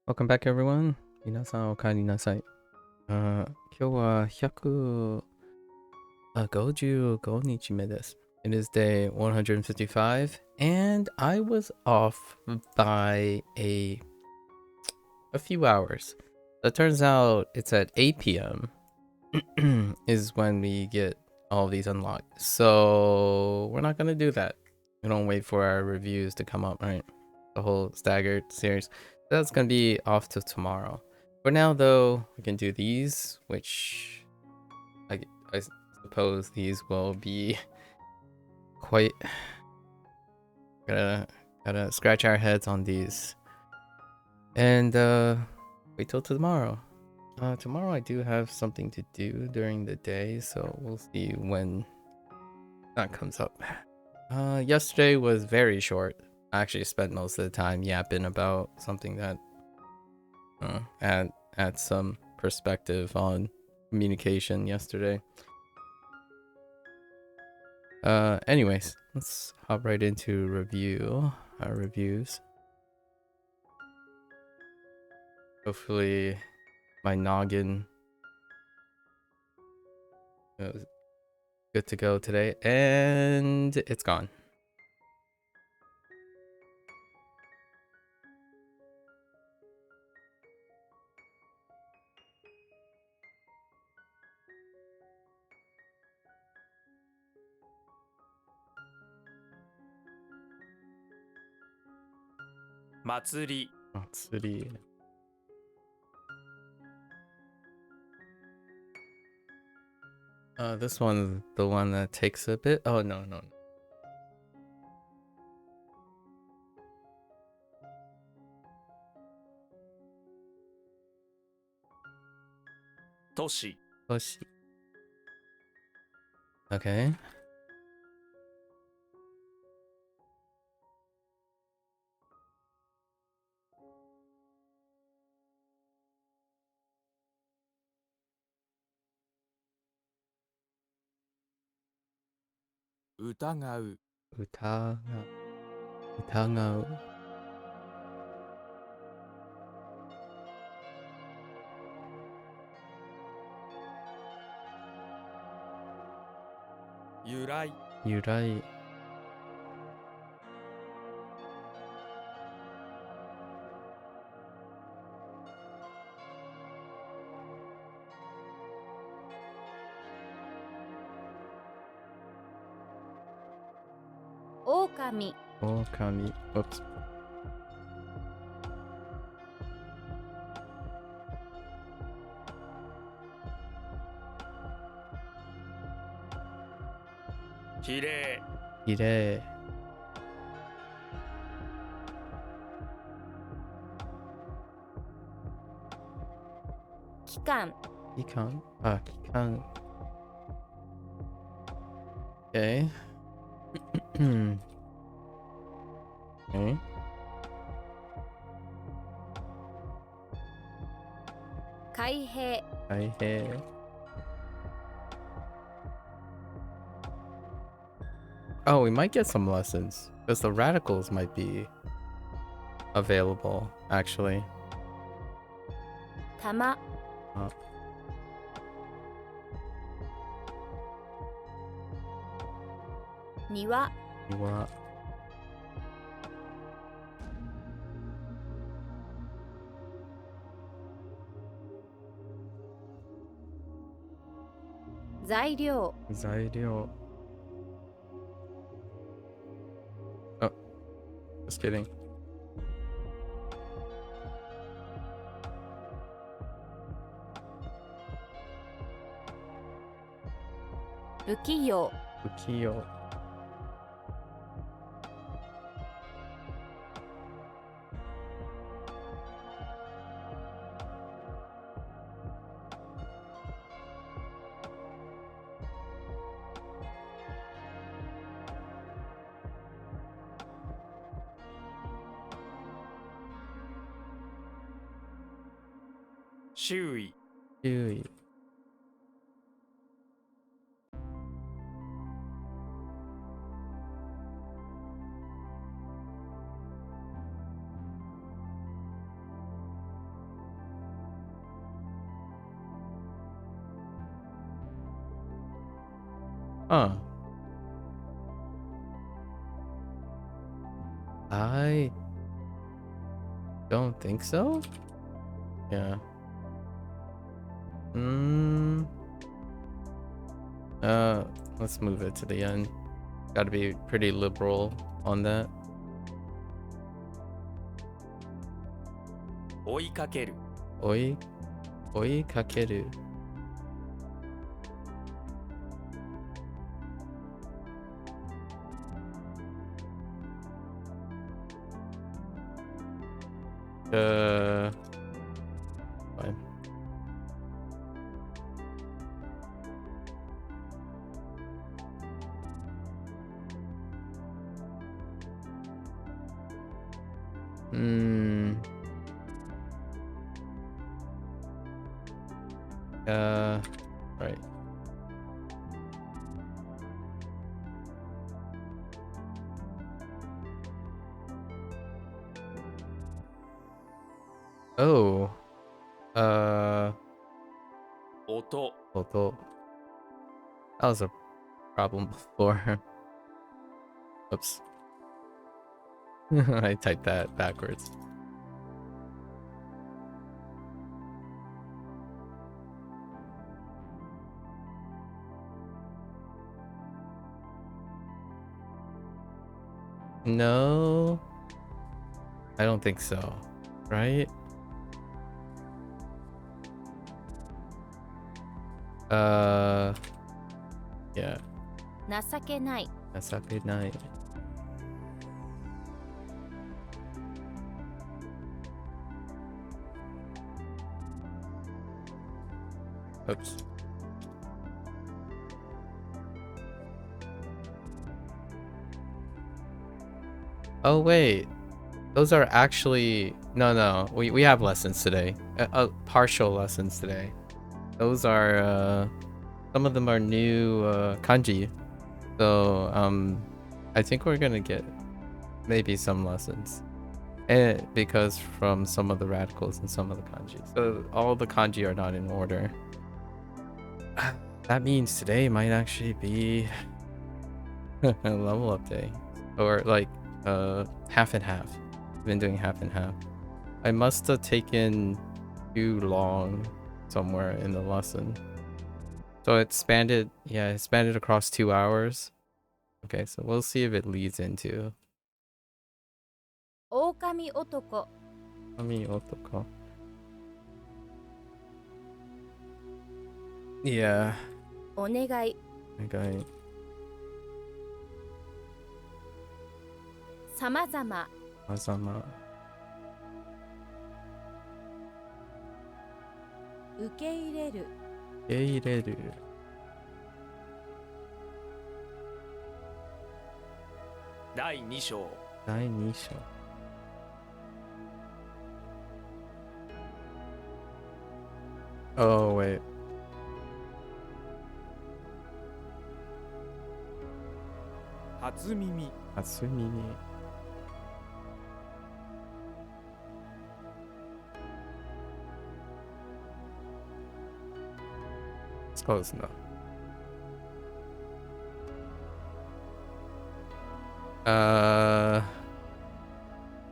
Welcome back, everyone. 皆さんお帰りなさい。今日は155日目です。It is day 155, and I was off by a few hours. It turns out it's at 8 p.m. is when we get all of these unlocked. So we're not gonna do that. We don't wait for our reviews to come up, right? The whole staggered series. That's gonna be off till tomorrow. For now, though, we can do these, which I suppose these will be quite. Gotta scratch our heads on these, and wait till tomorrow. Tomorrow I do have something to do during the day, so we'll see when that comes up. Yesterday was very short. I actually spent most of the time yapping about something that add some perspective on communication yesterday. Anyways, let's hop right into our reviews. Hopefully my noggin is good to go today, and it's gone. Matsuri. This one's the one that takes a bit. Oh, no. Toshi. Okay. Utagau. Utagau. Yurai. Yurai. Okami. Okami. Whoops. Hirei. Hirei. Kikan. Kikan. Kikan. Okay. Okay. Kaihei. Kaihei. Oh, we might get some lessons because the radicals might be available, actually. Tama. Niwa. Niwa. Zairyo. Zairyo. Oh, just kidding. Bukiyo. Bukiyo. Shui. Shui. Huh. I don't think so. Yeah. Let's move it to the end. Gotta be pretty liberal on that. 追いかける Oi kakeru. Fine. Right. Oh. 音 Although that was a problem before. Oops. I typed that backwards. No, I don't think so. Right? Yeah. 情けない That's a good night. Oops. Oh wait, those are actually no. We have lessons today. Partial lessons today. Those are some of them are new kanji. So I think we're gonna get maybe some lessons. And because from some of the radicals and some of the kanji. So all the kanji are not in order. That means today might actually be a level up day. Or like half and half. I've been doing half and half. I must have taken too long somewhere in the lesson. So it spanned across 2 hours. Okay, so we'll see if it leads into 狼男 Ami Otoko. Yeah. お願い Okay. さまざま Azama. 受け入れる Eireru. 第2章 第2章. Oh wait. 初耳 Hatsumini. It's close enough.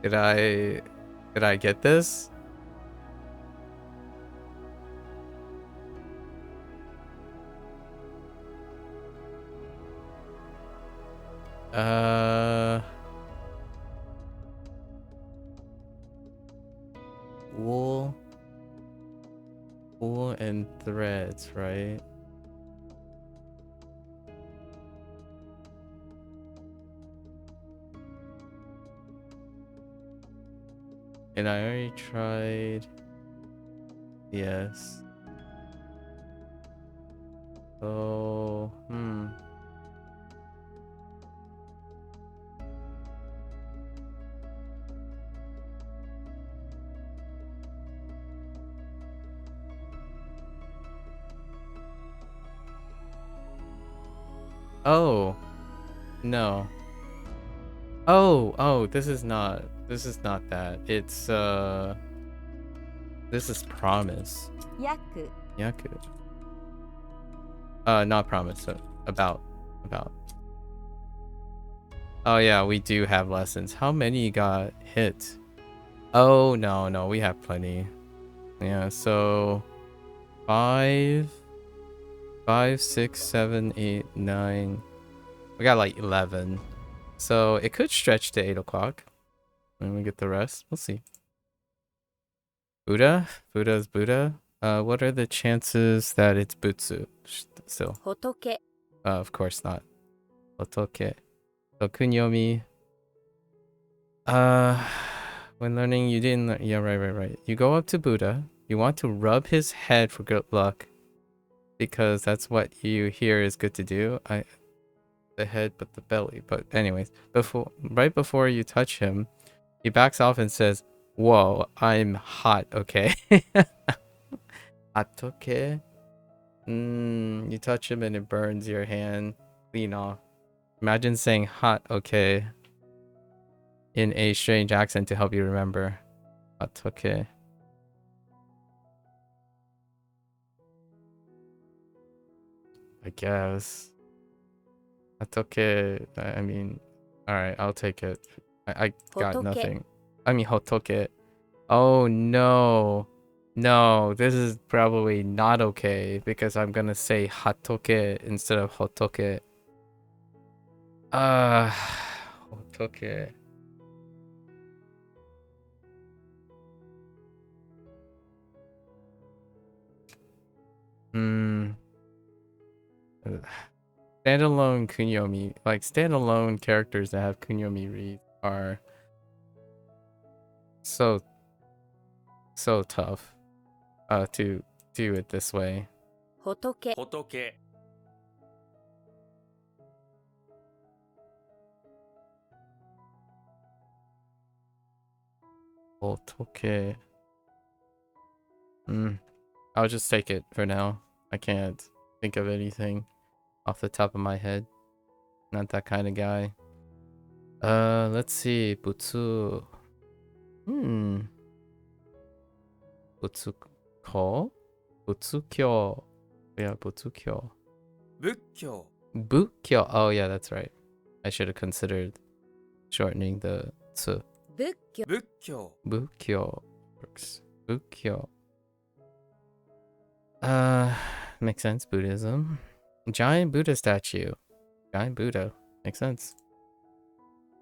Did I get this? Wool and threads, right? And I already tried. Yes. So, Oh, no. Oh, this is not that. It's this is promise. 約 Yaku. Not promise, about. about. Oh yeah, we do have lessons. How many got hit? Oh no, we have plenty. Yeah, so 5, 6, 7, 8, 9. We got like 11. So it could stretch to 8 o'clock. And we get the rest. We'll see. Buddha? Buddha's Buddha? What are the chances that it's Butsu still? 仏 Of course not. Hotoke. So kunyomi. When learning, you didn't learn. Yeah, right. You go up to Buddha. You want to rub his head for good luck, because that's what you hear is good to do. The head, but the belly. But anyways, right before you touch him, he backs off and says, "Whoa, I'm hot, okay?" Hatoke. You touch him and it burns your hand clean off. Imagine saying hot, okay, in a strange accent to help you remember. Hatoke. I guess. Hatoke, I mean, alright, I'll take it. I got Hotoke. nothing. I mean, hotoke. Oh no. No, this is probably not okay because I'm gonna say hatoke instead of hotoke. Hotoke. Standalone kunyomi, like standalone characters that have kunyomi reads are so tough to do it this way. 仏 仏 Hotoke. I'll just take it for now. I can't think of anything off the top of my head. Not that kind of guy. Let's see. Butsu. Butsuko? Butsukyo. Yeah, Butsukyo. 仏教 Bukyo. Oh yeah, that's right. I should have considered shortening the tsu. 仏教 仏教 Bukyo works. Bukyo. Makes sense. Buddhism. Giant Buddha statue. Giant Buddha. Makes sense.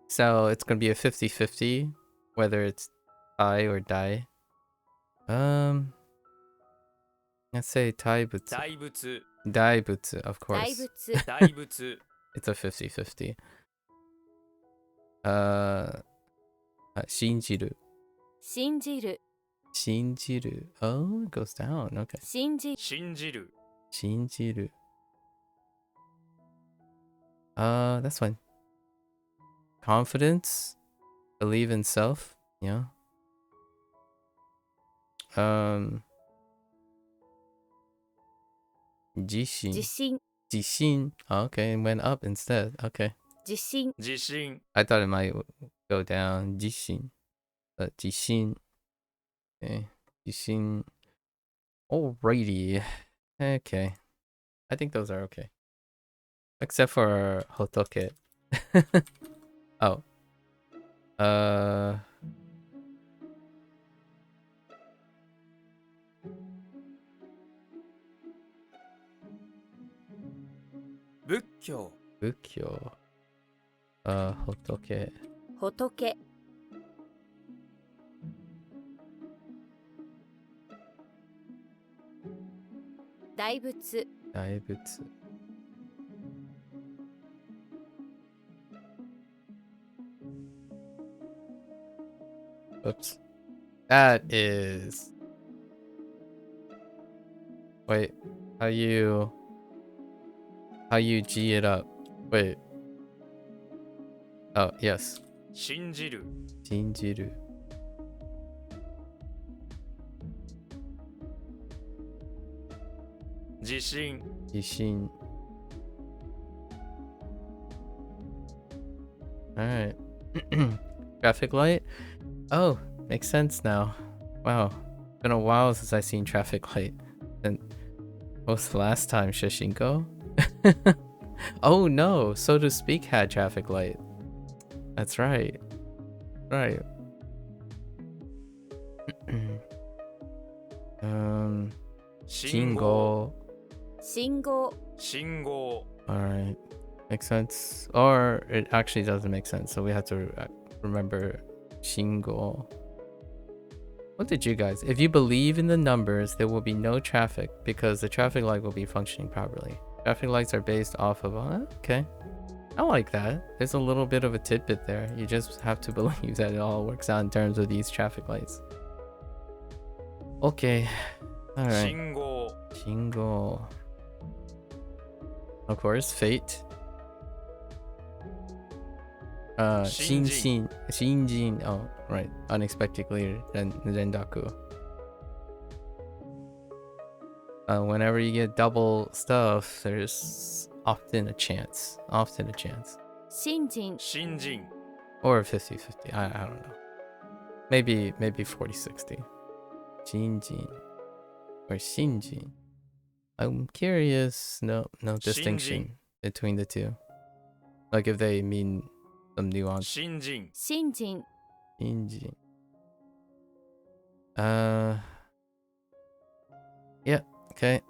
So it's gonna be a 50-50, whether it's Tai or Dai. Let's say Taibutsu. 大仏 Daibutsu, of 大 course. 仏 大仏 It's a 50-50. Shinjiru. 信じる Shinjiru. Oh, it goes down. Okay. 信じ信じる Shinjiru. That's fine. Confidence. Believe in self. Yeah. Jishin. 自信 Jishin. Oh, okay, it went up instead. Okay. 自信 自信 I thought it might go down. Jishin. But Jishin. Okay. Jishin. Alrighty. Okay. I think those are okay. Except for Hotoke. Oh.仏教 Bukyo. Hotoke. 仏 大仏 Daibutsu. Oops. That is... Wait. How you G it up? Wait. Oh, yes. 信じる Shinjiru. Jishin. Jishin. Alright. Traffic light? Oh, makes sense now. Wow. Been a while since I seen traffic light. And what was the last time? Shishinko? Oh no, so to speak had traffic light. That's right. Right. Shingo. 信号 信号 Alright. Makes sense. Or it actually doesn't make sense, so we have to remember Shingo. What did you guys? If you believe in the numbers, there will be no traffic because the traffic light will be functioning properly. Traffic lights are based off of... okay. I like that. There's a little bit of a tidbit there. You just have to believe that it all works out in terms of these traffic lights. Okay. Alright. 信号 Shingo. Of course, fate. Shinjin. Shinjin. Oh, right. Unexpectedly rendaku. Whenever you get double stuff, there's often a chance. Often a chance. 新人 新人 Or 50-50. I don't know. Maybe 40-60. Shinjin. Or Shinjin. I'm curious. No distinction between the two. Like if they mean some nuance. 新人 新人 Shinjin. Yeah. Okay.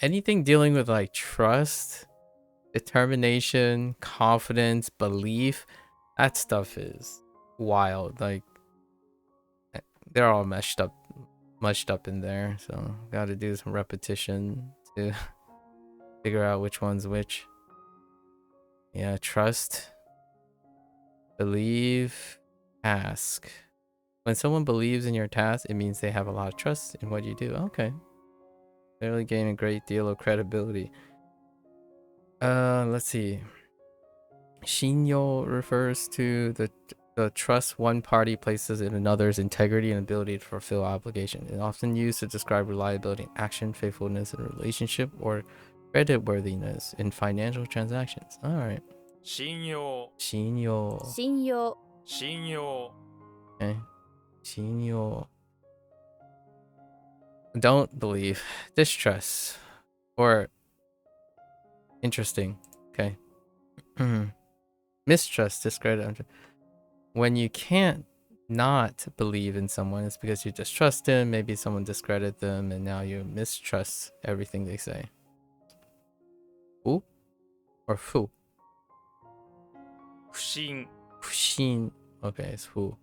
Anything dealing with like trust, determination, confidence, belief, that stuff is wild. Like they're all mushed up in there, so gotta do some repetition to figure out which one's which. Yeah, trust, believe, ask. When someone believes in your task, it means they have a lot of trust in what you do. Okay. Clearly gain a great deal of credibility. Let's see. Shinyo refers to the trust one party places in another's integrity and ability to fulfill obligation. It's often used to describe reliability in action, faithfulness in a relationship, or creditworthiness in financial transactions. All right. 信用 Shinyo. 信用信用 Okay. Shinyo. Don't believe. Distrust. Or interesting. Okay. Mistrust, discredit. When you can't not believe in someone, it's because you distrust them. Maybe someone discredited them, and now you mistrust everything they say. Who or fu? 不信 Fushin. Okay, it's who.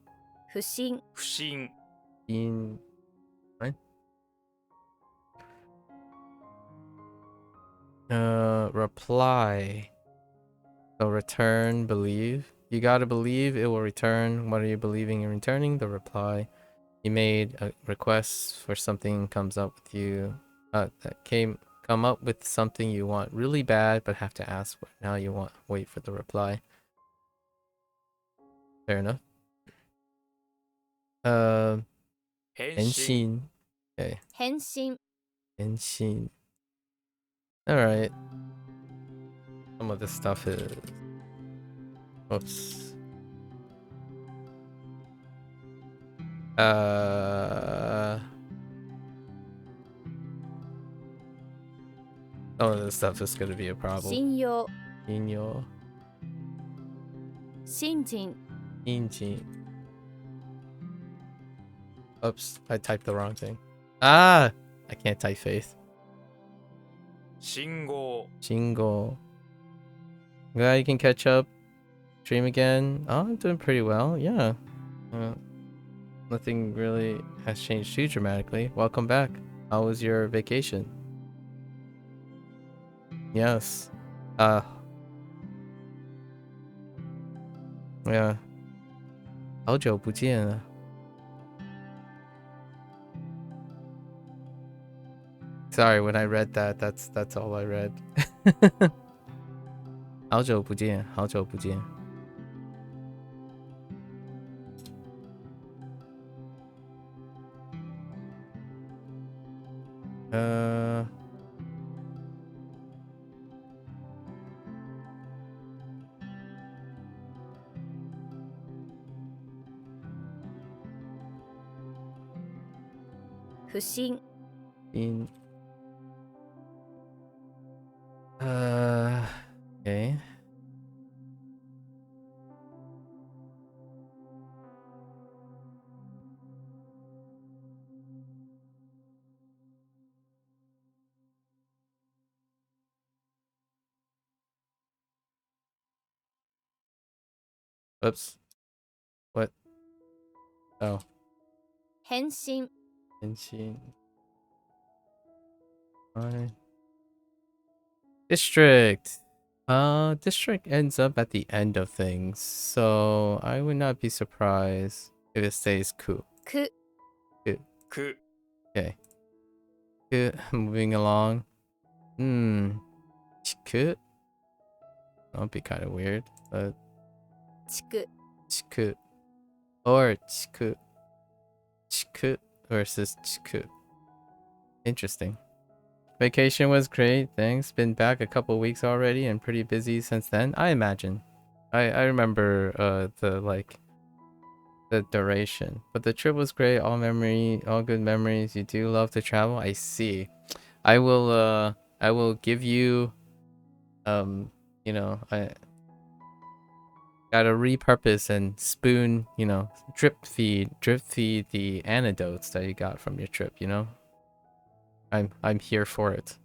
不信不信 In what? Reply. So return, believe. You gotta believe it will return. What are you believing in returning? The reply. You made a request for something comes up with you. Come up with something you want really bad, but have to ask for. Now you wait for the reply. Fair enough. 返信 Henshin. Okay. 返信 Henshin. Alright. Some of this stuff is... Oops. Some of this stuff is gonna be a problem. 信用 Inyo. 新人 Injin. Oops, I typed the wrong thing. Ah! I can't type faith. 信号 Jingle. Glad you can catch up. Stream again. Oh, I'm doing pretty well. Yeah. Nothing really has changed too dramatically. Welcome back. How was your vacation? Yes. Yeah. 好久不见了. Sorry, when I read that, that's all I read. 好久不见,好久不见. Oops. What? Oh. 返信 Henshin. Fine. District. District ends up at the end of things, so I would not be surprised if it stays ku. く く Okay. Moving along. Chiku. That'll be kind of weird, but 地区 chiku or chiku. Chiku versus chiku. Interesting. Vacation was great, thanks. Been back a couple weeks already and pretty busy since then, I imagine. I remember the duration. But the trip was great, all good memories. You do love to travel? I see. I will give you I gotta repurpose and spoon, drip feed the anecdotes that you got from your trip, I'm here for it.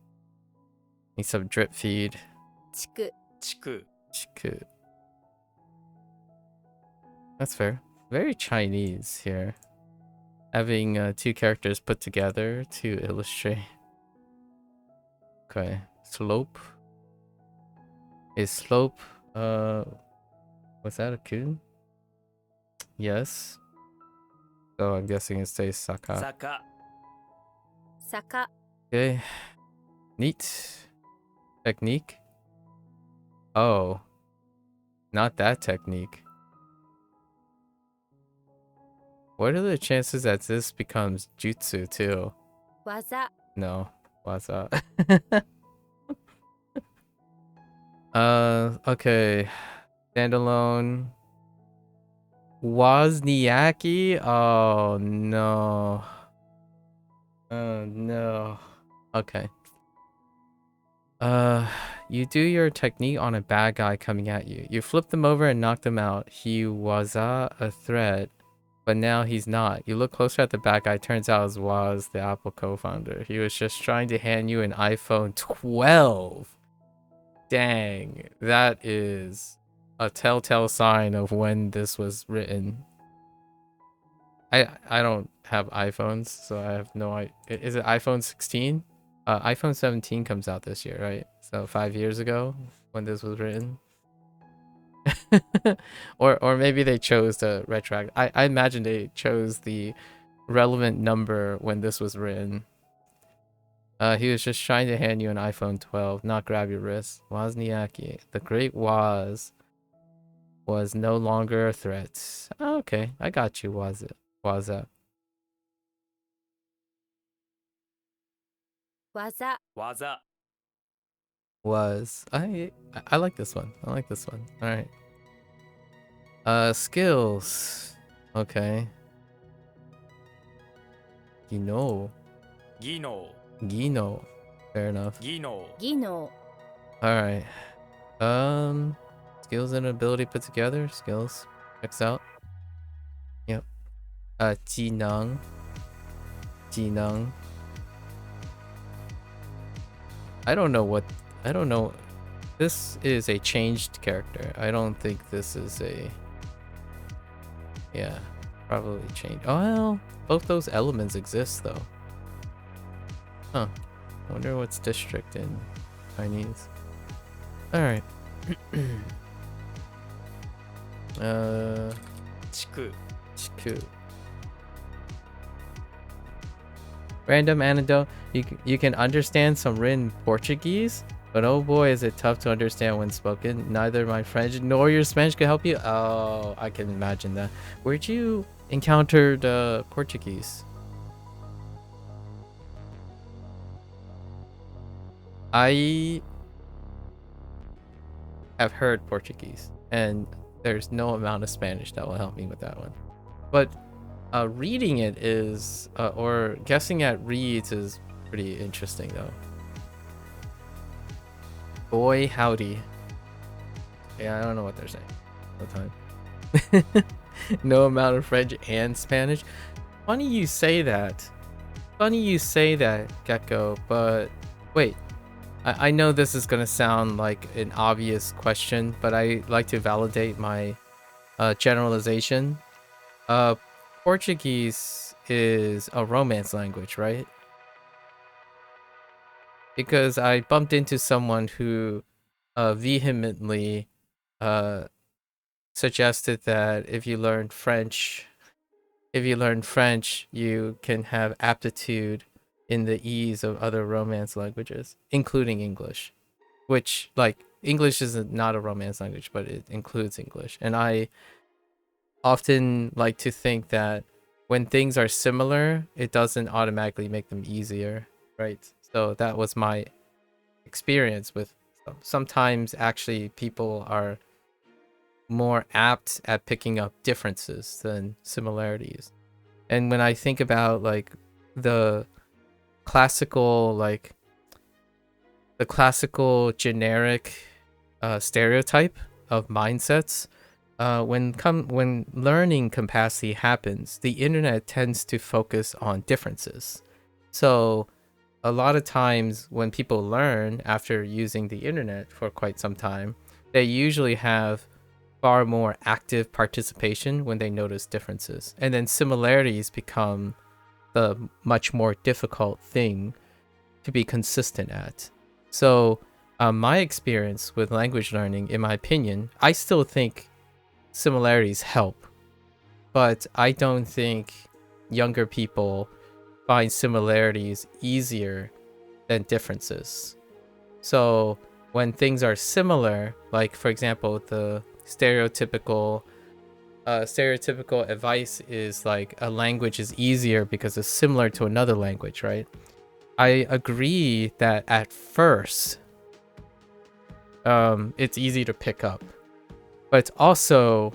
Need some drip feed. 地区地区 Chiku. That's fair. Very Chinese here. Having two characters put together to illustrate. Okay. Slope. Is slope was that a kun? Yes. So I'm guessing it stays Saka. 坂 坂 Okay. Neat. Technique. Oh. Not that technique. What are the chances that this becomes jutsu too? 技 No. What's up? Okay. Standalone. Wozniacki? Oh no. Oh no. Okay. You do your technique on a bad guy coming at you. You flip them over and knock them out. He was a threat, but now he's not. You look closer at the bad guy. Turns out it was the Apple co-founder. He was just trying to hand you an iPhone 12. Dang, that is a telltale sign of when this was written. I don't have iPhones, so I have no idea. Is it iPhone 16? iPhone 17 comes out this year, right? So 5 years ago when this was written. or maybe they chose the retroact. I imagine they chose the relevant number when this was written. He was just trying to hand you an iPhone 12, not grab your wrist. Wozniacki, the great was no longer a threat. Oh, okay, I got you, Waza. 技 技 Was. I like this one. I like this one. All right. Skills. Okay. Gino. 技能 Gino. Fair enough. 技能 技能 All right. Skills and ability put together. Skills. Checks out. Yep. 技能. I don't know. This is a changed character. I don't think this is a... Yeah, probably changed. Oh, well, both those elements exist, though. Huh. I wonder what's district in Chinese. Alright. 地区 Chiku. Random anecdote. You can understand some written Portuguese, but oh boy, is it tough to understand when spoken. Neither my French nor your Spanish can help you. Oh, I can imagine that. Where'd you encounter the Portuguese? I have heard Portuguese, and there's no amount of Spanish that will help me with that one. But reading it is, or guessing at reads is pretty interesting, though. Boy, howdy. Yeah, I don't know what they're saying all the time. No amount of French and Spanish. Funny you say that. Gecko, but wait. I know this is going to sound like an obvious question, but I like to validate my generalization. Portuguese is a Romance language, right? Because I bumped into someone who vehemently suggested that if you learn French, you can have aptitude in the ease of other Romance languages, including English, which, like, English is not a Romance language, but it includes English. And I often like to think that when things are similar, it doesn't automatically make them easier, right? So that was my experience with sometimes actually people are more apt at picking up differences than similarities. And when I think about like the classical like the classical generic stereotype of mindsets, when learning capacity happens, the internet tends to focus on differences. So a lot of times when people learn after using the internet for quite some time, they usually have far more active participation when they notice differences. And then similarities become the much more difficult thing to be consistent at. So my experience with language learning, in my opinion, I still think similarities help, but I don't think younger people find similarities easier than differences. So when things are similar, like for example, the stereotypical advice is like a language is easier because it's similar to another language, right? I agree that at first it's easy to pick up, but it's also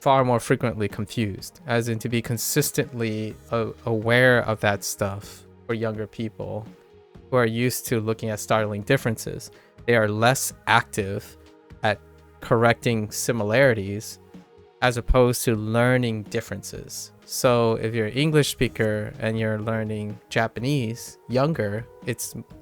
far more frequently confused, as in to be consistently aware of that stuff for younger people who are used to looking at startling differences. They are less active at correcting similarities as opposed to learning differences. So if you're an English speaker and you're learning Japanese younger,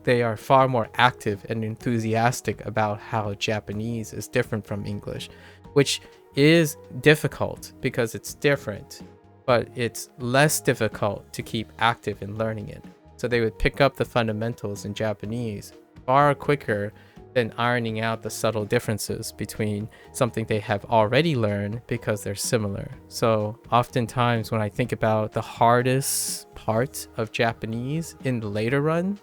they are far more active and enthusiastic about how Japanese is different from English, which is difficult because it's different, but it's less difficult to keep active in learning it. So they would pick up the fundamentals in Japanese far quicker than ironing out the subtle differences between something they have already learned because they're similar. So oftentimes when I think about the hardest part of Japanese in the later run,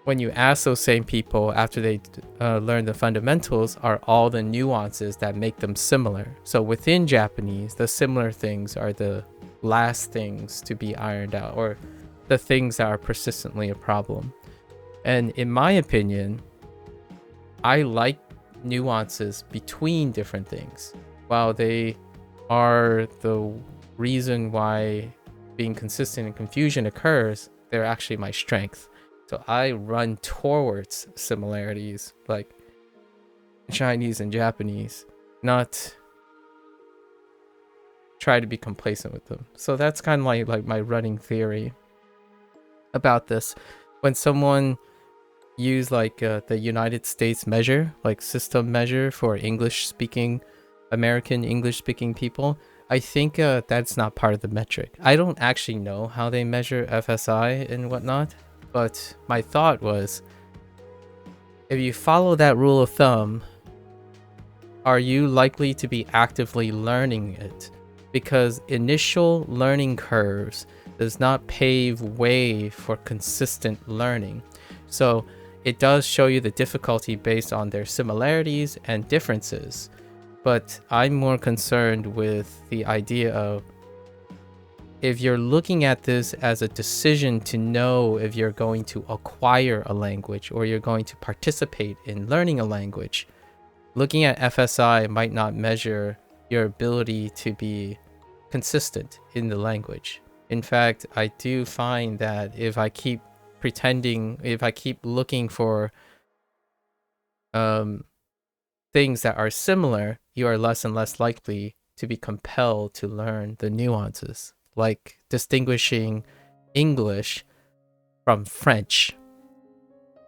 when you ask those same people after they learn the fundamentals, are all the nuances that make them similar. So within Japanese, the similar things are the last things to be ironed out, or the things that are persistently a problem. And in my opinion, I like nuances between different things. While they are the reason why being consistent and confusion occurs, they're actually my strength. So I run towards similarities like Chinese and Japanese, not try to be complacent with them. So that's kind of like my running theory about this. When someone use like the United States measure, like system measure for American English speaking people, I think that's not part of the metric. I don't actually know how they measure FSI and whatnot, but my thought was, if you follow that rule of thumb, are you likely to be actively learning it? Because initial learning curves does not pave way for consistent learning. So it does show you the difficulty based on their similarities and differences, but I'm more concerned with the idea of, if you're looking at this as a decision to know if you're going to acquire a language or you're going to participate in learning a language, looking at FSI might not measure your ability to be consistent in the language. In fact, I do find that if I keep looking for things that are similar, you are less and less likely to be compelled to learn the nuances, like distinguishing English from French.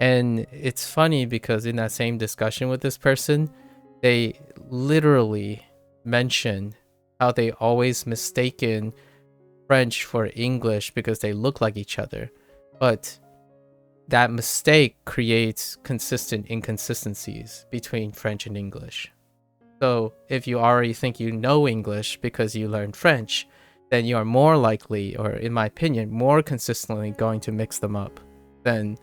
And it's funny because in that same discussion with this person, they literally mention how they always mistaken French for English because they look like each other, but that mistake creates consistent inconsistencies between French and English. So if you already think you know English because you learned French, then you are more likely, or in my opinion, more consistently going to mix them up than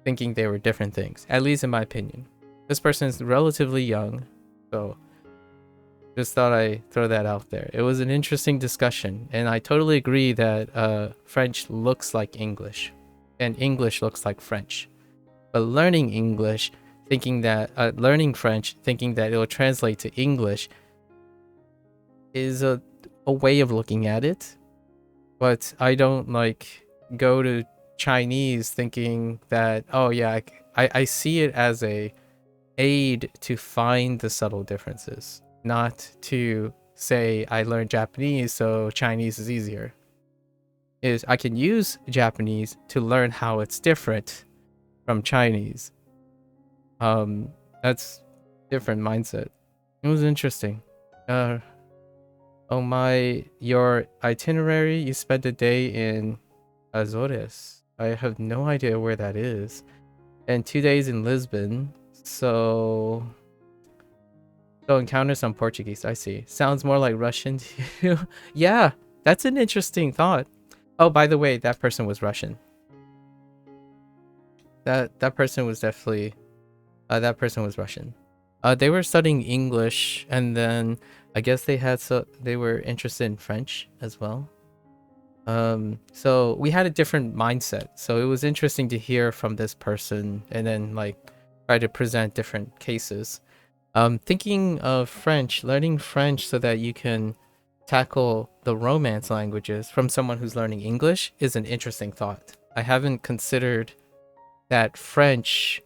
thinking they were different things, at least in my opinion. This person is relatively young, so just thought I'd throw that out there. It was an interesting discussion, and I totally agree that French looks like English, and English looks like French. But learning English, learning French, thinking that it will translate to English, is a way of looking at it. But I don't like go to Chinese thinking that, oh yeah, I see it as a aid to find the subtle differences, not to say I learned Japanese so Chinese is easier. I can use Japanese to learn how it's different from Chinese. That's different mindset. It was interesting. Your itinerary, you spent a day in Azores. I have no idea where that is. And 2 days in Lisbon. So encounter some Portuguese. I see. Sounds more like Russian to you. Yeah, that's an interesting thought. Oh, by the way, that person was Russian. That person was definitely that person was Russian. They were studying English, and then I guess they were interested in French as well. So we had a different mindset. So it was interesting to hear from this person, and then like try to present different cases. Thinking of French, learning French so that you can tackle the Romance languages from someone who's learning English is an interesting thought. I haven't considered that French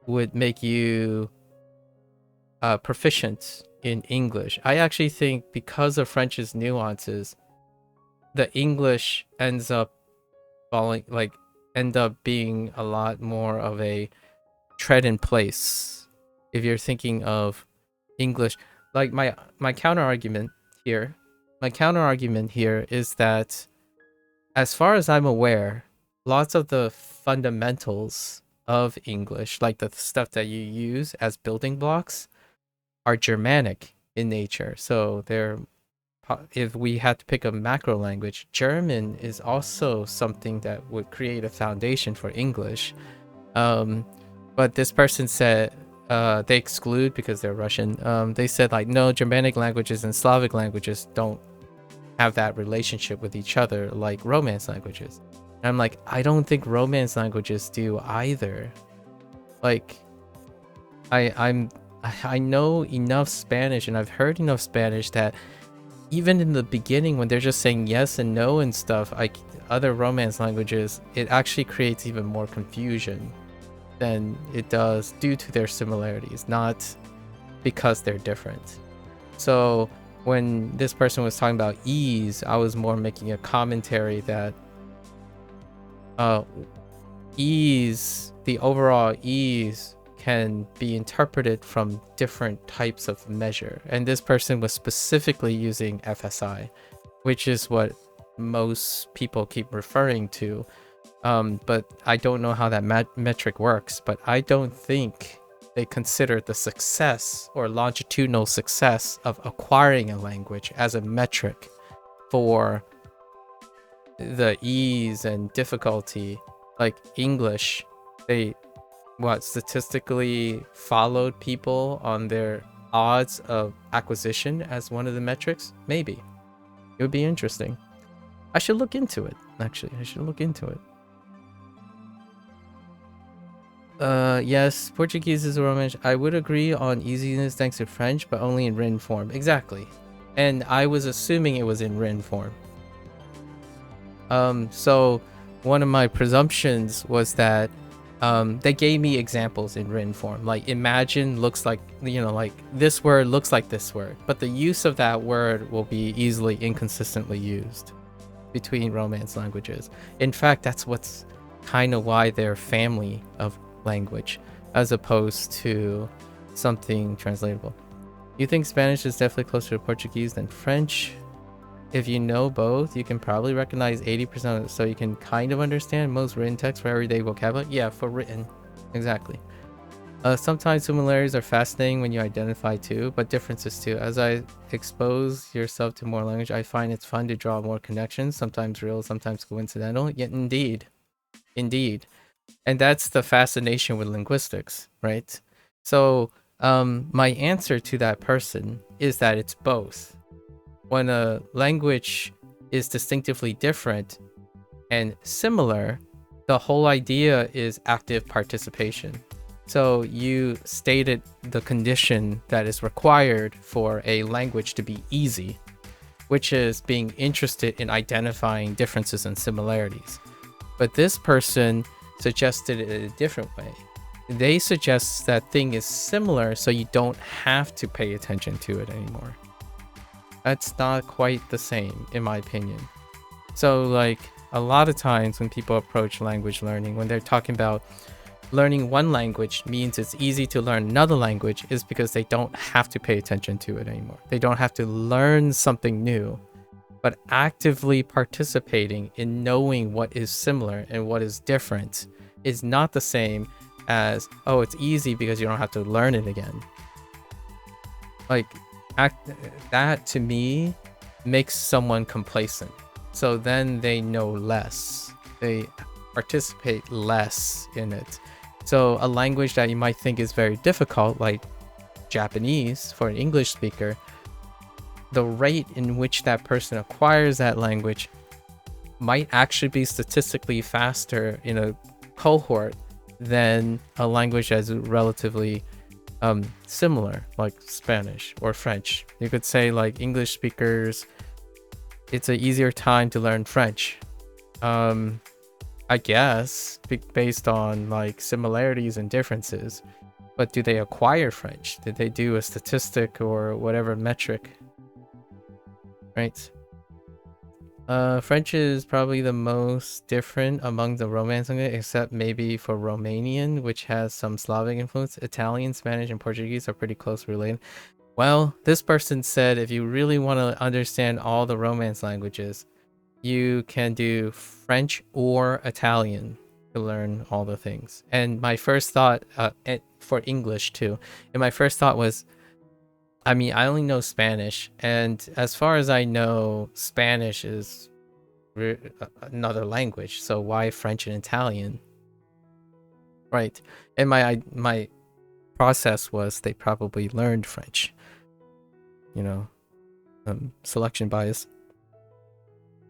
would make you proficient in English. I actually think because of French's nuances, the English end up being a lot more of a tread in place. If you're thinking of English, like my counter argument here is that, as far as I'm aware, lots of the fundamentals of English, like the stuff that you use as building blocks, are Germanic in nature. So if we had to pick a macro language, German is also something that would create a foundation for English. But this person said they exclude because they're Russian. They said like, no, Germanic languages and Slavic languages don't have that relationship with each other like Romance languages. And I'm like, I don't think Romance languages do either. Like, I know enough Spanish, and I've heard enough Spanish that even in the beginning when they're just saying yes and no and stuff, like other Romance languages, it actually creates even more confusion than it does due to their similarities, not because they're different. So when this person was talking about ease, I was more making a commentary that the overall ease can be interpreted from different types of measure. And this person was specifically using FSI, which is what most people keep referring to. But I don't know how that metric works, but I don't think they consider the success or longitudinal success of acquiring a language as a metric for the ease and difficulty. Like English, they statistically followed people on their odds of acquisition as one of the metrics. Maybe it would be interesting. I should look into it. Actually, I should look into it. Yes, Portuguese is a Romansh. I would agree on easiness thanks to French, but only in written form. Exactly. And I was assuming it was in written form. So one of my presumptions was that they gave me examples in written form. Like, imagine looks like, like this word looks like this word, but the use of that word will be easily inconsistently used between Romance languages. In fact, that's what's kind of why they're family of language as opposed to something translatable. You think Spanish is definitely closer to Portuguese than French? If you know both, you can probably recognize 80% of it, so you can kind of understand most written text for everyday vocabulary. Yeah, for written. Exactly. Sometimes similarities are fascinating when you identify too, but differences too. As I expose yourself to more language, I find it's fun to draw more connections, sometimes real, sometimes coincidental. Yet indeed. Indeed. And that's the fascination with linguistics, right? So my answer to that person is that it's both. When a language is distinctively different and similar, the whole idea is active participation. So you stated the condition that is required for a language to be easy, which is being interested in identifying differences and similarities. But this person suggested it a different way. They suggest that thing is similar so you don't have to pay attention to it anymore. That's not quite the same, in my opinion. So like a lot of times when people approach language learning, when they're talking about learning one language means it's easy to learn another language, is because they don't have to pay attention to it anymore. They don't have to learn something new, but actively participating in knowing what is similar and what is different is not the same as, oh, it's easy because you don't have to learn it again. Like that to me makes someone complacent. So then they know less. They participate less in it. So a language that you might think is very difficult, like Japanese for an English speaker, the rate in which that person acquires that language might actually be statistically faster in a cohort than a language that's relatively similar, like Spanish or French. You could say like English speakers, it's an easier time to learn French. I guess based on like similarities and differences. But do they acquire French? Did they do a statistic or whatever metric? Right. French is probably the most different among the Romance languages, except maybe for Romanian, which has some Slavic influence. Italian, Spanish, and Portuguese are pretty close related. Well, this person said if you really want to understand all the Romance languages, you can do French or Italian to learn all the things. And my first thought, for English too, and my first thought was, I mean, I only know Spanish, and as far as I know, Spanish is another language, so why French and Italian? Right. And my process was they probably learned French. You know, selection bias.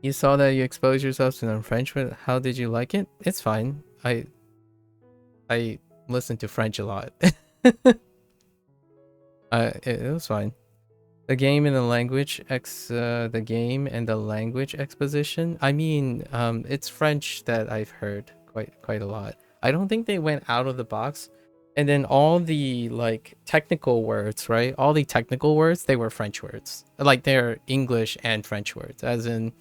You saw that you exposed yourself to learn French, but how did you like it? It's fine. I listen to French a lot. It was fine. The game and the language the game and the language exposition. I mean, it's French that I've heard quite a lot. I don't think they went out of the box. And then all the like technical words, right? All the technical words, they were French words. Like they're English and French words. As in,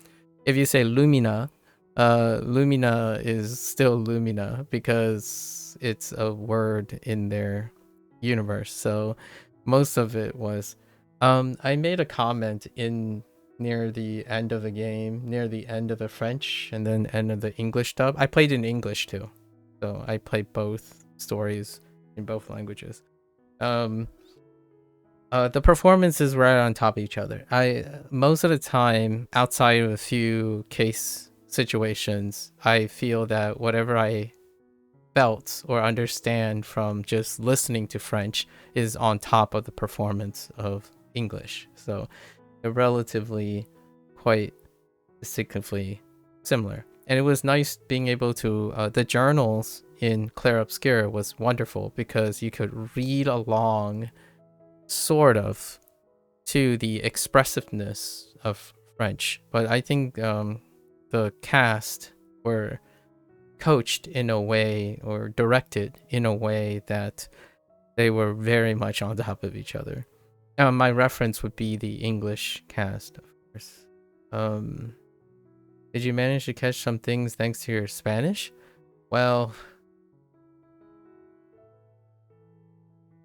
if you say Lumina, Lumina is still Lumina because it's a word in their universe. So most of it was I made a comment in near the end of the game, near the end of the French and then end of the English dub. I played in English too, so I played both stories in both languages. The performances were right on top of each other. Most of the time, outside of a few case situations, I feel that whatever I felt or understand from just listening to French is on top of the performance of English. So they're relatively quite distinctively similar. And it was nice being able to, the journals in Clair Obscur was wonderful because you could read along sort of to the expressiveness of French. But I think the cast were coached in a way or directed in a way that they were very much on top of each other. My reference would be the English cast, of course. Did you manage to catch some things thanks to your Spanish? Well,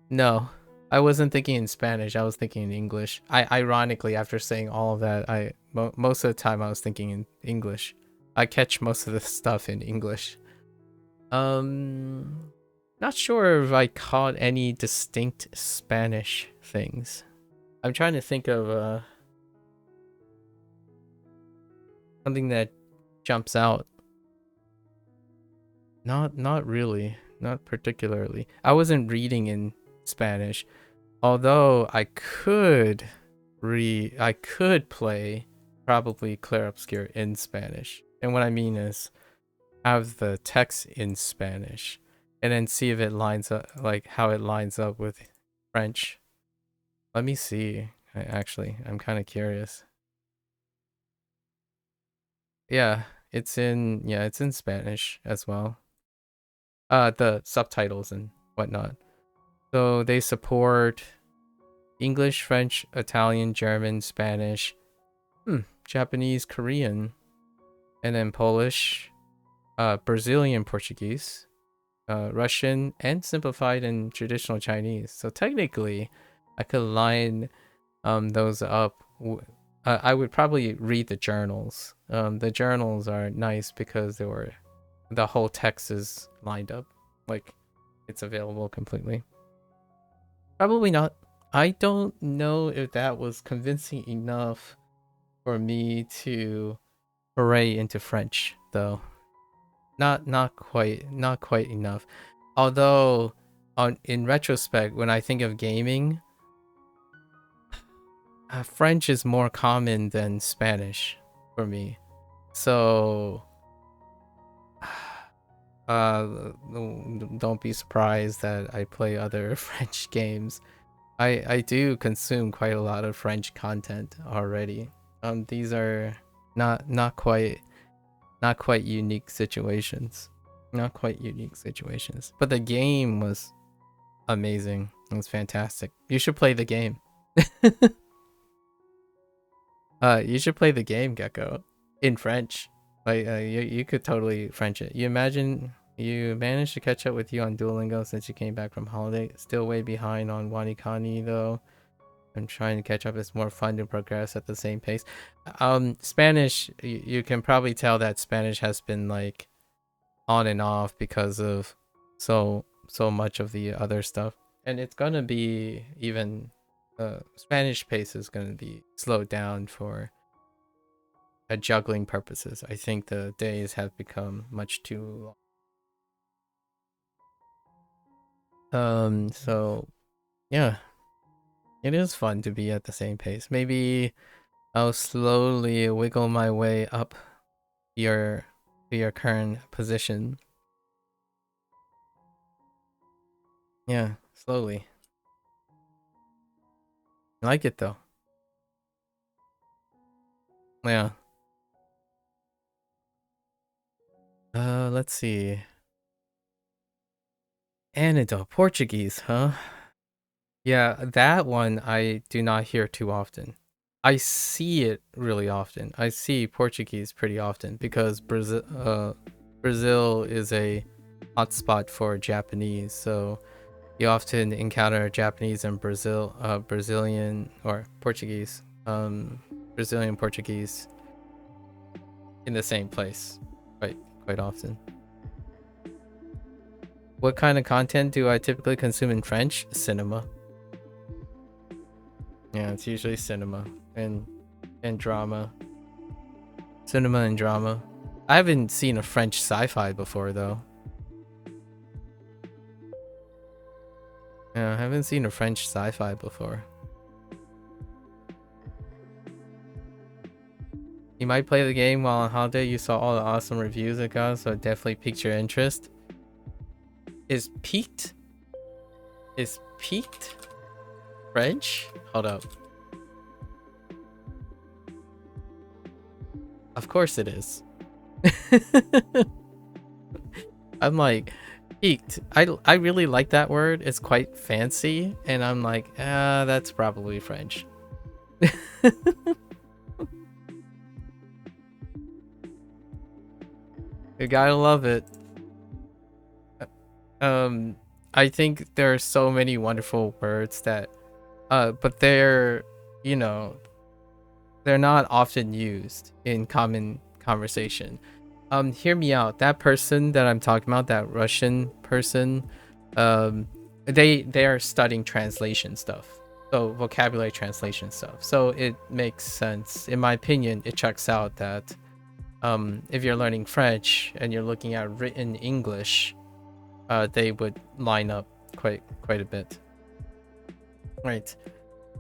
no. I wasn't thinking in Spanish. I was thinking in English. Ironically, after saying all of that, most of the time I was thinking in English. I catch most of the stuff in English. Not sure if I caught any distinct Spanish things. I'm trying to think of something that jumps out. Not really. Not particularly. I wasn't reading in Spanish. Although I could play probably Clair Obscur in Spanish. And what I mean is have the text in Spanish and then see if it lines up, like how it lines up with French. Let me see. I'm kind of curious. Yeah, it's in Spanish as well. The subtitles and whatnot. So they support English, French, Italian, German, Spanish, Japanese, Korean, and then Polish, Brazilian Portuguese, Russian, and simplified and traditional Chinese. So technically, I could line those up. I would probably read the journals. The journals are nice because the whole text is lined up, like it's available completely. Probably not. I don't know if that was convincing enough for me to foray into French, though. Not quite enough. Although, in retrospect, when I think of gaming, French is more common than Spanish for me. So, don't be surprised that I play other French games. I do consume quite a lot of French content already. These are not quite unique situations. Not quite unique situations. But the game was amazing. It was fantastic. You should play the game. You should play the game, Gecko, in French. Like you could totally French it. You imagine you managed to catch up with you on Duolingo since you came back from holiday. Still way behind on WaniKani though. I'm trying to catch up. It's more fun to progress at the same pace. Spanish, you can probably tell that Spanish has been like on and off because of so much of the other stuff, and it's gonna be even Spanish pace is gonna be slowed down for juggling purposes. I think the days have become much too long. So yeah, it is fun to be at the same pace. Maybe I'll slowly wiggle my way up your current position. Yeah, slowly. I like it though. Yeah. Let's see. Anida, Portuguese, huh? Yeah, that one I do not hear too often. I see it really often. I see Portuguese pretty often because Brazil is a hotspot for Japanese, so you often encounter Japanese and Brazilian or Portuguese, Brazilian Portuguese in the same place quite often. What kind of content do I typically consume in French? Cinema. Yeah, it's usually cinema and drama. Cinema and drama. I haven't seen a French sci-fi before though. Yeah, I haven't seen a French sci-fi before. You might play the game while on holiday. You saw all the awesome reviews it got, so it definitely piqued your interest. Is peaked French? Hold up. Of course it is. I'm like, peaked. I really like that word. It's quite fancy, and I'm like, that's probably French. You gotta love it. I think there are so many wonderful words that, but they're, you know, they're not often used in common conversation. Hear me out. That person that I'm talking about, that Russian person, um, they are studying translation stuff, so vocabulary translation stuff. So it makes sense, in my opinion. It checks out that if you're learning French and you're looking at written English, they would line up quite a bit. Right.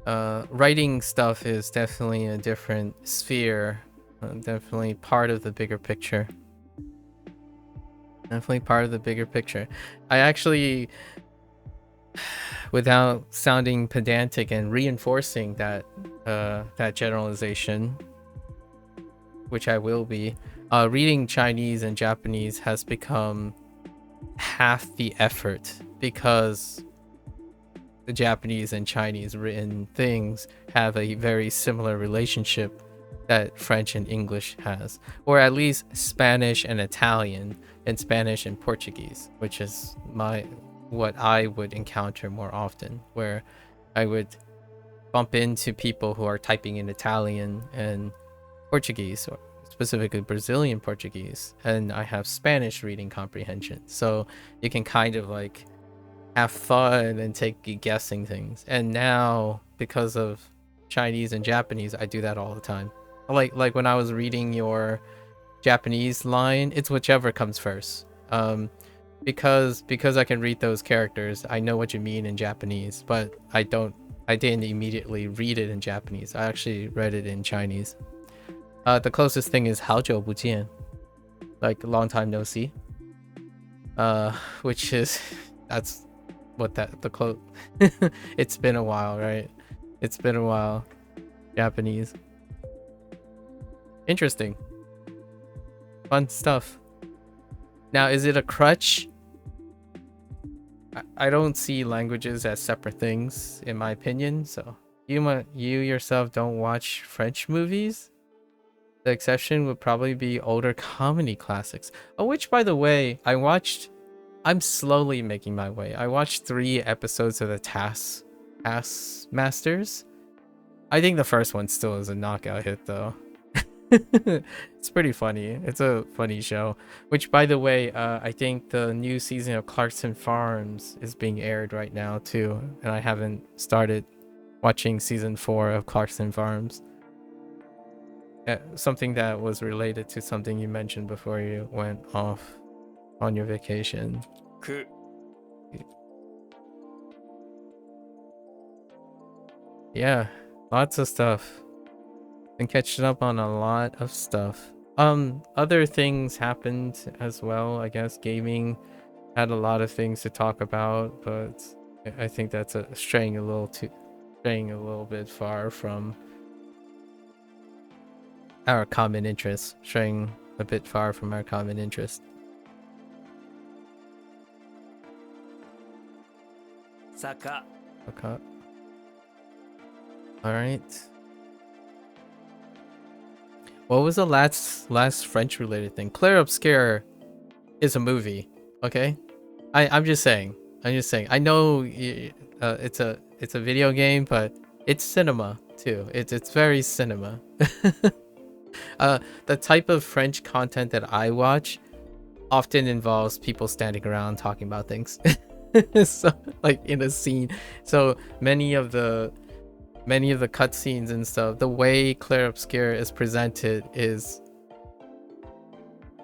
Writing stuff is definitely a different sphere. Definitely part of the bigger picture. Definitely part of the bigger picture. I actually, without sounding pedantic and reinforcing that that generalization, which I will be, reading Chinese and Japanese has become half the effort because the Japanese and Chinese written things have a very similar relationship that French and English has, or at least Spanish and Italian, and Spanish and Portuguese, which is what I would encounter more often, where I would bump into people who are typing in Italian and Portuguese, or specifically Brazilian Portuguese, and I have Spanish reading comprehension. So you can kind of like have fun and take guessing things. And now, because of Chinese and Japanese, I do that all the time. Like when I was reading your Japanese line, it's whichever comes first. Because I can read those characters, I know what you mean in Japanese, but I didn't immediately read it in Japanese. I actually read it in Chinese. The closest thing is 好久不见, like long time no see. Which is that's what that the quote. It's been a while, right? It's been a while. Japanese. Interesting. Fun stuff. Now, is it a crutch? I don't see languages as separate things, in my opinion. So you yourself don't watch French movies? The exception would probably be older comedy classics. Oh, which, by the way, I'm slowly making my way. I watched 3 episodes of the Taskmasters. I think the first one still is a knockout hit, though. It's pretty funny. It's a funny show. Which, by the way, I think the new season of Clarkson Farms is being aired right now, too. And I haven't started watching season 4 of Clarkson Farms. Something that was related to something you mentioned before you went off on your vacation. く Yeah, lots of stuff. Been catching up on a lot of stuff. Other things happened as well. I guess gaming had a lot of things to talk about, but I think that's straying a little bit far from our common interests. Straying a bit far from our common interest. 坂 Okay. All right. What was the last French related thing? Claire Obscure is a movie, okay? I'm just saying. I know it's a video game, but it's cinema too. It's very cinema. The type of French content that I watch often involves people standing around talking about things. So, like in a scene. So many of the cutscenes and stuff, the way Claire Obscure is presented is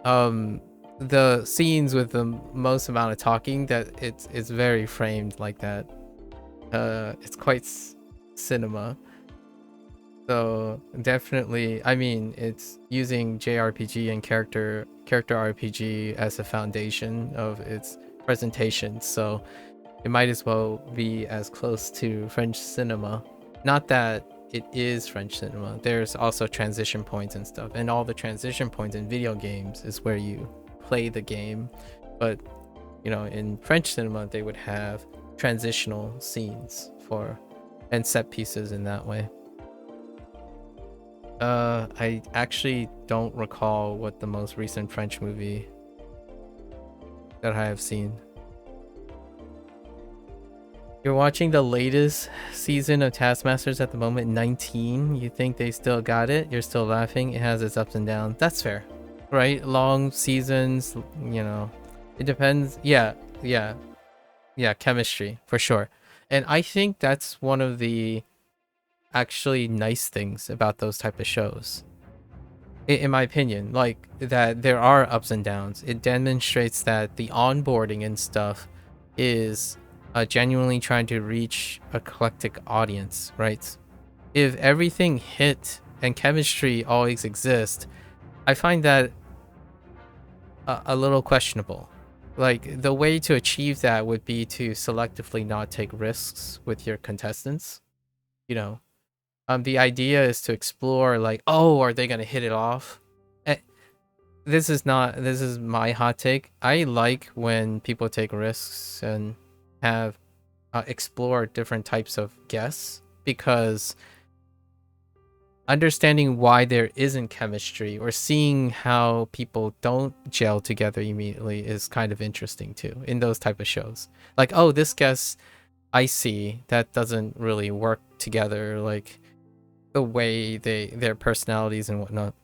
the scenes with the most amount of talking, that it's very framed like that. It's quite cinema. So definitely, I mean, it's using JRPG and character RPG as a foundation of its presentation, so it might as well be as close to French cinema. Not that it is French cinema. There's also transition points and stuff, and all the transition points in video games is where you play the game. But you know, in French cinema, they would have transitional scenes and set pieces in that way. I actually don't recall what the most recent French movie that I have seen. You're watching the latest season of Taskmasters at the moment, 19. You think they still got it? You're still laughing? It has its ups and downs. That's fair, right? Long seasons, you know, it depends. Yeah, chemistry for sure. And I think that's one of the actually nice things about those type of shows. In my opinion, like that there are ups and downs. It demonstrates that the onboarding and stuff is genuinely trying to reach a eclectic audience, right? If everything hit and chemistry always exists, I find that a little questionable. Like the way to achieve that would be to selectively not take risks with your contestants. You know, the idea is to explore like, oh, are they gonna hit it off? This is my hot take. I like when people take risks and have explore different types of guests, because understanding why there isn't chemistry or seeing how people don't gel together immediately is kind of interesting too in those type of shows. Like, oh, this guest I see that doesn't really work together, like the way their personalities and whatnot.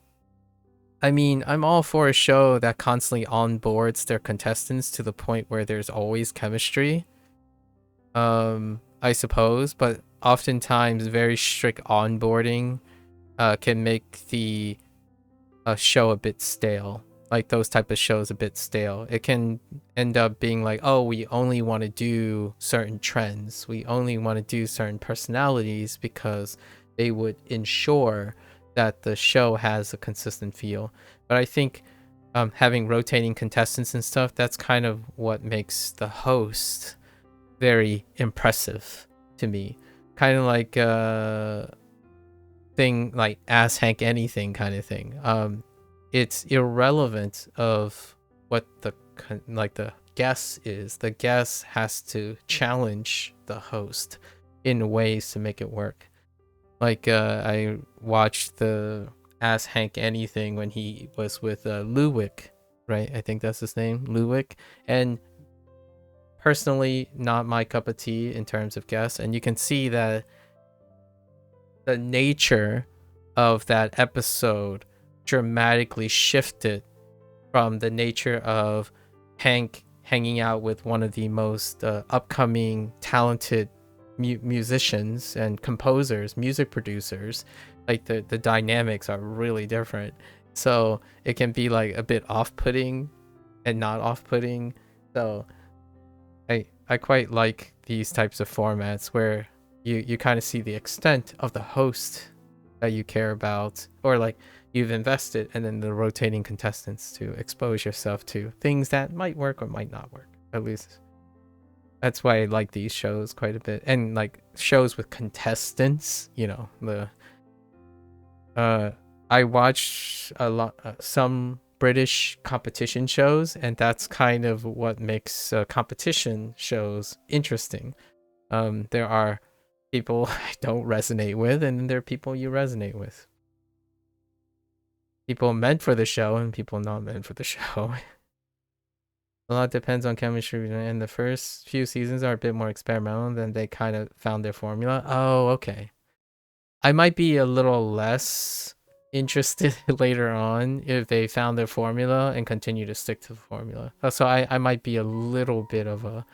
I mean, I'm all for a show that constantly onboards their contestants to the point where there's always chemistry. I suppose, but oftentimes very strict onboarding can make the show a bit stale. Like those type of shows a bit stale. It can end up being like, oh, we only want to do certain trends. We only want to do certain personalities because they would ensure that the show has a consistent feel. But I think having rotating contestants and stuff, that's kind of what makes the host very impressive to me. Kind of like thing like Ask Hank Anything kind of thing. It's irrelevant of what the guest is. The guest has to challenge the host in ways to make it work. Like I watched the Ask Hank Anything when he was with Luwick, right? I think that's his name, Luwick. And personally, not my cup of tea in terms of guests. And you can see that the nature of that episode dramatically shifted from the nature of Hank hanging out with one of the most upcoming talented musicians and composers, music producers. Like the dynamics are really different, so it can be like a bit off-putting and not off-putting. So I quite like these types of formats where you kind of see the extent of the host that you care about, or like you've invested, and then the rotating contestants to expose yourself to things that might work or might not work. At least that's why I like these shows quite a bit. And like shows with contestants, you know, I watch a lot some British competition shows, and that's kind of what makes competition shows interesting. There are people I don't resonate with, and then there are people you resonate with. People meant for the show and people not meant for the show. A lot depends on chemistry, and the first few seasons are a bit more experimental, and then they kind of found their formula. Oh, okay. I might be a little less interested later on if they found their formula and continue to stick to the formula. So I might be a little bit of a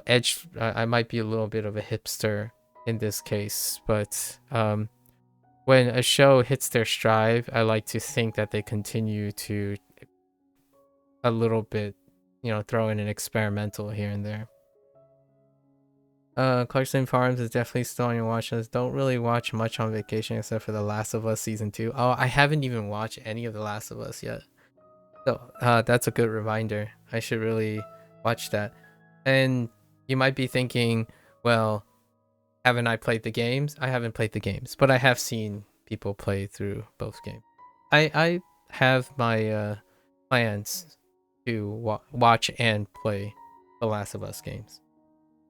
edge. I might be a little bit of a hipster in this case, but when a show hits their stride, I like to think that they continue to a little bit, you know, throw in an experimental here and there. Clarkson Farms is definitely still on your watch list. Don't really watch much on vacation except for The Last of Us Season 2. Oh, I haven't even watched any of The Last of Us yet. So that's a good reminder. I should really watch that. And you might be thinking, well, haven't I played the games? I haven't played the games, but I have seen people play through both games. I have my plans to watch and play The Last of Us games.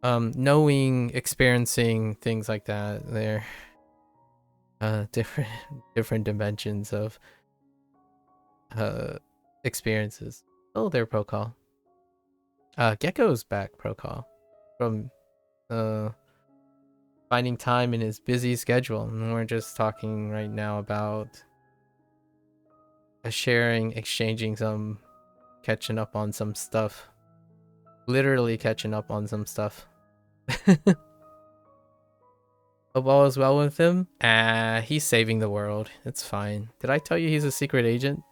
Knowing, experiencing things like that, they're different dimensions of experiences. Oh, they're pro call. Gecko's back pro call from finding time in his busy schedule. And we're just talking right now about exchanging some, catching up on some stuff. Literally catching up on some stuff. Hope all is well with him. He's saving the world. It's fine. Did I tell you he's a secret agent?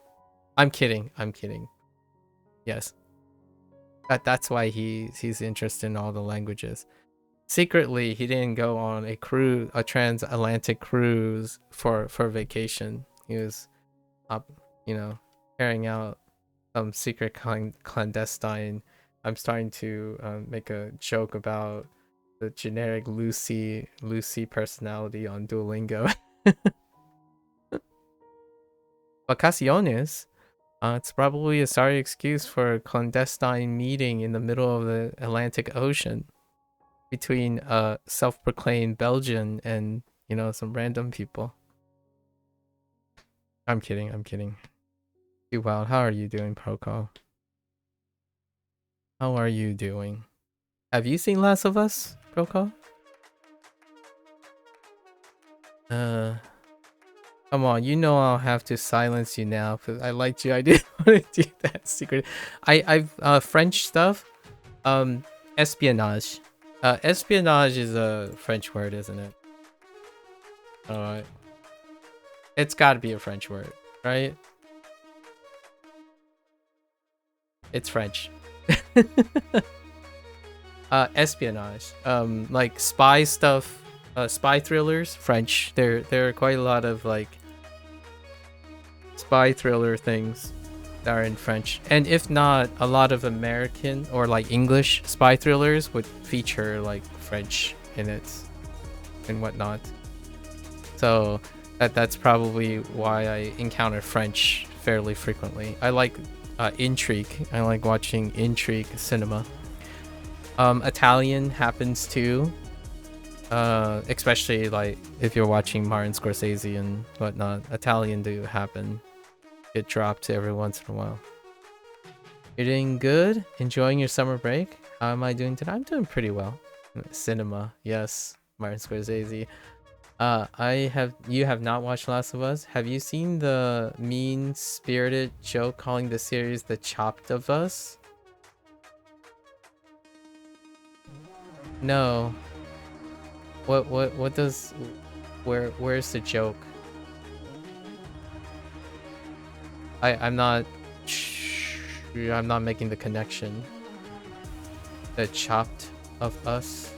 I'm kidding. I'm kidding. Yes. That's why he's interested in all the languages. Secretly, he didn't go on a transatlantic cruise for vacation. He was carrying out some secret clandestine. I'm starting to make a joke about the generic Lucy personality on Duolingo. Vacaciones. It's probably a sorry excuse for a clandestine meeting in the middle of the Atlantic Ocean between a self-proclaimed Belgian and, some random people. I'm kidding. Too wild. How are you doing, Proko? How are you doing? Have you seen Last of Us, Proko? Come on, I'll have to silence you now because I liked you. I didn't want to do that secret. I've French stuff. Espionage. Espionage is a French word, isn't it? Alright. It's gotta be a French word, right? It's French. Espionage. Like spy stuff. Spy thrillers, French. There are quite a lot of like spy thriller things that are in French, and if not, a lot of American or like English spy thrillers would feature like French in it and whatnot. So that's probably why I encounter French fairly frequently. I like intrigue. I like watching intrigue cinema. Italian happens too. Especially like if you're watching Martin Scorsese and whatnot, Italian do happen. Get dropped every once in a while. You're doing good? Enjoying your summer break? How am I doing today? I'm doing pretty well. Cinema, yes. Martin Scorsese. You have not watched Last of Us? Have you seen the mean-spirited joke calling the series The Chopped of Us? No. What does where's the joke? I'm not making the connection. The chopped of us.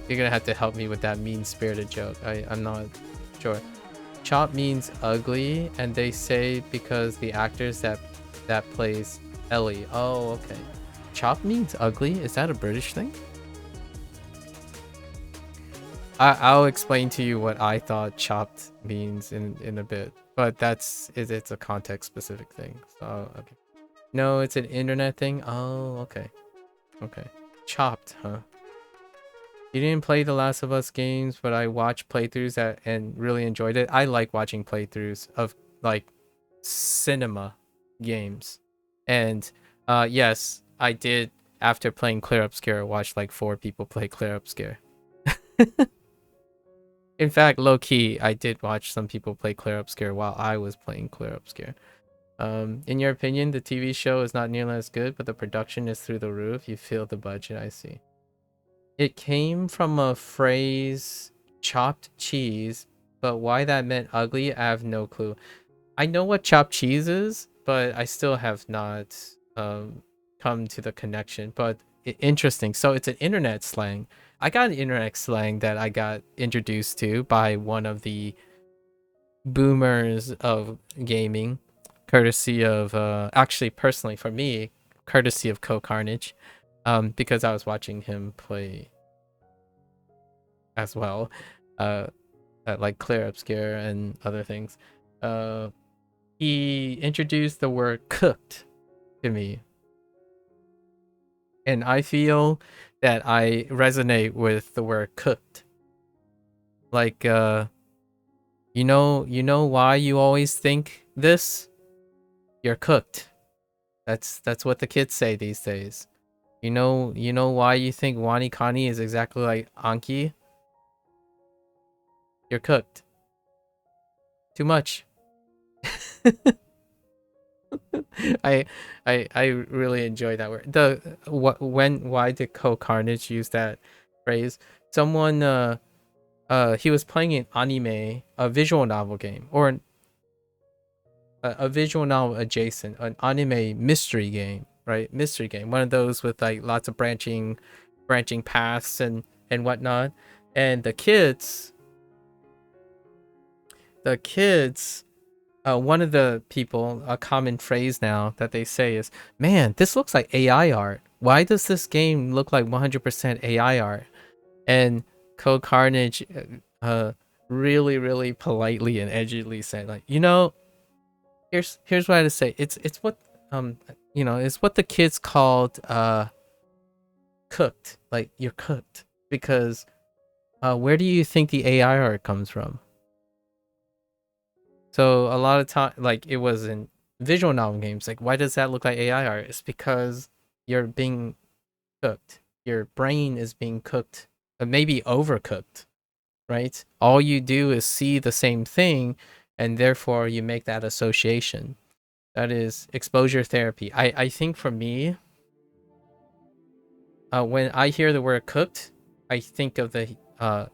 You're gonna have to help me with that mean-spirited joke. I'm not sure. Chop means ugly, and they say because the actors that plays Ellie. Oh, okay. Chop means ugly? Is that a British thing? I'll explain to you what I thought chopped means in a bit, but it's a context specific thing. So okay. No, it's an internet thing. Oh, okay. Okay. Chopped, huh? You didn't play the Last of Us games, but I watched playthroughs and really enjoyed it. I like watching playthroughs of like cinema games. And yes, I did, after playing Clear Obscure, watch like 4 people play Clear Obscure. In fact, low-key, I did watch some people play Clear Obscure while I was playing Clear Obscure. In your opinion, the TV show is not nearly as good, but the production is through the roof. You feel the budget, I see. It came from a phrase, chopped cheese, but why that meant ugly, I have no clue. I know what chopped cheese is, but I still have not come to the connection. But interesting. So it's an internet slang. I got an internet slang that I got introduced to by one of the boomers of gaming, courtesy of actually personally for me, courtesy of Carnage, because I was watching him play as well, like Clear Obscure and other things. He introduced the word cooked to me, and I feel that I resonate with the word cooked. Like, you know why you always think this? You're cooked. That's what the kids say these days. You know why you think WaniKani is exactly like Anki? You're cooked. Too much. I I really enjoy that word. Why did Carnage use that phrase? Someone he was playing an anime, a visual novel game, or a visual novel adjacent, an anime mystery game, right? Mystery game, one of those with like lots of branching paths and whatnot. And the kids, one of the people, a common phrase now that they say is, "Man, this looks like AI art. Why does this game look like 100% AI art?" And Code Carnage, really politely and edgily said, like, here's what I had to say. It's what it's what the kids called cooked. Like, you're cooked because where do you think the AI art comes from? So a lot of time, like, it was in visual novel games. Like, why does that look like AI art? It's because you're being cooked. Your brain is being cooked, maybe overcooked, right? All you do is see the same thing, and therefore you make that association. That is exposure therapy. I think for me, when I hear the word cooked, I think of the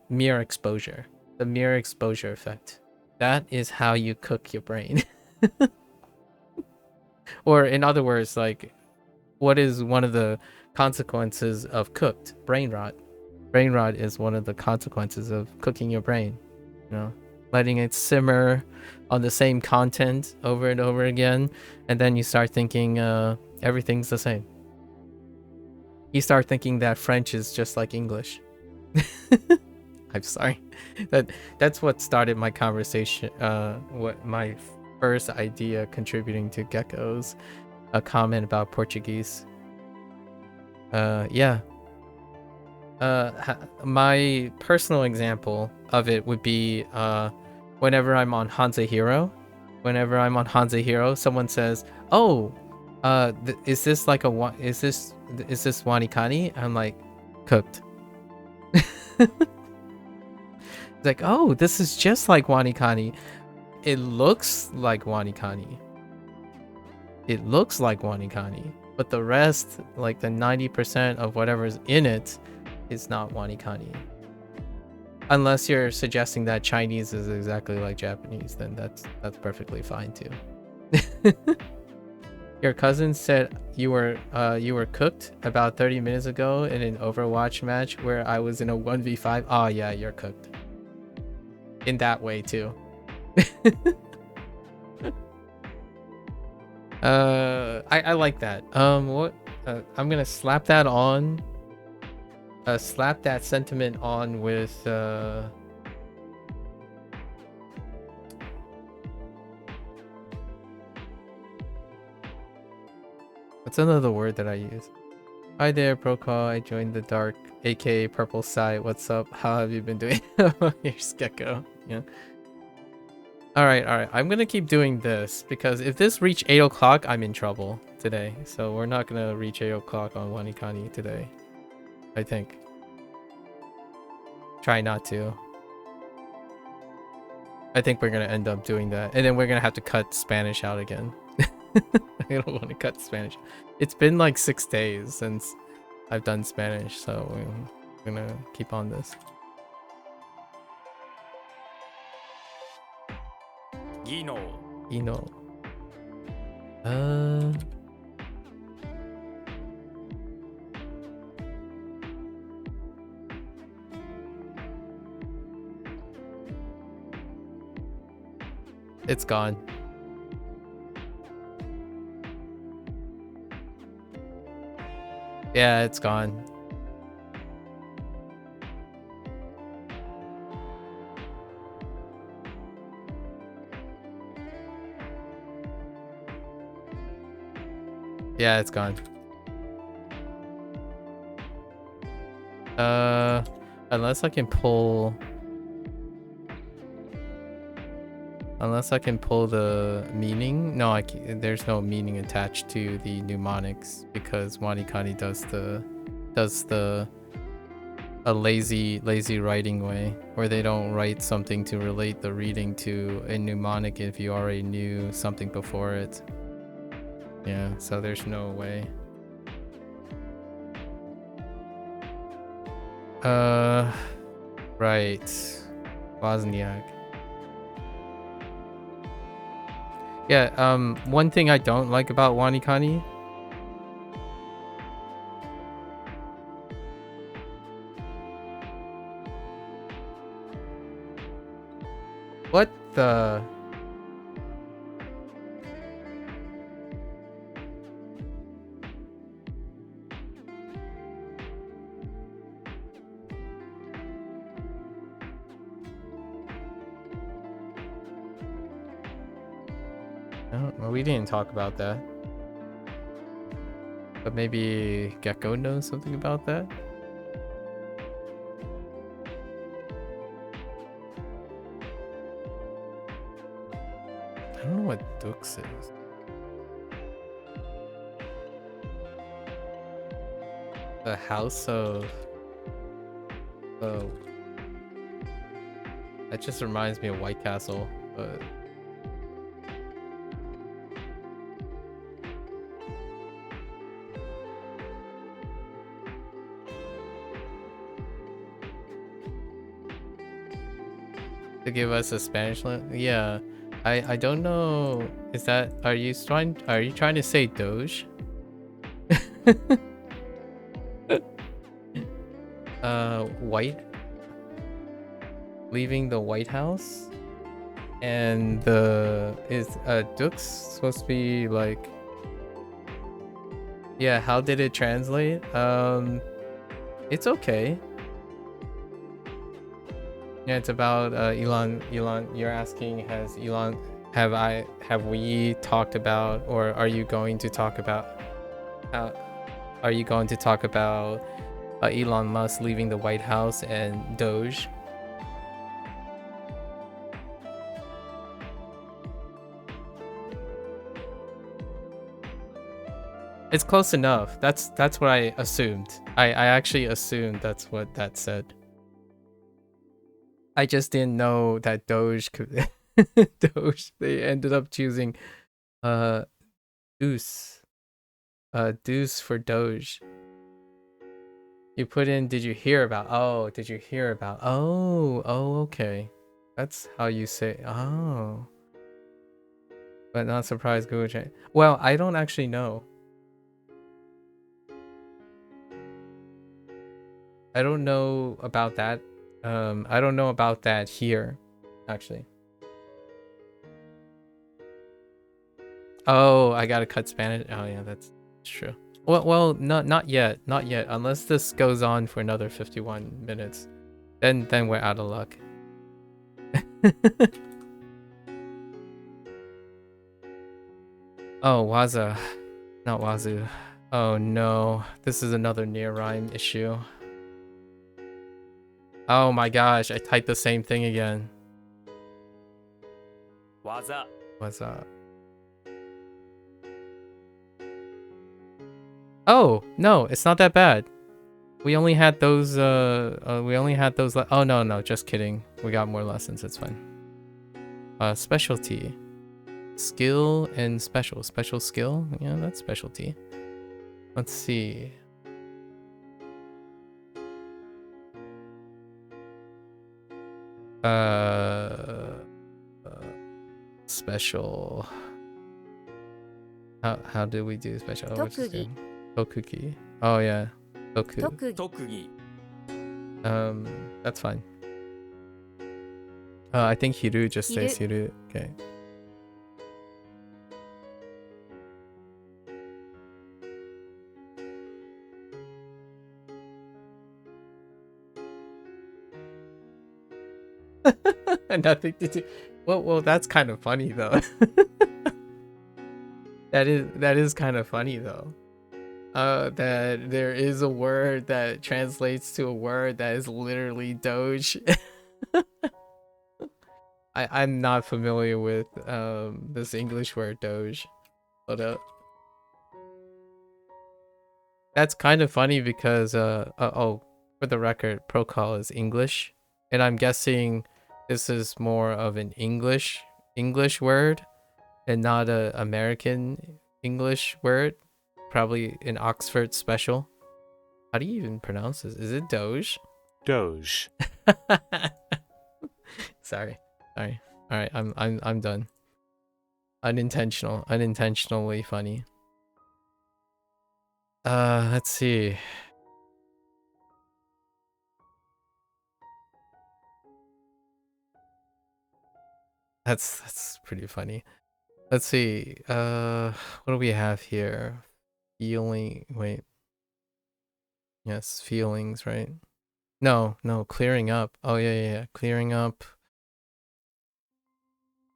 mere exposure, the mere exposure effect. That is how you cook your brain. Or in other words, like, what is one of the consequences of cooked? Brain rot. Brain rot is one of the consequences of cooking your brain. Letting it simmer on the same content over and over again, and then you start thinking everything's the same. You start thinking that French is just like English. I'm sorry. That's what started my conversation. What my first idea contributing to Gecko's a comment about Portuguese. Yeah. My personal example of it would be whenever I'm on Hansa Hero. Whenever I'm on Hansa Hero, someone says, "Oh, is this like is this WaniKani?" I'm like, cooked. It's like, "Oh, this is just like WaniKani. It looks like WaniKani. It looks like WaniKani, but the rest, like the 90% of whatever's in it, is not WaniKani." Unless you're suggesting that Chinese is exactly like Japanese, then that's perfectly fine too. Your cousin said you were cooked about 30 minutes ago in an Overwatch match where I was in a 1v5. Oh yeah, you're cooked. In that way too. I like that. What? I'm gonna slap that on. Slap that sentiment on with what's another word that I use? Hi there, Procall. I joined the dark, aka purple side. What's up? How have you been doing? Here's Gecko. Yeah. All right. I'm gonna keep doing this because if this reach 8 o'clock, I'm in trouble today. So we're not gonna reach 8 o'clock on WaniKani today. I think. Try not to. I think we're gonna end up doing that, and then we're gonna have to cut Spanish out again. I don't want to cut Spanish. It's been like 6 days since I've done Spanish, so we're gonna keep on this. Gino. It's gone. Yeah, it's gone. Yeah, it's gone. Unless I can pull Unless I can pull the meaning. No, there's no meaning attached to the mnemonics because WaniKani does the a lazy writing way where they don't write something to relate the reading to a mnemonic if you already knew something before it. Yeah, so there's no way. Right. Wozniak. Yeah, one thing I don't like about WaniKani. What the? Well, we didn't talk about that. But maybe Gecko knows something about that? I don't know what Dux is. The House of... Oh. That just reminds me of White Castle, but... To give us a Spanish yeah, I don't know. Is that are you trying to say Doge? White leaving the White House, and the is Dux supposed to be like, yeah, how did it translate? It's okay. Yeah, it's about Elon. You're asking, have we talked about, or are you going to talk about Elon Musk leaving the White House and Doge? It's close enough. That's what I assumed. I actually assumed that's what that said. I just didn't know that Doge could Doge. They ended up choosing Deuce. Deuce for Doge. You put in did you hear about? Oh, did you hear about? Oh, okay. That's how you say oh. But not surprised Google change. Well, I don't actually know. I don't know about that. I don't know about that here, actually. Oh, I gotta cut Spanish. Oh yeah, that's true. Well, not yet, Unless this goes on for another 51 minutes, then we're out of luck. Oh, Waza, not Wazoo. Oh no, this is another near rhyme issue. Oh my gosh, I typed the same thing again. Waza. What's up? Oh, no, it's not that bad. We only had those, oh, no, just kidding. We got more lessons, it's fine. Specialty. Skill and special. Special skill? Yeah, that's specialty. Let's see. Special. How do we do special? Oh, Tokugi. Oh yeah. Tokugi. That's fine. I think Hiru just says Hiru. Okay. Nothing to do. Well, that's kind of funny though. That is kind of funny though. That there is a word that translates to a word that is literally Doge. I'm not familiar with this English word Doge. Hold up. That's kind of funny because oh, for the record, Procol is English, and I'm guessing this is more of an English word and not a American English word. Probably an Oxford special. How do you even pronounce this? Is it Doge? Doge. Sorry. All right, I'm done. Unintentionally funny. Let's see. That's pretty funny. Let's see. What do we have here? Wait. Yes, feelings, right? No, clearing up. Oh yeah. Clearing up.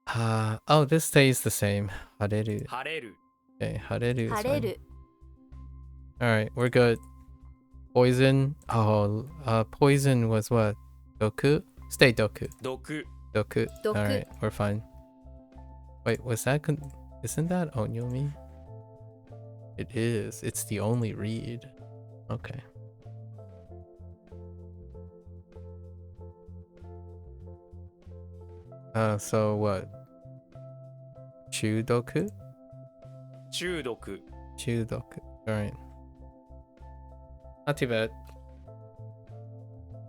Oh, this stays the same. Hareru. 晴れる Okay, hareru is 晴れ fine. る Alright, we're good. Poison. Oh, poison was what? Doku? Stay doku. 毒 Doku. Doku. Alright, we're fine. Wait, was that isn't that onyomi? It is. It's the only read. Okay. So what? Chudoku? 中毒 Chudoku. Alright. Not too bad.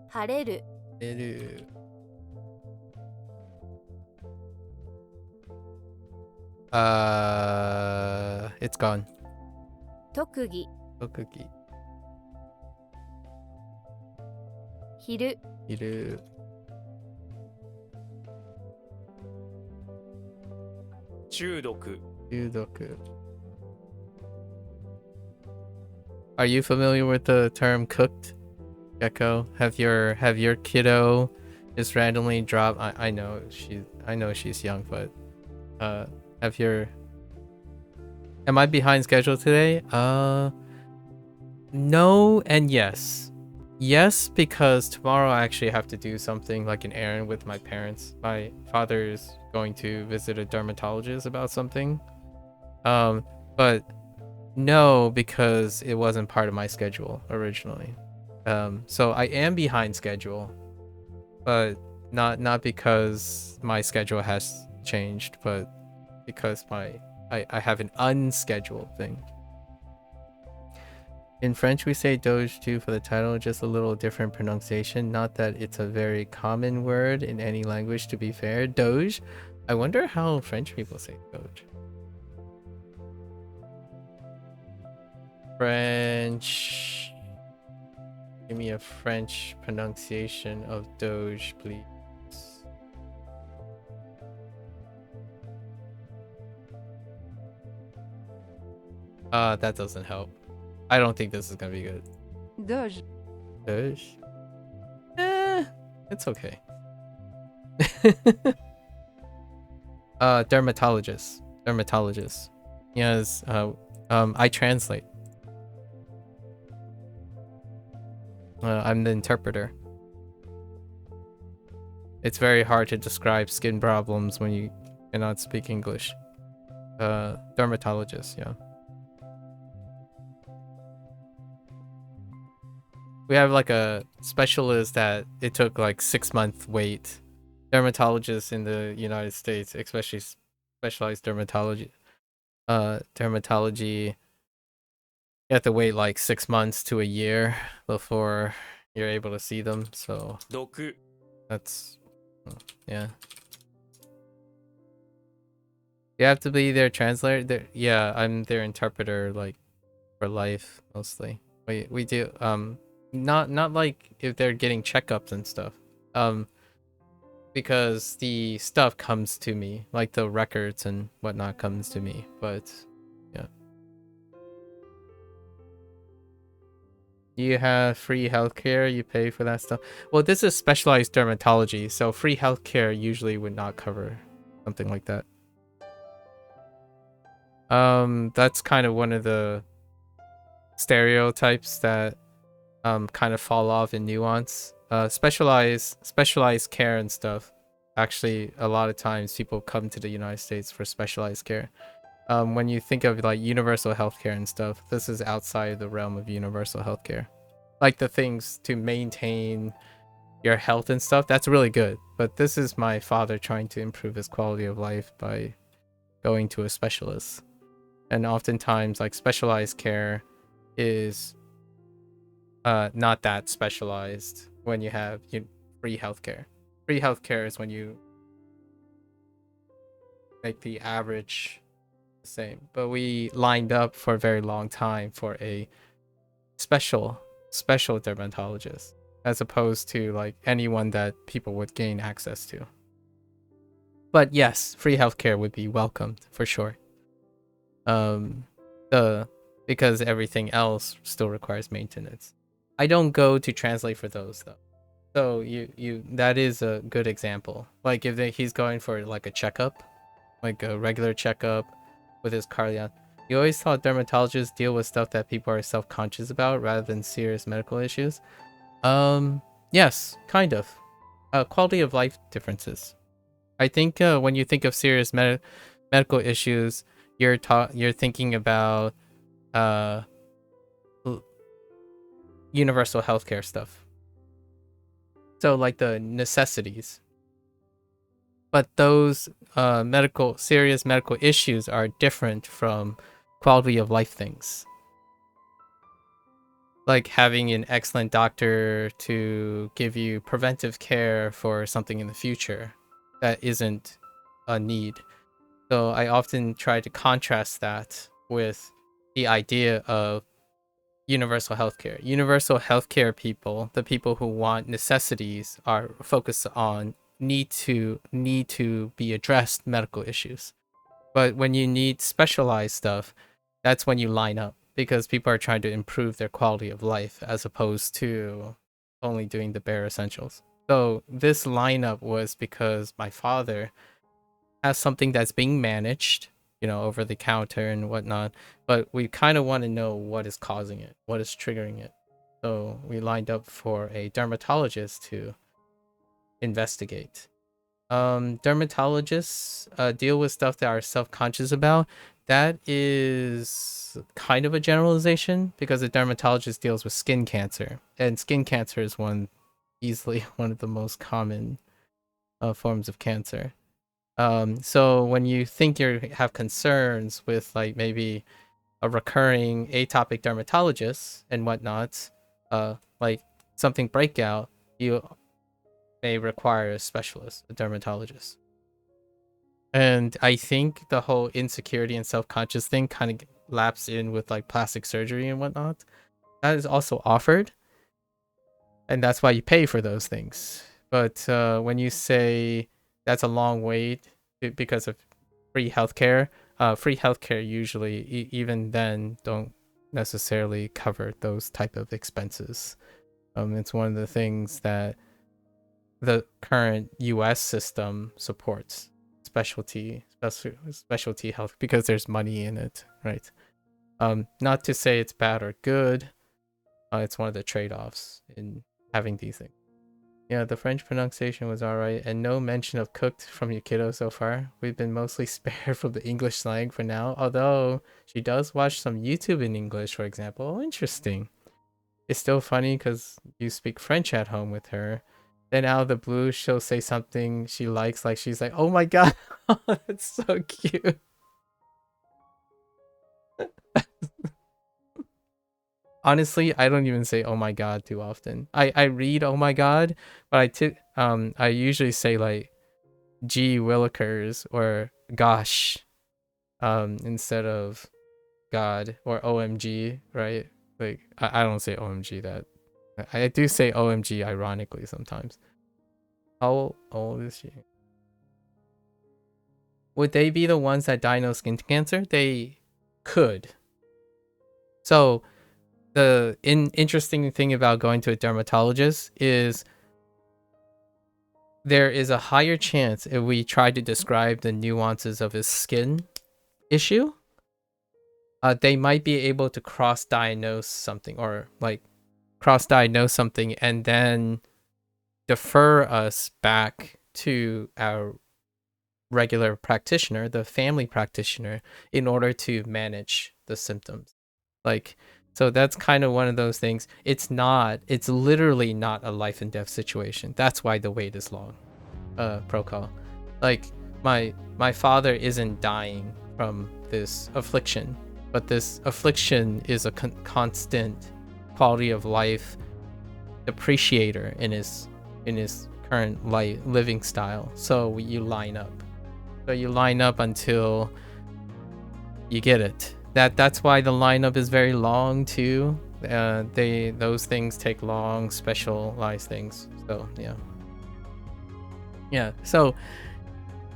晴れる Edu. It's gone. 特技 Tokugi. 昼 Iru. 中毒 Chudoku. Are you familiar with the term cooked? Gecko? Have your kiddo just randomly drop I know she's young, but have your am I behind schedule today? No and yes. Yes, because tomorrow I actually have to do something like an errand with my parents. My father is going to visit a dermatologist about something. But no, because it wasn't part of my schedule originally. So I am behind schedule, but not because my schedule has changed, but because I have an unscheduled thing. In French, we say doge too for the title, just a little different pronunciation. Not that it's a very common word in any language, to be fair. Doge? I wonder how French people say doge. French. Give me a French pronunciation of doge, please. That doesn't help. I don't think this is gonna be good. Doge. Doge? It's okay. Dermatologist. Yes, I translate. I'm the interpreter. It's very hard to describe skin problems when you cannot speak English. Dermatologist, yeah. We have like a specialist that it took like 6-month wait. Dermatologists in the United States, especially specialized dermatology. Dermatology. You have to wait like 6 months to a year before you're able to see them. So 毒 that's yeah. You have to be their translator. Yeah, I'm their interpreter, like for life mostly. We do not like if they're getting checkups and stuff. Because the stuff comes to me, like the records and whatnot comes to me. But yeah. You have free healthcare, you pay for that stuff. Well, this is specialized dermatology, so free healthcare usually would not cover something like that. That's kind of one of the stereotypes that kind of fall off in nuance. Specialized care and stuff actually a lot of times people come to the United States for specialized care. When you think of like universal healthcare and stuff, this is outside the realm of universal healthcare. Like the things to maintain your health and stuff, that's really good. But this is my father trying to improve his quality of life by going to a specialist. And oftentimes, like, specialized care is not that specialized when you have free healthcare. Free healthcare is when you make the average the same. But we lined up for a very long time for a special dermatologist, as opposed to like anyone that people would gain access to. But yes, free healthcare would be welcomed for sure. Because everything else still requires maintenance. I don't go to translate for those though. So you that is a good example. Like if he's going for like a checkup, like a regular checkup with his cardiac. You always thought dermatologists deal with stuff that people are self-conscious about rather than serious medical issues. Yes, kind of. Quality of life differences. I think when you think of serious medical issues, you're thinking about universal healthcare stuff. So like the necessities. But those serious medical issues are different from quality of life things. Like having an excellent doctor to give you preventive care for something in the future that isn't a need. So I often try to contrast that with the idea of universal healthcare. Universal healthcare people, the people who want necessities, are focused on need to be addressed medical issues. But when you need specialized stuff, that's when you line up, because people are trying to improve their quality of life as opposed to only doing the bare essentials. So this lineup was because my father has something that's being managed, over the counter and whatnot, but we kind of want to know what is causing it, what is triggering it. So we lined up for a dermatologist to investigate. Dermatologists deal with stuff that are self-conscious about. That is kind of a generalization, because a dermatologist deals with skin cancer, and skin cancer is easily one of the most common forms of cancer. So when you think you have concerns with like maybe a recurring atopic dermatitis and whatnot, like something breakout, you may require a specialist, a dermatologist. And I think the whole insecurity and self-conscious thing kind of laps in with like plastic surgery and whatnot. That is also offered, and that's why you pay for those things. But when you say that's a long wait because of free healthcare usually even then don't necessarily cover those type of expenses. It's one of the things that the current US system supports, specialty health, because there's money in it, right? Not to say it's bad or good. It's one of the trade-offs in having these things. Yeah, the French pronunciation was alright, and no mention of cooked from Yukito so far. We've been mostly spared from the English slang for now, although she does watch some YouTube in English, for example. Oh, interesting. It's still funny because you speak French at home with her. Then out of the blue, she'll say something she likes, like she's like, oh my god, that's so cute. Honestly, I don't even say oh my god too often. I read oh my god, but I usually say like gee willikers or gosh instead of god, or OMG, right? Like I don't say OMG that. I do say OMG ironically sometimes. How old is she? Would they be the ones that diagnose skin cancer? They could. So the interesting thing about going to a dermatologist is there is a higher chance, if we try to describe the nuances of his skin issue, they might be able to cross-diagnose something, or like cross-diagnose something and then defer us back to our regular practitioner, the family practitioner, in order to manage the symptoms. Like, so that's kind of one of those things. It's literally not a life and death situation. That's why the wait is long. Protocol. Like, my father isn't dying from this affliction, but this affliction is a constant quality of life depreciator in his current living style. So you line up. So you line up until you get it. That's why the lineup is very long too. Those things take long, specialized things. So yeah. So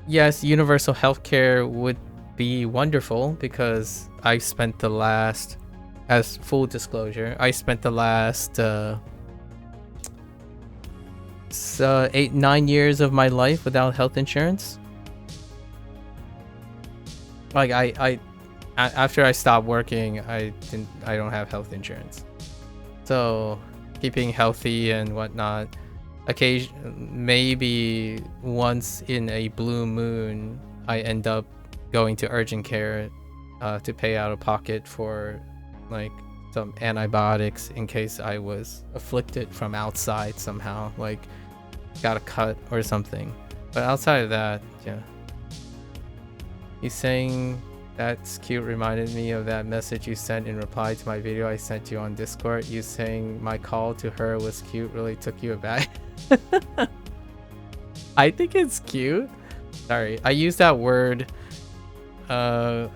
yes, universal healthcare would be wonderful, because I spent the last, as full disclosure, I spent the last 8-9 years of my life without health insurance. Like I after I stopped working, I don't have health insurance. So keeping healthy and whatnot, maybe once in a blue moon, I end up going to urgent care to pay out of pocket for like some antibiotics in case I was afflicted from outside somehow, like got a cut or something. But outside of that, yeah. He's saying that's cute reminded me of that message you sent in reply to my video I sent you on Discord. You saying my call to her was cute really took you aback. I think it's cute. Sorry, I use that word a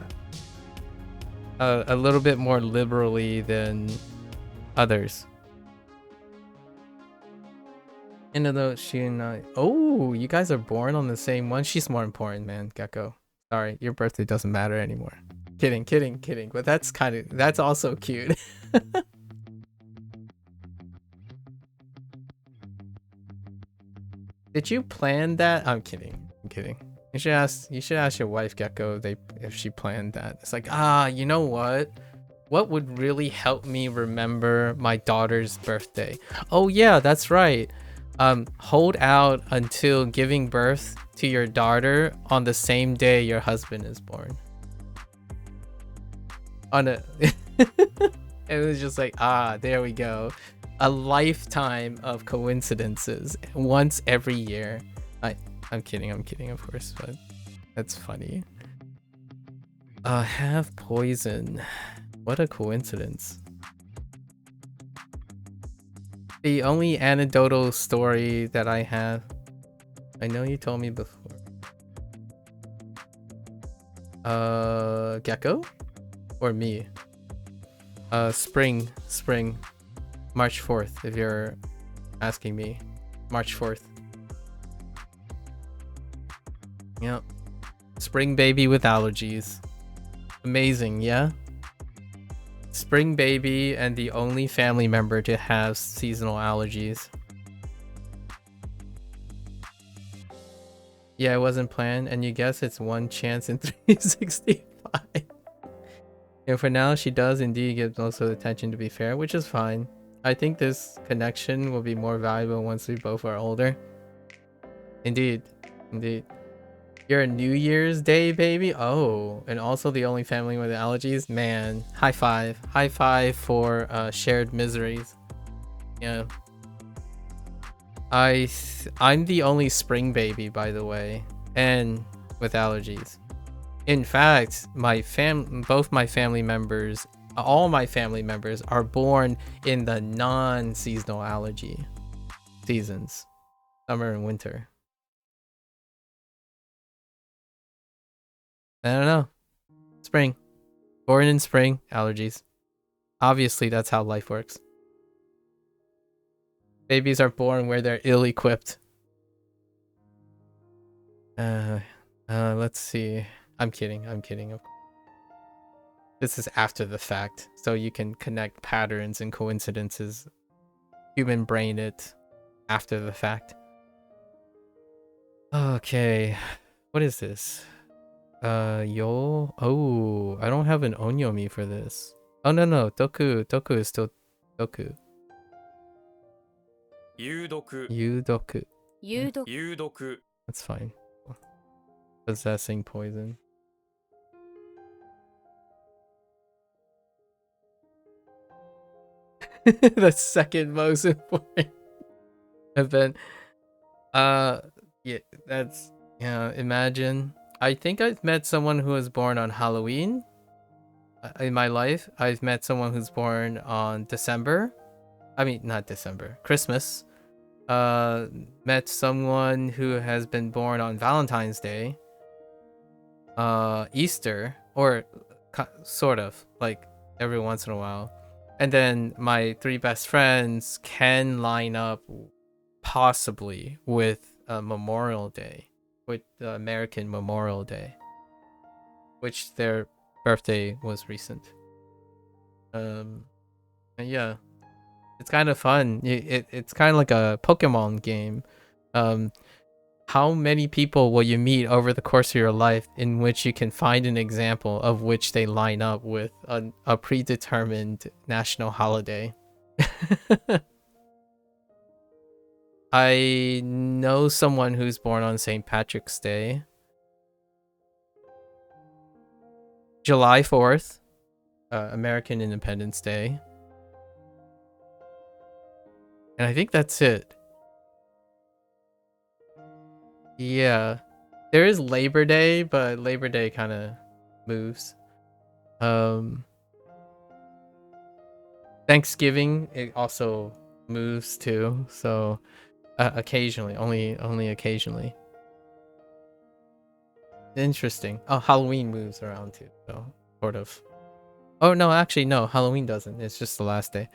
little bit more liberally than others. And though she and I, oh, you guys are born on the same one. She's more important, man, Gecko. Sorry, your birthday doesn't matter anymore. Kidding. But that's also cute. Did you plan that? I'm kidding. You should ask your wife, Gecko, if she planned that. It's like, you know what? What would really help me remember my daughter's birthday? Oh yeah, that's right. Hold out until giving birth to your daughter on the same day your husband is born. And it was just like, there we go. A lifetime of coincidences once every year. I'm kidding, of course, but that's funny. Have poison. What a coincidence. The only anecdotal story that I have, I know you told me before. Gecko? Or me? Spring. March 4th, if you're asking me. March 4th. Yep. Spring baby with allergies. Amazing, yeah? Spring baby and the only family member to have seasonal allergies. Yeah, it wasn't planned, and you guess it's one chance in 365. Yeah, for now, she does indeed get most of the attention, to be fair, which is fine. I think this connection will be more valuable once we both are older. Indeed. You're a New Year's Day baby? Oh, and also the only family with allergies? Man, high five. High five for shared miseries. Yeah. I'm the only spring baby, by the way, and with allergies. In fact, both my family members, all my family members are born in the non-seasonal allergy seasons, summer and winter. I don't know. Spring. Born in spring, allergies. Obviously, that's how life works. Babies are born where they're ill-equipped. Let's see. I'm kidding. This is after the fact, so you can connect patterns and coincidences. Human brain it after the fact. Okay. What is this? Oh, I don't have an onyomi for this. Oh, no. Toku is still Toku. 有毒 Yudoku. 有毒 有毒 That's fine. Possessing poison. The second most important event. Yeah, that's, yeah, imagine. I think I've met someone who was born on Halloween in my life. I've met someone who's born on December. I mean, not December, Christmas. Met someone who has been born on Valentine's Day. Easter, or sort of, like every once in a while. And then my three best friends can line up possibly with Memorial Day, with the American Memorial Day, which their birthday was recent. And yeah, it's kind of fun. It's kind of like a Pokemon game. How many people will you meet over the course of your life in which you can find an example of which they line up with a predetermined national holiday? I know someone who's born on St. Patrick's Day. July 4th, American Independence Day. And I think that's it. Yeah. There is Labor Day, but Labor Day kind of moves. Thanksgiving, it also moves too. So occasionally, only occasionally. Interesting. Oh, Halloween moves around too, so sort of. Oh no, actually no, Halloween doesn't. It's just the last day.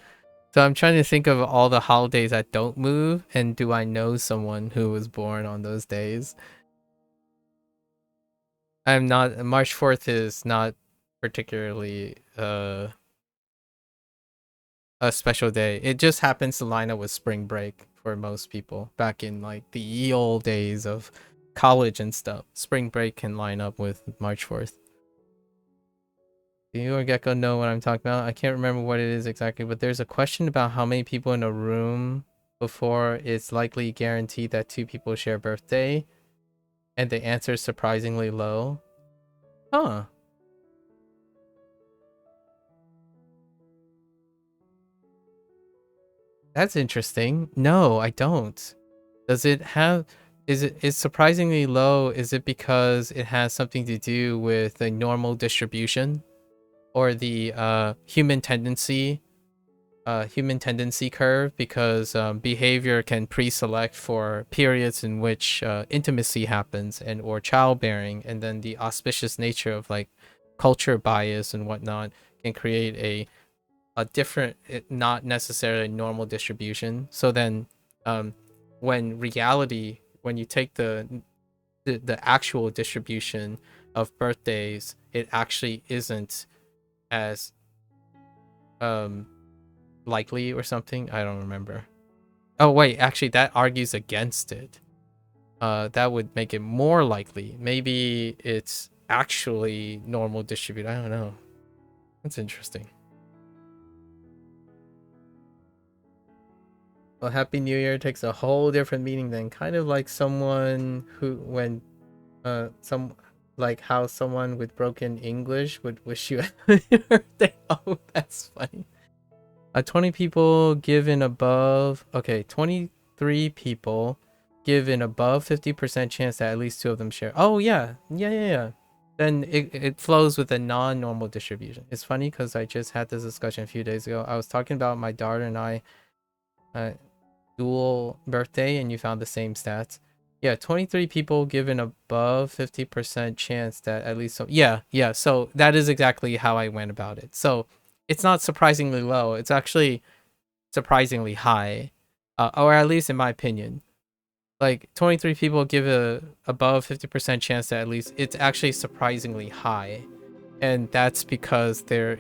So I'm trying to think of all the holidays that don't move, and do I know someone who was born on those days? I'm not. March 4th is not particularly a special day. It just happens to line up with spring break for most people back in like the ye old days of college and stuff. Spring break can line up with March 4th. Do you or Gecko know what I'm talking about? I can't remember what it is exactly, but there's a question about how many people in a room before it's likely guaranteed that two people share birthday, and the answer is surprisingly low. Huh. That's interesting. No, I don't. Does it have... Is surprisingly low, is it because it has something to do with the normal distribution? Or the human tendency curve, because behavior can pre-select for periods in which intimacy happens and or childbearing, and then the auspicious nature of like culture bias and whatnot can create a different, not necessarily normal distribution. So then when you take the actual distribution of birthdays, it actually isn't as likely or something. I don't remember. Oh wait, actually that argues against it. That would make it more likely. Maybe it's actually normal distribute. I don't know. That's interesting. Well, Happy New Year takes a whole different meaning then. Kind of like someone who, when like how someone with broken English would wish you a happy birthday. Oh, that's funny. 20 people give an above... Okay, 23 people give an above 50% chance that at least two of them share. Oh, yeah. Yeah. Then it flows with a non-normal distribution. It's funny because I just had this discussion a few days ago. I was talking about my daughter and I dual birthday, and you found the same stats. Yeah, 23 people give an above 50% chance that at least... Yeah. So that is exactly how I went about it. So it's not surprisingly low. It's actually surprisingly high, or at least in my opinion. Like 23 people give a above 50% chance that at least it's actually surprisingly high, and that's because their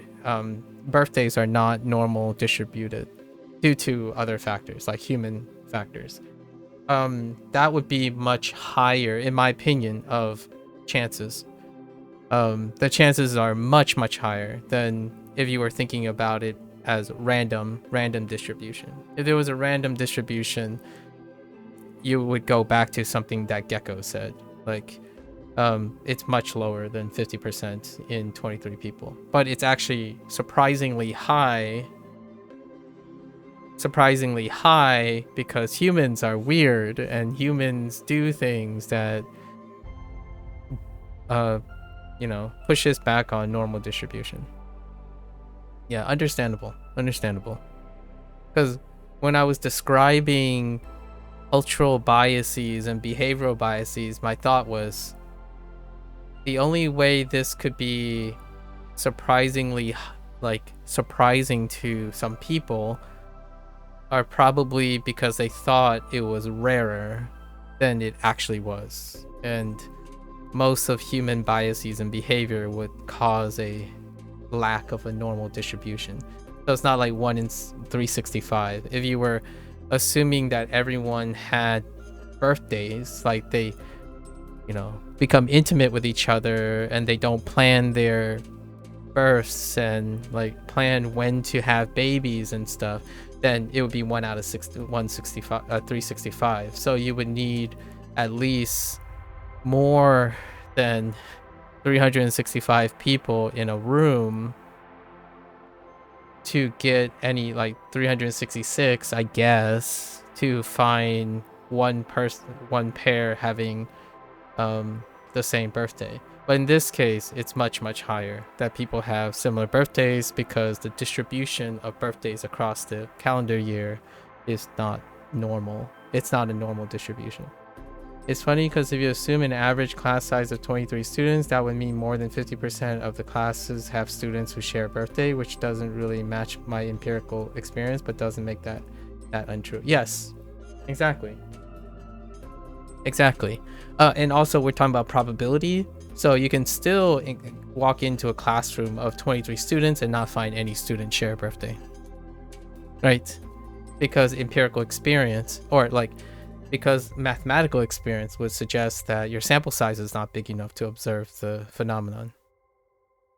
birthdays are not normal distributed due to other factors like human factors. That would be much higher in my opinion of chances. The chances are much higher than if you were thinking about it as random distribution. If there was a random distribution, you would go back to something that Gecko said. Like, it's much lower than 50% in 23 people, but it's actually surprisingly high because humans are weird and humans do things that you know, pushes back on normal distribution. Yeah, understandable. Because when I was describing cultural biases and behavioral biases, my thought was the only way this could be surprising to some people are probably because they thought it was rarer than it actually was. And most of human biases and behavior would cause a lack of a normal distribution. So it's not like 1 in 365. If you were assuming that everyone had birthdays, like they, you know, become intimate with each other and they don't plan their births and like plan when to have babies and stuff, then it would be 1 out of 365. So you would need at least more than 365 people in a room to get any, like 366, I guess, to find one pair having the same birthday. But in this case, it's much higher that people have similar birthdays because the distribution of birthdays across the calendar year is not normal. It's not a normal distribution. It's funny because if you assume an average class size of 23 students, that would mean more than 50% of the classes have students who share a birthday, which doesn't really match my empirical experience, but doesn't make that untrue. Yes, exactly. And also we're talking about probability. So you can still walk into a classroom of 23 students and not find any student share a birthday. Right? Because empirical experience, or like, because mathematical experience would suggest that your sample size is not big enough to observe the phenomenon.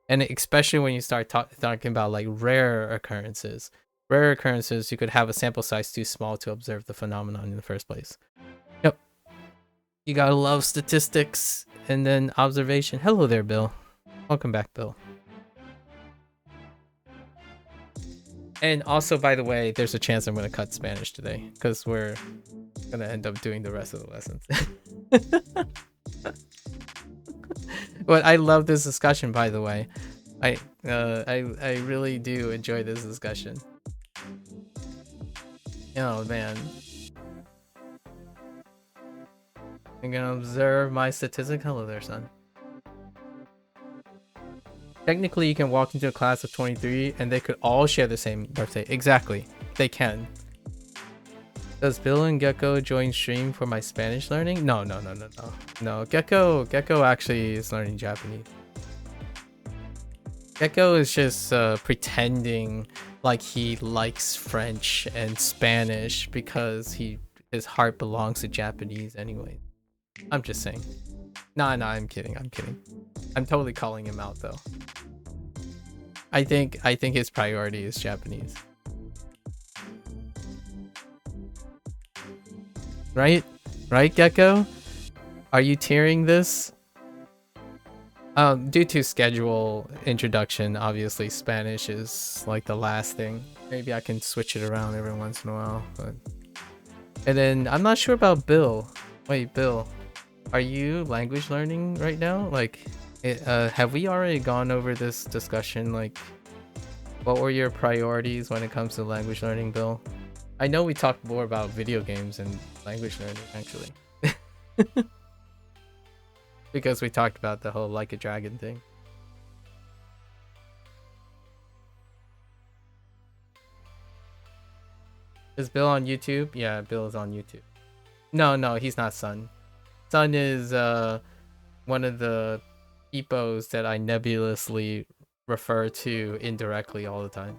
And especially when you start talking about like rare occurrences, you could have a sample size too small to observe the phenomenon in the first place. Yep. You gotta love statistics and then observation. Hello there, Bill. Welcome back, Bill. And also, by the way, there's a chance I'm going to cut Spanish today because we're going to end up doing the rest of the lessons. But I love this discussion, by the way. I really do enjoy this discussion. Oh, man. I'm going to observe my statistic. Hello there, son. Technically, you can walk into a class of 23 and they could all share the same birthday. Exactly. They can. Does Bill and Gecko join stream for my Spanish learning? No. No, Gecko actually is learning Japanese. Gecko is just pretending like he likes French and Spanish because his heart belongs to Japanese anyway. I'm just saying. No, I'm kidding. I'm totally calling him out though. I think his priority is Japanese. Right, Gecko? Are you tearing this? Due to schedule introduction, obviously Spanish is like the last thing. Maybe I can switch it around every once in a while, but... And then I'm not sure about Bill. Wait, Bill, are you language learning right now? Like, have we already gone over this discussion? Like, what were your priorities when it comes to language learning, Bill? I know we talked more about video games and language learning, actually. Because we talked about the whole like a dragon thing. Is Bill on YouTube? Yeah, Bill is on YouTube. No, he's not Sun. Sun is one of the peoples that I nebulously refer to indirectly all the time.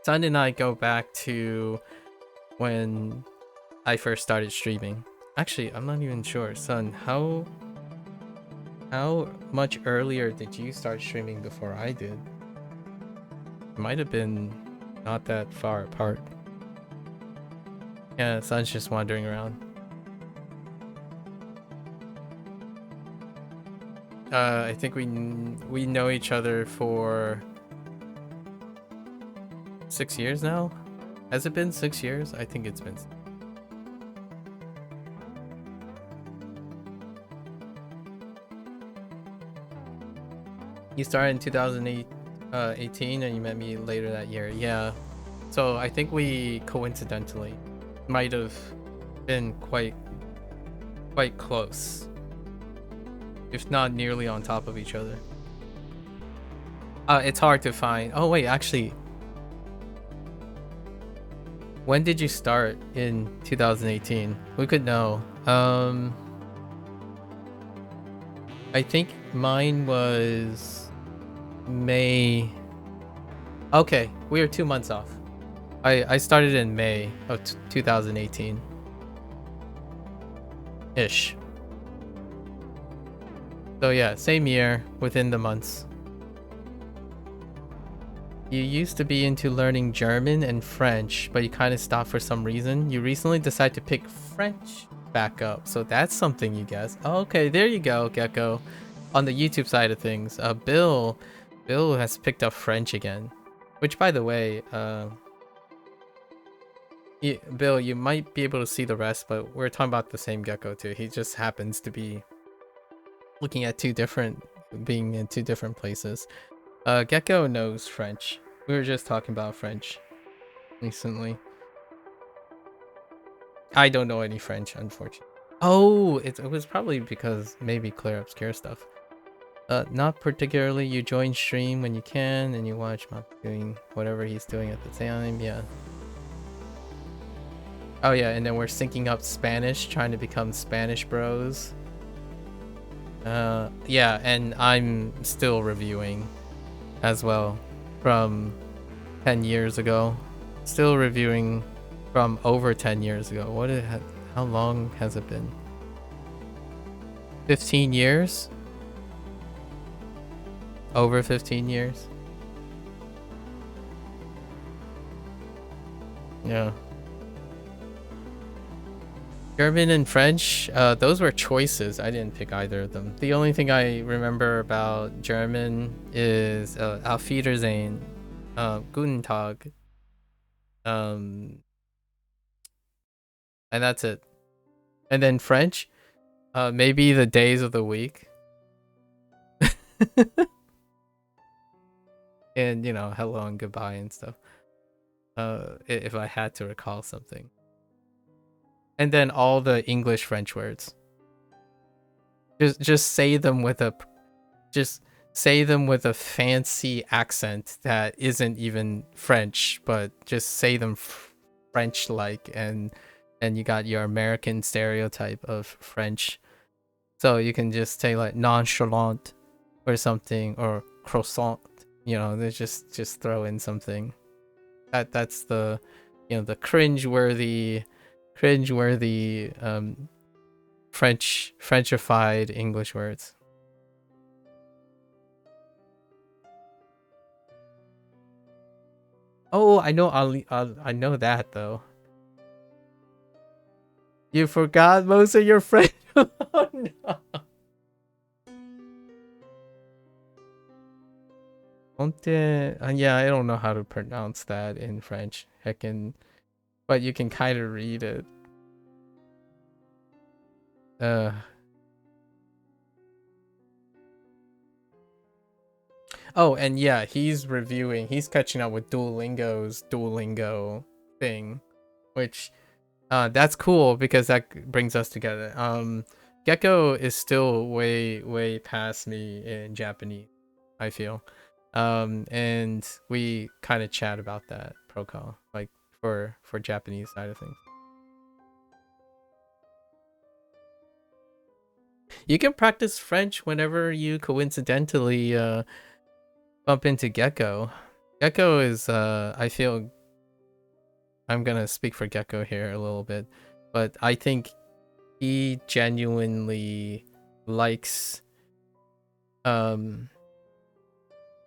Sun and I go back to when I first started streaming. Actually, I'm not even sure. Sun, how much earlier did you start streaming before I did? It might have been not that far apart. Yeah, Sun's just wandering around. I think we know each other for 6 years now. Has it been 6 years? I think it's been. You started in 2018 and you met me later that year. Yeah. So I think we coincidentally might have been quite close, if not nearly on top of each other. It's hard to find. Oh wait, actually, when did you start in 2018? We could know. I think mine was May. Okay, we are 2 months off. I started in May of 2018 ish. So yeah, same year, within the months. You used to be into learning German and French, but you kind of stopped for some reason. You recently decided to pick French back up, so that's something you guess. Okay, there you go, Gecko. On the YouTube side of things, Bill has picked up French again, which, by the way, Bill, you might be able to see the rest, but we're talking about the same Gecko too. He just happens to be looking at being in two different places. Gecko knows French. We were just talking about French recently. I don't know any French, unfortunately. Oh, it was probably because maybe Clear Obscure stuff. Not particularly. You join stream when you can, and you watch MAKU doing whatever he's doing at the time. Yeah. Oh yeah, and then we're syncing up Spanish, trying to become Spanish bros. Yeah, and I'm still reviewing as well from 10 years ago. Still reviewing from over 10 years ago. How long has it been? 15 years? Over 15 years? Yeah. German and French, those were choices. I didn't pick either of them. The only thing I remember about German is Auf Wiedersehen, Guten Tag, and that's it. And then French, maybe the days of the week. And, hello and goodbye and stuff. If I had to recall something. And then all the English French words. Just say them with a fancy accent that isn't even French, but just say them French like, and you got your American stereotype of French. So you can just say like nonchalant or something, or croissant. They just throw in something. That's the the cringeworthy Frenchified English words. Oh, I know I know that though. You forgot most of your French. Oh no. Yeah, I don't know how to pronounce that in French. But you can kind of read it. Oh, and yeah, he's catching up with Duolingo's Duolingo thing, which that's cool because that brings us together. Gecko is still way past me in Japanese, I feel. And we kind of chat about that protocol, like for Japanese side of things. You can practice French whenever you coincidentally bump into Gecko. Gecko is I feel, I'm gonna speak for Gecko here a little bit, but I think he genuinely likes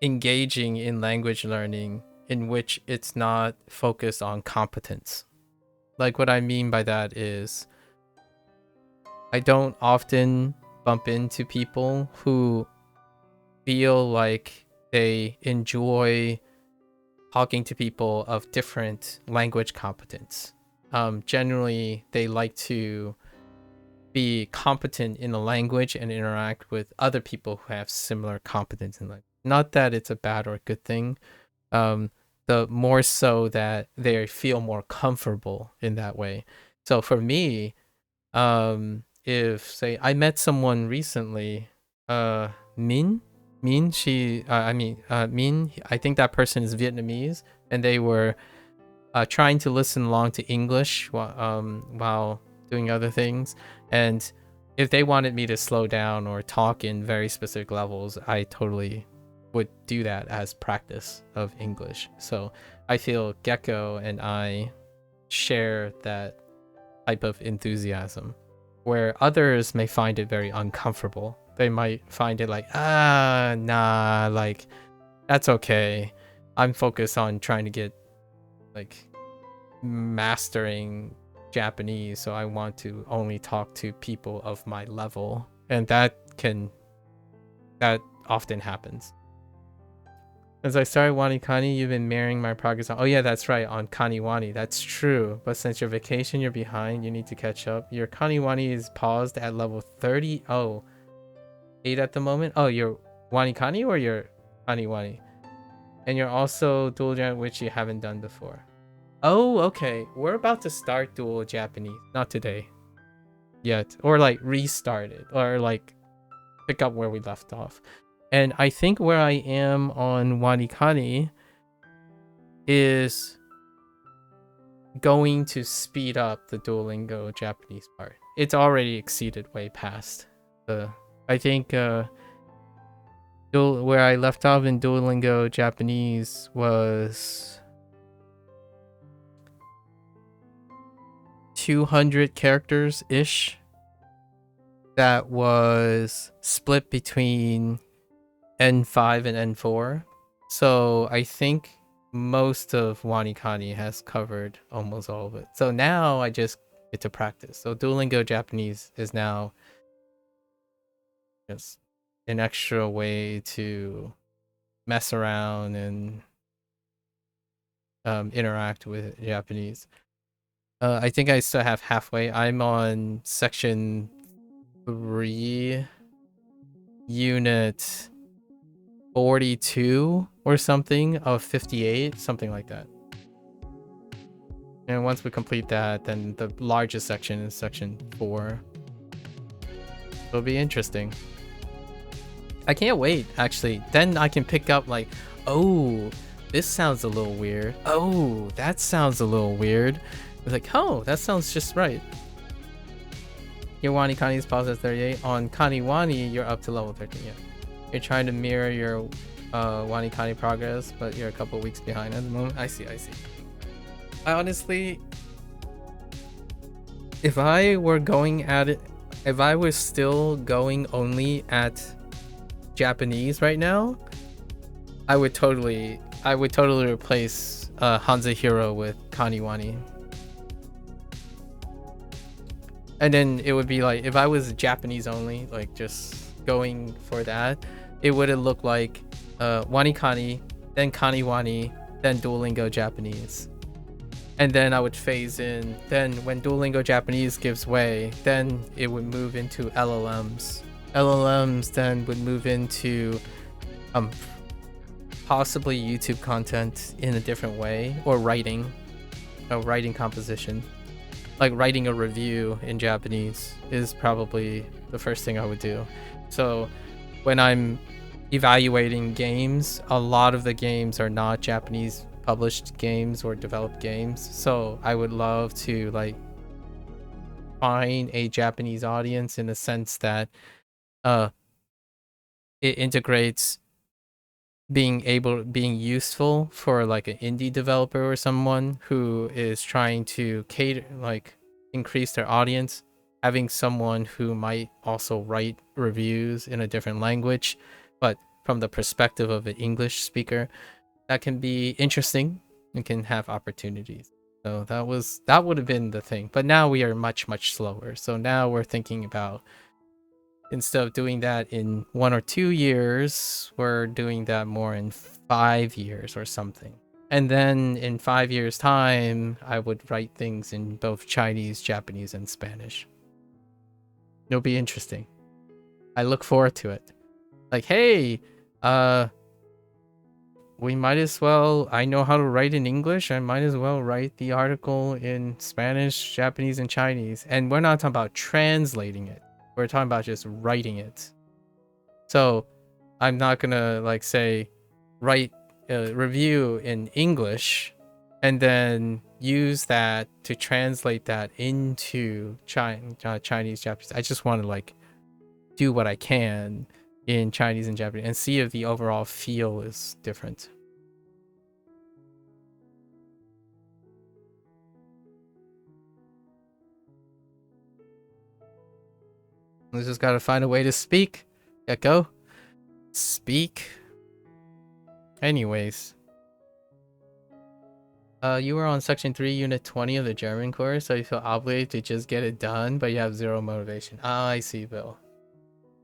engaging in language learning in which it's not focused on competence. Like, what I mean by that is I don't often bump into people who feel like they enjoy talking to people of different language competence. Generally, they like to be competent in a language and interact with other people who have similar competence in language. Not that it's a bad or a good thing. The more so that they feel more comfortable in that way. So for me, if say I met someone recently, Min, Min, I think that person is Vietnamese, and they were trying to listen along to English while doing other things. And if they wanted me to slow down or talk in very specific levels, I totally would do that as practice of English. So I feel Gecko and I share that type of enthusiasm, where others may find it very uncomfortable. They might find it like, nah, like, that's okay. I'm focused on trying to get, like, mastering Japanese, so I want to only talk to people of my level. And that often happens. As I started WaniKani, you've been mirroring my progress on... Oh yeah, that's right, on Kaniwani. That's true. But since your vacation, you're behind. You need to catch up. Your Kaniwani is paused at level 30. Oh, 8 at the moment. Oh, your WaniKani or your Kaniwani? And you're also dual Japanese, which you haven't done before. Oh, okay. We're about to start dual Japanese. Not today. Yet. Or like restart it. Or like pick up where we left off. And I think where I am on WaniKani is going to speed up the Duolingo Japanese part. It's already exceeded way past the... I think where I left off in Duolingo Japanese was 200 characters-ish. That was split between N5 and N4. So I think most of WaniKani has covered almost all of it. So now I just get to practice. So Duolingo Japanese is now just an extra way to mess around and interact with Japanese. I think I still have halfway. I'm on section 3, unit 42 or something of 58, something like that. And once we complete that, then the largest section is section 4. It'll be interesting. I can't wait, actually. Then I can pick up like, oh, this sounds a little weird. Oh, that sounds a little weird. It's like, oh, that sounds just right. Your WaniKani is paused at 38. On Kaniwani, you're up to level 13. Yeah. You're trying to mirror your WaniKani progress, but you're a couple weeks behind at the moment. I see. I honestly, if I were going at it, if I was still going only at Japanese right now, I would totally replace Hanza Hero with Kaniwani. And then it would be like, if I was Japanese only, like just going for that, it would have looked like WaniKani, then Kaniwani, then Duolingo Japanese. And then I would phase in, then when Duolingo Japanese gives way, then it would move into LLMs. LLMs then would move into possibly YouTube content in a different way, or writing composition. Like writing a review in Japanese is probably the first thing I would do. So when I'm evaluating games, a lot of the games are not Japanese published games or developed games. So I would love to like find a Japanese audience in the sense that it integrates being useful for like an indie developer or someone who is trying to cater, like increase their audience, having someone who might also write reviews in a different language, but from the perspective of an English speaker, that can be interesting and can have opportunities. So that would have been the thing. But now we are much, much slower. So now we're thinking about, instead of doing that in 1 or 2 years, we're doing that more in 5 years or something. And then in 5 years' time, I would write things in both Chinese, Japanese, and Spanish. It'll be interesting. I look forward to it. Like, hey, we might as well, I know how to write in English, I might as well write the article in Spanish, Japanese, and Chinese. And we're not talking about translating it. We're talking about just writing it. So I'm not gonna like say write a review in English and then use that to translate that into Chinese, Japanese. I just want to like do what I can in Chinese and Japanese and see if the overall feel is different. We just gotta find a way to speak. Go. Speak. Anyways. You were on section 3, unit 20 of the German course, so you feel obligated to just get it done, but you have zero motivation. Ah, I see, Bill.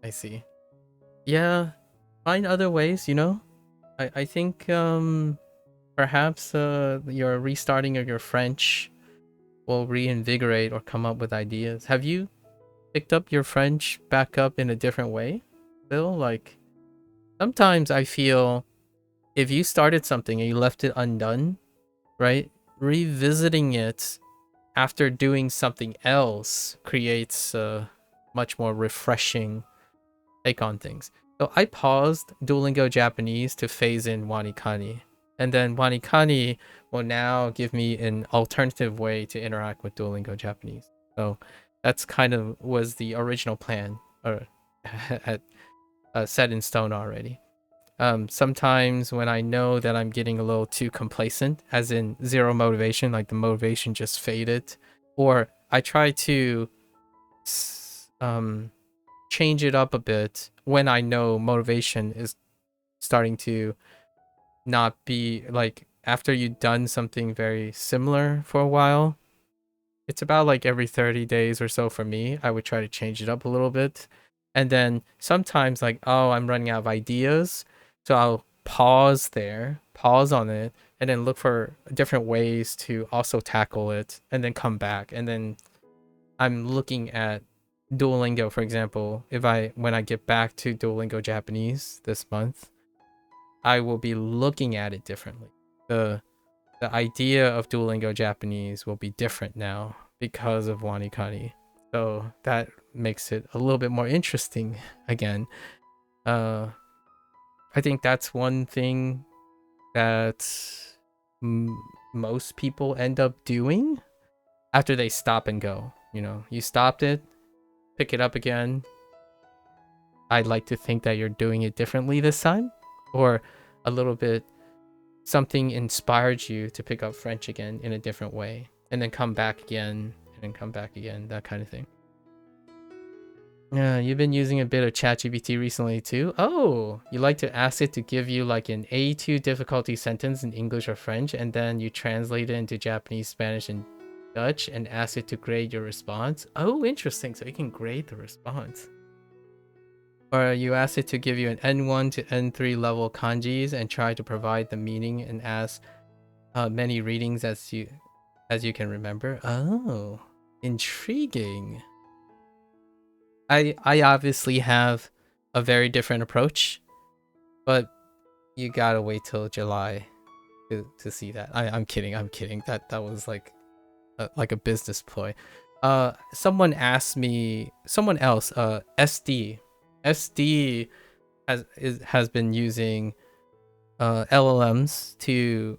I see. Yeah, find other ways, you know? I think perhaps your restarting of your French will reinvigorate or come up with ideas. Have you picked up your French back up in a different way, Bill? Like, sometimes I feel if you started something and you left it undone, right? Revisiting it after doing something else creates a much more refreshing take on things. So I paused Duolingo Japanese to phase in WaniKani. And then WaniKani will now give me an alternative way to interact with Duolingo Japanese. So that's kind of was the original plan, or set in stone already. Sometimes when I know that I'm getting a little too complacent, as in zero motivation, like the motivation just faded, or I try to change it up a bit when I know motivation is starting to not be like after you've done something very similar for a while. It's about like every 30 days or so for me. I would try to change it up a little bit. And then sometimes like, oh, I'm running out of ideas. So I'll pause there, pause on it, and then look for different ways to also tackle it and then come back. And then I'm looking at Duolingo, for example. When I get back to Duolingo Japanese this month, I will be looking at it differently. The idea of Duolingo Japanese will be different now because of WaniKani. So that makes it a little bit more interesting again. I think that's one thing that most people end up doing after they stop and go. You know, you stopped it, pick it up again. I'd like to think that you're doing it differently this time, or a little bit something inspired you to pick up French again in a different way, and then come back again, and then come back again, that kind of thing. Yeah, you've been using a bit of ChatGPT recently too. Oh, you like to ask it to give you like an A2 difficulty sentence in English or French, and then you translate it into Japanese, Spanish, and Dutch, and ask it to grade your response. Oh, interesting. So you can grade the response. Or you ask it to give you an N1 to N3 level kanjis and try to provide the meaning and ask many readings as you can remember. Oh, intriguing. I obviously have a very different approach, but you gotta wait till July to see that. I'm kidding. That was like a business ploy. Someone else, SD has been using LLMs to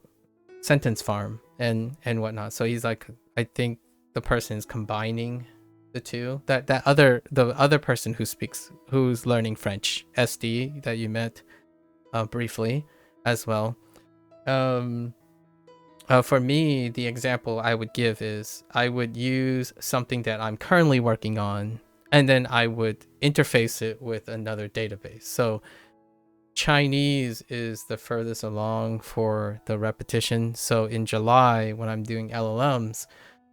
sentence farm and whatnot. So he's like, I think the person is combining the two. The other person who's learning French, SD, that you met briefly as well. For me, the example I would give is I would use something that I'm currently working on, and then I would interface it with another database. So Chinese is the furthest along for the repetition. So in July, when I'm doing LLMs,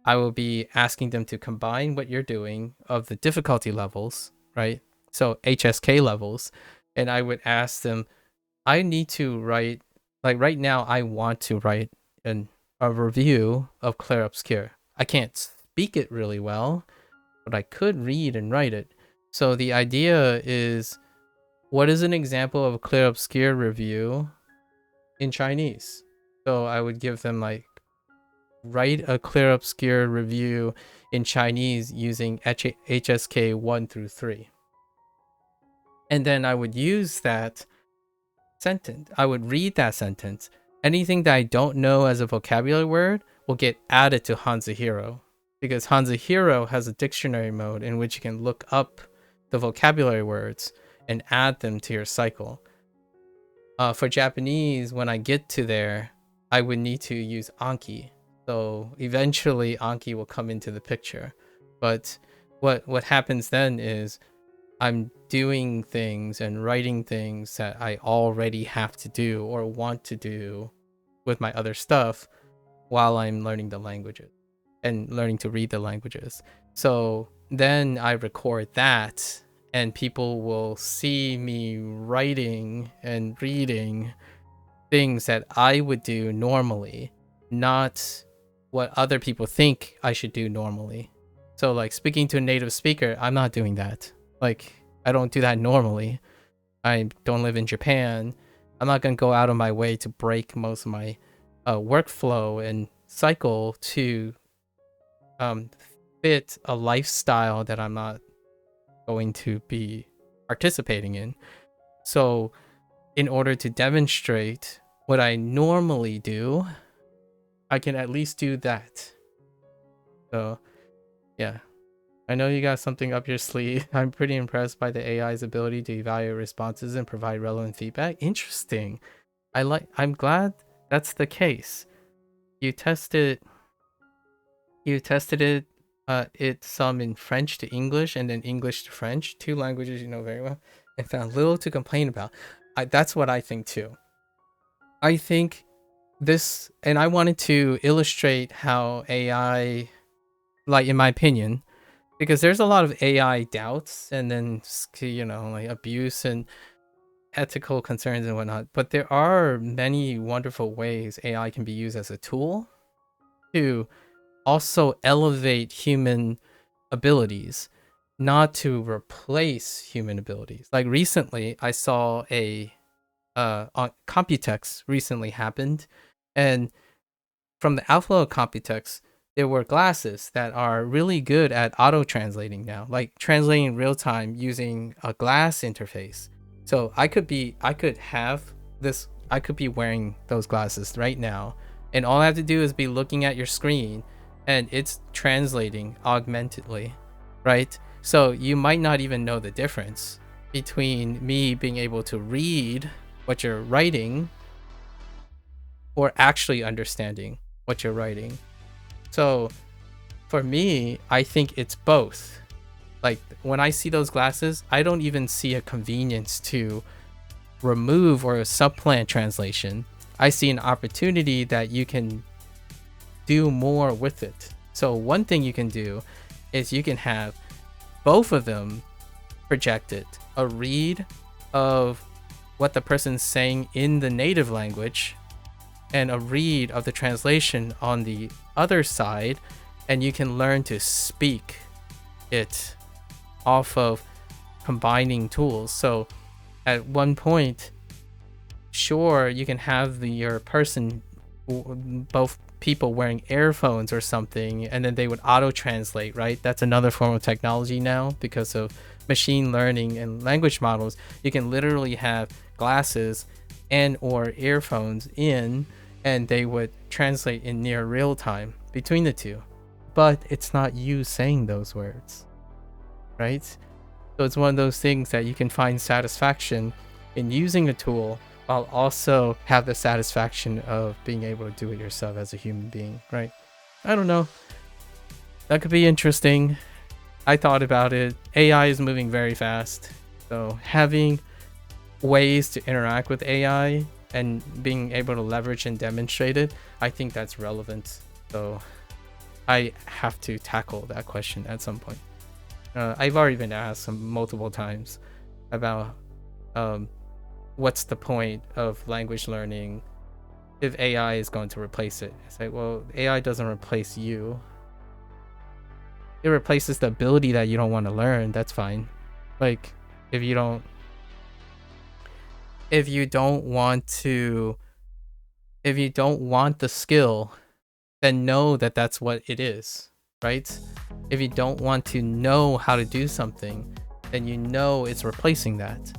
I will be asking them to combine what you're doing of the difficulty levels, right? So HSK levels. And I would ask them, I need to write, like right now, I want to write a review of Clair Obscur. I can't speak it really well, but I could read and write it. So the idea is, what is an example of a Clair Obscur review in Chinese? So I would give them like, write a Clair Obscur review in Chinese using HSK 1 through 3. And then I would use that sentence. I would read that sentence. Anything that I don't know as a vocabulary word will get added to Hanzahiro, because Hanzahiro has a dictionary mode in which you can look up the vocabulary words and add them to your cycle. For Japanese, when I get to there, I would need to use Anki. So eventually Anki will come into the picture. But what happens then is I'm doing things and writing things that I already have to do or want to do with my other stuff while I'm learning the languages and learning to read the languages. So then I record that, and people will see me writing and reading things that I would do normally, not what other people think I should do normally. So like speaking to a native speaker, I'm not doing that. Like, I don't do that normally. I don't live in Japan. I'm not going to go out of my way to break most of my workflow and cycle to fit a lifestyle that I'm not going to be participating in. So in order to demonstrate what I normally do, I can at least do that. So yeah, I know you got something up your sleeve. I'm pretty impressed by the AI's ability to evaluate responses and provide relevant feedback. Interesting. I'm glad that's the case. You tested it some in French to English and then English to French, 2 languages you know very well, and found little to complain about. That's what I think too. I think this, and I wanted to illustrate how AI, like in my opinion, because there's a lot of AI doubts and then, you know, like abuse and ethical concerns and whatnot, but there are many wonderful ways AI can be used as a tool to also elevate human abilities, not to replace human abilities. Like recently, I saw on Computex recently happened, and from the outflow of Computex, there were glasses that are really good at auto translating now, like translating in real time using a glass interface. So I could be wearing those glasses right now, and all I have to do is be looking at your screen and it's translating augmentedly, right? So you might not even know the difference between me being able to read what you're writing or actually understanding what you're writing. So for me, I think it's both. Like when I see those glasses, I don't even see a convenience to remove or supplant translation. I see an opportunity that you can do more with it. So one thing you can do is you can have both of them projected, a read of what the person's saying in the native language and a read of the translation on the other side, and you can learn to speak it off of combining tools. So at one point, sure, you can have your person, both people wearing earphones or something, and then they would auto translate, right? That's another form of technology now because of machine learning and language models. You can literally have glasses and or earphones in, and they would translate in near real time between the two. But it's not you saying those words, right? So it's one of those things that you can find satisfaction in using a tool while also have the satisfaction of being able to do it yourself as a human being, right? I don't know. That could be interesting. I thought about it. AI is moving very fast. So having ways to interact with AI and being able to leverage and demonstrate it, I think that's relevant. So I have to tackle that question at some point. I've already been asked multiple times about what's the point of language learning if AI is going to replace it. It's like, well, AI doesn't replace you. It replaces the ability that you don't want to learn. That's fine. Like, if you don't want the skill, then know that that's what it is, right? If you don't want to know how to do something, then you know it's replacing that.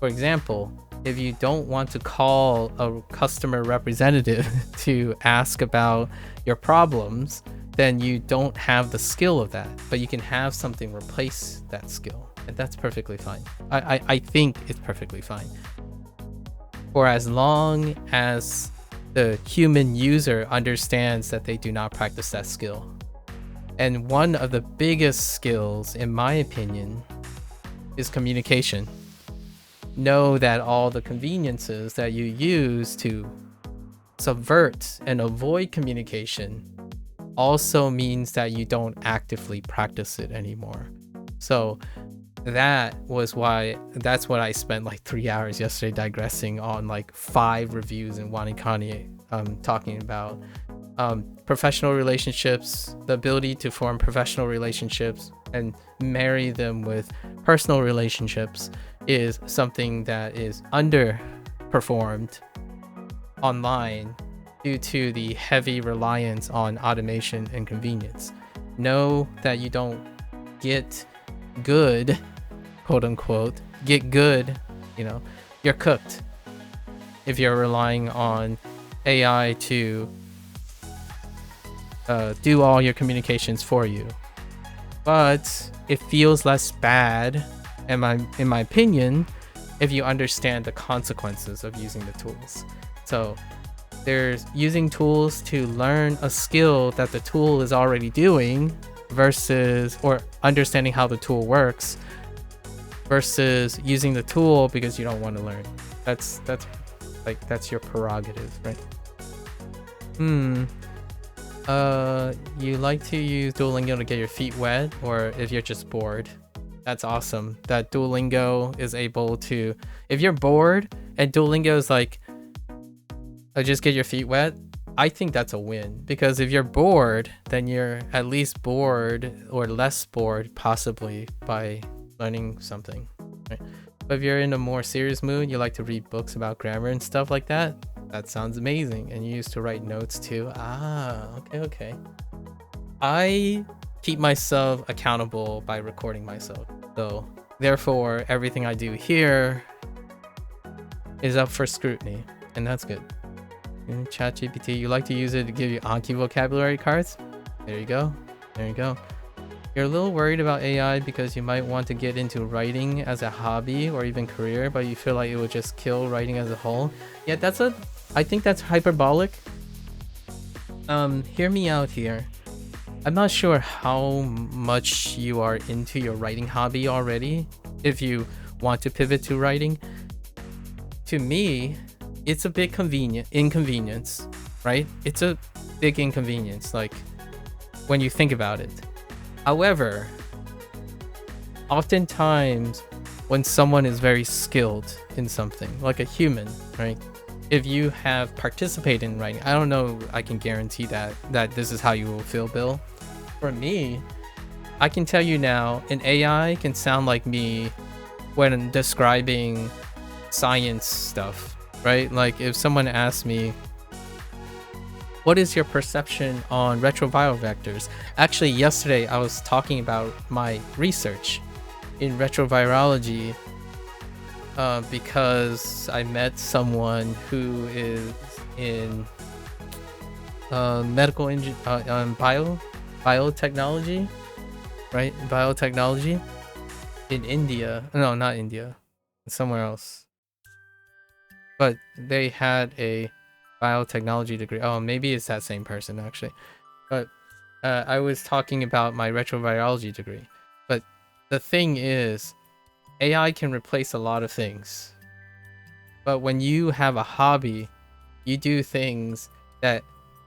For example, if you don't want to call a customer representative to ask about your problems, then you don't have the skill of that, but you can have something replace that skill, and that's perfectly fine. I think it's perfectly fine. For as long as the human user understands that they do not practice that skill. And one of the biggest skills, in my opinion, is communication. Know that all the conveniences that you use to subvert and avoid communication also means that you don't actively practice it anymore. So that's what I spent like 3 hours yesterday digressing on like 5 reviews in WaniKani, talking about professional relationships, the ability to form professional relationships and marry them with personal relationships is something that is underperformed online due to the heavy reliance on automation and convenience. Know that you don't get good, quote unquote, you're cooked if you're relying on AI to do all your communications for you. But it feels less bad, in my opinion, if you understand the consequences of using the tools. So there's using tools to learn a skill that the tool is already doing or understanding how the tool works versus using the tool because you don't want to learn. That's your prerogative, right? You like to use Duolingo to get your feet wet, or if you're just bored? That's awesome that Duolingo is able to, if you're bored and Duolingo is like, just get your feet wet, I think that's a win, because if you're bored, then you're at least bored or less bored possibly by learning something, right? But if you're in a more serious mood, you like to read books about grammar and stuff like that, that sounds amazing. And you used to write notes too. Okay. I keep myself accountable by recording myself. So therefore, everything I do here is up for scrutiny, and that's good. ChatGPT, you like to use it to give you Anki vocabulary cards? There you go. You're a little worried about AI because you might want to get into writing as a hobby or even career, but you feel like it would just kill writing as a whole. Yeah, I think that's hyperbolic. Hear me out here. I'm not sure how much you are into your writing hobby already, if you want to pivot to writing. To me, it's a big inconvenience, right? It's a big inconvenience, like, when you think about it. However, oftentimes when someone is very skilled in something, like a human, right? If you have participated in writing, I don't know, I can guarantee that this is how you will feel, Bill. For me, I can tell you now, an AI can sound like me when describing science stuff, right? Like if someone asks me, what is your perception on retroviral vectors? Actually, yesterday I was talking about my research in retrovirology because I met someone who is in biotechnology, right? Biotechnology in India. No, not India. Somewhere else. But they had a biotechnology degree. Oh, maybe it's that same person actually. But I was talking about my retrovirology degree. But the thing is, AI can replace a lot of things, But when you have a hobby, you do things that,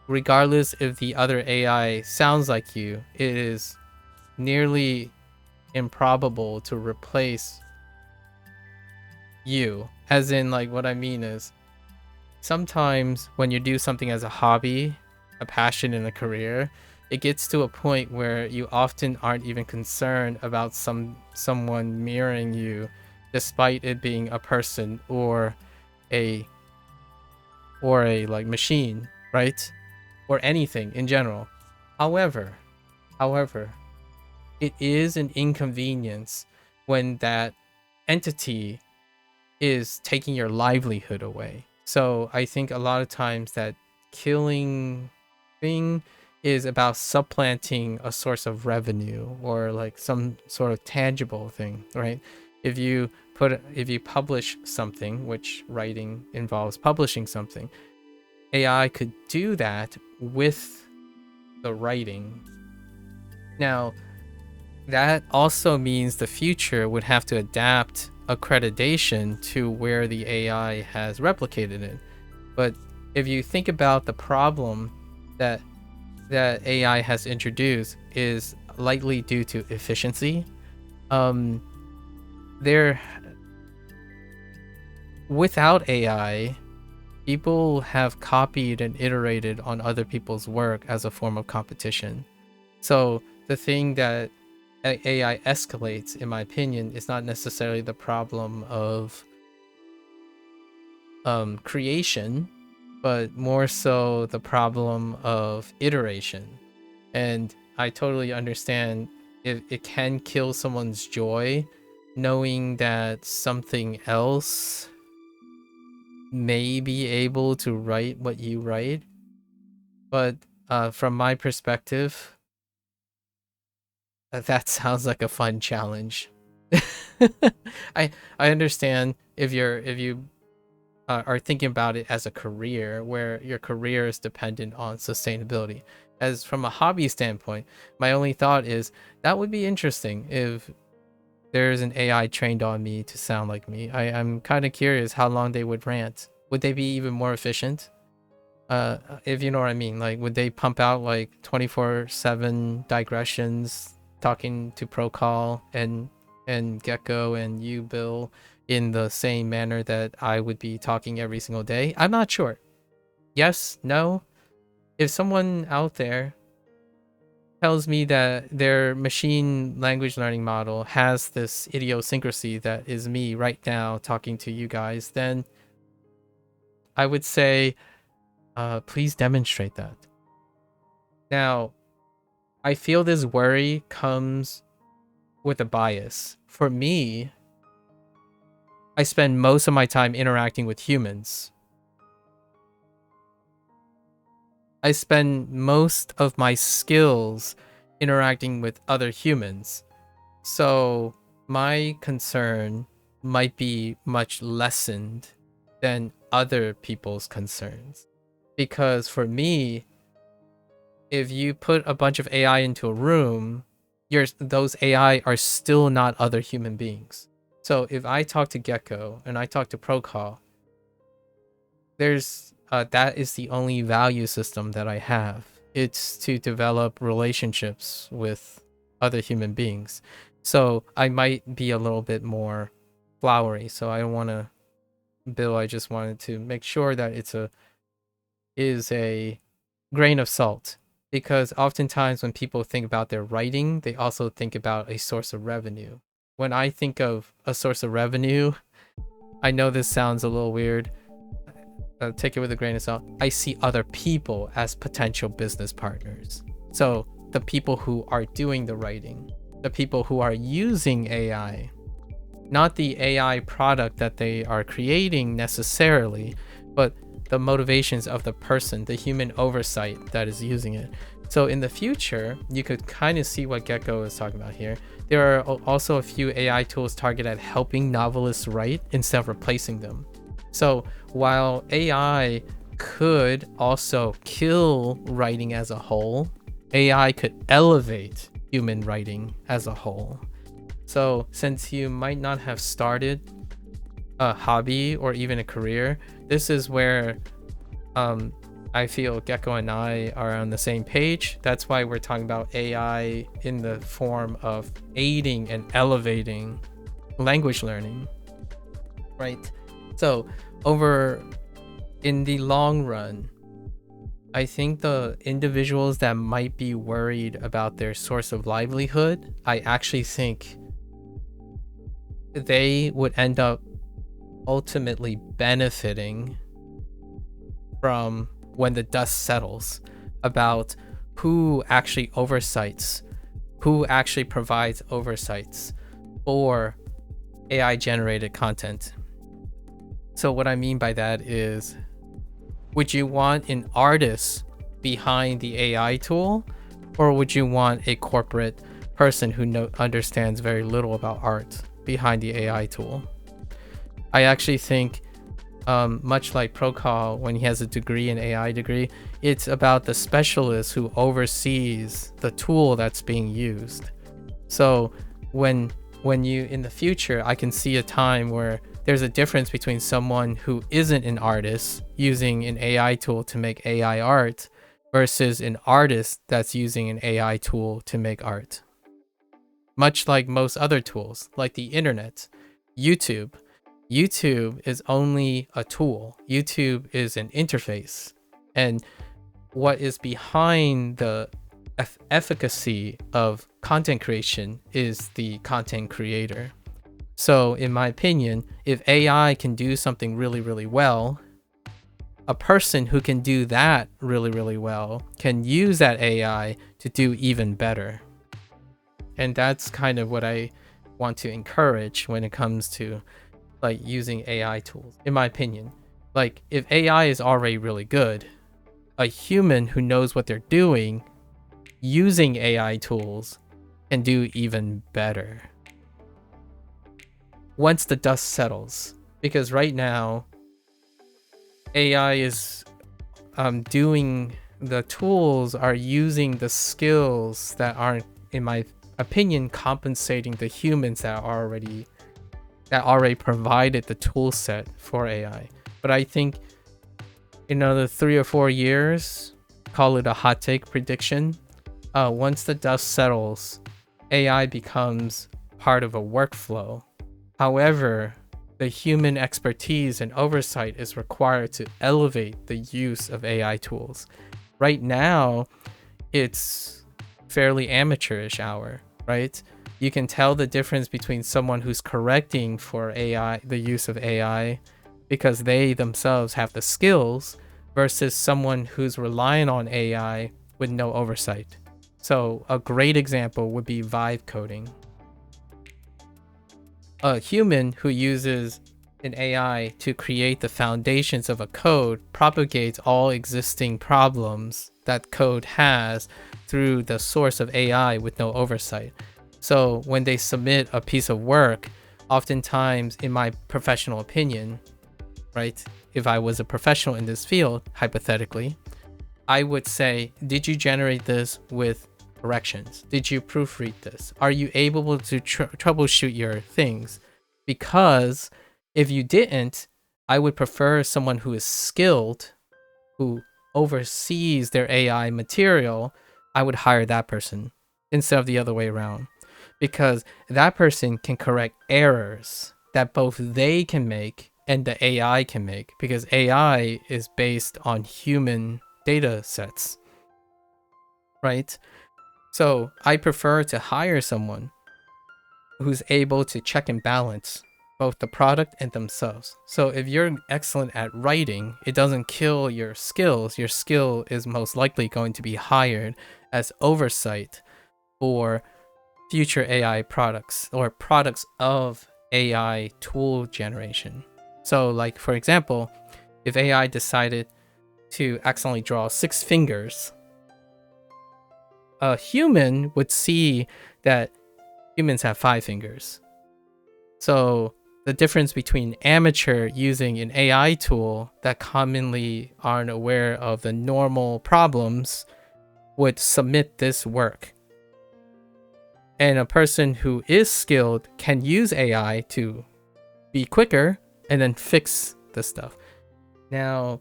regardless if the other AI sounds like you, it is nearly improbable to replace you. As in, like, what I mean is, sometimes when you do something as a hobby, a passion, and a career, it gets to a point where you often aren't even concerned about someone mirroring you, despite it being a person or a like machine, right? Or anything in general. However, it is an inconvenience when that entity is taking your livelihood away. So I think a lot of times that killing thing is about supplanting a source of revenue or like some sort of tangible thing, right? If you publish something, which writing involves publishing something, AI could do that with the writing. Now, that also means the future would have to adapt accreditation to where the AI has replicated it. But if you think about the problem that AI has introduced is likely due to efficiency. There, without AI, people have copied and iterated on other people's work as a form of competition. So the thing that AI escalates, in my opinion, is not necessarily the problem of creation, but more so the problem of iteration. And I totally understand if it can kill someone's joy knowing that something else may be able to write what you write. But from my perspective, that sounds like a fun challenge. I understand if you are thinking about it as a career where your career is dependent on sustainability. As from a hobby standpoint, my only thought is that would be interesting if there's an AI trained on me to sound like me. I'm kind of curious how long they would rant. Would they be even more efficient? If you know what I mean, like would they pump out like 24/7 digressions talking to Procall and Gecko and you, Bill, in the same manner that I would be talking every single day? I'm not sure. Yes, no. If someone out there tells me that their machine language learning model has this idiosyncrasy that is me right now talking to you guys, then I would say, please demonstrate that. Now, I feel this worry comes with a bias. For me, I spend most of my time interacting with humans. I spend most of my skills interacting with other humans. So my concern might be much lessened than other people's concerns. Because for me, if you put a bunch of AI into a room, those AI are still not other human beings. So if I talk to Gecko and I talk to Procall, there's that is the only value system that I have. It's to develop relationships with other human beings. So I might be a little bit more flowery. So I don't want to, Bill, I just wanted to make sure that is a grain of salt. Because oftentimes when people think about their writing, they also think about a source of revenue. When I think of a source of revenue, I know this sounds a little weird. Take it with a grain of salt. I see other people as potential business partners. So the people who are doing the writing, the people who are using AI, not the AI product that they are creating necessarily, but the motivations of the person, the human oversight that is using it. So in the future, you could kind of see what Gecko is talking about here. There are also a few AI tools targeted at helping novelists write instead of replacing them. So while AI could also kill writing as a whole, AI could elevate human writing as a whole. So since you might not have started a hobby or even a career, this is where I feel Gecko and I are on the same page. That's why we're talking about AI in the form of aiding and elevating language learning, right? So over in the long run, I think the individuals that might be worried about their source of livelihood, I actually think they would end up ultimately benefiting from when the dust settles about who actually provides oversights for AI generated content. So what I mean by that is, would you want an artist behind the AI tool, or would you want a corporate person who understands very little about art behind the AI tool? I actually think, much like Prokal when he has a degree, an AI degree, it's about the specialist who oversees the tool that's being used. So when you, in the future, I can see a time where there's a difference between someone who isn't an artist using an AI tool to make AI art versus an artist that's using an AI tool to make art. Much like most other tools, like the internet, YouTube is only a tool. YouTube is an interface. And what is behind the efficacy of content creation is the content creator. So in my opinion, if AI can do something really, really well, a person who can do that really, really well can use that AI to do even better. And that's kind of what I want to encourage when it comes to like using AI tools, in my opinion. Like if AI is already really good, a human who knows what they're doing using AI tools can do even better once the dust settles. Because right now AI is doing, the tools are using the skills that aren't, in my opinion, compensating the humans that already provided the tool set for AI. But I think in another 3 or 4 years, call it a hot take prediction, once the dust settles, AI becomes part of a workflow. However, the human expertise and oversight is required to elevate the use of AI tools. Right now, it's fairly amateurish hour, right? You can tell the difference between someone who's correcting for AI, the use of AI, because they themselves have the skills, versus someone who's relying on AI with no oversight. So a great example would be vibe coding. A human who uses an AI to create the foundations of a code propagates all existing problems that code has through the source of AI with no oversight. So when they submit a piece of work, oftentimes, in my professional opinion, right, if I was a professional in this field, hypothetically, I would say, did you generate this with corrections? Did you proofread this? Are you able to troubleshoot your things? Because if you didn't, I would prefer someone who is skilled, who oversees their AI material. I would hire that person instead of the other way around, because that person can correct errors that both they can make and the AI can make, because AI is based on human data sets, right? So I prefer to hire someone who's able to check and balance both the product and themselves. So if you're excellent at writing, it doesn't kill your skills. Your skill is most likely going to be hired as oversight for future AI products or products of AI tool generation. So like, for example, if AI decided to accidentally draw 6 fingers, a human would see that humans have 5 fingers. So the difference between amateur using an AI tool that commonly aren't aware of the normal problems would submit this work. And a person who is skilled can use AI to be quicker and then fix the stuff. Now,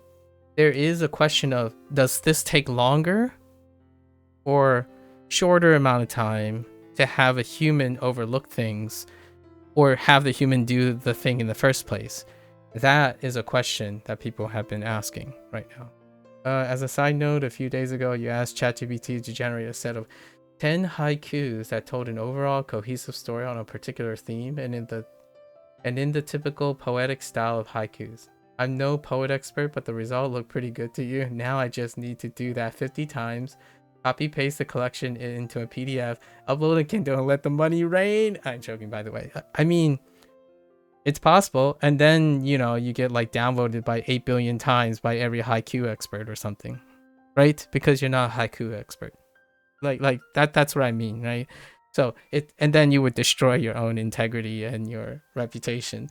there is a question of, does this take longer or shorter amount of time to have a human overlook things or have the human do the thing in the first place? That is a question that people have been asking right now. As a side note, a few days ago, you asked ChatGPT to generate a set of 10 haikus that told an overall cohesive story on a particular theme and in the typical poetic style of haikus. I'm no poet expert, but the result looked pretty good to you. Now I just need to do that 50 times, copy paste the collection into a PDF, upload a Kindle, and let the money rain. I'm joking, by the way. I mean, it's possible, and then you get like downvoted by 8 billion times by every haiku expert or something, right? Because you're not a haiku expert. Like that's what I mean, right? So and then you would destroy your own integrity and your reputation.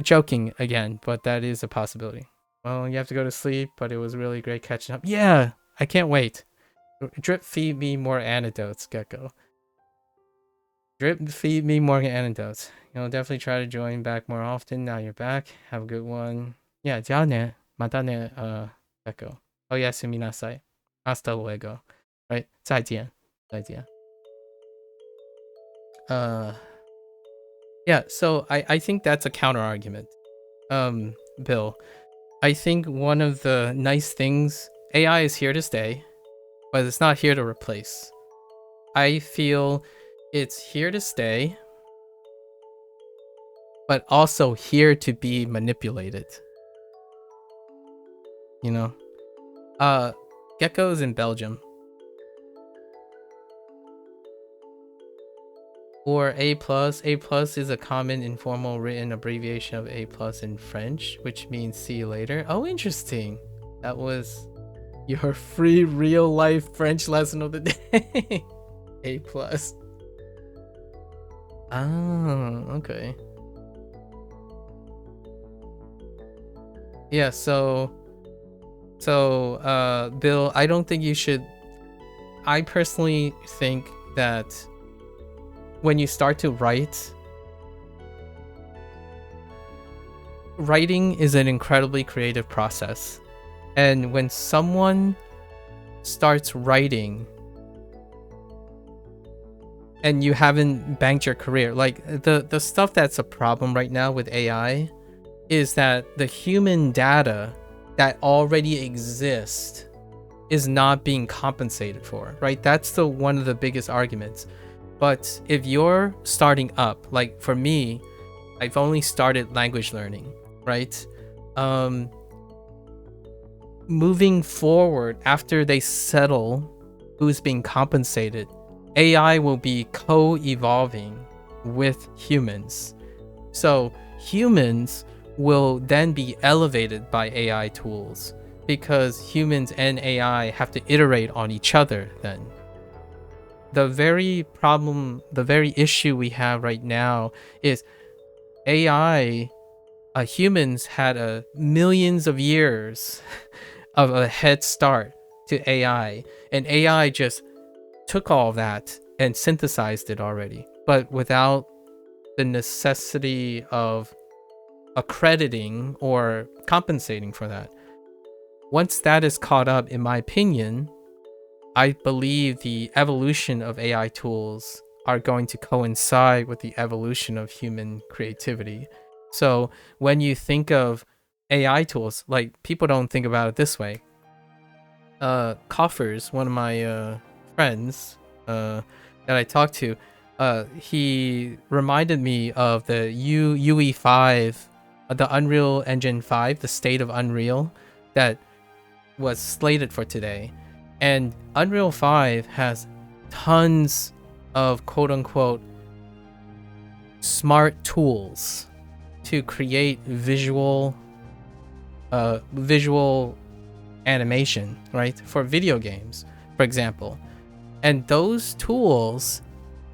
Joking again, but that is a possibility. Well, you have to go to sleep, but it was really great catching up. Yeah, I can't wait. Drip feed me more anecdotes, Gecko. Drip feed me more anecdotes. Definitely try to join back more often. Now you're back. Have a good one. Yeah, じゃあね。またね, Gecko. おやすみなさい. Hasta luego. Right? 再见. 再见. Yeah, so I think that's a counter argument. Bill, I think one of the nice things, AI is here to stay, but it's not here to replace. I feel it's here to stay, but also here to be manipulated. Gecko's in Belgium. Or A+. A+ is a common informal written abbreviation of A+ in French, which means see you later. Oh, interesting. That was your free real life French lesson of the day. A+. Oh, okay. Yeah, so Bill, I don't think you should. I personally think that when you start to write, writing is an incredibly creative process. And when someone starts writing and you haven't banked your career, like the stuff that's a problem right now with AI is that the human data that already exists is not being compensated for, right? That's one of the biggest arguments. But if you're starting up, like for me, I've only started language learning, right? Moving forward, after they settle who's being compensated, AI will be co-evolving with humans. So humans will then be elevated by AI tools because humans and AI have to iterate on each other then. The very issue we have right now is AI, humans had millions of years of a head start to AI, and AI just took all that and synthesized it already, but without the necessity of accrediting or compensating for that. Once that is caught up, in my opinion, I believe the evolution of AI tools are going to coincide with the evolution of human creativity. So when you think of AI tools, like people don't think about it this way. Coffers, one of my friends that I talked to, he reminded me of the UE5, the Unreal Engine 5, the state of Unreal that was slated for today. And Unreal 5 has tons of quote-unquote smart tools to create visual animation, right? For video games, for example. And those tools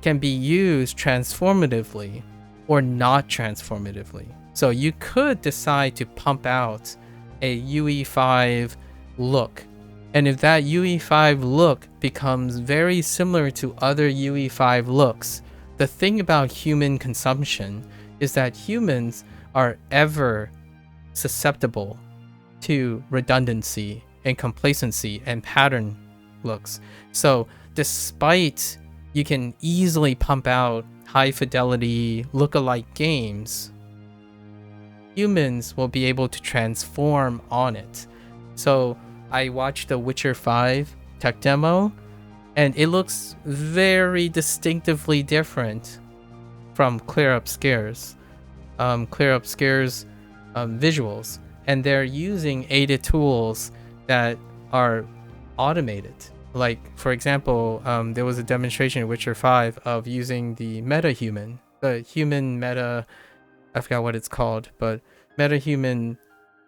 can be used transformatively or not transformatively. So you could decide to pump out a UE5 look. And if that UE5 look becomes very similar to other UE5 looks, the thing about human consumption is that humans are ever susceptible to redundancy and complacency and pattern looks. So despite you can easily pump out high fidelity lookalike games, humans will be able to transform on it. So I watched the Witcher 5 tech demo, and it looks very distinctively different from Clear Upscare's visuals, and they're using aided tools that are automated. Like, for example, there was a demonstration in Witcher 5 of using the meta-human, the human meta, I forgot what it's called, but meta-human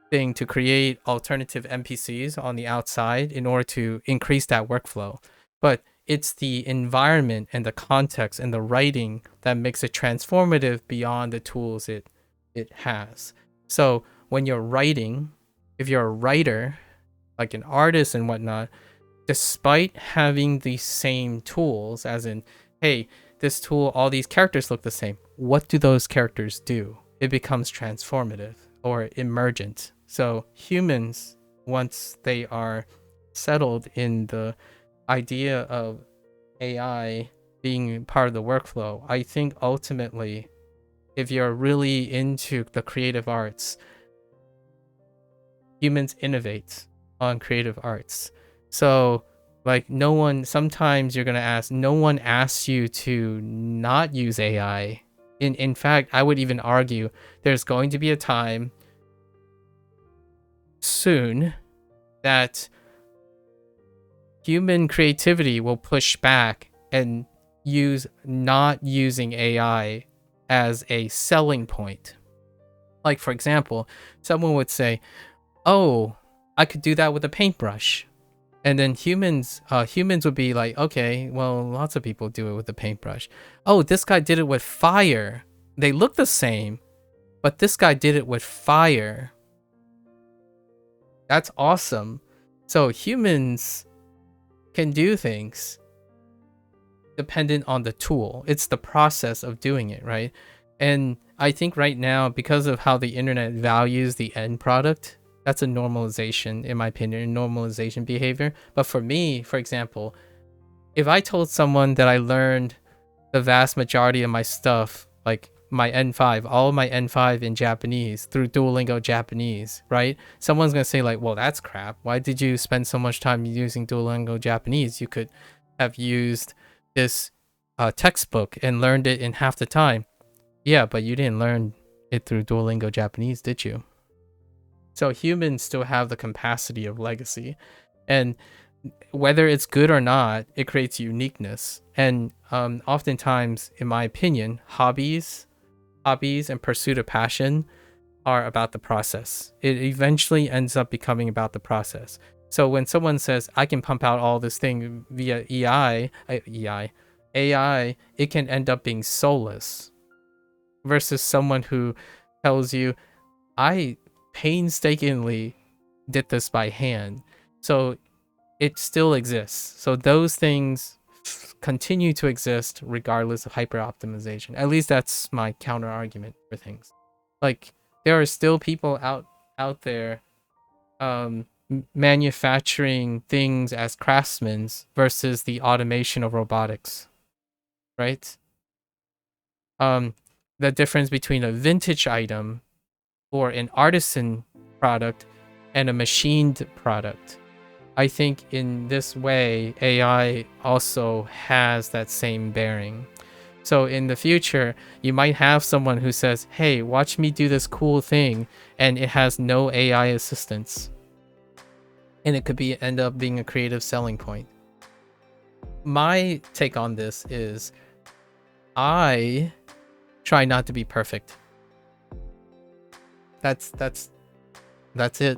thing to create alternative NPCs on the outside in order to increase that workflow. But it's the environment and the context and the writing that makes it transformative beyond the tools it has. So when you're writing, if you're a writer, like an artist and whatnot, despite having the same tools, as in, hey, this tool, all these characters look the same, what do those characters do? It becomes transformative or emergent. So humans, once they are settled in the idea of AI being part of the workflow, I think ultimately, if you're really into the creative arts, humans innovate on creative arts. So like sometimes you're going to ask, no one asks you to not use AI. In fact, I would even argue there's going to be a time soon that human creativity will push back and use not using AI as a selling point. Like, for example, someone would say, oh, I could do that with a paintbrush. And then humans would be like, okay, well, lots of people do it with a paintbrush. Oh, this guy did it with fire. They look the same, but this guy did it with fire. That's awesome. So humans can do things dependent on the tool. It's the process of doing it, right? And I think right now, because of how the internet values the end product, that's a normalization, in my opinion, normalization behavior. But for me, for example, if I told someone that I learned the vast majority of my stuff, like my N5, all of my N5 in Japanese through Duolingo Japanese, right? Someone's going to say like, well, that's crap. Why did you spend so much time using Duolingo Japanese? You could have used this textbook and learned it in half the time. Yeah, but you didn't learn it through Duolingo Japanese, did you? So humans still have the capacity of legacy, and whether it's good or not, it creates uniqueness. And oftentimes, in my opinion, hobbies and pursuit of passion are about the process. It eventually ends up becoming about the process. So when someone says, I can pump out all this thing via AI, it can end up being soulless, versus someone who tells you, I painstakingly did this by hand. So it still exists. So those things continue to exist regardless of hyper optimization. At least that's my counter argument for things. Like, there are still people out there manufacturing things as craftsmen versus the automation of robotics, right? The difference between a vintage item or an artisan product and a machined product. I think in this way, AI also has that same bearing. So in the future, you might have someone who says, hey, watch me do this cool thing, and it has no AI assistance. And it could end up being a creative selling point. My take on this is, I try not to be perfect. That's it.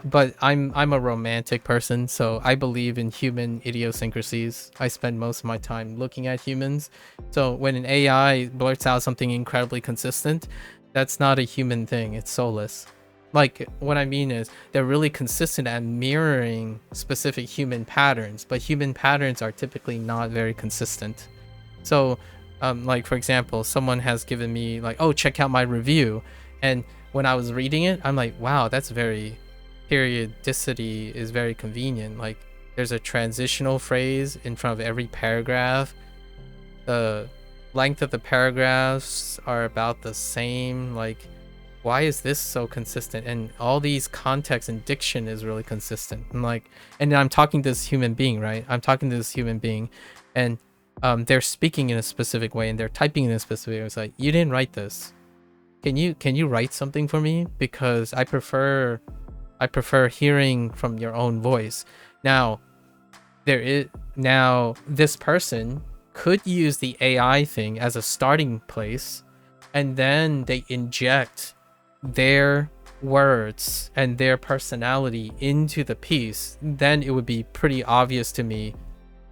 But I'm a romantic person, so I believe in human idiosyncrasies. I spend most of my time looking at humans. So when an AI blurts out something incredibly consistent, that's not a human thing. It's soulless. Like, what I mean is, they're really consistent at mirroring specific human patterns, but human patterns are typically not very consistent. So like, for example, someone has given me like, oh, check out my review, and when I was reading it, I'm like, wow, that's very periodicity is very convenient. Like there's a transitional phrase in front of every paragraph. The length of the paragraphs are about the same. Like, why is this so consistent? And all these context and diction is really consistent. And like, and I'm talking to this human being, right? I'm talking to this human being, and they're speaking in a specific way and they're typing in a specific way. It's like, you didn't write this. Can you write something for me? Because I prefer hearing from your own voice. Now, this person could use the AI thing as a starting place, and then they inject their words and their personality into the piece. Then it would be pretty obvious to me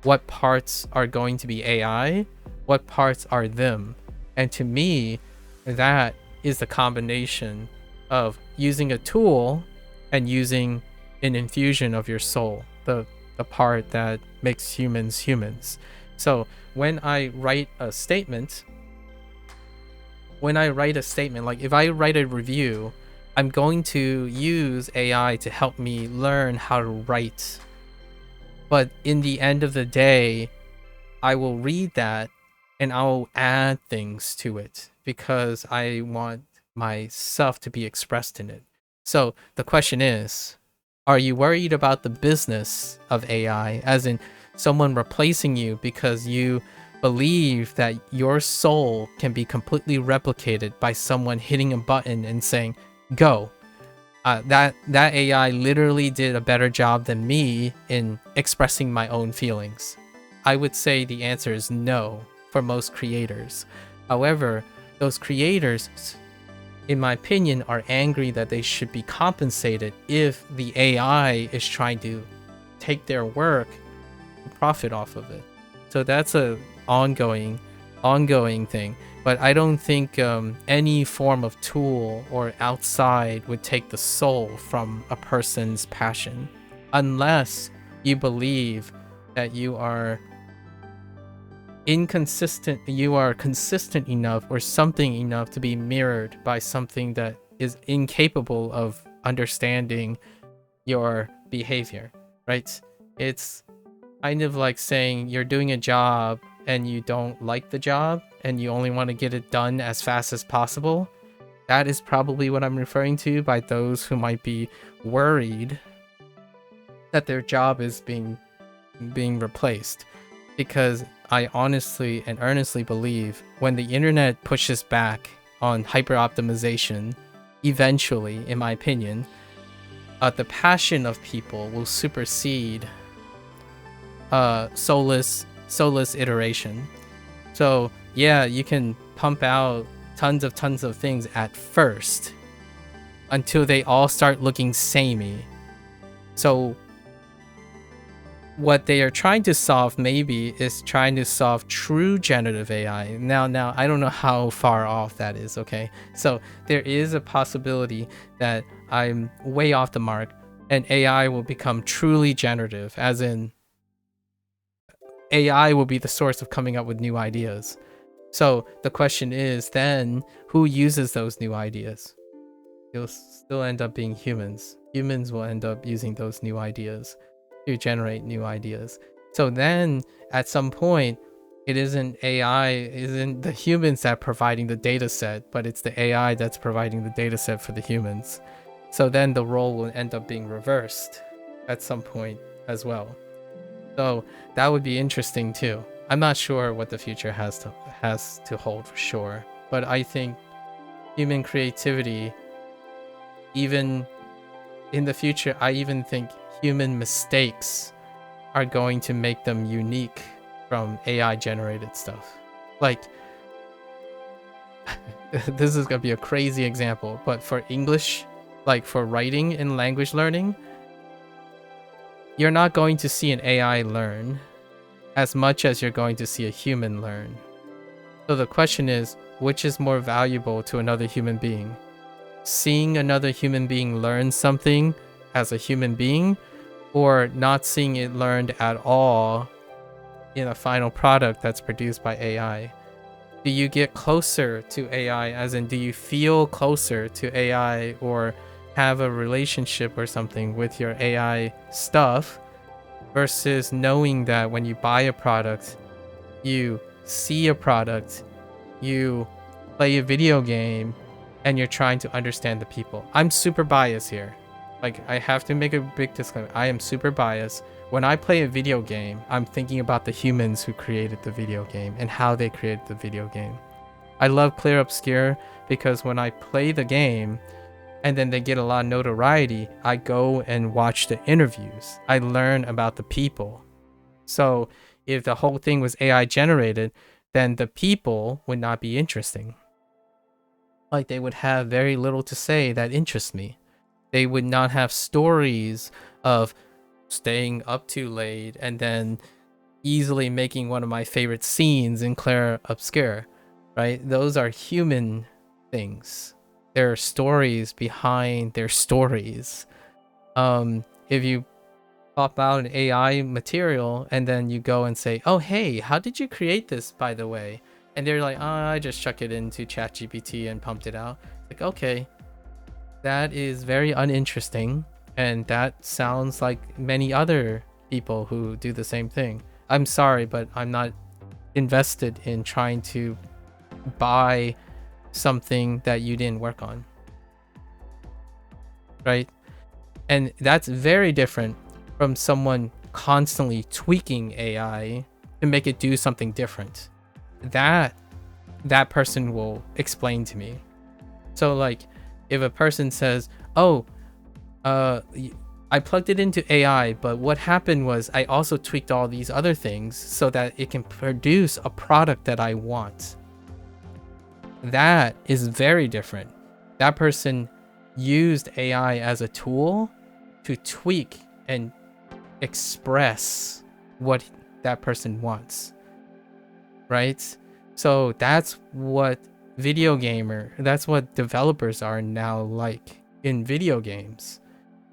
what parts are going to be AI, what parts are them. And to me, that is the combination of using a tool and using an infusion of your soul, the part that makes humans humans. So when I write a statement, like if I write a review, I'm going to use AI to help me learn how to write. But in the end of the day, I will read that and I'll add things to it because I want myself to be expressed in it. So the question is, are you worried about the business of AI, as in someone replacing you because you believe that your soul can be completely replicated by someone hitting a button and saying, go? That AI literally did a better job than me in expressing my own feelings. I would say the answer is no for most creators. However, those creators, in my opinion, are angry that they should be compensated if the AI is trying to take their work and profit off of it. So that's a ongoing thing. But I don't think any form of tool or outside would take the soul from a person's passion, unless you believe that you are consistent enough or something enough to be mirrored by something that is incapable of understanding your behavior, right? It's kind of like saying you're doing a job and you don't like the job and you only want to get it done as fast as possible. That is probably what I'm referring to by those who might be worried that their job is being replaced. Because I honestly and earnestly believe when the internet pushes back on hyper-optimization, eventually, in my opinion, the passion of people will supersede soulless iteration. So yeah, you can pump out tons of things at first until they all start looking samey. So what they are trying to solve maybe is trying to solve true generative AI. Now I don't know how far off that is, okay? So there is a possibility that I'm way off the mark and AI will become truly generative, as in AI will be the source of coming up with new ideas. So the question is then, who uses those new ideas? It'll still end up being humans. Humans will end up using those new ideas to generate new ideas. So then at some point, it isn't the humans that are providing the data set, but it's the AI that's providing the data set for the humans. So then the role will end up being reversed at some point as well. So that would be interesting too. I'm not sure what the future has to hold for sure, but I think human creativity, even in the future, I even think human mistakes are going to make them unique from AI generated stuff. Like, this is gonna be a crazy example, but for English, like for writing and language learning, you're not going to see an AI learn as much as you're going to see a human learn. So the question is, which is more valuable to another human being? Seeing another human being learn something as a human being, or not seeing it learned at all in a final product that's produced by AI? Do you get closer to AI, as in, do you feel closer to AI or have a relationship or something with your AI stuff, versus knowing that when you buy a product, you see a product, you play a video game, and you're trying to understand the people? I'm super biased here. Like, I have to make a big disclaimer. I am super biased. When I play a video game, I'm thinking about the humans who created the video game and how they created the video game. I love Clear Obscure because when I play the game and then they get a lot of notoriety, I go and watch the interviews. I learn about the people. So if the whole thing was AI generated, then the people would not be interesting. Like, they would have very little to say that interests me. They would not have stories of staying up too late and then easily making one of my favorite scenes in Claire Obscure, right? Those are human things. There are stories behind their stories. If you pop out an AI material and then you go and say, oh, hey, how did you create this, by the way? And they're like, oh, I just chuck it into ChatGPT and pumped it out. Like, okay, that is very uninteresting. And that sounds like many other people who do the same thing. I'm sorry, but I'm not invested in trying to buy something that you didn't work on. Right? And that's very different from someone constantly tweaking AI to make it do something different. That person will explain to me. So like, if a person says, oh, I plugged it into AI, but what happened was I also tweaked all these other things so that it can produce a product that I want. That is very different. That person used AI as a tool to tweak and express what that person wants, right? So that's what that's what developers are now like in video games.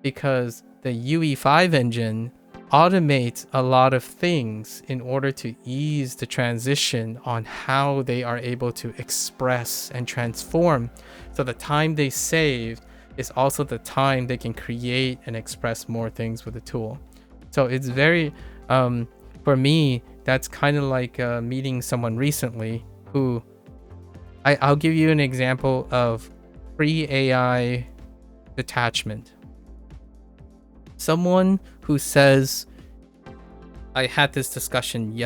Because the UE5 engine automates a lot of things in order to ease the transition on how they are able to express and transform. So the time they save is also the time they can create and express more things with the tool. So it's very, for me, that's kind of like meeting someone recently who, I'll give you an example of pre-AI detachment. Someone who says, I had this discussion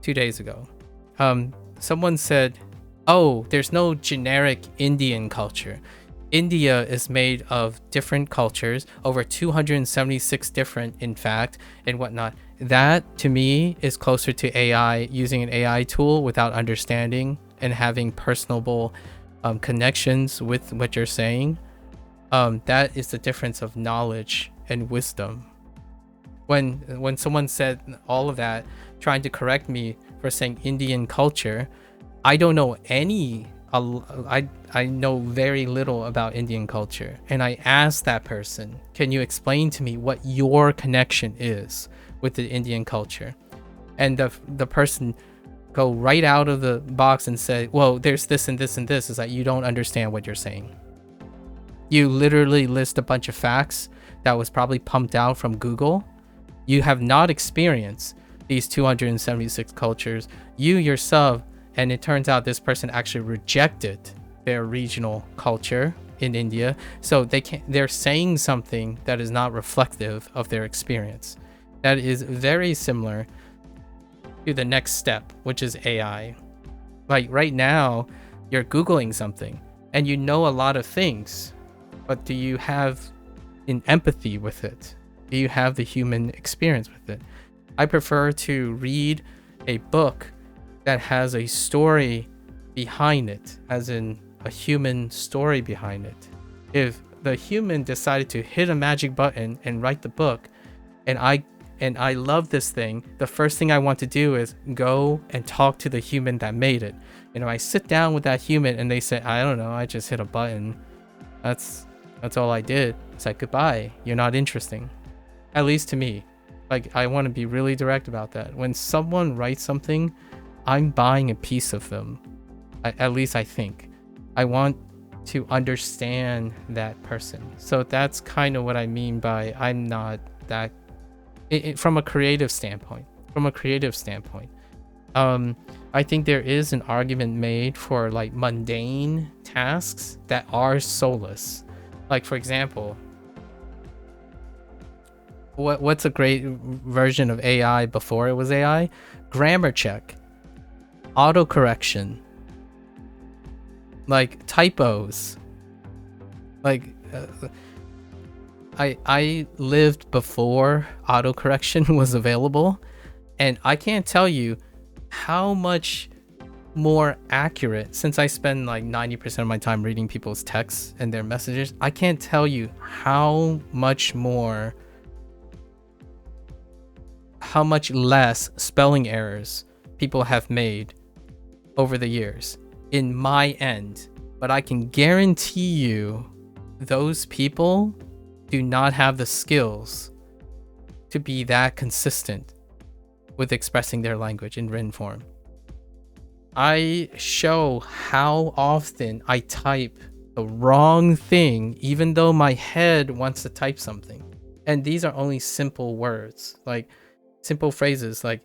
2 days ago. Someone said, oh, there's no generic Indian culture. India is made of different cultures, over 276 different, in fact, and whatnot. That, to me, is closer to AI, using an AI tool without understanding and having personable connections with what you're saying. That is the difference of knowledge and wisdom. When someone said all of that, trying to correct me for saying Indian culture, I don't know I know very little about Indian culture. And I asked that person, can you explain to me what your connection is with the Indian culture? And the person go right out of the box and say, well, there's this and this and this. Is that you don't understand what you're saying. You literally list a bunch of facts that was probably pumped out from Google. You have not experienced these 276 cultures. You yourself, and it turns out this person actually rejected their regional culture in India. So they're saying something that is not reflective of their experience. That is very similar to the next step, which is AI. Like right now, you're Googling something and you know a lot of things, but do you have an empathy with it? Do you have the human experience with it? I prefer to read a book that has a story behind it, as in a human story behind it. If the human decided to hit a magic button and write the book, and I love this thing, the first thing I want to do is go and talk to the human that made it. And if I sit down with that human and they say, I don't know, I just hit a button, that's all I did. It's like, goodbye, you're not interesting. At least to me. Like, I want to be really direct about that. When someone writes something, I'm buying a piece of them. At least I think. I want to understand that person. So that's kind of what I mean by I'm not that from a creative standpoint. I think there is an argument made for like mundane tasks that are soulless. Like for example, what's a great version of AI before it was AI? Grammar check, autocorrection, like typos. Like I lived before autocorrection was available, and I can't tell you how much more accurate, since I spend like 90% of my time reading people's texts and their messages, I can't tell you how much less spelling errors people have made over the years in my end. But I can guarantee you those people do not have the skills to be that consistent with expressing their language in written form. I show how often I type the wrong thing even though my head wants to type something. And these are only simple words, like simple phrases. Like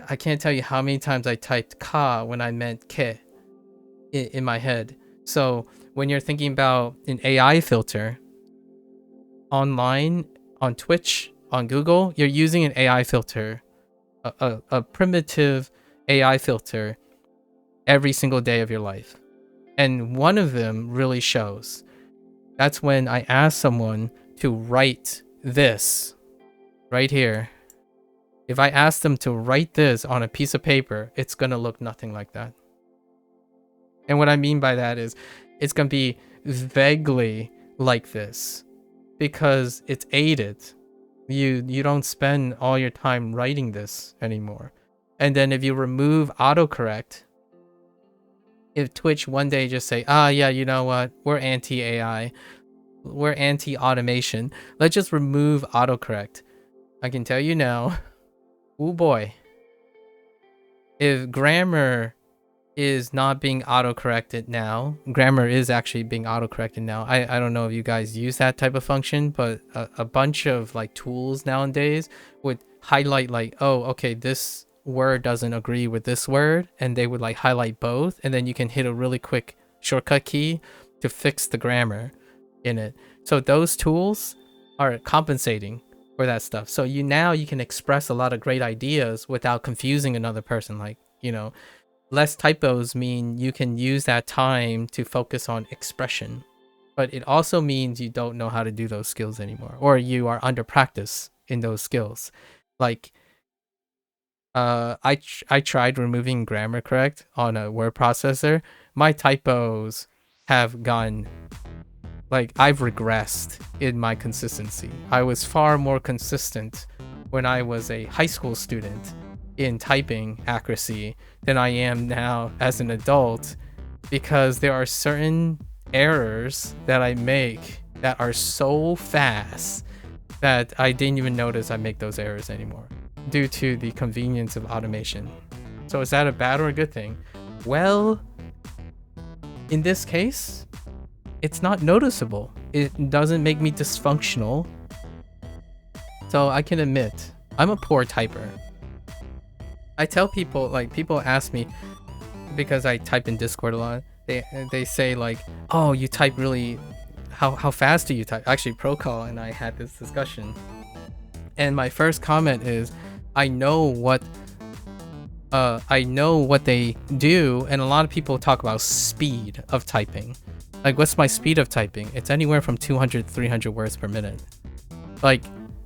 I can't tell you how many times I typed ka when I meant ke in my head. So when you're thinking about an AI filter online, on Twitch, on Google, you're using an AI filter, a primitive AI filter every single day of your life. And one of them really shows. That's when I asked someone to write this right here. If I ask them to write this on a piece of paper, it's going to look nothing like that. And what I mean by that is it's going to be vaguely like this because it's aided. You don't spend all your time writing this anymore. And then if you remove autocorrect, if Twitch one day just say, yeah, you know what, we're anti-AI, we're anti-automation, let's just remove autocorrect. I can tell you now, oh boy, if grammar is not being autocorrected now, grammar is actually being autocorrected now. I don't know if you guys use that type of function, but a bunch of like tools nowadays would highlight like, oh, okay, this word doesn't agree with this word, and they would like highlight both, and then you can hit a really quick shortcut key to fix the grammar in it. So those tools are compensating for that stuff. So now you can express a lot of great ideas without confusing another person. Like, you know, less typos mean you can use that time to focus on expression, but it also means you don't know how to do those skills anymore, or you are under practice in those skills. Like I tried removing grammar correct on a word processor. My typos have gone, like, I've regressed in my consistency. I was far more consistent when I was a high school student in typing accuracy than I am now as an adult, because there are certain errors that I make that are so fast that I didn't even notice I make those errors anymore due to the convenience of automation. So is that a bad or a good thing? Well, in this case, it's not noticeable. It doesn't make me dysfunctional. So I can admit, I'm a poor typer. I tell people, like, people ask me, because I type in Discord a lot, they say like, oh, you type really, how fast do you type? Actually, Procall and I had this discussion, and my first comment is, I know what they do, and a lot of people talk about speed of typing. Like, what's my speed of typing? It's anywhere from 200 to 300 words per minute. Like,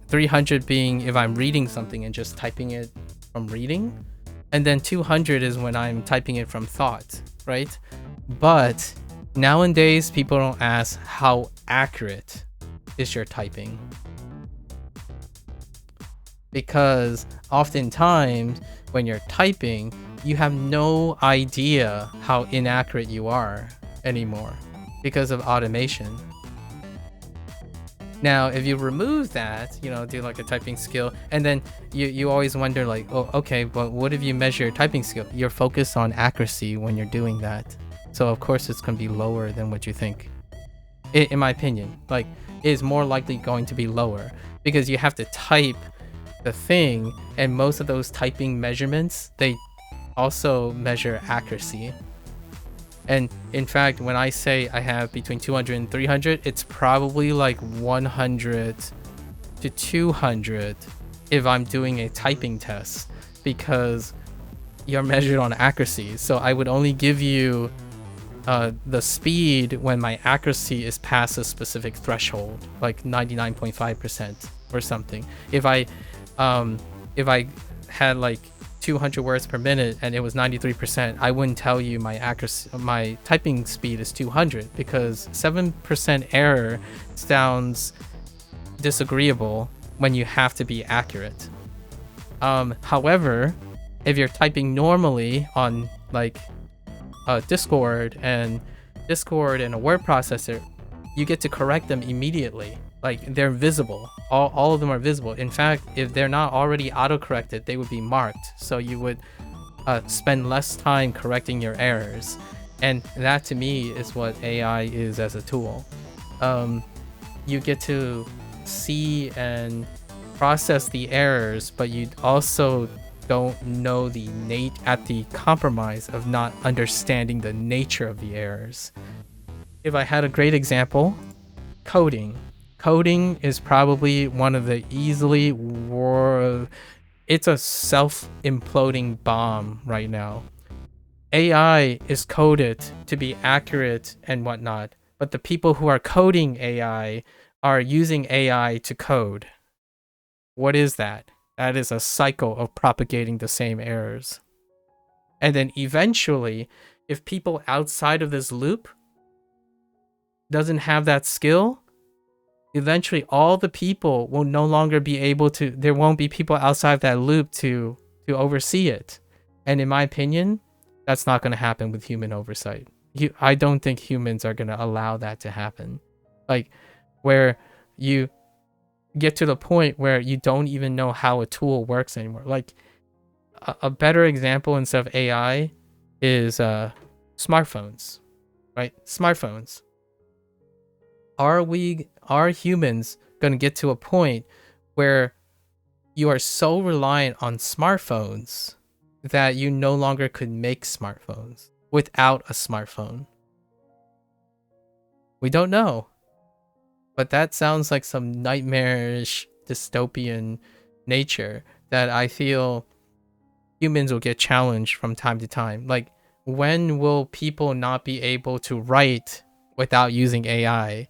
300 being if I'm reading something and just typing it from reading, and then 200 is when I'm typing it from thought, right? But nowadays, people don't ask how accurate is your typing, because oftentimes when you're typing, you have no idea how inaccurate you are anymore because of automation. Now, if you remove that, do like a typing skill, and then you always wonder like, oh, okay, but what if you measure typing skill? You're focused on accuracy when you're doing that. So of course it's going to be lower than what you think. In my opinion, like, it is more likely going to be lower because you have to type the thing, and most of those typing measurements, they also measure accuracy. And in fact, when I say I have between 200 and 300, it's probably like 100 to 200 if I'm doing a typing test, because you're measured on accuracy. So I would only give you the speed when my accuracy is past a specific threshold, like 99.5% or something. If I had like 200 words per minute and it was 93%, I wouldn't tell you my accuracy, my typing speed is 200, because 7% error sounds disagreeable when you have to be accurate. However, if you're typing normally on like Discord and a word processor, you get to correct them immediately. Like, they're visible. All of them are visible. In fact, if they're not already auto-corrected, they would be marked. So you would spend less time correcting your errors. And that, to me, is what AI is as a tool. You get to see and process the errors, but you also don't know the at the compromise of not understanding the nature of the errors. If I had a great example, coding. Coding is probably one of the it's a self-imploding bomb right now. AI is coded to be accurate and whatnot, but the people who are coding AI are using AI to code. What is that? That is a cycle of propagating the same errors. And then eventually, if people outside of this loop doesn't have that skill, eventually all the people will no longer be able to, there won't be people outside that loop to oversee it. And in my opinion, that's not going to happen with human oversight. I don't think humans are going to allow that to happen. Like, where you get to the point where you don't even know how a tool works anymore. Like, a better example instead of AI is smartphones, right? Smartphones. Are humans going to get to a point where you are so reliant on smartphones that you no longer could make smartphones without a smartphone? We don't know. But that sounds like some nightmarish dystopian nature that I feel humans will get challenged from time to time. Like, when will people not be able to write without using AI?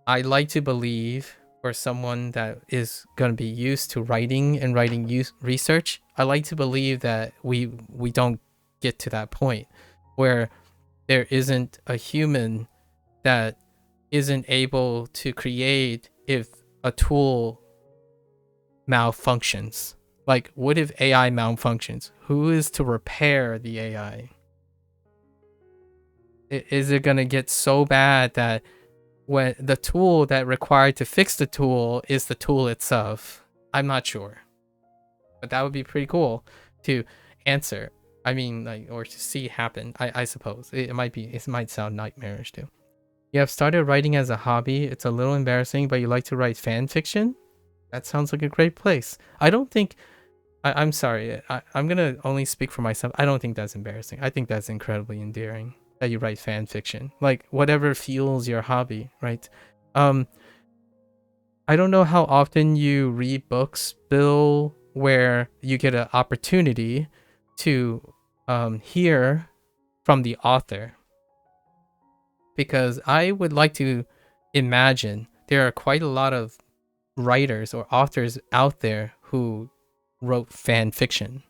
I like to believe, for someone that is going to be used to writing and writing research, I like to believe that we don't get to that point where there isn't a human that isn't able to create if a tool malfunctions. Like, what if AI malfunctions? Who is to repair the AI? Is it going to get so bad that when the tool that required to fix the tool is the tool itself? I'm not sure, but that would be pretty cool to answer. I mean, like, or to see happen. I suppose it might sound nightmarish too. You have started writing as a hobby. It's a little embarrassing, but you like to write fan fiction? That sounds like a great place. I don't think... I'm sorry. I'm going to only speak for myself. I don't think that's embarrassing. I think that's incredibly endearing that you write fan fiction. Like, whatever fuels your hobby, right? I don't know how often you read books, Bill, where you get an opportunity to hear from the author. Because I would like to imagine there are quite a lot of writers or authors out there who wrote fan fiction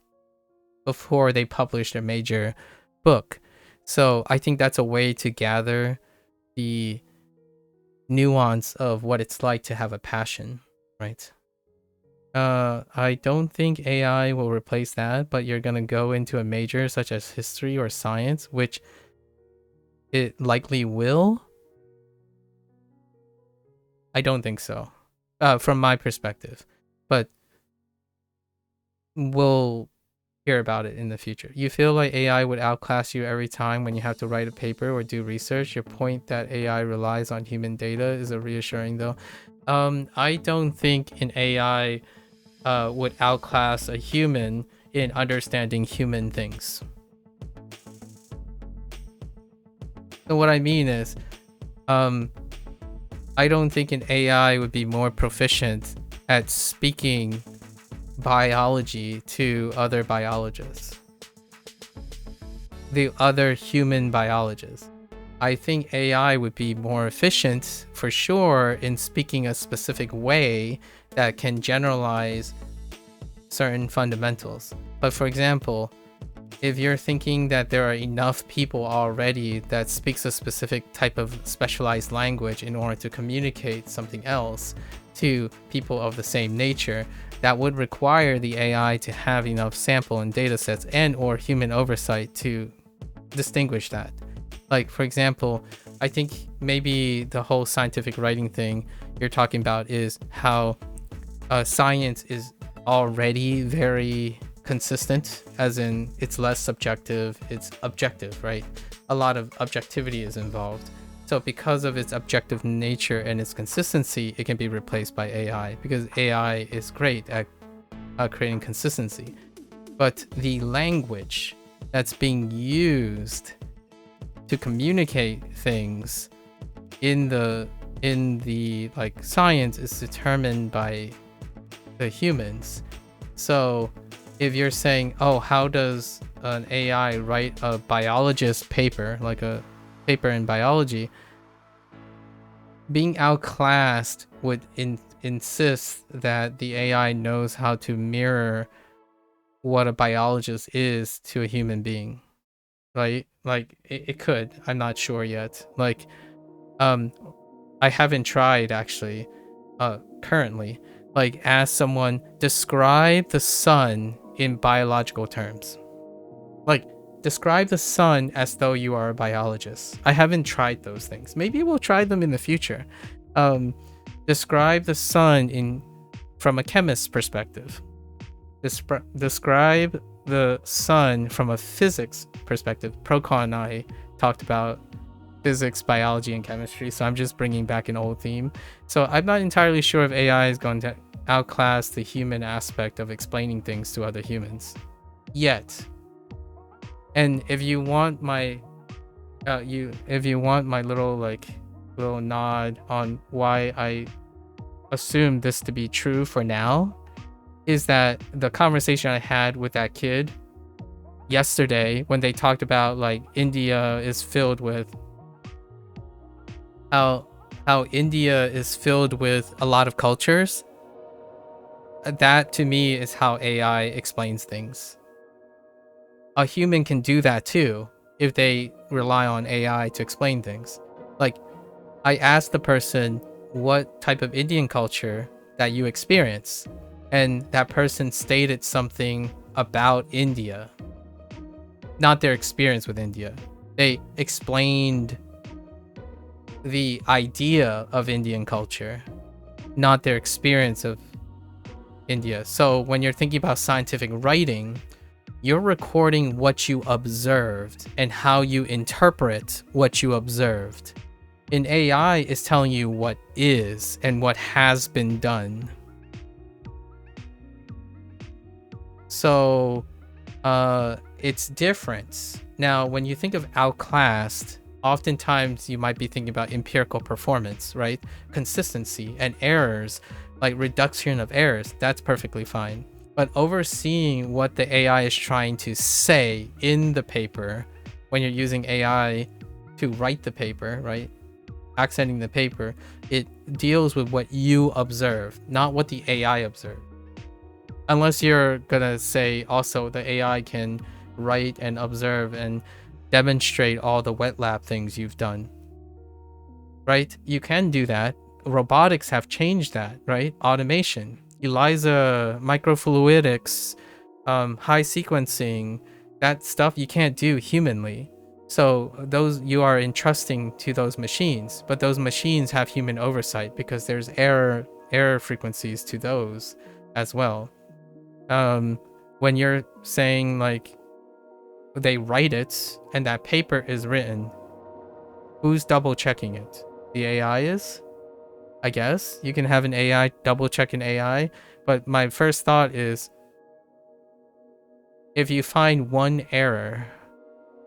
before they published a major book. So I think that's a way to gather the nuance of what it's like to have a passion, right? I don't think AI will replace that, but you're gonna go into a major such as history or science, which it likely will. I don't think so, from my perspective. But we'll hear about it in the future. You feel like AI would outclass you every time when you have to write a paper or do research. Your point that AI relies on human data is a reassuring, though. I don't think an AI would outclass a human in understanding human things. So what I mean is, I don't think an AI would be more proficient at speaking biology to other biologists, the other human biologists. I think AI would be more efficient for sure in speaking a specific way that can generalize certain fundamentals. But for example, if you're thinking that there are enough people already that speaks a specific type of specialized language in order to communicate something else to people of the same nature, that would require the AI to have enough sample and data sets and or human oversight to distinguish that. Like, for example, I think maybe the whole scientific writing thing you're talking about is how science is already very consistent, as in it's less subjective, it's objective, right? A lot of objectivity is involved. So because of its objective nature and its consistency, it can be replaced by AI because AI is great at creating consistency. But the language that's being used to communicate things in the like science is determined by the humans. So if you're saying, oh, how does an AI write a biologist paper, like a paper in biology, being outclassed would insist that the AI knows how to mirror what a biologist is to a human being, right? Like it could. I'm not sure yet. Like, I haven't tried actually. Currently, like, ask someone describe the sun in biological terms. Like, describe the sun as though you are a biologist. I haven't tried those things. Maybe we'll try them in the future. Describe the sun from a chemist's perspective. Describe the sun from a physics perspective. Procon and I talked about physics, biology, and chemistry, so I'm just bringing back an old theme. So I'm not entirely sure if AI is going to outclass the human aspect of explaining things to other humans yet. And if you want my little nod on why I assume this to be true for now, is that the conversation I had with that kid yesterday when they talked about like India is filled with how India is filled with a lot of cultures. That to me is how AI explains things. A human can do that too if they rely on AI to explain things. Like, I asked the person what type of Indian culture that you experience, and that person stated something about India, not their experience with India. They explained the idea of Indian culture, not their experience of India. So when you're thinking about scientific writing, you're recording what you observed and how you interpret what you observed. An AI is telling you what is and what has been done. So it's different. Now, when you think of outclassed, oftentimes you might be thinking about empirical performance, right? Consistency and errors, like reduction of errors. That's perfectly fine. But overseeing what the AI is trying to say in the paper, when you're using AI to write the paper, right? Accenting the paper, it deals with what you observe, not what the AI observed. Unless you're gonna say also the AI can write and observe and demonstrate all the wet lab things you've done, right? You can do that. Robotics have changed that, right? Automation, ELISA, microfluidics, high sequencing, that stuff you can't do humanly. So those, you are entrusting to those machines, but those machines have human oversight because there's error frequencies to those as well. When you're saying like they write it and that paper is written, who's double checking it? The AI is? I guess you can have an AI double check an AI, but my first thought is, if you find one error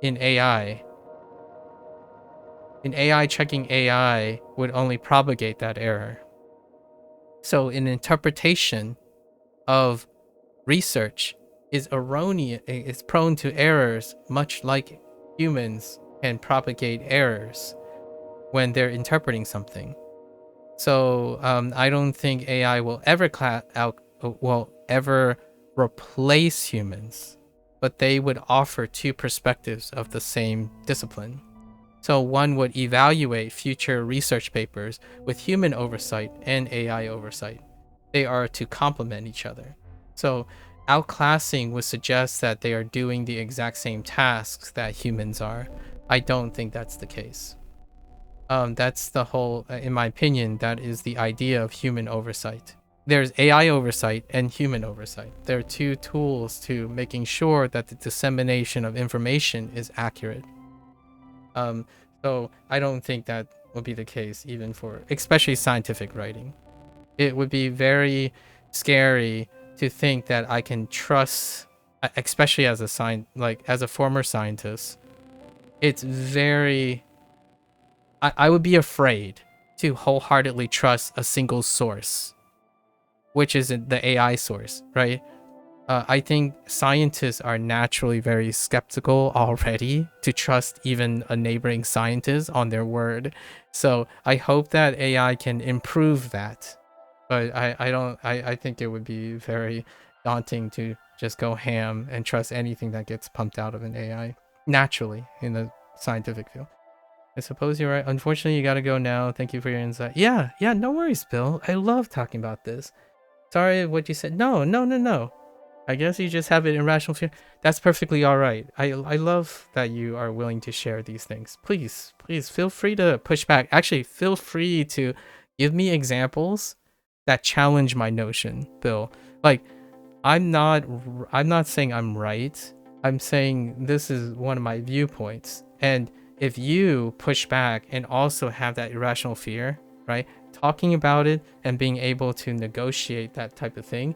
in AI checking AI would only propagate that error. So an interpretation of research is erroneous, is prone to errors, much like humans can propagate errors when they're interpreting something. So I don't think AI will ever ever replace humans, but they would offer two perspectives of the same discipline. So one would evaluate future research papers with human oversight and AI oversight. They are to complement each other. So outclassing would suggest that they are doing the exact same tasks that humans are. I don't think that's the case. That's the whole, in my opinion, that is the idea of human oversight. There's AI oversight and human oversight. There are two tools to making sure that the dissemination of information is accurate. So I don't think that would be the case even for, especially scientific writing. It would be very scary to think that I can trust, especially as a former scientist. It's very, I would be afraid to wholeheartedly trust a single source, which isn't the AI source, right? I think scientists are naturally very skeptical already to trust even a neighboring scientist on their word. So I hope that AI can improve that. But I think it would be very daunting to just go ham and trust anything that gets pumped out of an AI naturally in the scientific field. I suppose you're right. Unfortunately, you gotta go now. Thank you for your insight. Yeah, no worries, Bill. I love talking about this. Sorry what you said. No. I guess you just have an irrational fear. That's perfectly all right. I love that you are willing to share these things. Please feel free to push back. Actually, feel free to give me examples that challenge my notion, Bill. Like, I'm not saying I'm right. I'm saying this is one of my viewpoints. And if you push back and also have that irrational fear, right? Talking about it and being able to negotiate that type of thing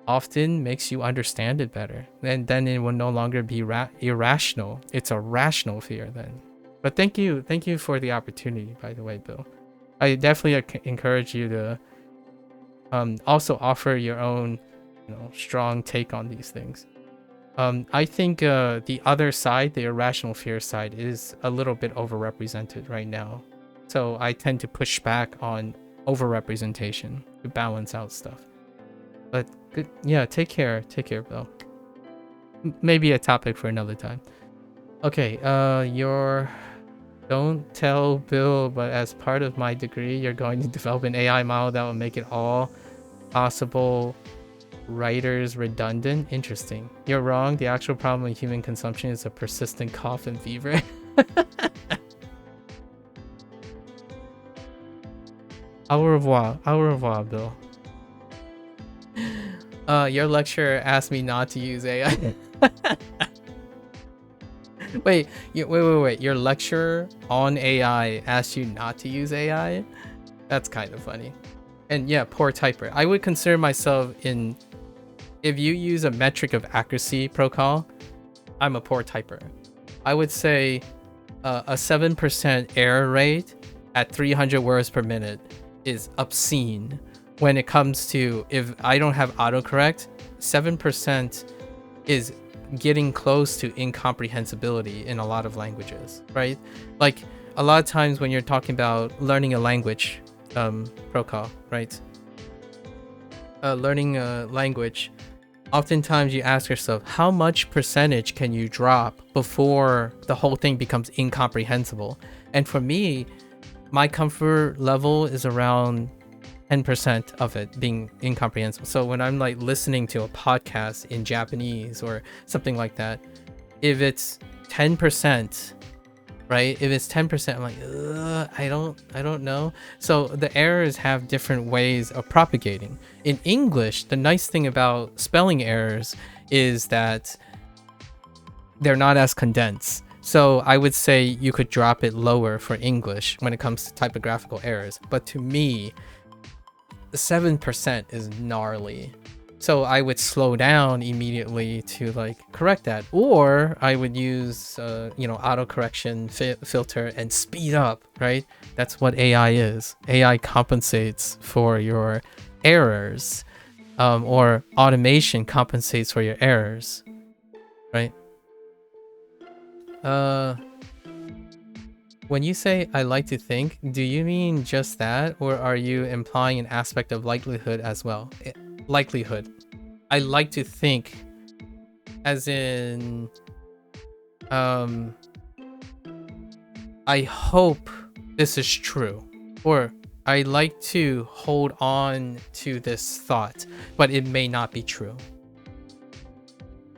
often makes you understand it better, and then it will no longer be irrational. It's a rational fear then. But thank you for the opportunity, by the way, Bill. I definitely encourage you to also offer your own, strong take on these things. I think the other side, the irrational fear side, is a little bit overrepresented right now, so I tend to push back on overrepresentation to balance out stuff. But good, yeah, take care, Bill. Maybe a topic for another time. Okay, don't tell Bill, but as part of my degree, you're going to develop an AI model that will make it all possible writers redundant. Interesting. You're wrong. The actual problem with human consumption is a persistent cough and fever. Au revoir, Bill. Your lecturer asked me not to use AI. wait. Your lecturer on AI asked you not to use AI? That's kind of funny. And yeah, poor typer. I would consider myself if you use a metric of accuracy protocol, I'm a poor typer. I would say a 7% error rate at 300 words per minute is obscene. When it comes to, if I don't have autocorrect, 7% is getting close to incomprehensibility in a lot of languages, right? Like a lot of times when you're talking about learning a language, protocol, right? Learning a language, oftentimes you ask yourself, how much percentage can you drop before the whole thing becomes incomprehensible? And for me, my comfort level is around 10% of it being incomprehensible. So when I'm like listening to a podcast in Japanese or something like that, if it's 10% right? If it's 10%, I'm like, I don't know. So the errors have different ways of propagating. In English, the nice thing about spelling errors is that they're not as condensed. So I would say you could drop it lower for English when it comes to typographical errors. But to me, 7% is gnarly. So I would slow down immediately to like correct that, or I would use auto correction filter and speed up, right? That's what AI is. AI compensates for your errors, or automation compensates for your errors, right? When you say I like to think, do you mean just that, or are you implying an aspect of likelihood as well? Likelihood. I like to think as in I hope this is true, or I like to hold on to this thought, but it may not be true.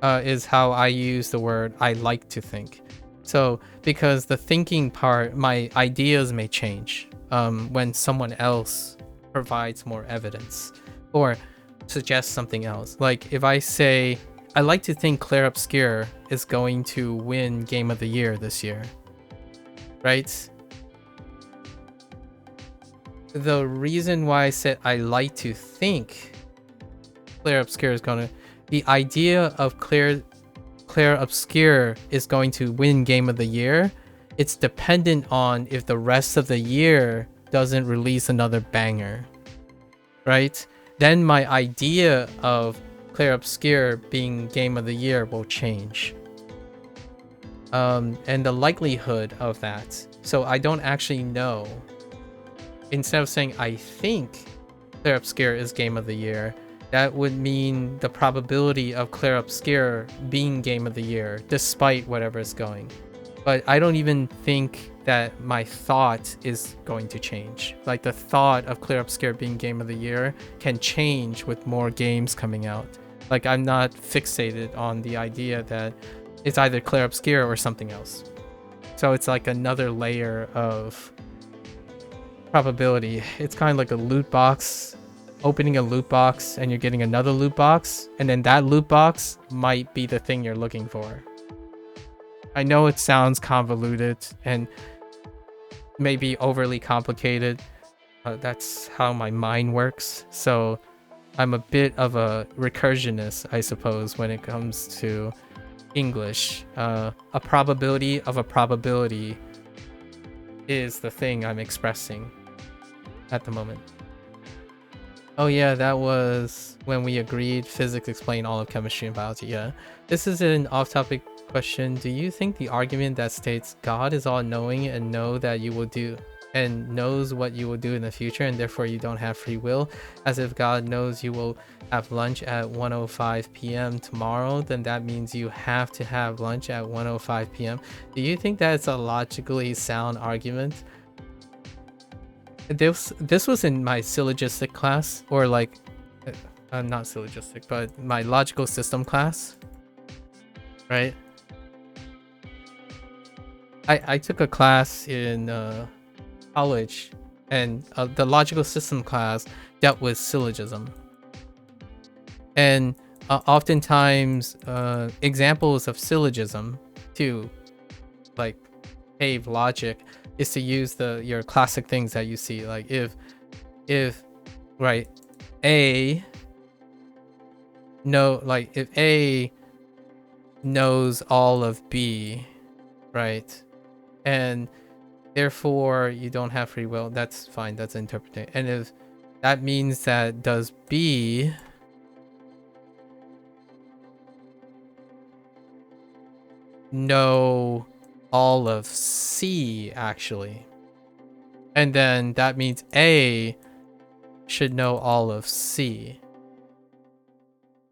Is how I use the word I like to think. So because the thinking part, my ideas may change when someone else provides more evidence or suggests something else. Like if I say, I like to think Claire Obscure is going to win Game of the Year this year, right? The reason why I said I like to think Claire Obscure is gonna, the idea of Claire Obscure is going to win Game of the Year, it's dependent on if the rest of the year doesn't release another banger, right? Then my idea of Claire Obscure being Game of the Year will change. And the likelihood of that. So I don't actually know. Instead of saying I think Claire Obscure is Game of the Year, that would mean the probability of Claire Obscure being Game of the Year, despite whatever is going. But I don't even think that my thought is going to change. Like the thought of Claire Obscure being Game of the Year can change with more games coming out. Like I'm not fixated on the idea that it's either Claire Obscure or something else. So it's like another layer of probability. It's kind of like a loot box. Opening a loot box and you're getting another loot box, and then that loot box might be the thing you're looking for. I know it sounds convoluted and maybe overly complicated. That's how my mind works. So I'm a bit of a recursionist, I suppose, when it comes to English. A probability of a probability is the thing I'm expressing at the moment. Oh yeah, that was when we agreed physics explain all of chemistry and biology. Yeah. This is an off-topic question. Do you think the argument that states God is all-knowing and know that you will do and knows what you will do in the future and therefore you don't have free will, as if God knows you will have lunch at 1:05 p.m. tomorrow, then that means you have to have lunch at 1:05 p.m. Do you think that's a logically sound argument? This was in my syllogistic class, or like not syllogistic, but my logical system class, right? I took a class in college, and the logical system class dealt with syllogism, and oftentimes examples of syllogism to like pave logic is to use your classic things that you see, like if right, if A knows all of B, right, and therefore you don't have free will, that's fine, that's interpreting. And if that means that does B know all of C actually, and then that means A should know all of C.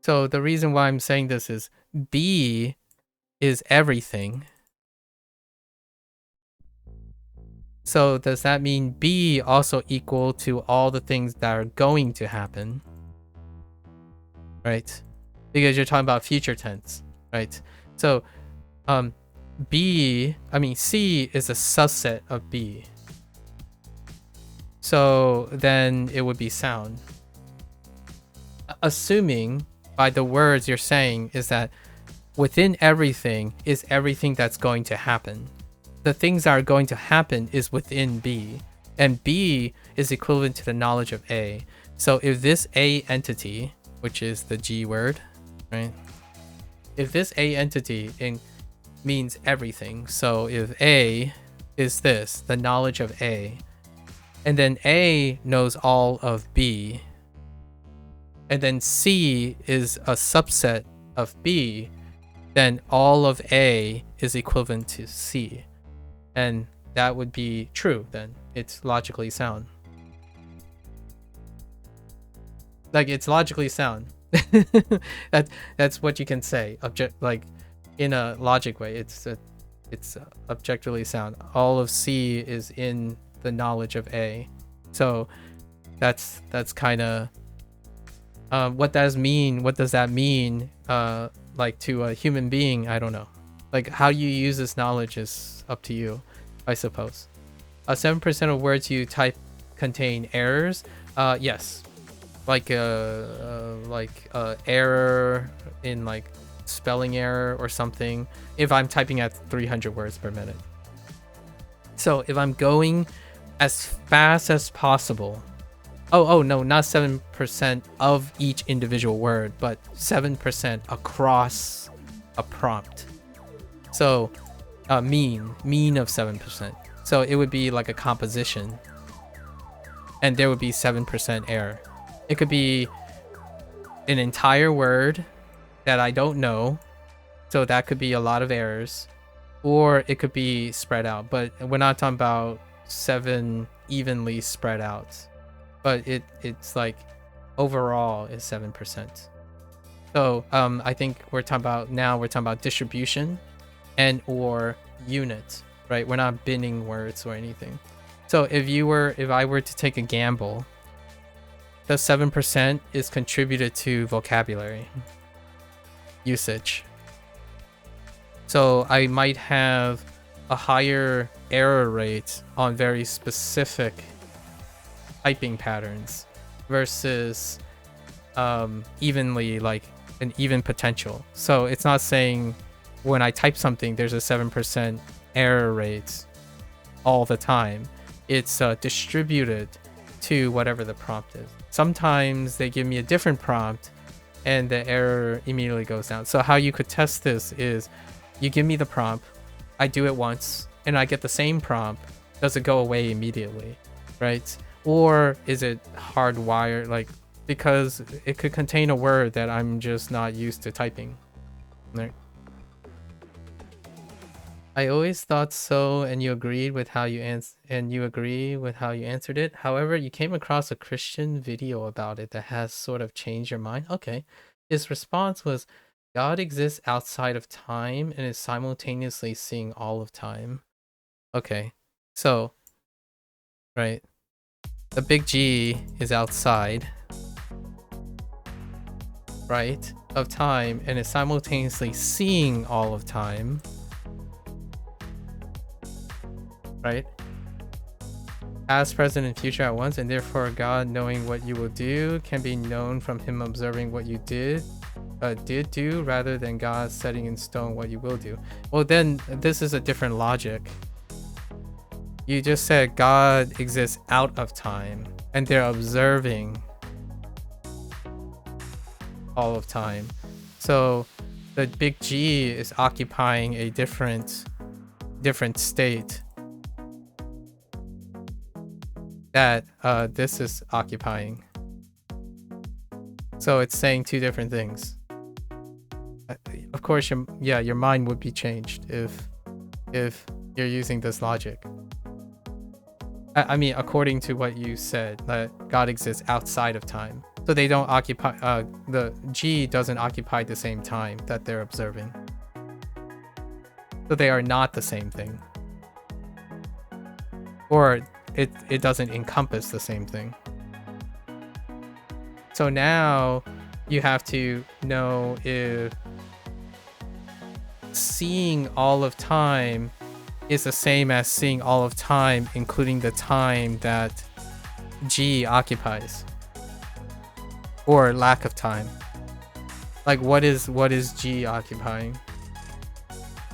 So the reason why I'm saying this is B is everything. So does that mean B also equal to all the things that are going to happen? Right? Because you're talking about future tense, right? So C is a subset of B. So then it would be sound. Assuming by the words you're saying is that within everything is everything that's going to happen. The things that are going to happen is within B, and B is equivalent to the knowledge of A. So if this A entity, which is the G word, right? If this A entity means everything, so if A is this, the knowledge of A, and then A knows all of B, and then C is a subset of B, then all of A is equivalent to C. And that would be true then. It's logically sound. Like, it's logically sound. That's what you can say. Like, in a logic way, it's objectively sound. All of C is in the knowledge of A. So that's kind of what does that mean like to a human being? I don't know. Like, how you use this knowledge is up to you, I suppose. 7% of words you type contain errors. Yes, like error in like spelling error or something. If I'm typing at 300 words per minute. So if I'm going as fast as possible. Oh no, not 7% of each individual word, but 7% across a prompt. So mean of 7%. So it would be like a composition, and there would be 7% error. It could be an entire word that I don't know, so that could be a lot of errors, or it could be spread out, but we're not talking about 7 evenly spread out, but it's like overall is 7%. So I think we're talking about distribution and or unit, right? We're not binning words or anything. So if I were to take a gamble, the 7% is contributed to vocabulary usage. So I might have a higher error rate on very specific typing patterns versus evenly, like an even potential. So it's not saying when I type something there's a 7% error rate all the time. It's distributed to whatever the prompt is. Sometimes they give me a different prompt and the error immediately goes down. So how you could test this is you give me the prompt, I do it once, and I get the same prompt. Does it go away immediately, right? Or is it hardwired, like, because it could contain a word that I'm just not used to typing, right? I always thought so, and you agreed with how you answered it. However, you came across a Christian video about it that has sort of changed your mind. Okay. His response was, God exists outside of time and is simultaneously seeing all of time. Okay. So, right. The big G is outside, right, of time and is simultaneously seeing all of time. Right? Past, present, and future at once, and therefore God, knowing what you will do, can be known from him observing what you did do, rather than God setting in stone what you will do. Well, then this is a different logic. You just said God exists out of time, and they're observing all of time. So the big G is occupying a different state that this is occupying. So it's saying two different things. Of course, your mind would be changed if you're using this logic. I mean, according to what you said, that God exists outside of time. So they don't occupy, the G doesn't occupy the same time that they're observing. So they are not the same thing. Or it doesn't encompass the same thing. So now you have to know if seeing all of time is the same as seeing all of time, including the time that G occupies, or lack of time. Like, what is G occupying?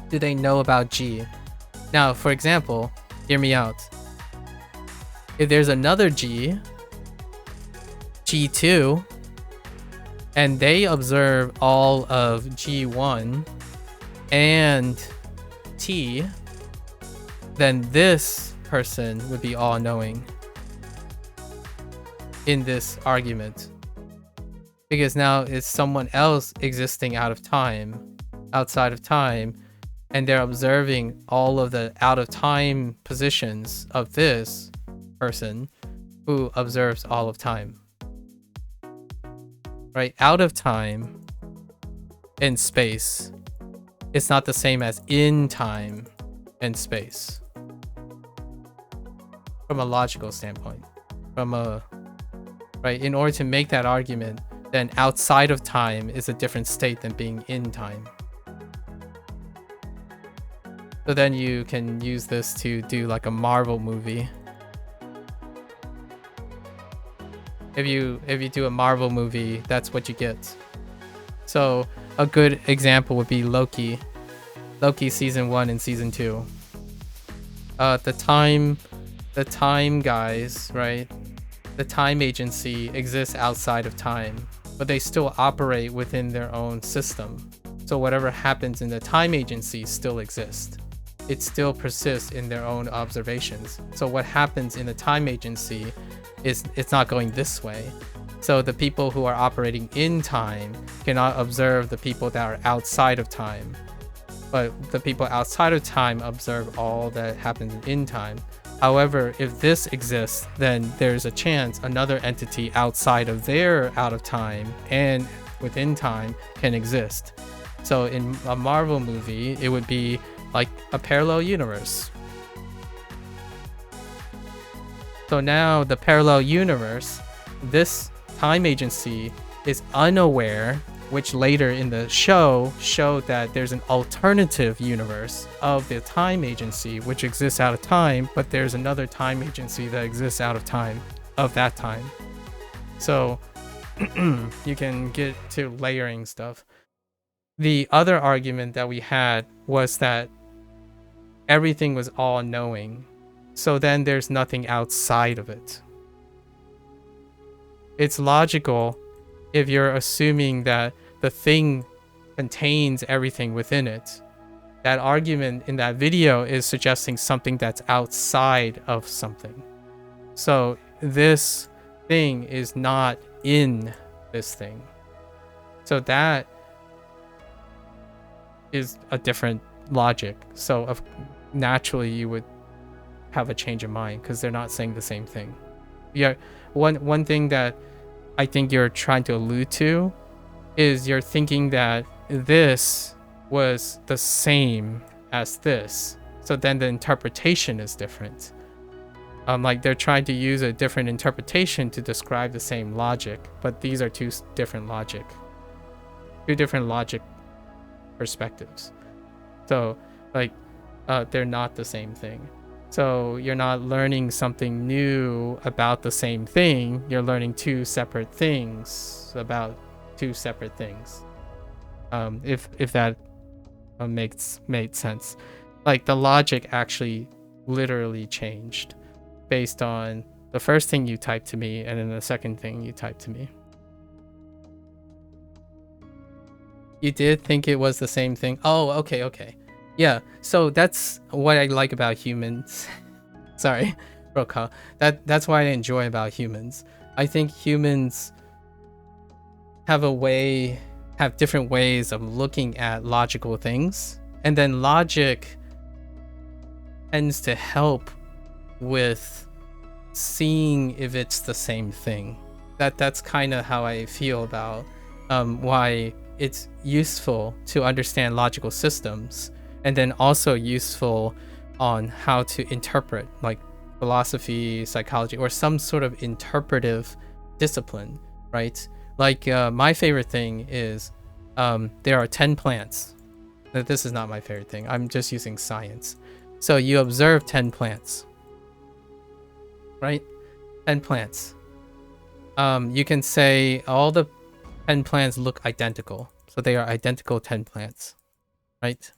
Do they know about G? Now, for example, hear me out. If there's another G, G2, and they observe all of G1 and T, then this person would be all-knowing in this argument. Because now it's someone else existing outside of time, and they're observing all of the out-of-time positions of this person who observes all of time. Right? Out of time in space, it's not the same as in time and space. From a logical standpoint. Right? In order to make that argument, then outside of time is a different state than being in time. So then you can use this to do like a Marvel movie. If you do a Marvel movie, that's what you get. So a good example would be Loki. Loki season 1 and season 2. The time guys, right? The time agency exists outside of time, but they still operate within their own system. So whatever happens in the time agency still exists. It still persists in their own observations. So what happens in the time agency is it's not going this way. So the people who are operating in time cannot observe the people that are outside of time. But the people outside of time observe all that happens in time. However, if this exists, then there's a chance another entity outside of their out of time and within time can exist. So in a Marvel movie, it would be like a parallel universe. So now the parallel universe, this time agency is unaware, which later in the show showed that there's an alternative universe of the time agency which exists out of time, but there's another time agency that exists out of time, of that time. So you can get to layering stuff. The other argument that we had was that everything was all-knowing, so then there's nothing outside of it. It's logical if you're assuming that the thing contains everything within it. That argument in that video is suggesting something that's outside of something. So this thing is not in this thing. So that is a different logic. So naturally you would have a change of mind because they're not saying the same thing. Yeah, one thing that I think you're trying to allude to is you're thinking that this was the same as this. So then the interpretation is different. Like they're trying to use a different interpretation to describe the same logic, but these are two different logic perspectives. So like they're not the same thing. So you're not learning something new about the same thing. You're learning two separate things about two separate things. If that made sense. Like the logic actually literally changed based on the first thing you typed to me and then the second thing you typed to me. You did think it was the same thing? Oh, okay. Yeah, so that's what I like about humans. Sorry, Roka. That's what I enjoy about humans. I think humans have different ways of looking at logical things, and then logic tends to help with seeing if it's the same thing. That's kind of how I feel about why it's useful to understand logical systems, and then also useful on how to interpret, like philosophy, psychology, or some sort of interpretive discipline, right? Like my favorite thing is there are 10 plants, This is not my favorite thing. I'm just using science. So you observe 10 plants, right? 10 plants. You can say all the 10 plants look identical. So they are identical 10 plants, right?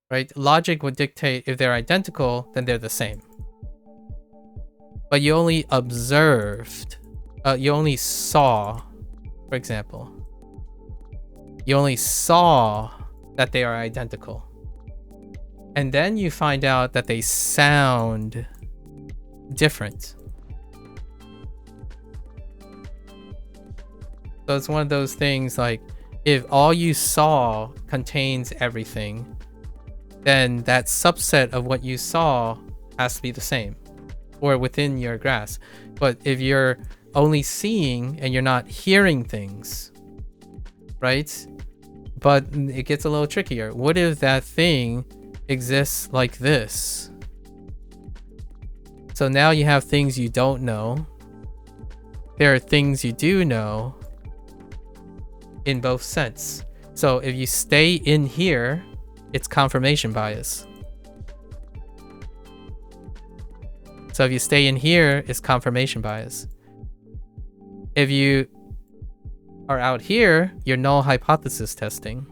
Right? Logic would dictate if they're identical, then they're the same. But you only observed, you only saw, for example, you only saw that they are identical. And then you find out that they sound different. So it's one of those things like, if all you saw contains everything, then that subset of what you saw has to be the same or within your grasp. But if you're only seeing and you're not hearing things, right? But it gets a little trickier. What if that thing exists like this? So now you have things you don't know. There are things you do know in both sense. So if you stay in here, it's confirmation bias. So if you stay in here, it's confirmation bias. If you are out here, you're null hypothesis testing.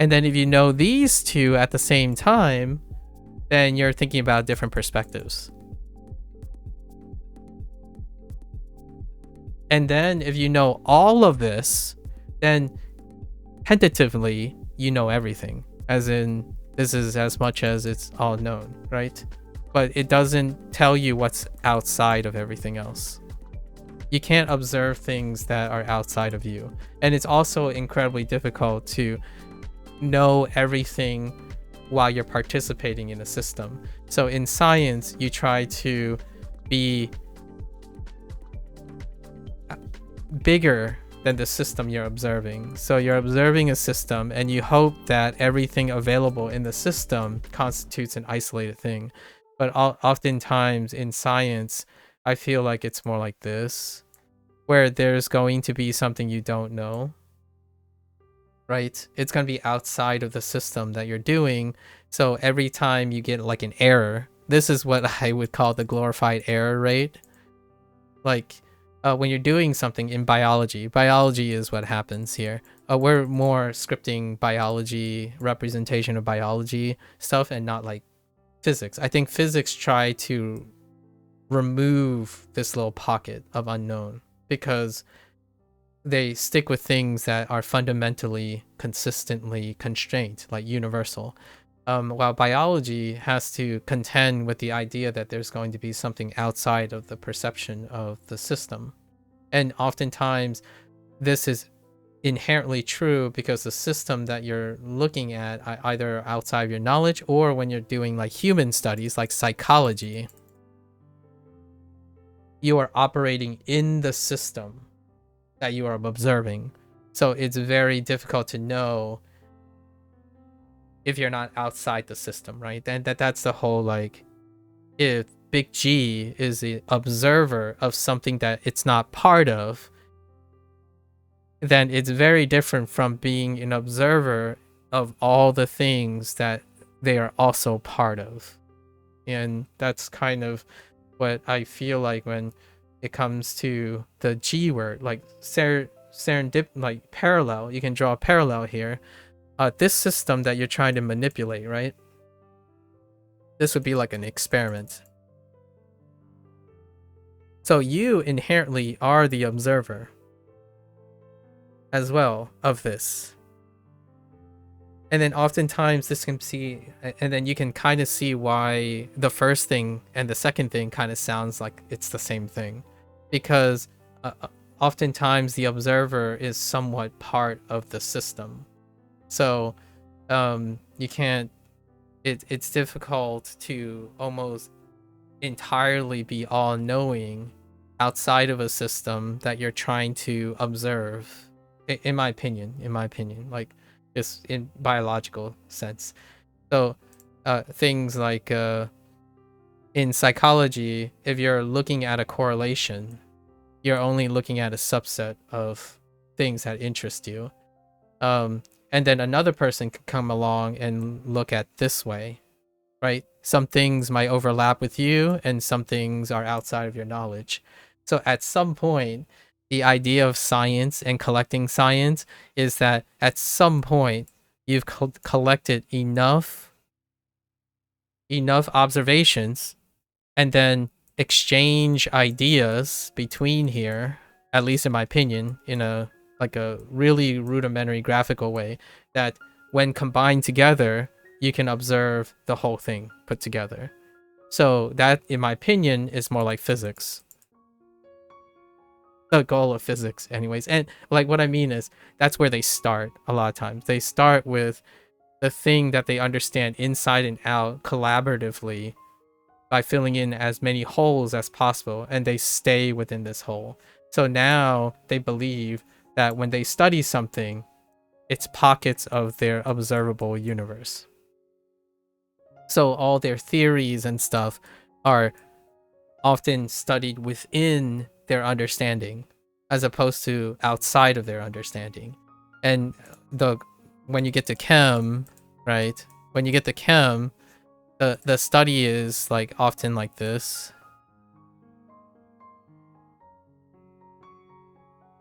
And then if you know these two at the same time, then you're thinking about different perspectives. And then if you know all of this, then tentatively you know everything. As in, this is as much as it's all known, right? But it doesn't tell you what's outside of everything else. You can't observe things that are outside of you. And it's also incredibly difficult to know everything while you're participating in a system. So in science, you try to be bigger than the system you're observing. So you're observing a system and you hope that everything available in the system constitutes an isolated thing. But oftentimes in science, I feel like it's more like this, where there's going to be something you don't know, right? It's going to be outside of the system that you're doing. So every time you get like an error, this is what I would call the glorified error rate. Like when you're doing something in biology is what happens here. We're more scripting biology, representation of biology stuff, and not like physics. I think physics try to remove this little pocket of unknown because they stick with things that are fundamentally consistently constrained, like universal. While biology has to contend with the idea that there's going to be something outside of the perception of the system. And oftentimes this is inherently true because the system that you're looking at either outside of your knowledge, or when you're doing like human studies like psychology, you are operating in the system that you are observing. So it's very difficult to know if you're not outside the system, right? And that's the whole, like, if Big G is the observer of something that it's not part of, then it's very different from being an observer of all the things that they are also part of. And that's kind of what I feel like when it comes to the G word, like serendip, like parallel. You can draw a parallel here. This system that you're trying to manipulate, right? This would be like an experiment. So you inherently are the observer as well of this. And then oftentimes this can see, and then you can kind of see why the first thing and the second thing kind of sounds like it's the same thing. Because oftentimes the observer is somewhat part of the system. So you can't, it's difficult to almost entirely be all-knowing outside of a system that you're trying to observe, in my opinion, like just in biological sense. So things like in psychology, if you're looking at a correlation, you're only looking at a subset of things that interest you. And then another person could come along and look at this way, right? Some things might overlap with you and some things are outside of your knowledge. So at some point, the idea of science and collecting science is that at some point you've collected enough observations and then exchange ideas between here, at least in my opinion, in a really rudimentary graphical way, that when combined together, you can observe the whole thing put together. So that, in my opinion, is more like physics. The goal of physics, anyways. And like what I mean is, that's where they start a lot of times. They start with the thing that they understand inside and out collaboratively by filling in as many holes as possible, and they stay within this hole. So now they believe that when they study something, it's pockets of their observable universe. So all their theories and stuff are often studied within their understanding as opposed to outside of their understanding. And when you get to chem, right? When you get to chem, the study is like often like this.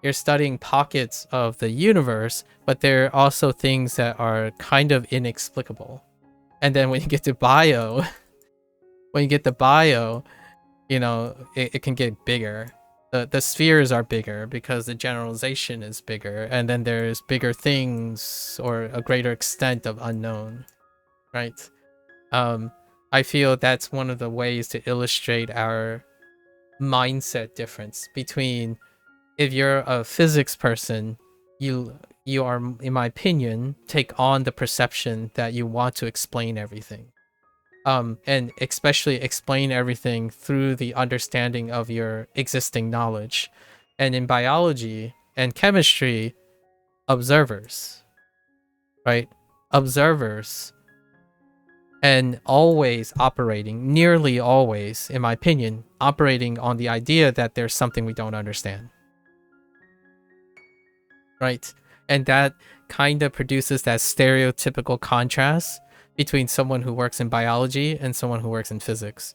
You're studying pockets of the universe, but there are also things that are kind of inexplicable. And then when you get to bio, you know, it can get bigger. The spheres are bigger because the generalization is bigger, and then there's bigger things or a greater extent of unknown, right? I feel that's one of the ways to illustrate our mindset difference between, if you're a physics person, you are, in my opinion, take on the perception that you want to explain everything. And especially explain everything through the understanding of your existing knowledge. And in biology and chemistry, observers, right? Observers, and always operating, nearly always, in my opinion, operating on the idea that there's something we don't understand. Right? And that kind of produces that stereotypical contrast between someone who works in biology and someone who works in physics.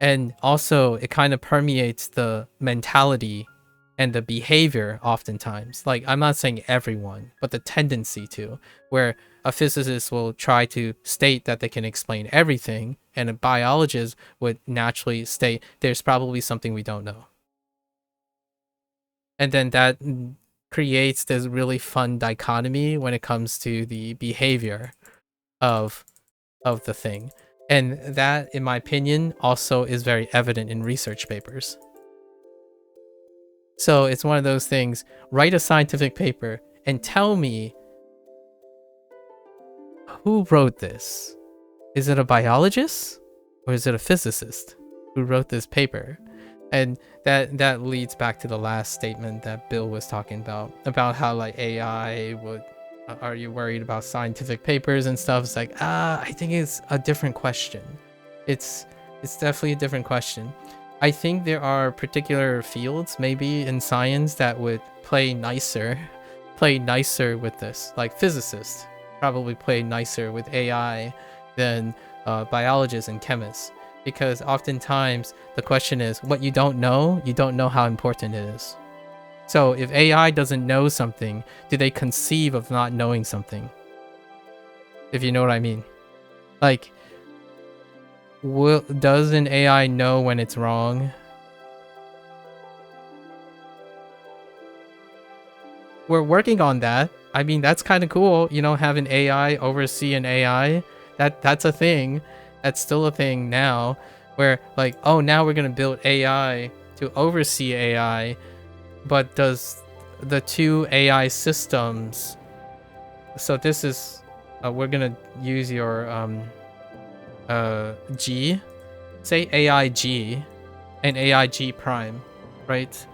And also, it kind of permeates the mentality and the behavior oftentimes. Like, I'm not saying everyone, but the tendency to, where a physicist will try to state that they can explain everything, and a biologist would naturally state there's probably something we don't know. And then that creates this really fun dichotomy when it comes to the behavior of the thing. And that, in my opinion, also is very evident in research papers. So it's one of those things, write a scientific paper and tell me who wrote this. Is it a biologist or is it a physicist who wrote this paper? And that leads back to the last statement that Bill was talking about how like AI would, are you worried about scientific papers and stuff? It's like, I think it's a different question. It's definitely a different question. I think there are particular fields maybe in science that would play nicer with this. Like physicists probably play nicer with AI than biologists and chemists. Because oftentimes the question is, what you don't know how important it is. So if AI doesn't know something, do they conceive of not knowing something? If you know what I mean. Like, does an AI know when it's wrong? We're working on that. I mean, that's kind of cool, you know, having AI oversee an AI. That's a thing. That's still a thing now, where like, oh, now we're gonna build AI to oversee AI, but does the two AI systems, so this is we're gonna use your G, say AI G and AI G prime, right?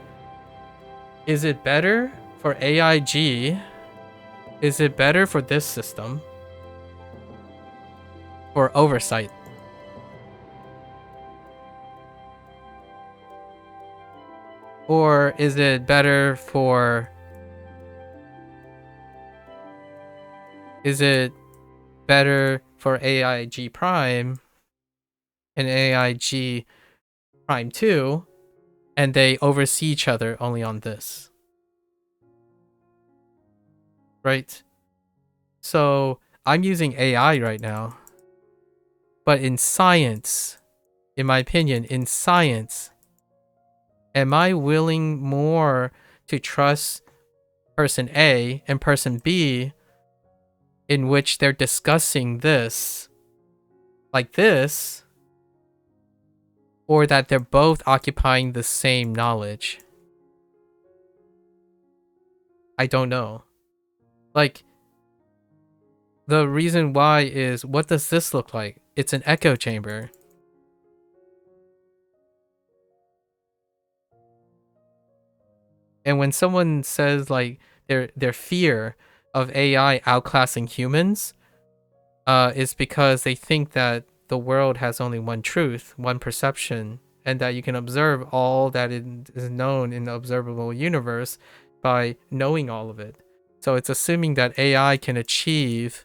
Is it better for AI G? Is it better for this system for oversight? Or is it better for... Is it better for AIG Prime and AIG Prime 2, and they oversee each other only on this? Right? So I'm using AI right now. But in science, in my opinion, in science, am I willing more to trust person A and person B in which they're discussing this like this, or that they're both occupying the same knowledge? I don't know. Like, the reason why is, what does this look like? It's an echo chamber. And when someone says like their fear of AI outclassing humans, is because they think that the world has only one truth, one perception, and that you can observe all that is known in the observable universe by knowing all of it. So it's assuming that AI can achieve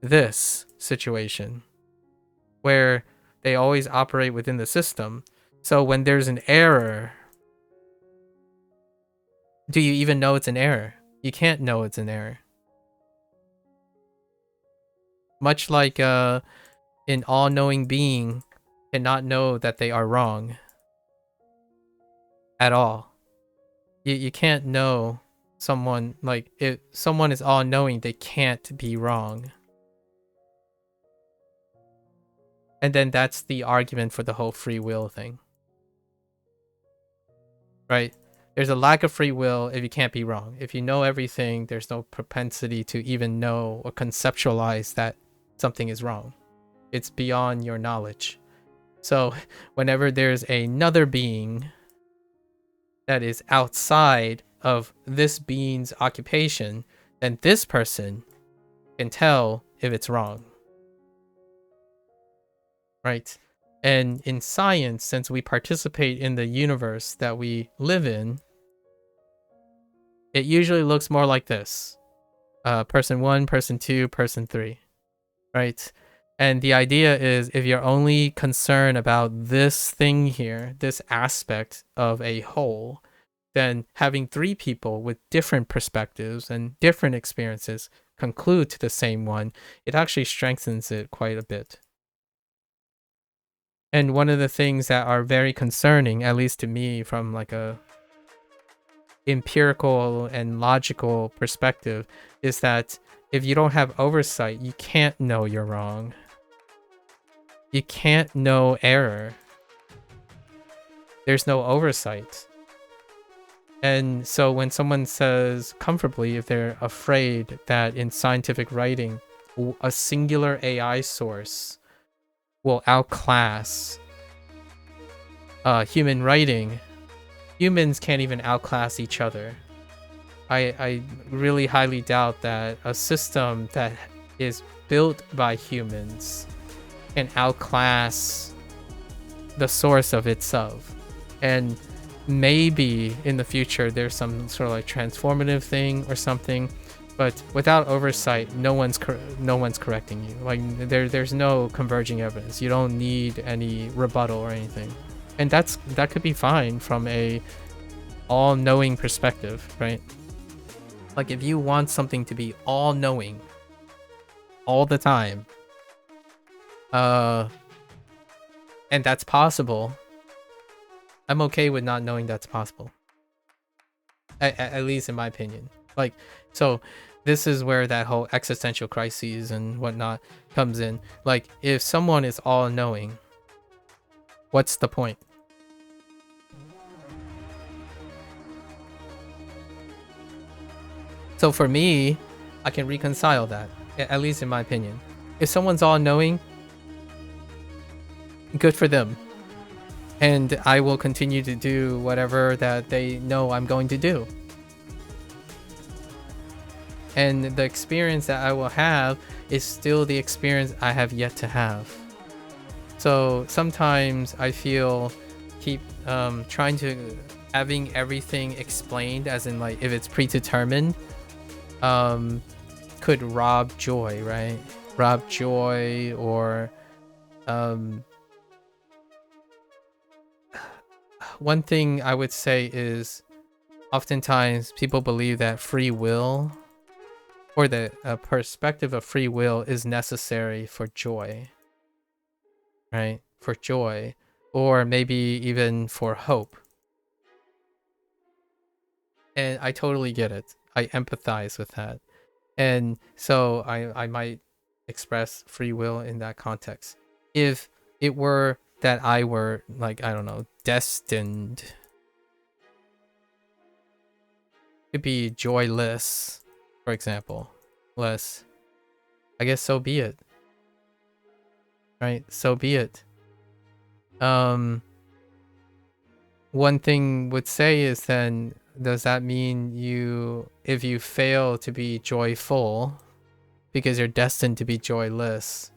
this situation where they always operate within the system. So when there's an error, do you even know it's an error? You can't know it's an error. Much like an all-knowing being cannot know that they are wrong at all. You can't know someone, like, if someone is all-knowing, they can't be wrong. And then that's the argument for the whole free will thing. Right? There's a lack of free will if you can't be wrong. If you know everything, there's no propensity to even know or conceptualize that something is wrong. It's beyond your knowledge. So whenever there's another being that is outside of this being's occupation, then this person can tell if it's wrong. Right? And in science, since we participate in the universe that we live in, it usually looks more like this. Person 1, person 2, person 3. Right? And the idea is, if you're only concerned about this thing here, this aspect of a whole, then having 3 people with different perspectives and different experiences conclude to the same one, it actually strengthens it quite a bit. And one of the things that are very concerning, at least to me from like a empirical and logical perspective, is that if you don't have oversight, you can't know you're wrong. You can't know error. There's no oversight. And so when someone says comfortably, if they're afraid that in scientific writing, a singular AI source will outclass human writing, humans can't even outclass each other. I really highly doubt that a system that is built by humans can outclass the source of itself. And maybe in the future there's some sort of like transformative thing or something, but without oversight, no one's correcting you. Like there's no converging evidence. You don't need any rebuttal or anything, and that could be fine from a all-knowing perspective, right? Like if you want something to be all-knowing all the time, and that's possible, I'm okay with not knowing that's possible. At least in my opinion. Like, so this is where that whole existential crises and whatnot comes in. Like, if someone is all-knowing, what's the point? So for me, I can reconcile that, at least in my opinion. If someone's all-knowing, good for them. And I will continue to do whatever that they know I'm going to do. And the experience that I will have is still the experience I have yet to have. So sometimes I feel keep trying to having everything explained, as in like if it's predetermined, could rob joy, right? Rob joy, or one thing I would say is oftentimes people believe that free will, or the perspective of free will, is necessary for joy, right? For joy, or maybe even for hope. And I totally get it. I empathize with that. And so I might express free will in that context. If it were that I were, like, I don't know, destined to be joyless, for example, less, I guess so be it. Right? So be it. One thing would say is, then does that mean if you fail to be joyful because you're destined to be joyless,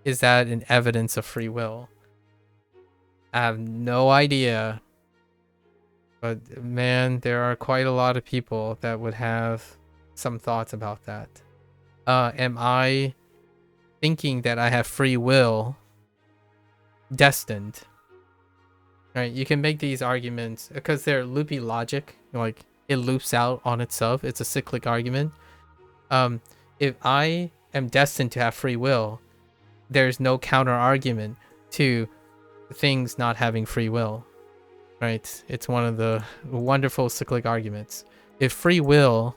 is that an evidence of free will? I have no idea, but man, there are quite a lot of people that would have some thoughts about that. Am I thinking that I have free will destined? Right, you can make these arguments because they're loopy logic, like it loops out on itself. It's a cyclic argument. If I am destined to have free will, there's no counter argument to things not having free will, right? It's one of the wonderful cyclic arguments. If free will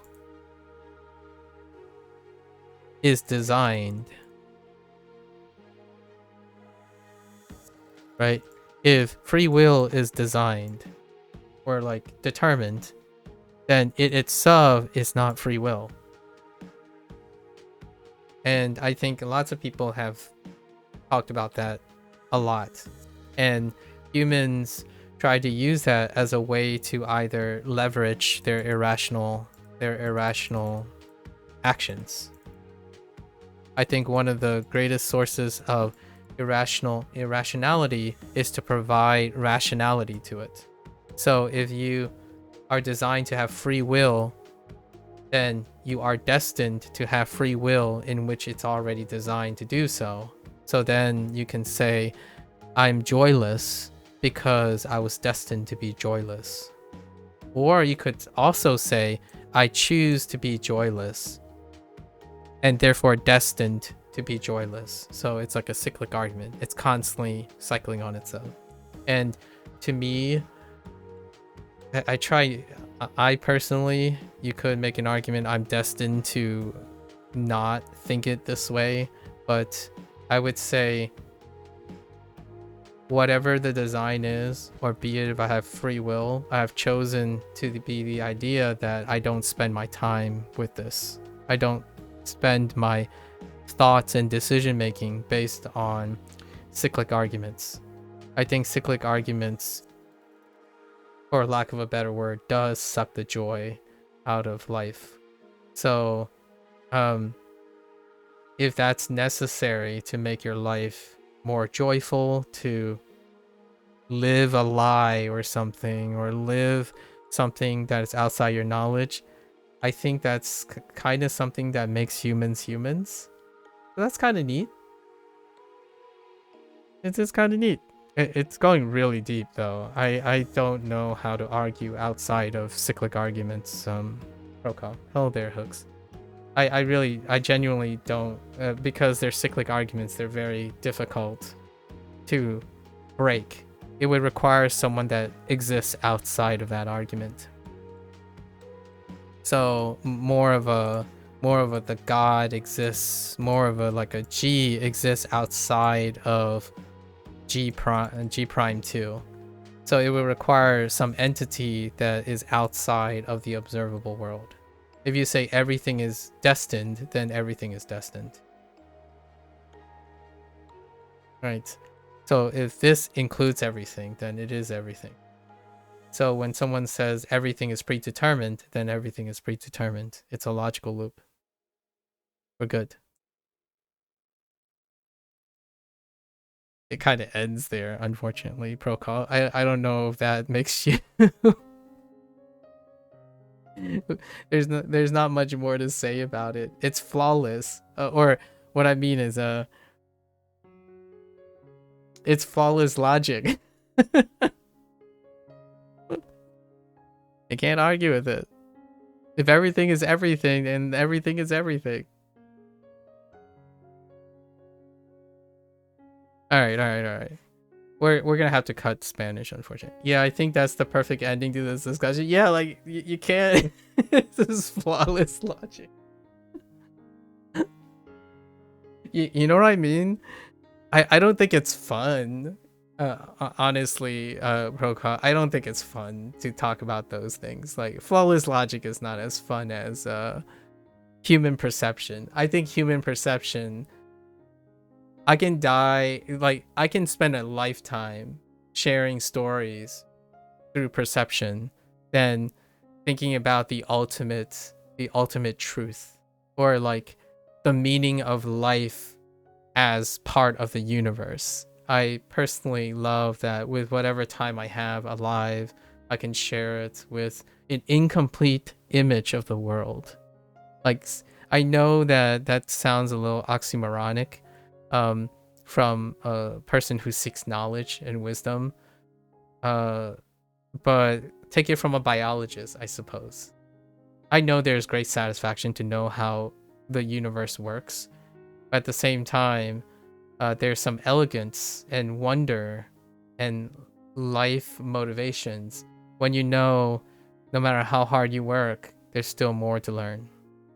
is designed, right? If free will is designed, or like determined, then it itself is not free will. And I think lots of people have talked about that a lot. And humans try to use that as a way to either leverage their irrational actions. I think one of the greatest sources of irrationality is to provide rationality to it. So if you are designed to have free will, then you are destined to have free will in which it's already designed to do so. So then you can say, I'm joyless because I was destined to be joyless. Or you could also say, I choose to be joyless and therefore destined to be joyless. So it's like a cyclic argument. It's constantly cycling on itself. And to me, I personally, you could make an argument I'm destined to not think it this way, but I would say whatever the design is, or be it if I have free will, I have chosen to be the idea that I don't spend my time with this. I don't spend my thoughts and decision making based on cyclic arguments. I think cyclic arguments, for lack of a better word, does suck the joy out of life. So if that's necessary to make your life more joyful, to live a lie or something, or live something that is outside your knowledge, I think that's kind of something that makes humans humans. So that's kind of neat. It's just kind of neat. It's going really deep though. I don't know how to argue outside of cyclic arguments. Prokop. Hello there, Hooks. I genuinely don't, because they're cyclic arguments. They're very difficult to break. It would require someone that exists outside of that argument. So more of a the God exists, more of a like a G exists outside of G prime 2. So it would require some entity that is outside of the observable world. If you say everything is destined, then everything is destined. Right. So if this includes everything, then it is everything. So when someone says everything is predetermined, then everything is predetermined. It's a logical loop. We're good. it kind of ends there, unfortunately. Protocol. I don't know if that makes you. There's not much more to say about it. It's flawless. Or what I mean is it's flawless logic. I can't argue with it. If everything is everything, then everything is everything. All right. We're gonna have to cut Spanish, unfortunately. Yeah, I think that's the perfect ending to this discussion. Yeah, like you can't. This is flawless logic. You know what I mean? I don't think it's fun. Honestly, Proca, I don't think it's fun to talk about those things. Like flawless logic is not as fun as human perception. I think human perception, I can spend a lifetime sharing stories through perception than thinking about the ultimate truth, or like the meaning of life as part of the universe. I personally love that with whatever time I have alive, I can share it with an incomplete image of the world. Like, I know that sounds a little oxymoronic, from a person who seeks knowledge and wisdom, but take it from a biologist, I suppose. I know there's great satisfaction to know how the universe works, but at the same time, there's some elegance and wonder and life motivations when you know no matter how hard you work, there's still more to learn.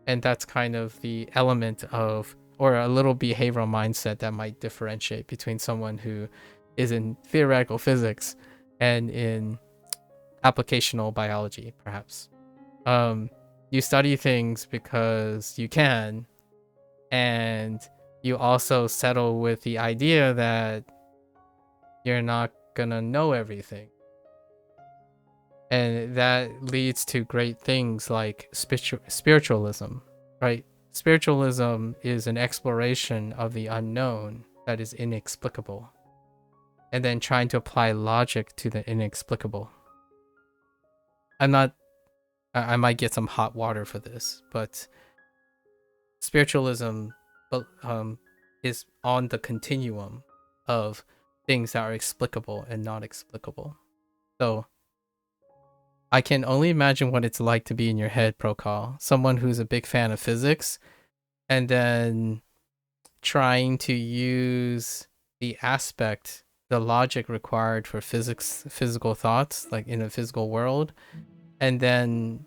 And that's kind of the element of, or a little behavioral mindset that might differentiate between someone who is in theoretical physics and in applicational biology, perhaps. You study things because you can, and you also settle with the idea that you're not gonna know everything. And that leads to great things like spiritualism, right? Spiritualism is an exploration of the unknown that is inexplicable, and then trying to apply logic to the inexplicable. I might get some hot water for this, but spiritualism is on the continuum of things that are explicable and not explicable. So I can only imagine what it's like to be in your head, Prokal, someone who's a big fan of physics, and then trying to use the logic required for physical thoughts, like in a physical world, and then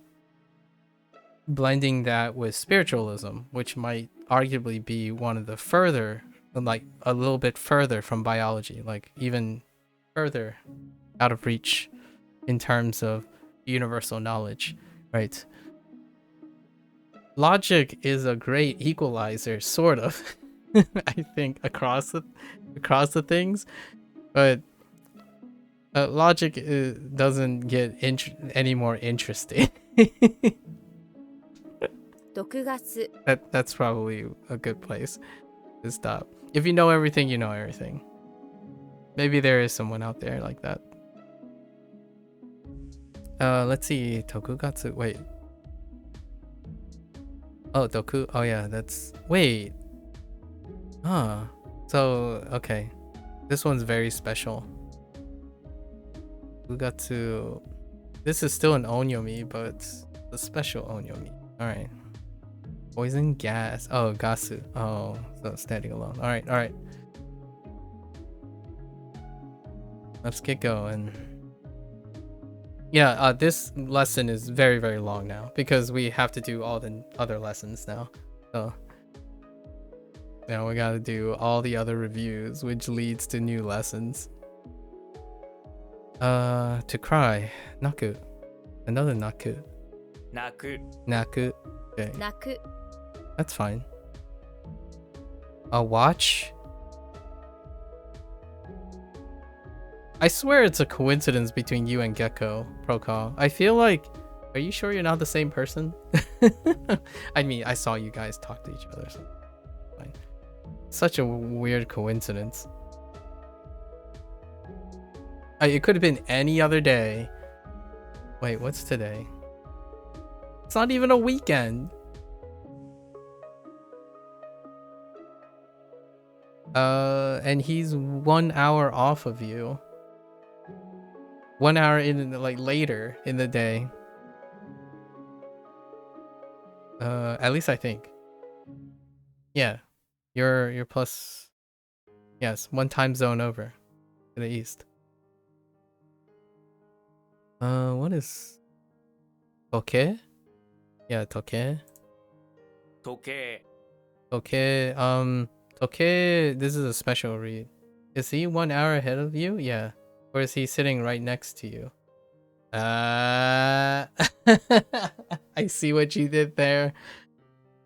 blending that with spiritualism, which might arguably be one of the further, like a little bit further from biology, like even further out of reach in terms of universal knowledge, right? Logic is a great equalizer, sort of. I think across the things, but logic doesn't get any more interesting. That's probably a good place to stop. If you know everything, you know everything. Maybe there is someone out there like that. Let's see. Tokugatsu. Wait. Oh, Doku. Oh yeah, that's. Wait. Huh. So okay, this one's very special. Tokugatsu. This is still an onyomi, but a special onyomi. All right. Poison gas. Oh, gasu. Oh, so standing alone. All right. Let's get going. Yeah, this lesson is very, very long now because we have to do all the other lessons now. So now we gotta do all the other reviews, which leads to new lessons. To cry. Naku. Another naku. Naku. Okay. Naku. That's fine. A watch? I swear it's a coincidence between you and Gecko, Prokal. I feel like... Are you sure you're not the same person? I mean, I saw you guys talk to each other, so fine. Such a weird coincidence. It could have been any other day. Wait, what's today? It's not even a weekend. And he's 1 hour off of you. 1 hour in, like, later in the day. At least I think. Yeah, you're plus. Yes, 1 time zone over to the east. What is Toke? Yeah, Toke. 時計 Okay, okay, this is a special read. Is he 1 hour ahead of you? Yeah. Or is he sitting right next to you? I see what you did there.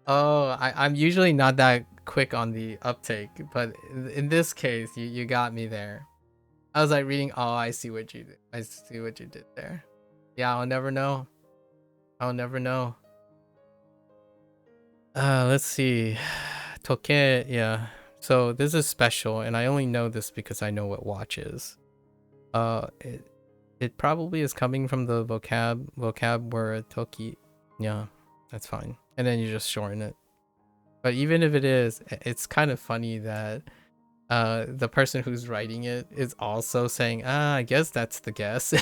Oh, I'm usually not that quick on the uptake, but in this case, you got me there. I was like reading, oh, I see what you did. I see what you did there. Yeah, I'll never know. I'll never know. Let's see. Toke, yeah. So this is special, and I only know this because I know what watch is. It probably is coming from the vocab word toki. Yeah, that's fine. And then you just shorten it. But even if it is, it's kind of funny that the person who's writing it is also saying, I guess that's the guess.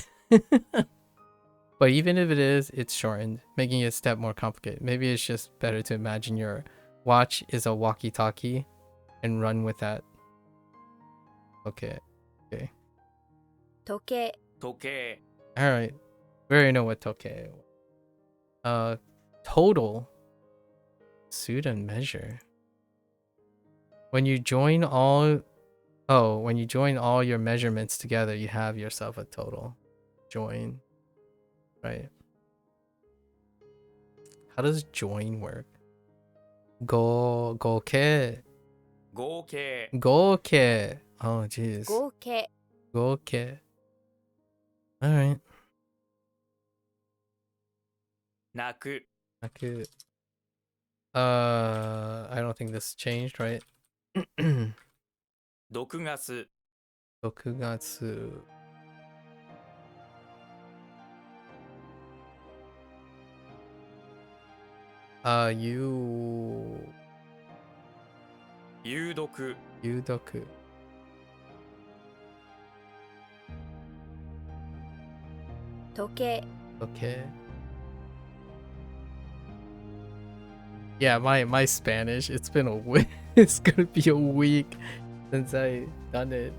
But even if it is, it's shortened, making it a step more complicated. Maybe it's just better to imagine your watch is a walkie-talkie and run with that. Okay. Okay. 時計 時計 All right. We already know what toke. Total. Suit and measure. When you join all your measurements together, you have yourself a total. Join. Right. How does join work? Goke. 合計 Goke. Oh, jeez. 合計 Goke. All right. 泣く Maku. I don't think this changed, right? 毒ガス Dokugatsu.有毒 Yudoku. 時計 Okay. Yeah, my Spanish, it's been a week. It's gonna be a week since I done it.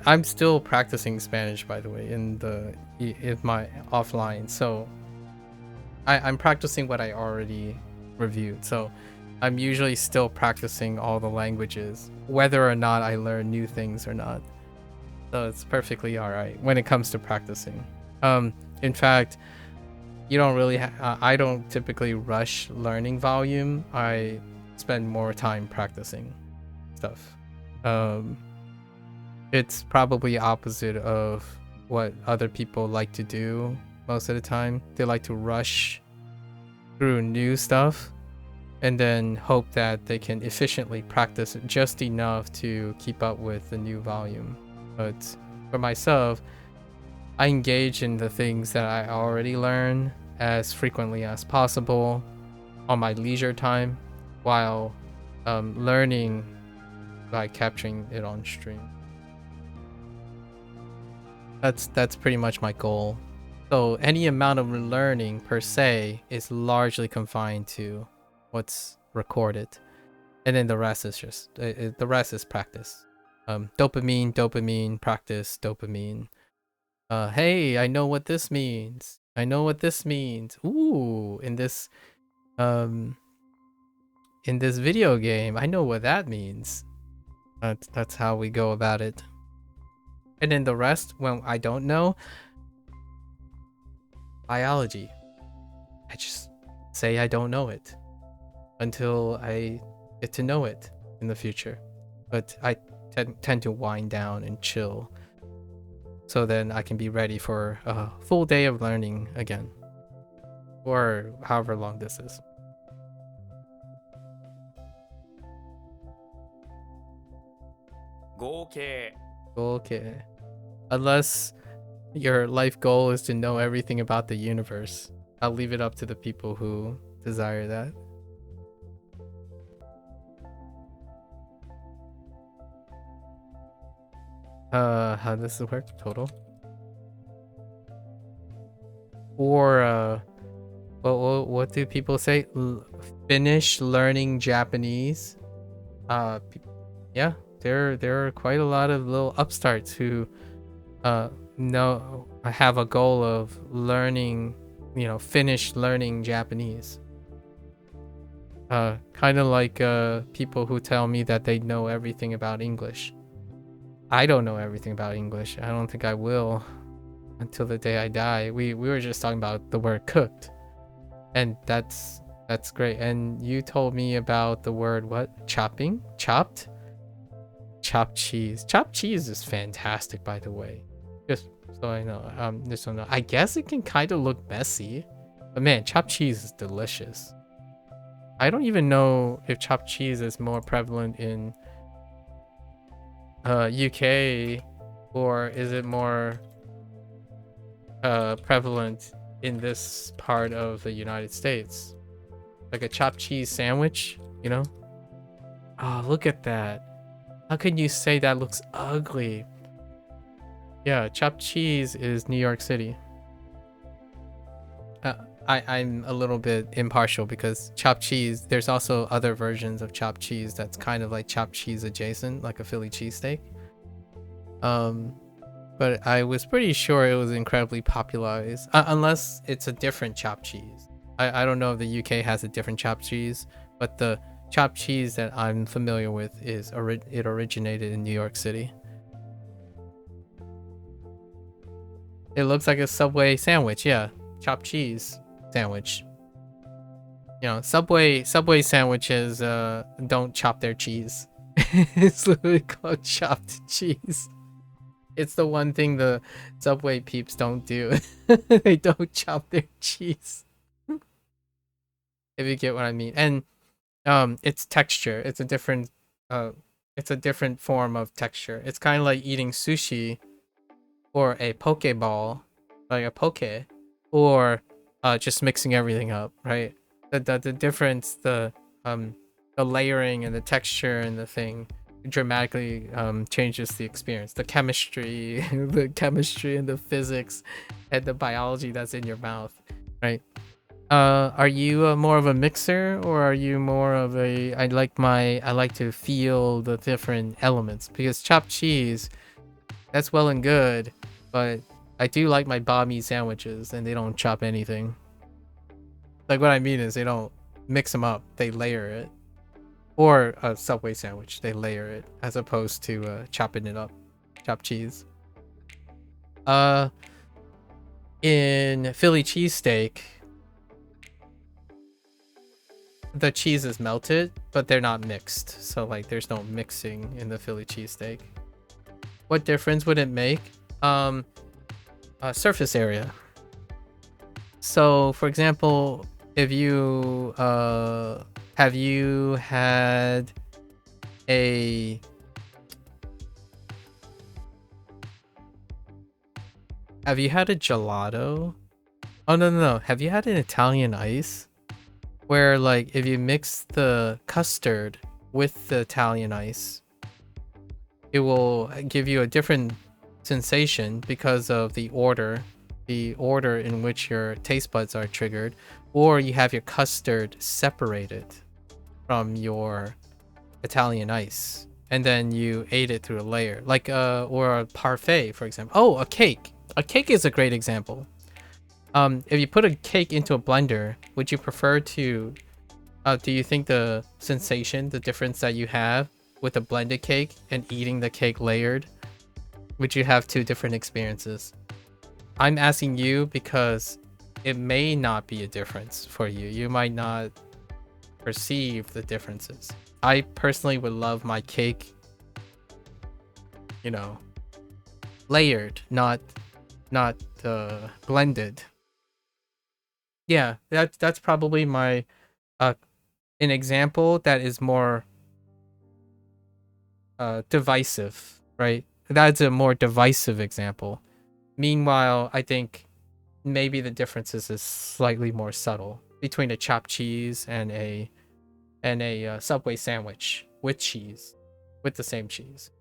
I'm still practicing Spanish, by the way, in my offline. So I'm practicing what I already reviewed. So I'm usually still practicing all the languages, whether or not I learn new things or not. So it's perfectly all right when it comes to practicing. In fact, you don't really I don't typically rush learning volume. I spend more time practicing stuff. It's probably opposite of what other people like to do most of the time. They like to rush through new stuff and then hope that they can efficiently practice just enough to keep up with the new volume. But for myself, I engage in the things that I already learn as frequently as possible on my leisure time while learning by capturing it on stream. That's pretty much my goal. So any amount of learning per se is largely confined to what's recorded, and then the rest is just the rest is practice. Dopamine, practice, dopamine. Hey, I know what this means. Ooh, in this video game, I know what that means. That's how we go about it. And then the rest, when I don't know, biology. I just say I don't know it until I get to know it in the future. But I tend to wind down and chill, so then I can be ready for a full day of learning again, or however long this is. 合計 Okay. Unless your life goal is to know everything about the universe. I'll leave it up to the people who desire that. How does this work? Total? Or, what do people say? Finish learning Japanese. Yeah, there are quite a lot of little upstarts who have a goal of learning, finish learning Japanese. Kind of like people who tell me that they know everything about English. I don't know everything about English. I don't think I will until the day I die. We were just talking about the word cooked, and that's great. And you told me about the word what? Chopping? Chopped? Chopped cheese. Chopped cheese is fantastic, by the way. Just so I know. Just so I know. I guess it can kind of look messy, but man, chopped cheese is delicious. I don't even know if chopped cheese is more prevalent in UK, or is it more prevalent in this part of the United States? Like a chopped cheese sandwich, Oh, look at that. How can you say that looks ugly? Yeah, chopped cheese is New York City. I'm a little bit impartial because chopped cheese, there's also other versions of chopped cheese that's kind of like chopped cheese adjacent, like a Philly cheesesteak. But I was pretty sure it was incredibly popularized, unless it's a different chopped cheese. I don't know if the UK has a different chopped cheese, but the chopped cheese that I'm familiar with it originated in New York City. It looks like a Subway sandwich, yeah, chopped cheese sandwich. Subway sandwiches don't chop their cheese. It's literally called chopped cheese. It's the one thing the Subway peeps don't do. They don't chop their cheese. If you get what I mean. And it's texture. It's a different form of texture. It's kind of like eating sushi or a poke ball, like a poke, or just mixing everything up, right? The difference, the layering and the texture and the thing dramatically changes the experience. The chemistry, the chemistry and the physics and the biology that's in your mouth, right? Are you more of a mixer, or are you more of a I like to feel the different elements? Because chopped cheese, that's well and good, but I do like my banh mi sandwiches and they don't chop anything. Like, what I mean is they don't mix them up, they layer it. Or a Subway sandwich, they layer it as opposed to chopping it up. Chopped cheese. In Philly cheesesteak, the cheese is melted, but they're not mixed. So like there's no mixing in the Philly cheesesteak. What difference would it make? Surface area. So for example, if you have you had a gelato? Oh no. Have you had an Italian ice? Where like if you mix the custard with the Italian ice, it will give you a different sensation because of the order in which your taste buds are triggered, or you have your custard separated from your Italian ice and then you ate it through a layer, like or a parfait, for example. Oh, a cake is a great example. If you put a cake into a blender, would you prefer to do you think the sensation, the difference that you have with a blended cake and eating the cake layered, would you have two different experiences? I'm asking you because it may not be a difference for you. You might not perceive the differences. I personally would love my cake, layered, not blended. Yeah, that's probably my an example that is more divisive, right? that's a more divisive example. Meanwhile, I think maybe the differences is slightly more subtle between a chopped cheese and a Subway sandwich with cheese, with the same cheese.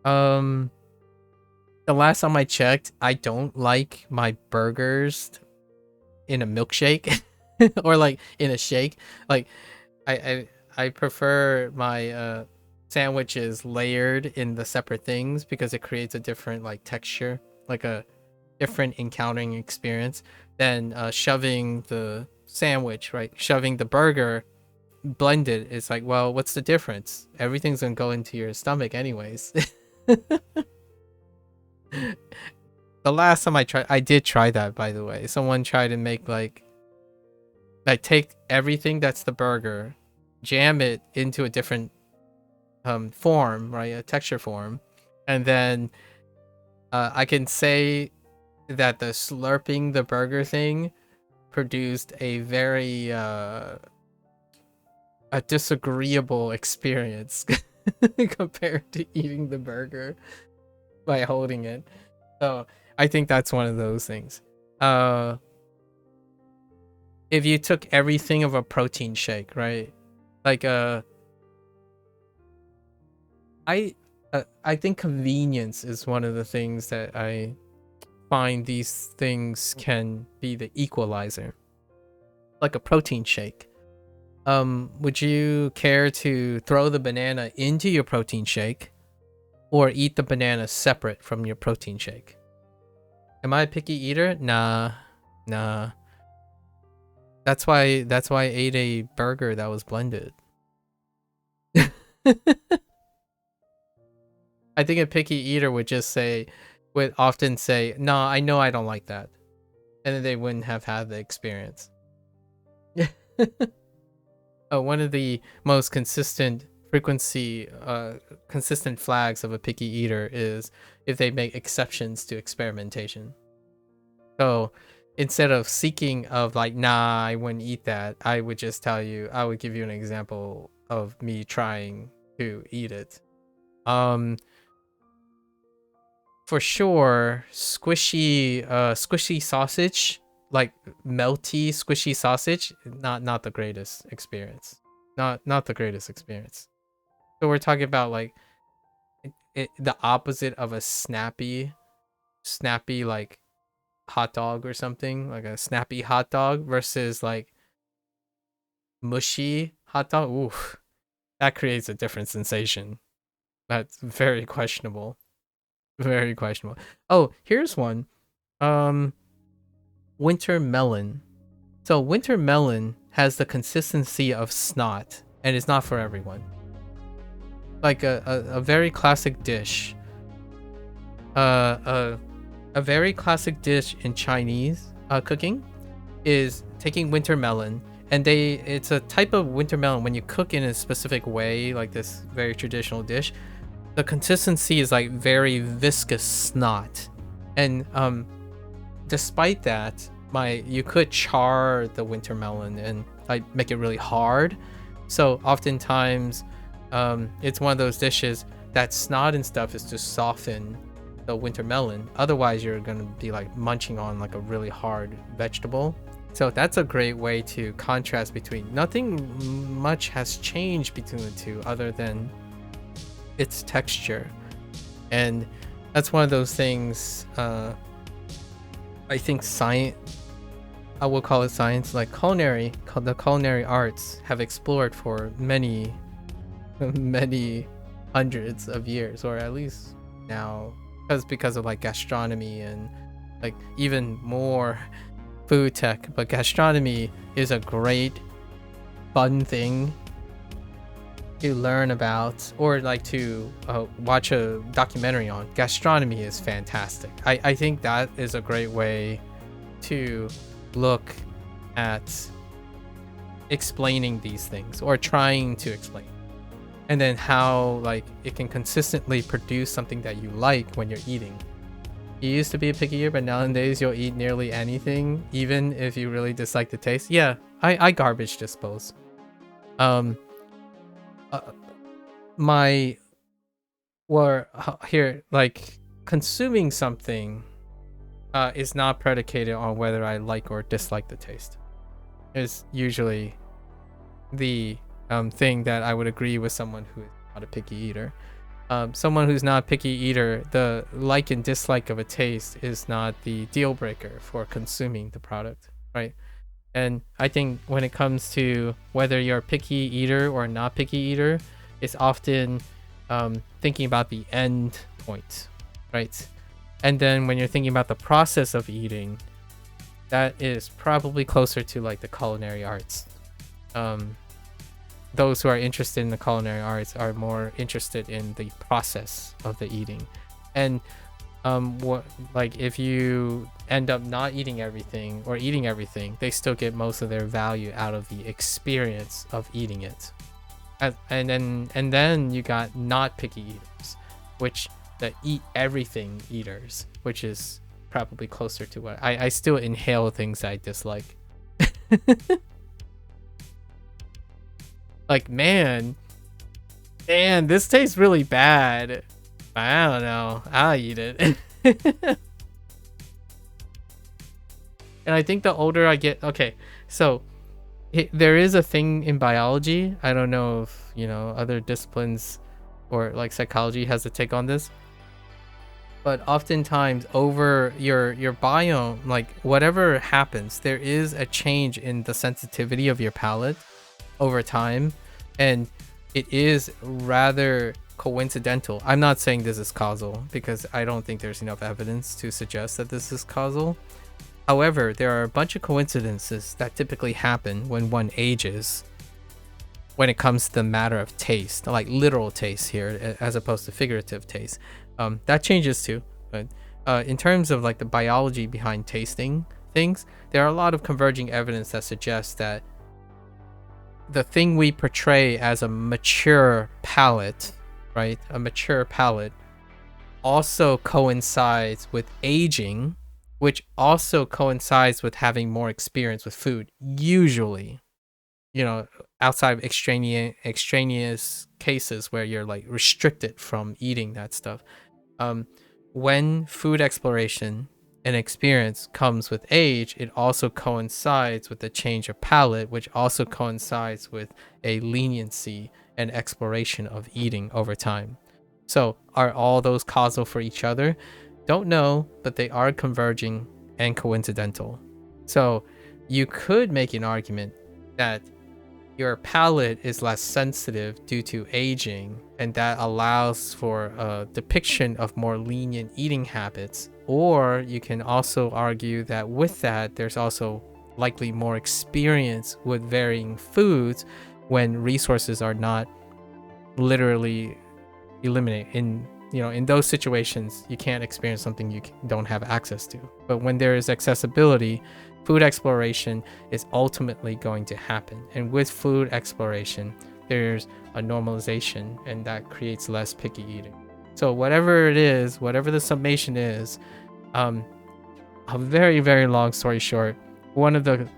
The last time I checked, I don't like my burgers in a milkshake or like in a shake. Like I prefer my sandwiches layered in the separate things because it creates a different like texture, like a different encountering experience than shoving the sandwich, right? Shoving the burger blended. It's like, well, what's the difference? Everything's gonna go into your stomach anyways. The last time I did try that, by the way. Someone tried to make like take everything that's the burger, jam it into a different form, right? A texture form, and then I can say that the slurping the burger thing produced a very a disagreeable experience compared to eating the burger by holding it. So I think that's one of those things. If you took everything of a protein shake, right? Like I think convenience is one of the things that I find these things can be the equalizer. Like a protein shake. Would you care to throw the banana into your protein shake or eat the banana separate from your protein shake? Am I a picky eater? Nah. That's why I ate a burger that was blended. I think a picky eater would often say, "No, I know I don't like that," and then they wouldn't have had the experience. One of the most consistent flags of a picky eater is if they make exceptions to experimentation. So instead of seeking of like, nah, I wouldn't eat that, I would just tell you, I would give you an example of me trying to eat it. For sure, squishy sausage, like melty squishy sausage, not the greatest experience. Not the greatest experience. So we're talking about like the opposite of a snappy like hot dog or something, like a snappy hot dog versus like mushy hot dog. Oof, that creates a different sensation. That's very questionable. Very questionable. Oh, here's one. Winter melon. So winter melon has the consistency of snot and it's not for everyone. Like a very classic dish. A very classic dish in Chinese cooking is taking winter melon, and it's a type of winter melon when you cook in a specific way, like this very traditional dish. The consistency is like very viscous snot, and despite that, you could char the winter melon and like make it really hard. So oftentimes, it's one of those dishes that snot and stuff is to soften the winter melon. Otherwise, you're gonna be like munching on like a really hard vegetable. So that's a great way to contrast between. Nothing much has changed between the two other than its texture, and that's one of those things. I think science, I will call it science, like the culinary arts have explored for many hundreds of years, or at least now, because of like gastronomy and like even more food tech. But gastronomy is a great fun thing to learn about, or like to watch a documentary on. Gastronomy is fantastic. I think that is a great way to look at explaining these things, or trying to explain, and then how like it can consistently produce something that you like when you're eating. You used to be a picky eater, but nowadays you'll eat nearly anything, even if you really dislike the taste. Yeah, I garbage dispose. or here, like consuming something is not predicated on whether I like or dislike the taste. Is usually the thing that I would agree with someone who is not a picky eater. Someone who's not a picky eater, the like and dislike of a taste is not the deal breaker for consuming the product, right? And I think when it comes to whether you're a picky eater or not picky eater, it's often thinking about the end point, right? And then when you're thinking about the process of eating, that is probably closer to like the culinary arts. Those who are interested in the culinary arts are more interested in the process of the eating. And what, like, if you end up not eating everything or eating everything, they still get most of their value out of the experience of eating it. And then you got not picky eaters, which the eat everything eaters, which is probably closer to what I still inhale things I dislike. Like, man, this tastes really bad. I don't know, I'll eat it. And I think the older I get, okay, so there is a thing in biology, I don't know if, you know, other disciplines or like psychology has a take on this, but oftentimes over your biome, like whatever happens, there is a change in the sensitivity of your palate over time, and it is rather coincidental. I'm not saying this is causal because I don't think there's enough evidence to suggest that this is causal. However, there are a bunch of coincidences that typically happen when one ages when it comes to the matter of taste, like literal taste here as opposed to figurative taste. That changes too, but in terms of like the biology behind tasting things, there are a lot of converging evidence that suggests that the thing we portray as a mature palate, right? A mature palate also coincides with aging, which also coincides with having more experience with food. Usually, you know, outside of extraneous cases where you're like restricted from eating that stuff. When food exploration and experience comes with age, it also coincides with the change of palate, which also coincides with a leniency and exploration of eating over time. So are all those causal for each other? Don't know, but they are converging and coincidental. So you could make an argument that your palate is less sensitive due to aging, and that allows for a depiction of more lenient eating habits. Or you can also argue that with that, there's also likely more experience with varying foods when resources are not literally eliminated. In those situations, you can't experience something you don't have access to. But when there is accessibility, food exploration is ultimately going to happen. And with food exploration, there's a normalization, and that creates less picky eating. So whatever it is, whatever the summation is, a very, very long story short, one of the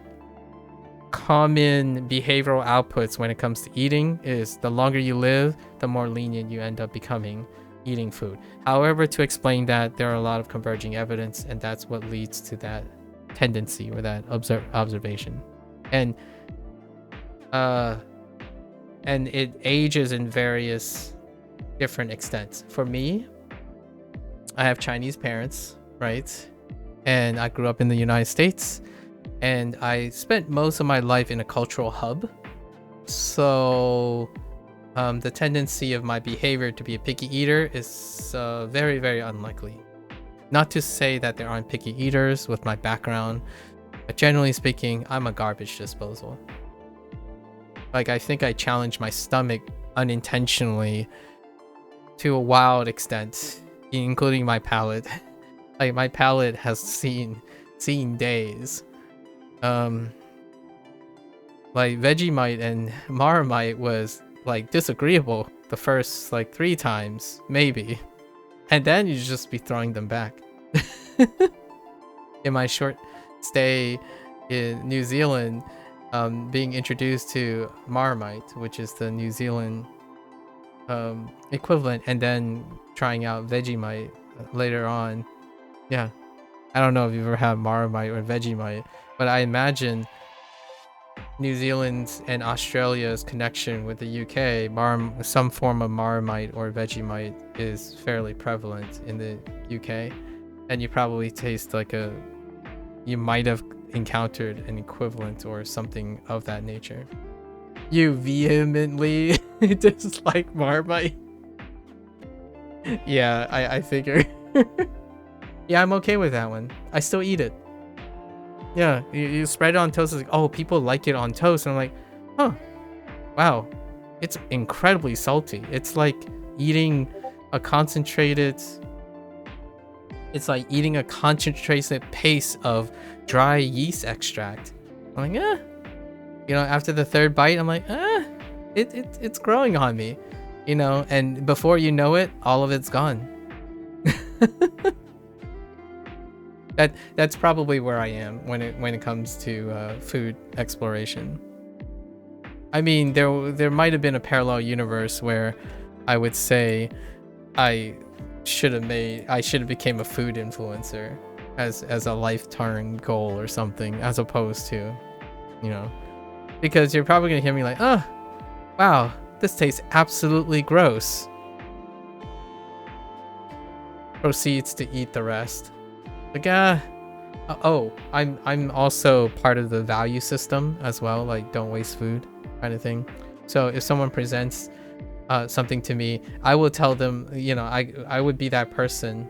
common behavioral outputs when it comes to eating is the longer you live, the more lenient you end up becoming eating food. However, to explain that, there are a lot of converging evidence, and that's what leads to that tendency or that observation. And it ages in various different extents. For me, I have Chinese parents, right? And I grew up in the United States, and I spent most of my life in a cultural hub. So the tendency of my behavior to be a picky eater is very, very unlikely. Not to say that there aren't picky eaters with my background, but generally speaking, I'm a garbage disposal. Like, I think I challenge my stomach unintentionally to a wild extent, including my palate. Like, my palate has seen days. Like, Vegemite and Marmite was like disagreeable the first like 3 times, maybe. And then you just be throwing them back. In my short stay in New Zealand, being introduced to Marmite, which is the New Zealand equivalent, and then trying out Vegemite later on. Yeah, I don't know if you've ever had Marmite or Vegemite, but I imagine New Zealand and Australia's connection with the UK, some form of Marmite or Vegemite is fairly prevalent in the UK, and you probably taste like you might have encountered an equivalent or something of that nature. You vehemently dislike Marmite. Yeah, I figure. Yeah, I'm okay with that one. I still eat it. Yeah, you spread it on toast. It's like, oh, people like it on toast. And I'm like, huh, wow. It's incredibly salty. It's like eating a concentrated... It's like eating a concentrated paste of dry yeast extract. I'm like, you know, after the third bite, I'm like, it's growing on me, you know, and before you know it, all of it's gone. That's probably where I am when it comes to food exploration. I mean, there might have been a parallel universe where I would say I should have became a food influencer as a lifetime goal or something, as opposed to, you know, because you're probably gonna hear me like, oh, wow, this tastes absolutely gross. Proceeds to eat the rest. Like, oh, I'm also part of the value system as well, like don't waste food kind of thing. So if someone presents something to me, I will tell them, you know, I would be that person.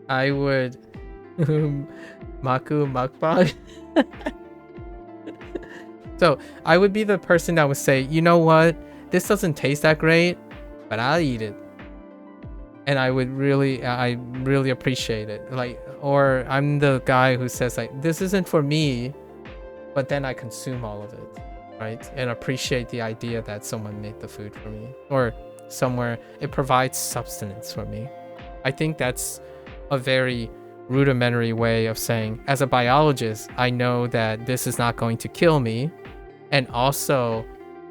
I would MAKU mukbang. So I would be the person that would say, you know what, this doesn't taste that great, but I'll eat it. And I really appreciate it. Like, or I'm the guy who says like, this isn't for me, but then I consume all of it, right? And appreciate the idea that someone made the food for me, or somewhere it provides substance for me. I think that's a very rudimentary way of saying, as a biologist, I know that this is not going to kill me, and also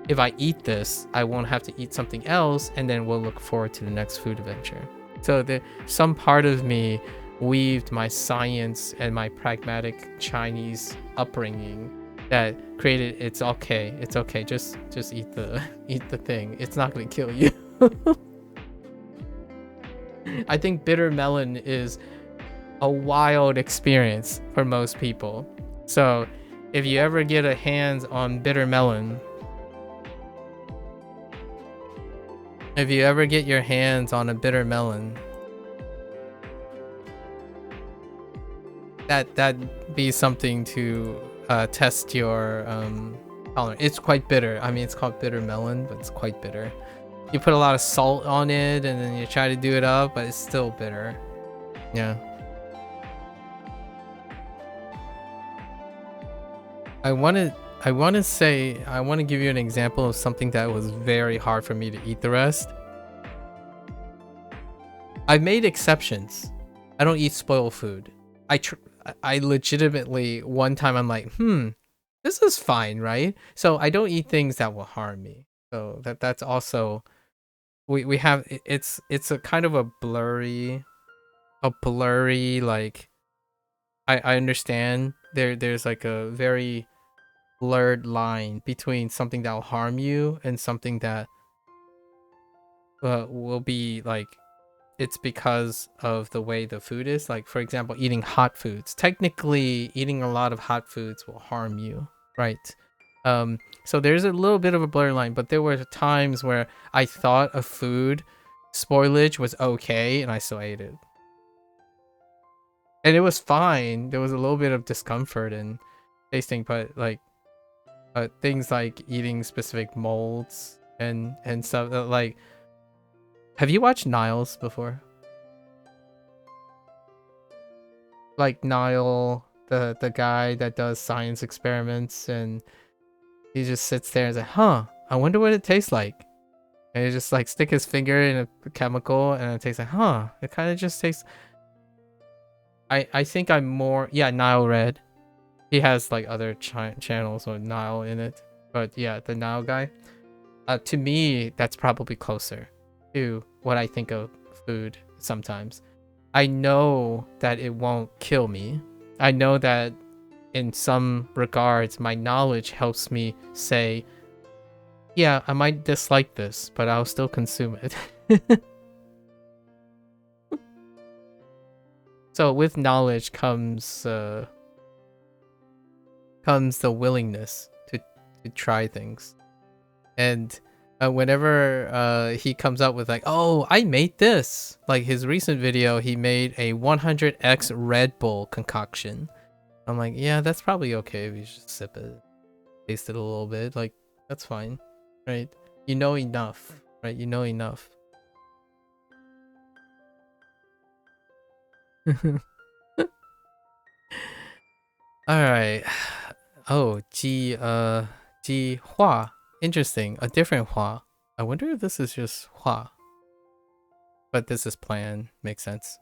if I eat this, I won't have to eat something else, and then we'll look forward to the next food adventure. So some part of me weaved my science and my pragmatic Chinese upbringing that created, it's okay, just eat the thing. It's not gonna kill you. I think bitter melon is a wild experience for most people. So if you ever get a hands on bitter melon, if you ever get your hands on a bitter melon, that'd be something to test your tolerance. It's quite bitter. I mean, it's called bitter melon, but it's quite bitter. You put a lot of salt on it, and then you try to do it up, but it's still bitter. Yeah. I want to give you an example of something that was very hard for me to eat the rest. I've made exceptions. I don't eat spoiled food. I legitimately, one time I'm like, this is fine, right? So I don't eat things that will harm me. So that's also, we have, it's a kind of a blurry like, I understand there's like a very blurred line between something that will harm you and something that will be like, it's because of the way the food is. Like, for example, eating hot foods. Technically, eating a lot of hot foods will harm you, right? So there's a little bit of a blurry line, but there were times where I thought a food spoilage was okay, and I still ate it. And it was fine. There was a little bit of discomfort and tasting, but like things like eating specific molds and stuff, like, have you watched Niles before? Like Nile, the guy that does science experiments, and he just sits there and is like, huh, I wonder what it tastes like. And he just like stick his finger in a chemical, and it tastes like, huh, it kind of just tastes. I think I'm more, yeah, Nile Red. He has like other channels with Nile in it, but yeah, the Nile guy. To me, that's probably closer to what I think of food sometimes. I know that it won't kill me. I know that in some regards, my knowledge helps me say, yeah, I might dislike this, but I'll still consume it. So with knowledge comes the willingness to try things. And whenever he comes up with like, oh, I made this, like his recent video, he made a 100x Red Bull concoction. I'm like, yeah, that's probably okay if you just sip it, taste it a little bit, like that's fine, right? You know enough, right? You know enough. All right. Oh, Ji Hua. Interesting. A different Hua. I wonder if this is just Hua. But this is plan. Makes sense.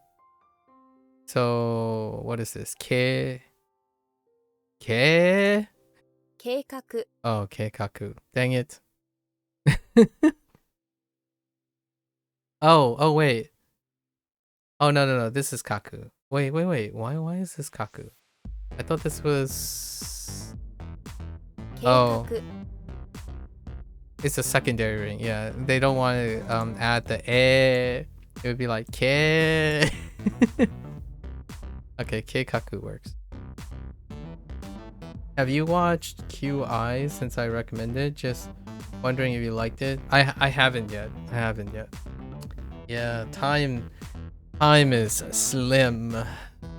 So, what is this? Ke?計画 Oh, Keikaku. Dang it. Oh, wait. Oh, no. This is Kaku. Wait. Why is this Kaku? I thought this was... 計画 It's a secondary ring. Yeah, they don't want to add the eh. It would be like ke. Okay, keikaku works. Have you watched QI since I recommended? Just wondering if you liked it. I haven't yet. Yeah, time is slim,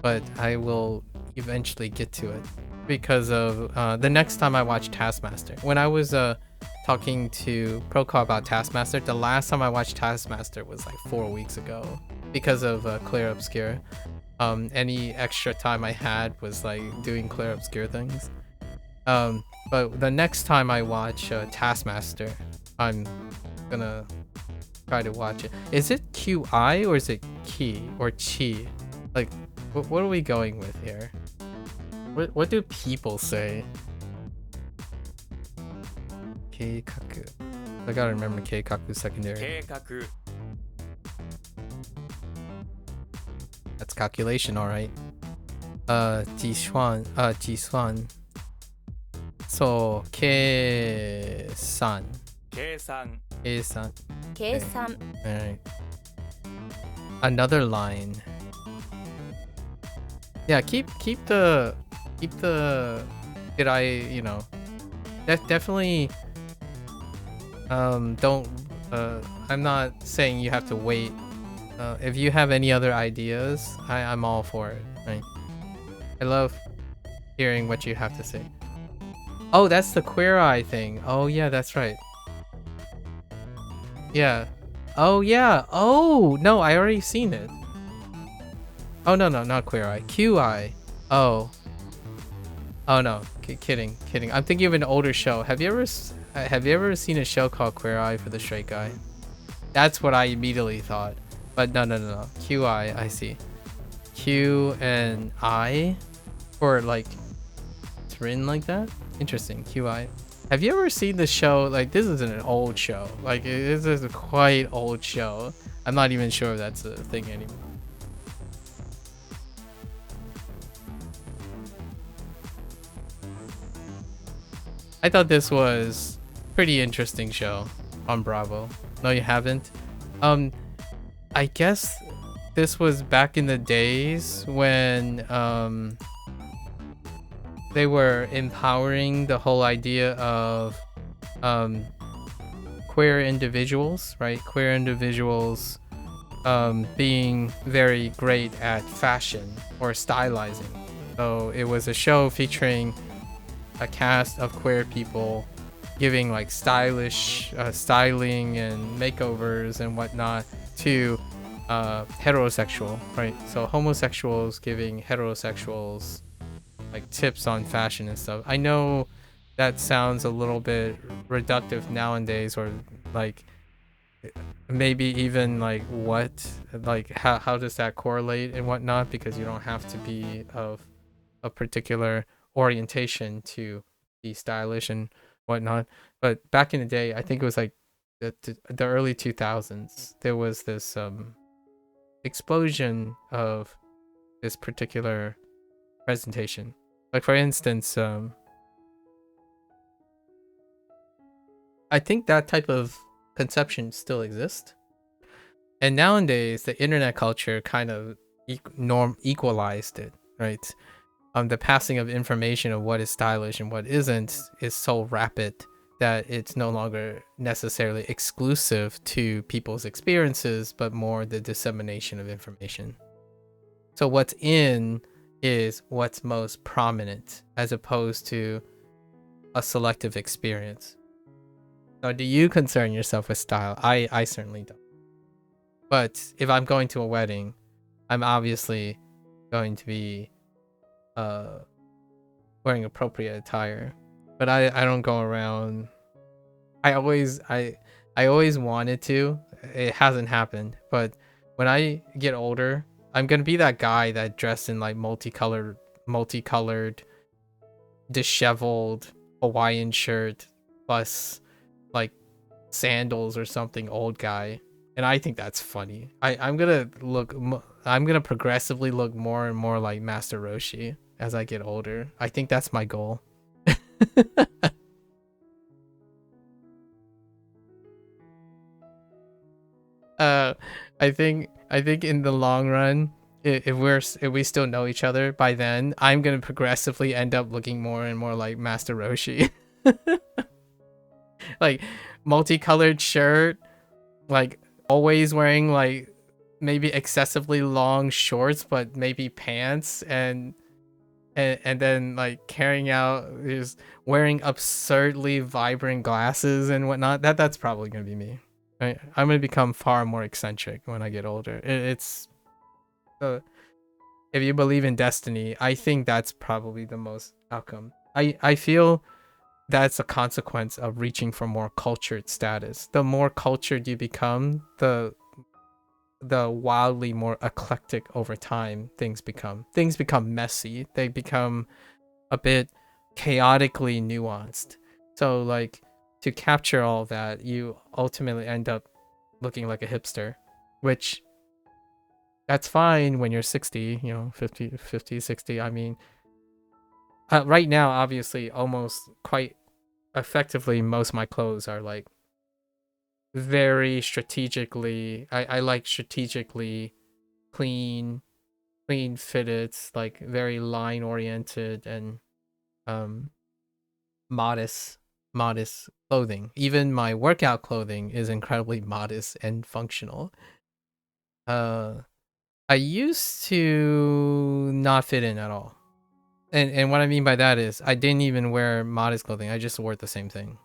but I will eventually get to it because of the next time I watch Taskmaster. When I was talking to Procar about Taskmaster, the last time I watched Taskmaster was like 4 weeks ago because of Clear Obscure. Any extra time I had was like doing Clear Obscure things. But the next time I watch Taskmaster, I'm gonna try to watch it. Is it QI or is it Ki or Chi? Like, what are we going with here? What do people say? Keikaku. I gotta remember Keikaku secondary. 計画 That's calculation, alright. Jishuan. So, Ke-san. 計算 Ke-san. 計算 Alright. Another line. Yeah, keep the did I, you know, definitely don't I'm not saying you have to wait. If you have any other ideas, I'm all for it, right? I love hearing what you have to say. Oh, that's the Queer Eye thing. Oh yeah, that's right. Yeah. Oh yeah. Oh no, I already seen it. Oh no, not Queer Eye. QI. Oh. Oh no, kidding. I'm thinking of an older show. Have you ever seen a show called Queer Eye for the Straight Guy? That's what I immediately thought. But no. QI, I see. Q and I for like it's written like that? Interesting. QI. Have you ever seen the show? Like, this is an old show. Like, this is a quite old show. I'm not even sure if that's a thing anymore. I thought this was pretty interesting show on Bravo. No, you haven't? I guess this was back in the days when they were empowering the whole idea of queer individuals, right? Queer individuals being very great at fashion or stylizing. So it was a show featuring a cast of queer people giving like stylish styling and makeovers and whatnot to heterosexual, right? So homosexuals giving heterosexuals like tips on fashion and stuff. I know that sounds a little bit reductive nowadays, or like maybe even like what, like how does that correlate and whatnot, because you don't have to be of a particular orientation to be stylish and whatnot. But back in the day, I think it was like the early 2000s, there was this explosion of this particular presentation. Like for instance, I think that type of conception still exists. And nowadays, the internet culture kind of equalized it, right? The passing of information of what is stylish and what isn't is so rapid that it's no longer necessarily exclusive to people's experiences, but more the dissemination of information. So what's in is what's most prominent, as opposed to a selective experience. So do you concern yourself with style? I certainly don't. But if I'm going to a wedding, I'm obviously going to be wearing appropriate attire. But I don't go around. I always wanted to. It hasn't happened. But when I get older, I'm gonna be that guy that dressed in like multicolored, disheveled Hawaiian shirt plus like sandals or something, old guy. And I think that's funny. I'm gonna progressively look more and more like Master Roshi as I get older. I think that's my goal. I think in the long run, if we still know each other by then, I'm gonna progressively end up looking more and more like Master Roshi. Like multicolored shirt, like always wearing like maybe excessively long shorts, but maybe pants, and then like carrying out just wearing absurdly vibrant glasses and whatnot. That's probably gonna be me. Right? I'm gonna become far more eccentric when I get older. It's if you believe in destiny, I think that's probably the most outcome. I feel that's a consequence of reaching for more cultured status. The more cultured you become, the wildly more eclectic over time things become. Things become messy. They become a bit chaotically nuanced. So like to capture all that, you ultimately end up looking like a hipster, which that's fine when you're 60, 50, 60. I mean, right now, obviously, almost quite effectively, most of my clothes are like very strategically, I like strategically clean fitted, like very line oriented and modest clothing. Even my workout clothing is incredibly modest and functional. I used to not fit in at all. And what I mean by that is I didn't even wear modest clothing. I just wore the same thing.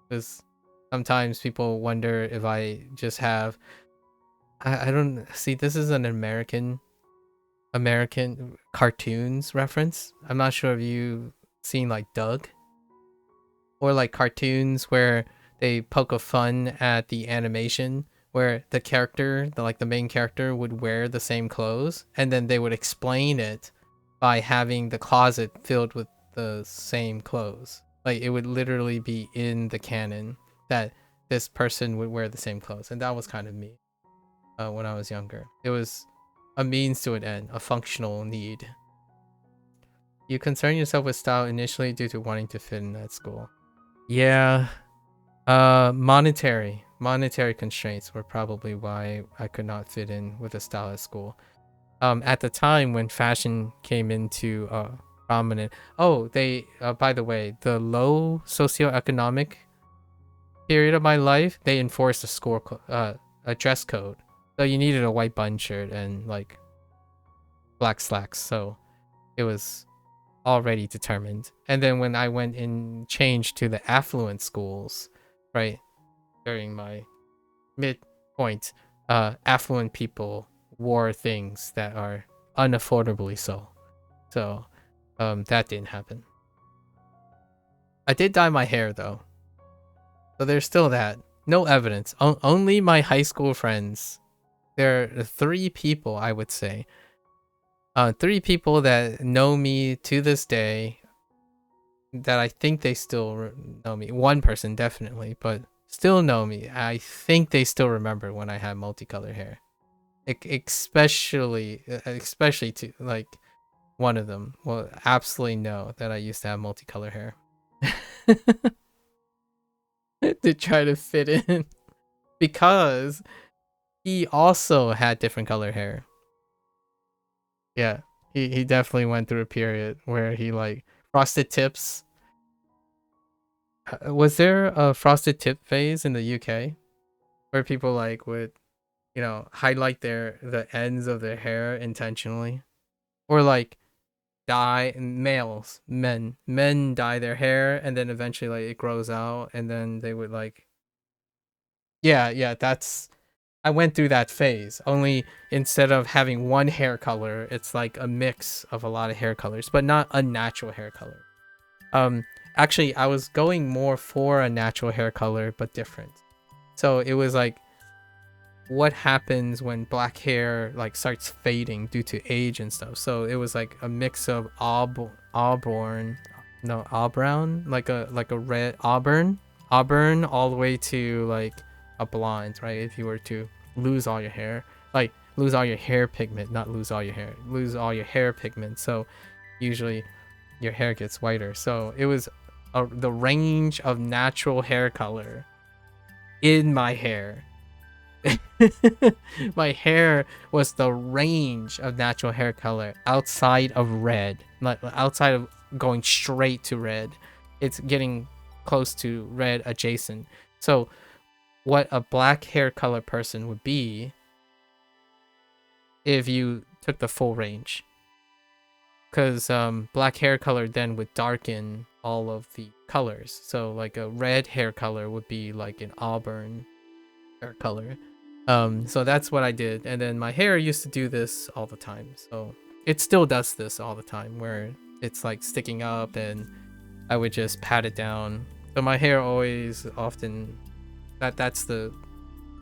Because sometimes people wonder if I just have I don't see, this is an American cartoons reference. I'm not sure if you've seen like Doug or like cartoons where they poke a fun at the animation where the character, the main character would wear the same clothes and then they would explain it by having the closet filled with the same clothes. Like it would literally be in the canon that this person would wear the same clothes. And that was kind of me when I was younger. It was a means to an end, a functional need. You concern yourself with style initially due to wanting to fit in at school. Yeah. Monetary constraints were probably why I could not fit in with a style at school. At the time when fashion came into prominent. Oh, they by the way, the low socioeconomic period of my life, they enforced a dress code. So you needed a white button shirt and like black slacks. So it was already determined. And then when I went and changed to the affluent schools, right, during my midpoint, affluent people wore things that are unaffordably so. So that didn't happen. I did dye my hair though. So there's still that. No evidence. Only my high school friends. There are 3 people, I would say. 3 people that know me to this day, that I think they still know me. 1 person definitely, but still know me. I think they still remember when I had multicolored hair. especially to like one of them will absolutely know that I used to have multicolor hair to try to fit in because he also had different color hair. Yeah, he definitely went through a period where he like frosted tips. Was there a frosted tip phase in the UK where people like would, you know, highlight the ends of their hair intentionally, or like dye men dye their hair and then eventually like it grows out and then they would like yeah, that's I went through that phase. Only instead of having one hair color, it's like a mix of a lot of hair colors, but not a natural hair color. Um, actually, I was going more for a natural hair color, but different. So it was like, what happens when black hair like starts fading due to age and stuff. So it was like a mix of auburn, like a red auburn all the way to like a blonde, right? If you were to lose all your hair, like lose all your hair pigment, not lose all your hair, lose all your hair pigment. So usually your hair gets whiter. So it was the range of natural hair color in my hair. My hair was the range of natural hair color outside of red, like outside of going straight to red. It's getting close to red adjacent. So what a black hair color person would be if you took the full range, because black hair color then would darken all of the colors. So like a red hair color would be like an auburn hair color. So that's what I did, and then my hair used to do this all the time. So it still does this all the time, where it's like sticking up, and I would just pat it down. So my hair always often that's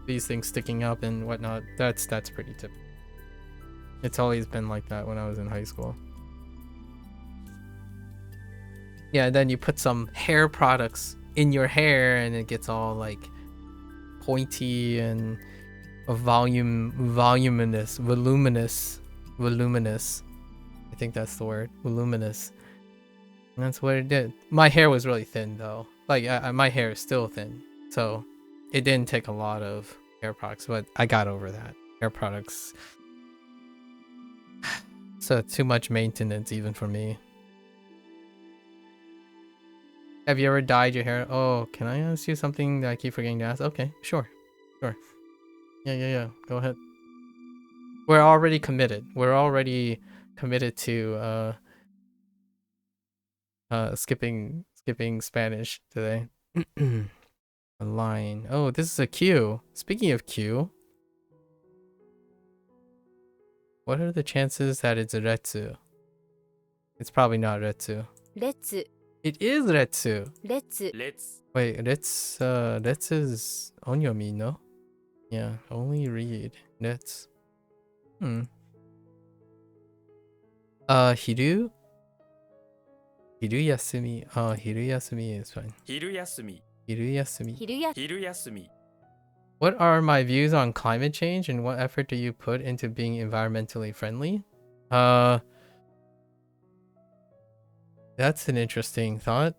these things sticking up and whatnot. That's pretty typical. It's always been like that when I was in high school. Yeah, and then you put some hair products in your hair, and it gets all like pointy and voluminous. I think that's the word, voluminous. And that's what it did. My hair was really thin though. Like my hair is still thin, so it didn't take a lot of hair products, but I got over that. Hair products, so too much maintenance even for me. Have you ever dyed your hair? Oh, can I ask you something that I keep forgetting to ask? Okay, sure. Yeah. Go ahead. We're already committed. We're already committed to skipping Spanish today. A line. Oh, this is a Q. Speaking of Q, what are the chances that it's Retsu? It's probably not Retsu. 列 It is Retsu. 列 let's Wait, Retsu is onyomi, no? Yeah, only read. Let's. Hiru? Hiru yasumi. Oh, hiru yasumi is fine. 昼休み Hiru yasumi. 昼や 昼休み What are my views on climate change, and what effort do you put into being environmentally friendly? That's an interesting thought.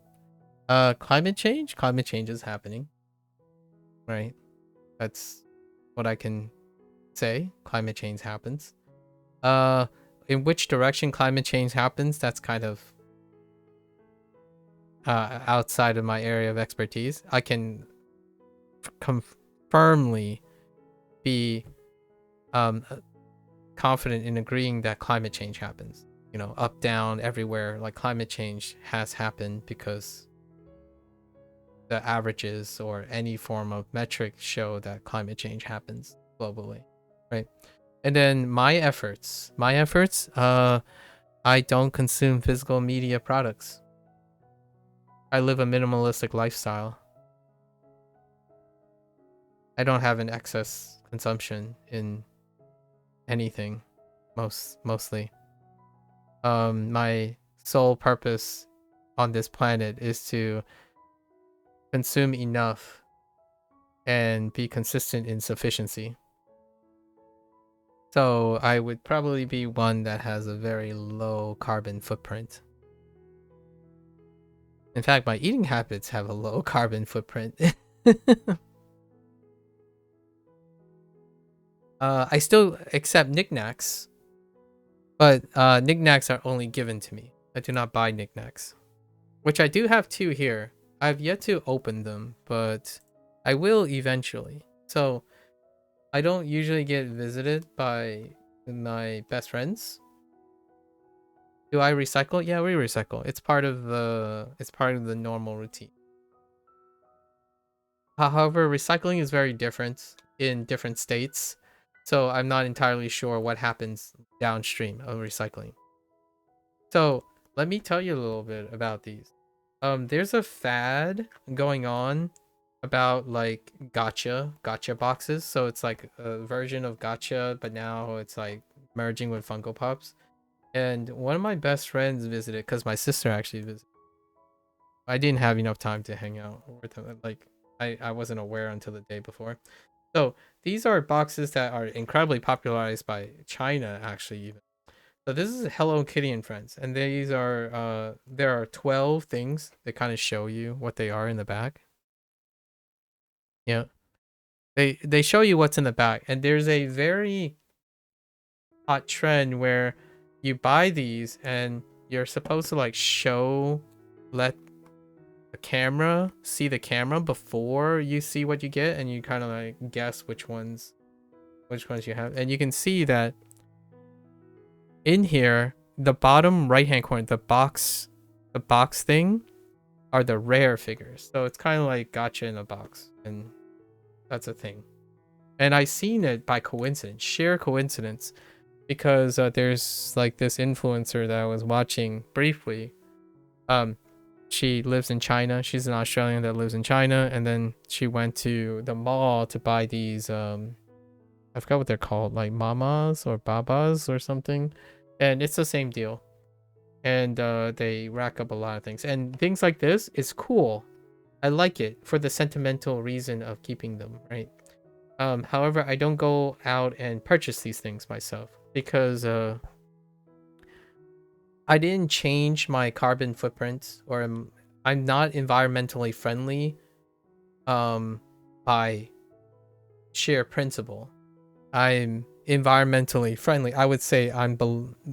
Climate change? Climate change is happening. Right? That's what I can say. Climate change happens. In which direction climate change happens, that's kind of outside of my area of expertise. I can firmly be confident in agreeing that climate change happens. You know, up, down, everywhere. Like climate change has happened because the averages or any form of metric show that climate change happens globally, right? And then my efforts, I don't consume physical media products. I live a minimalistic lifestyle. I don't have an excess consumption in anything, mostly. My sole purpose on this planet is to consume enough and be consistent in sufficiency. So I would probably be one that has a very low carbon footprint. In fact, my eating habits have a low carbon footprint. I still accept knickknacks, but knickknacks are only given to me. I do not buy knickknacks, which I do have 2 here. I've yet to open them, but I will eventually. So I don't usually get visited by my best friends. Do I recycle? Yeah, we recycle. It's part of the normal routine. However, recycling is very different in different states, so I'm not entirely sure what happens downstream of recycling. So let me tell you a little bit about these. There's a fad going on about like gotcha boxes. So it's like a version of gotcha, but now it's like merging with Funko Pops. And one of my best friends visited because my sister actually visited. I didn't have enough time to hang out with them. Like I wasn't aware until the day before. So these are boxes that are incredibly popularized by China, actually, even. So this is Hello Kitty and Friends, and these are there are 12 things that kind of show you what they are in the back. Yeah, they show you what's in the back, and there's a very hot trend where you buy these and you're supposed to like let the camera see the camera before you see what you get, and you kind of like guess which ones you have, and you can see that in here, the bottom right hand corner, the box thing are the rare figures. So it's kind of like gotcha in a box, and that's a thing. And I seen it by coincidence, sheer coincidence, because there's like this influencer that I was watching briefly. She lives in China. She's an Australian that lives in China, and then she went to the mall to buy these I forgot what they're called, like mamas or babas or something, and it's the same deal. And they rack up a lot of things, and things like this is cool. I like it for the sentimental reason of keeping them, right? However, I don't go out and purchase these things myself because I didn't change my carbon footprint, or I'm not environmentally friendly by sheer principle. I'm environmentally friendly. I would say I'm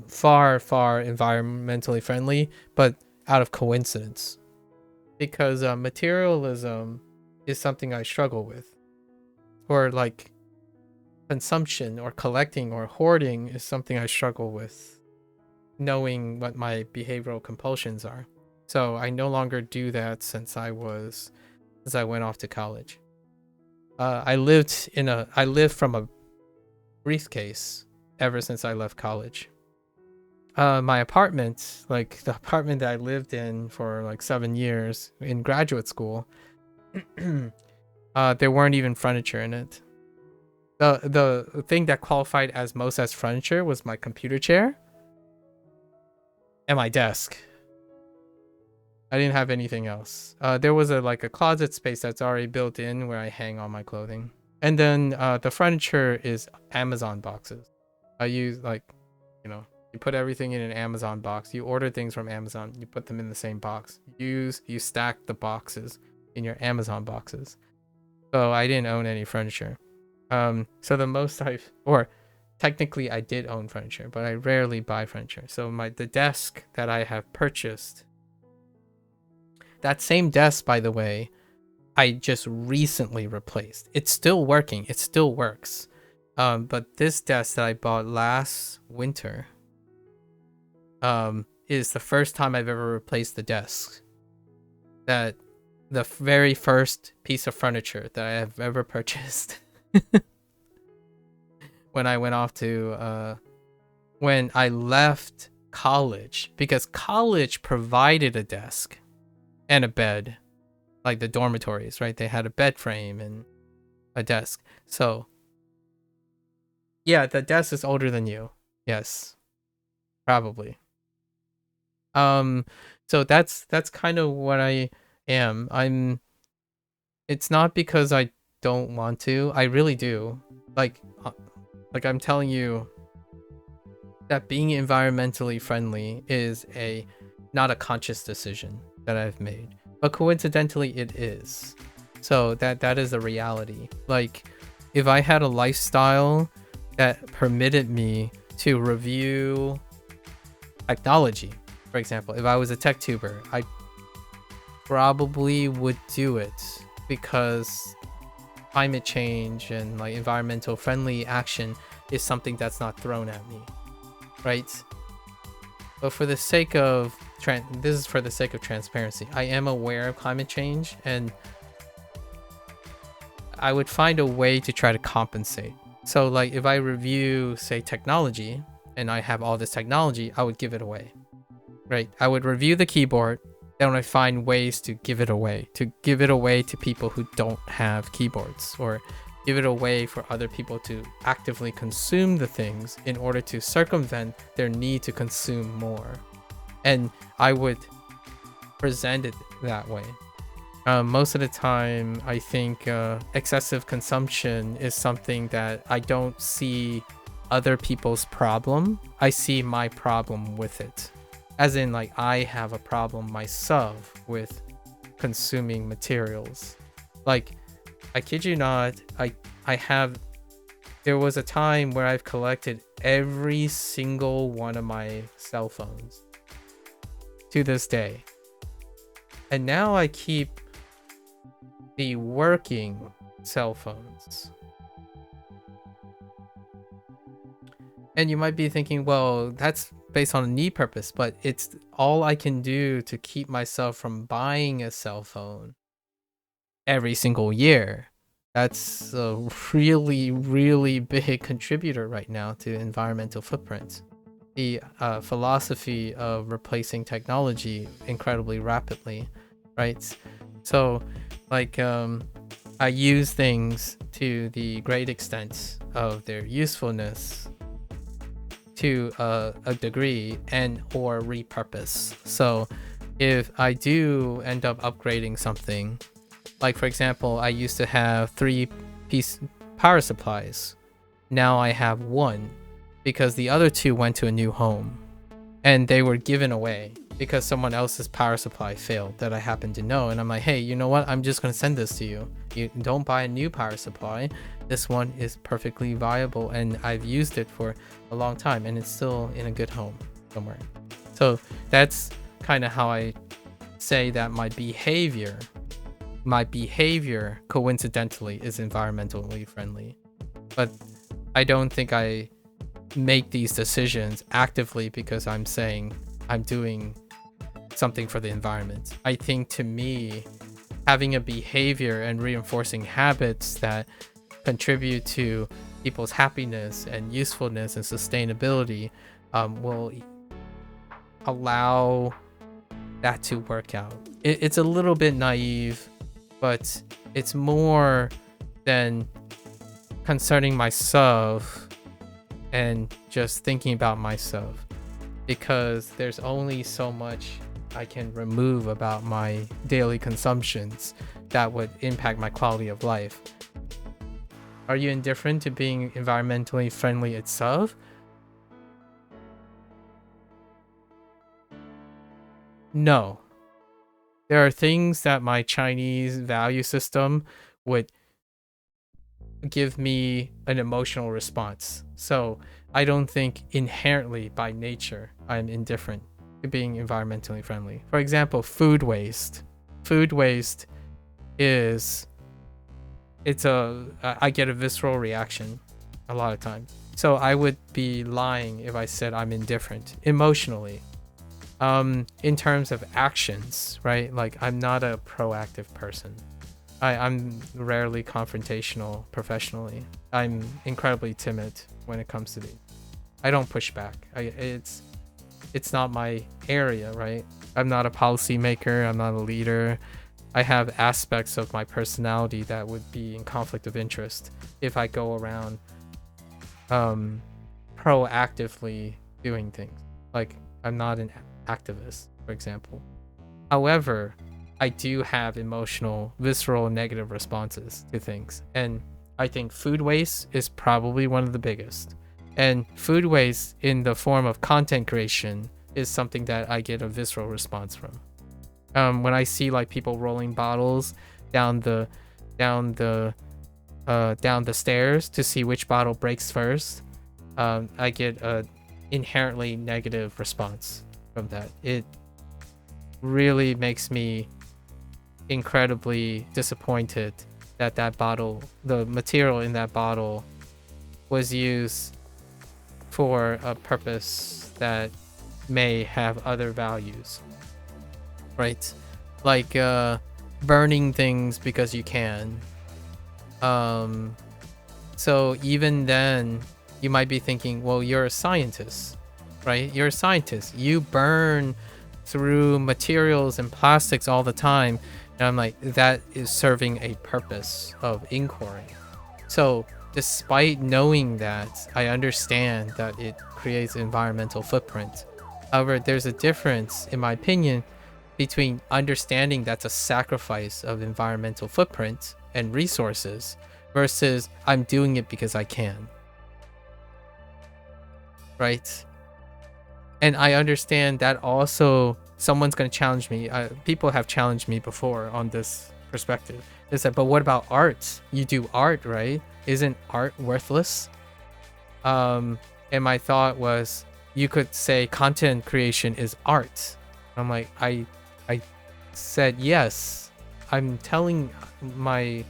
far environmentally friendly, but out of coincidence, because materialism is something I struggle with, or like consumption or collecting or hoarding is something I struggle with, knowing what my behavioral compulsions are. So I no longer do that since I went off to college. I lived from a briefcase ever since I left college. My apartment, like the apartment that I lived in for like 7 years in graduate school, there weren't even furniture in it. The thing that qualified as most as furniture was my computer chair and my desk. I didn't have anything else. There was a closet space that's already built in where I hang all my clothing. And then the furniture is Amazon boxes. I use you put everything in an Amazon box. You order things from Amazon. You put them in the same box. You stack the boxes in your Amazon boxes. So I didn't own any furniture. So the most technically I did own furniture, but I rarely buy furniture. So the desk that I have purchased, that same desk, by the way, I just recently replaced. It's still working. It still works. But this desk that I bought last winter is the first time I've ever replaced the desk. That the very first piece of furniture that I have ever purchased. When I went off to when I left college, because college provided a desk and a bed, like the dormitories, right? They had a bed frame and a desk. So yeah, the desk is older than you. Yes, probably. So that's kind of what I am. It's not because I don't want to. I really do. Like Like, I'm telling you that being environmentally friendly is not a conscious decision that I've made, but coincidentally it is. So that is a reality. Like, if I had a lifestyle that permitted me to review technology, for example, if I was a tech tuber, I probably would do it because climate change and like environmental friendly action is something that's not thrown at me, right? But for the sake of this is for the sake of transparency. I am aware of climate change, and I would find a way to try to compensate. So like if I review, say, technology, and I have all this technology, I would give it away, right? I would review the keyboard, then I find ways to give it away to people who don't have keyboards, or give it away for other people to actively consume the things in order to circumvent their need to consume more. And I would present it that way. Most of the time, I think excessive consumption is something that I don't see other people's problem. I see my problem with it. As in, like, I have a problem myself with consuming materials. Like, I kid you not, there was a time where I've collected every single one of my cell phones to this day. And now I keep the working cell phones. And you might be thinking, well, that's based on a need purpose, but it's all I can do to keep myself from buying a cell phone every single year. That's a really, really big contributor right now to environmental footprint. The philosophy of replacing technology incredibly rapidly, right? So, like, I use things to the great extent of their usefulness to a degree and or repurpose. So if I do end up upgrading something, like for example, I used to have 3-piece power supplies. Now I have 1 because the other 2 went to a new home and they were given away because someone else's power supply failed that I happened to know. And I'm like, hey, you know what? I'm just going to send this to you. You don't buy a new power supply. This one is perfectly viable and I've used it for a long time and it's still in a good home somewhere. So that's kind of how I say that my behavior coincidentally is environmentally friendly. But I don't think I make these decisions actively because I'm saying I'm doing something for the environment. I think to me, having a behavior and reinforcing habits that contribute to people's happiness and usefulness and sustainability will allow that to work out. It's a little bit naive, but it's more than concerning myself and just thinking about myself, because there's only so much I can remove about my daily consumptions that would impact my quality of life. Are you indifferent to being environmentally friendly itself? No. There are things that my Chinese value system would give me an emotional response. So I don't think inherently by nature I'm indifferent to being environmentally friendly. For example, food waste. Food waste I get a visceral reaction a lot of times. So I would be lying if I said I'm indifferent emotionally. In terms of actions, right? Like, I'm not a proactive person. I'm rarely confrontational professionally. I'm incredibly timid when it comes to I don't push back. It's not my area, right? I'm not a policymaker. I'm not a leader. I have aspects of my personality that would be in conflict of interest if I go around proactively doing things. Like, I'm not an activist, for example. However, I do have emotional, visceral, negative responses to things. And I think food waste is probably one of the biggest. And food waste in the form of content creation is something that I get a visceral response from. When I see like people rolling bottles down the stairs to see which bottle breaks first, I get a inherently negative response from that. It really makes me incredibly disappointed that bottle, the material in that bottle, was used for a purpose that may have other values, right? Like burning things because you can. So even then, you might be thinking, well, you're a scientist, right? You're a scientist. You burn through materials and plastics all the time. And I'm like, that is serving a purpose of inquiry. So despite knowing that, I understand that it creates environmental footprint. However, there's a difference, in my opinion, between understanding that's a sacrifice of environmental footprint and resources versus I'm doing it because I can. Right? And I understand that also someone's going to challenge me. People have challenged me before on this perspective. They said, but what about art? You do art, right? Isn't art worthless? And my thought was, you could say content creation is art. I'm like, I said yes. I'm telling, my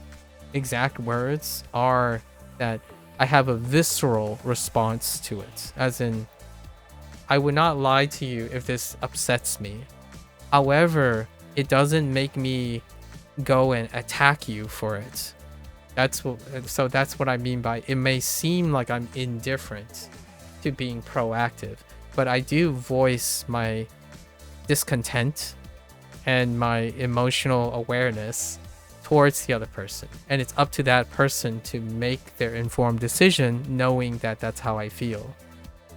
exact words are that I have a visceral response to it. As in, I would not lie to you if this upsets me. However, it doesn't make me go and attack you for it. That's what I mean by it may seem like I'm indifferent to being proactive, but I do voice my discontent and my emotional awareness towards the other person. And it's up to that person to make their informed decision knowing that that's how I feel.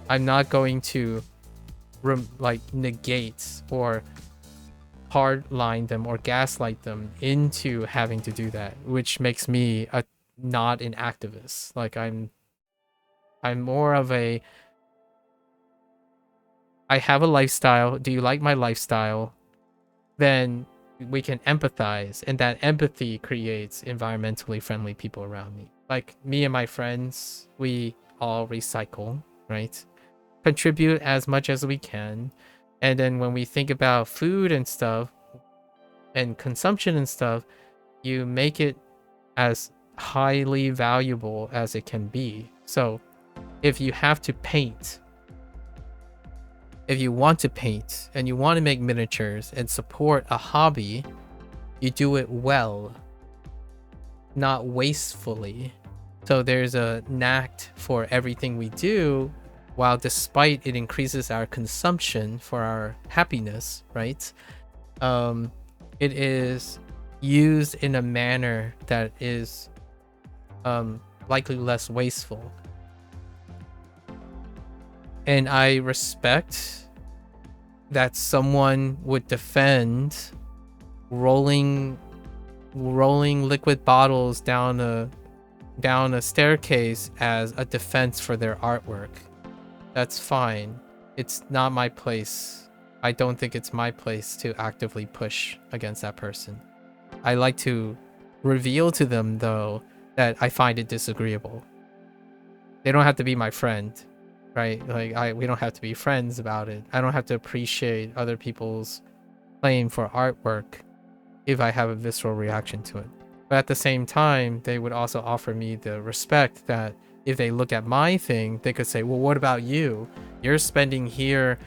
I'm not going to negate or hardline them or gaslight them into having to do that, which makes me not an activist. Like I'm more of a, I have a lifestyle. Do you like my lifestyle? Then we can empathize, and that empathy creates environmentally friendly people around me. Like me and my friends, we all recycle, right? Contribute as much as we can. And then when we think about food and stuff and consumption and stuff, you make it as highly valuable as it can be. So if you have to paint, if you want to paint and you want to make miniatures and support a hobby, you do it well, not wastefully. So there's a knack for everything we do, while despite it increases our consumption for our happiness, right? It is used in a manner that is likely less wasteful. And I respect that someone would defend rolling liquid bottles down a staircase as a defense for their artwork. That's fine. It's not my place. I don't think it's my place to actively push against that person. I like to reveal to them, though, that I find it disagreeable. They don't have to be my friend, right? Like we don't have to be friends about it. I don't have to appreciate other people's claim for artwork if I have a visceral reaction to it. But at the same time, they would also offer me the respect that if they look at my thing, they could say, well, what about you? You're spending 4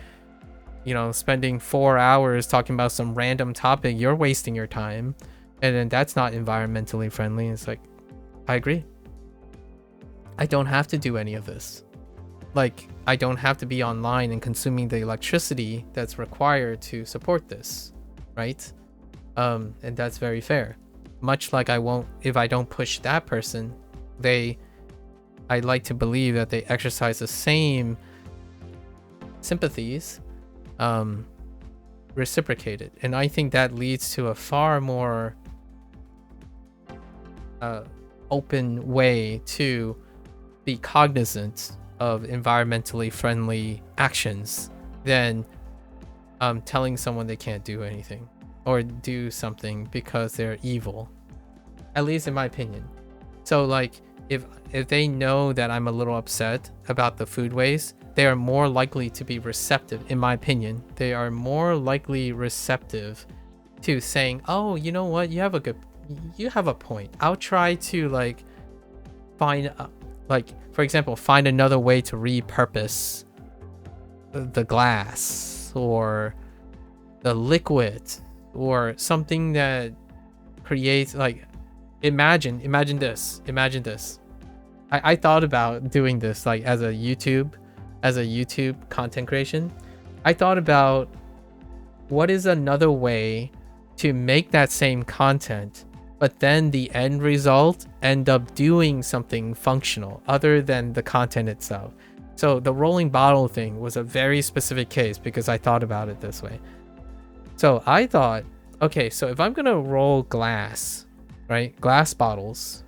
hours talking about some random topic. You're wasting your time. And then that's not environmentally friendly. It's like, I agree. I don't have to do any of this. Like, I don't have to be online and consuming the electricity that's required to support this, right? And that's very fair. Much like I won't, if I don't push that person, I like to believe that they exercise the same sympathies, reciprocated. And I think that leads to a far more open way to be cognizant of environmentally friendly actions than telling someone they can't do anything or do something because they're evil, at least in my opinion. So like if they know that I'm a little upset about the food waste, they are more likely to be receptive, in my opinion. They are more likely receptive to saying, oh, you know what, you have a point. I'll try to like find for example, find another way to repurpose the glass or the liquid or something that creates like imagine this. I thought about doing this like as a YouTube content creation. I thought about what is another way to make that same content, but then the end result end up doing something functional other than the content itself. So the rolling bottle thing was a very specific case because I thought about it this way. So I thought, okay, so if I'm gonna roll glass, right, glass bottles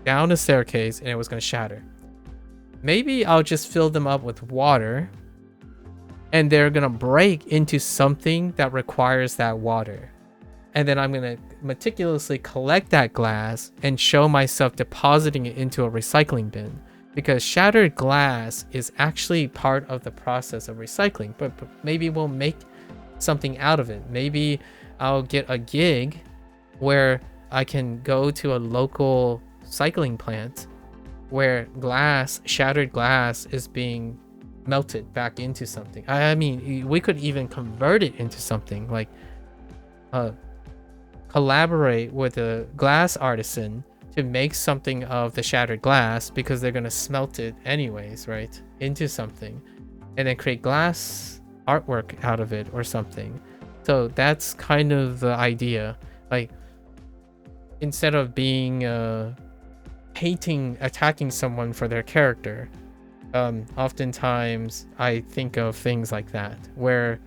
down a staircase and it was gonna shatter, maybe I'll just fill them up with water and they're gonna break into something that requires that water. And then I'm gonna meticulously collect that glass and show myself depositing it into a recycling bin, because shattered glass is actually part of the process of recycling. But maybe we'll make something out of it. Maybe I'll get a gig where I can go to a local cycling plant where shattered glass is being melted back into something. I mean, we could even convert it into something like collaborate with a glass artisan to make something of the shattered glass, because they're going to smelt it anyways, right, into something, and then create glass artwork out of it or something. So that's kind of the idea. Like, instead of being attacking someone for their character, oftentimes I think of things like that, where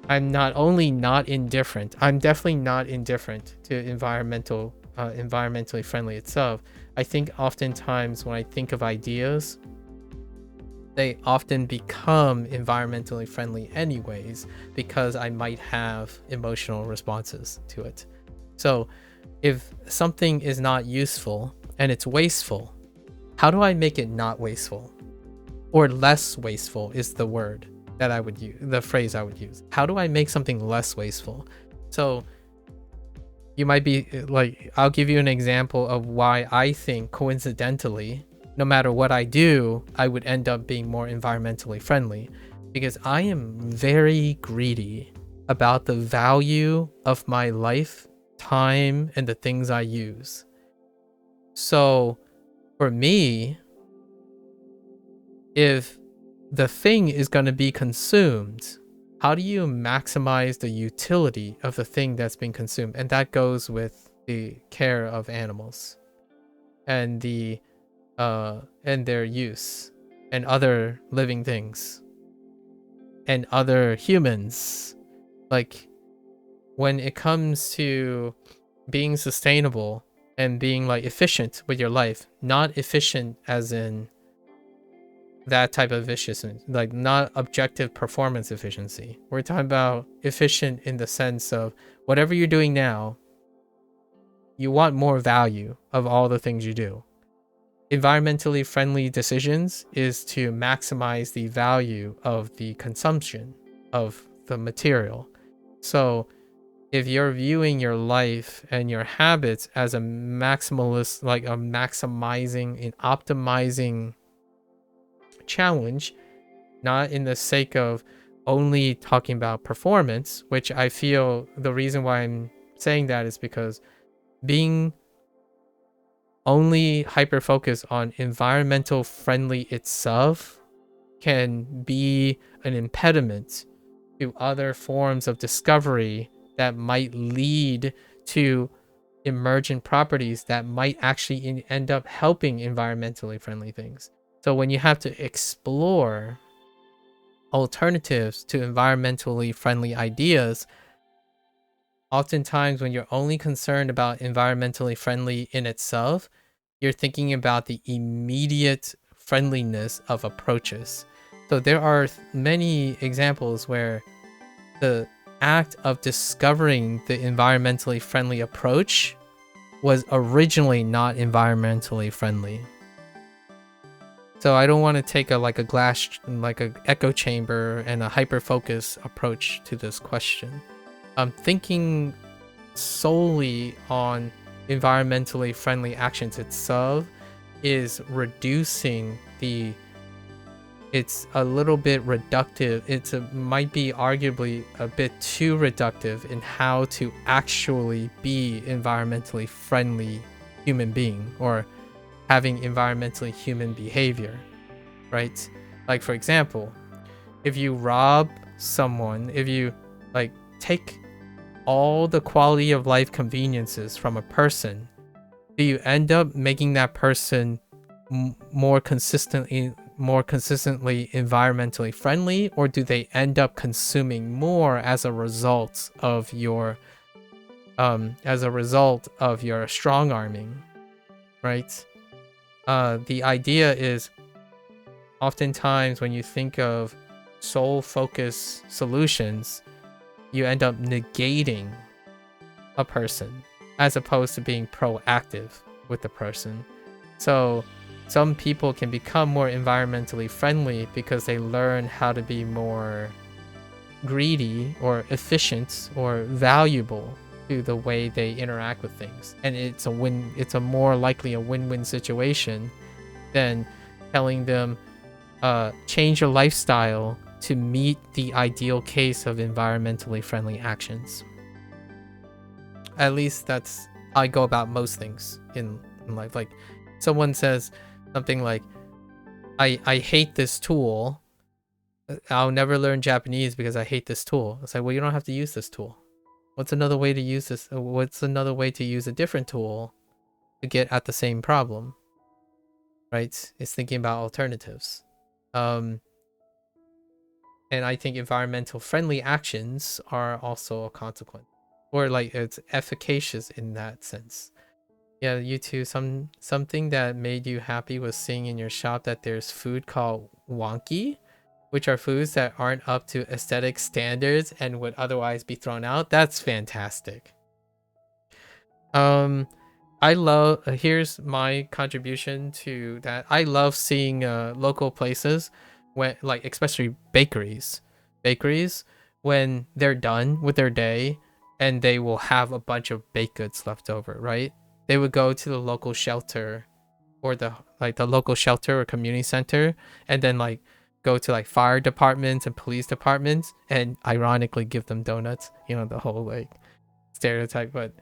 I'm not only not indifferent, I'm definitely not indifferent to environmentally friendly itself. I think oftentimes when I think of ideas, they often become environmentally friendly anyways, because I might have emotional responses to it. So if something is not useful and it's wasteful, how do I make it not wasteful? Or less wasteful is the word that I would use, the phrase I would use. How do I make something less wasteful? So you might be like, I'll give you an example of why I think coincidentally, no matter what I do, I would end up being more environmentally friendly, because I am very greedy about the value of my life, time, and the things I use. So for me, if the thing is going to be consumed, how do you maximize the utility of the thing that's being consumed? And that goes with the care of animals and and their use, and other living things and other humans. Like, when it comes to being sustainable and being like efficient with your life, not efficient as in that type of efficiency, like not objective performance efficiency. We're talking about efficient in the sense of whatever you're doing now, you want more value of all the things you do. Environmentally friendly decisions is to maximize the value of the consumption of the material. So if you're viewing your life and your habits as a maximalist, like a maximizing and optimizing challenge, not in the sake of only talking about performance, which I feel the reason why I'm saying that is because being only hyper focused on environmental friendly itself can be an impediment to other forms of discovery that might lead to emergent properties that might actually end up helping environmentally friendly things. So when you have to explore alternatives to environmentally friendly ideas, oftentimes when you're only concerned about environmentally friendly in itself, you're thinking about the immediate friendliness of approaches. So there are many examples where the act of discovering the environmentally friendly approach was originally not environmentally friendly. So I don't want to take a echo chamber and a hyper focus approach to this question. Thinking solely on environmentally friendly actions itself is reducing it's a little bit reductive. Might be arguably a bit too reductive in how to actually be environmentally friendly human being or having environmentally human behavior, right? Like, for example, if you rob someone, if you like take all the quality of life conveniences from a person, do you end up making that person more consistently environmentally friendly, or do they end up consuming more as a result of your strong arming, right? The idea is oftentimes when you think of sole focus solutions, you end up negating a person as opposed to being proactive with the person. So some people can become more environmentally friendly because they learn how to be more greedy or efficient or valuable to the way they interact with things. And it's a more likely a win-win situation than telling them change your lifestyle to meet the ideal case of environmentally friendly actions. At least that's how I go about most things in life. Like, someone says something like, I hate this tool. I'll never learn Japanese because I hate this tool. It's like, well, you don't have to use this tool. What's another way to use this? What's another way to use a different tool to get at the same problem? Right? It's thinking about alternatives. And I think environmental friendly actions are also a consequence, or like it's efficacious in that sense. Yeah, you too. Something that made you happy was seeing in your shop that there's food called wonki, which are foods that aren't up to aesthetic standards and would otherwise be thrown out. That's fantastic. I love, here's my contribution to that. I love seeing local places when, like, especially bakeries when they're done with their day and they will have a bunch of baked goods left over, right? They would go to the local shelter or the local shelter or community center and then like go to like fire departments and police departments and ironically give them donuts, the whole like stereotype. But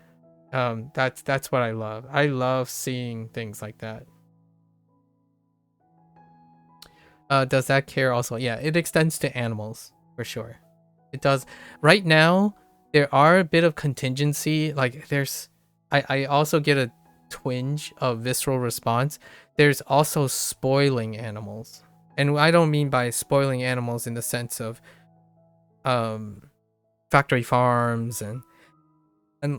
that's what I love. I love seeing things like that. Does that care also? Yeah, it extends to animals for sure. It does. Right now there are a bit of contingency. Like I also get a twinge of visceral response. There's also spoiling animals, and I don't mean by spoiling animals in the sense of factory farms and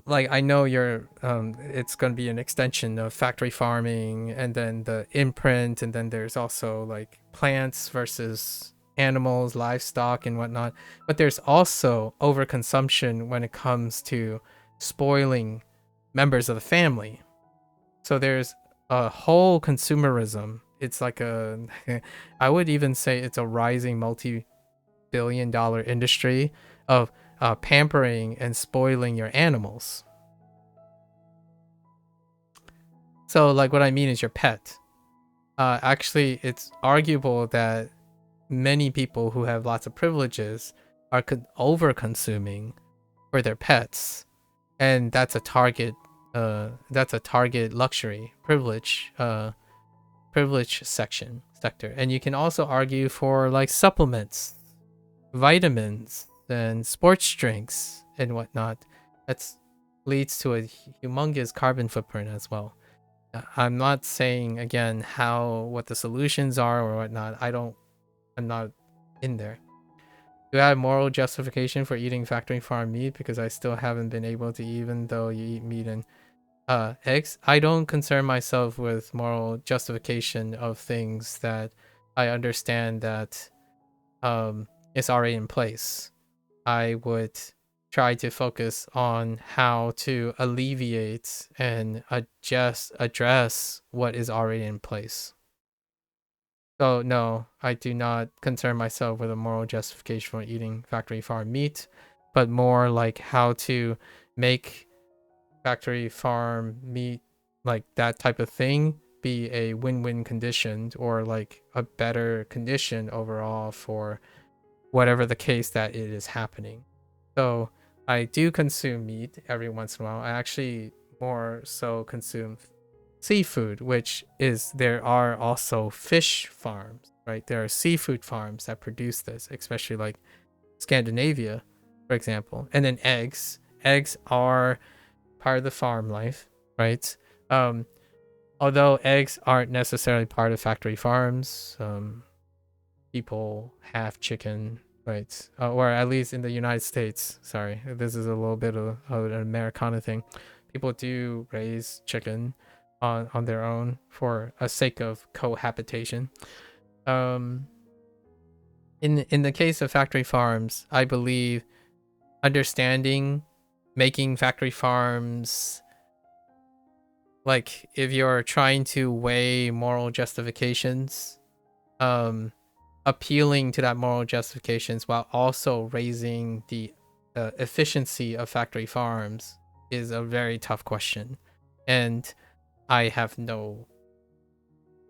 like, I know you're it's going to be an extension of factory farming and then the imprint, and then there's also like plants versus animals, livestock and whatnot. But there's also overconsumption when it comes to spoiling members of the family. So there's a whole consumerism. It's like I would even say it's a rising multi-billion-dollar industry of pampering and spoiling your animals. So like, what I mean is your pet. Actually, it's arguable that many people who have lots of privileges are over consuming for their pets, and that's a target luxury privilege sector. And you can also argue for like supplements, vitamins and sports drinks and whatnot. That leads to a humongous carbon footprint as well. I'm not saying again what the solutions are or whatnot. I'm not in there. Do I have moral justification for eating factory farm meat because I still haven't been able to, even though you eat meat and eggs? I don't concern myself with moral justification of things that I understand that is already in place. I would try to focus on how to alleviate and address what is already in place. So no, I do not concern myself with a moral justification for eating factory farm meat, but more like how to make factory farm meat, like that type of thing, be a win-win condition, or like a better condition overall for whatever the case that it is happening. So I do consume meat every once in a while. I actually more so consume seafood, which is, there are also fish farms, right? There are seafood farms that produce this, especially like Scandinavia, for example. And then eggs. Eggs are part of the farm life, right? Although eggs aren't necessarily part of factory farms, people have chicken, right? Or at least in the United States. Sorry, this is a little bit of an Americana thing. People do raise chicken on their own for a sake of cohabitation. In the case of factory farms, I believe making factory farms, like if you're trying to weigh moral justifications, appealing to that moral justifications while also raising the efficiency of factory farms is a very tough question, and I have no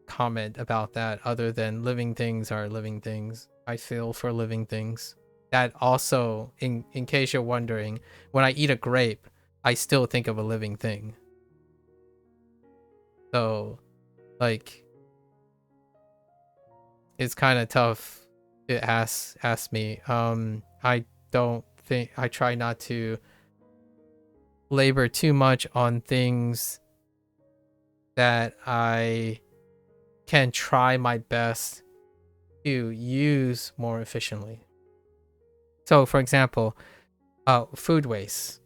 comment about that other than living things are living things. I feel for living things. That also, in case you're wondering, when I eat a grape, I still think of a living thing. So, like, it's kind of tough to ask me. I try not to labor too much on things that I can try my best to use more efficiently. So, for example, food waste.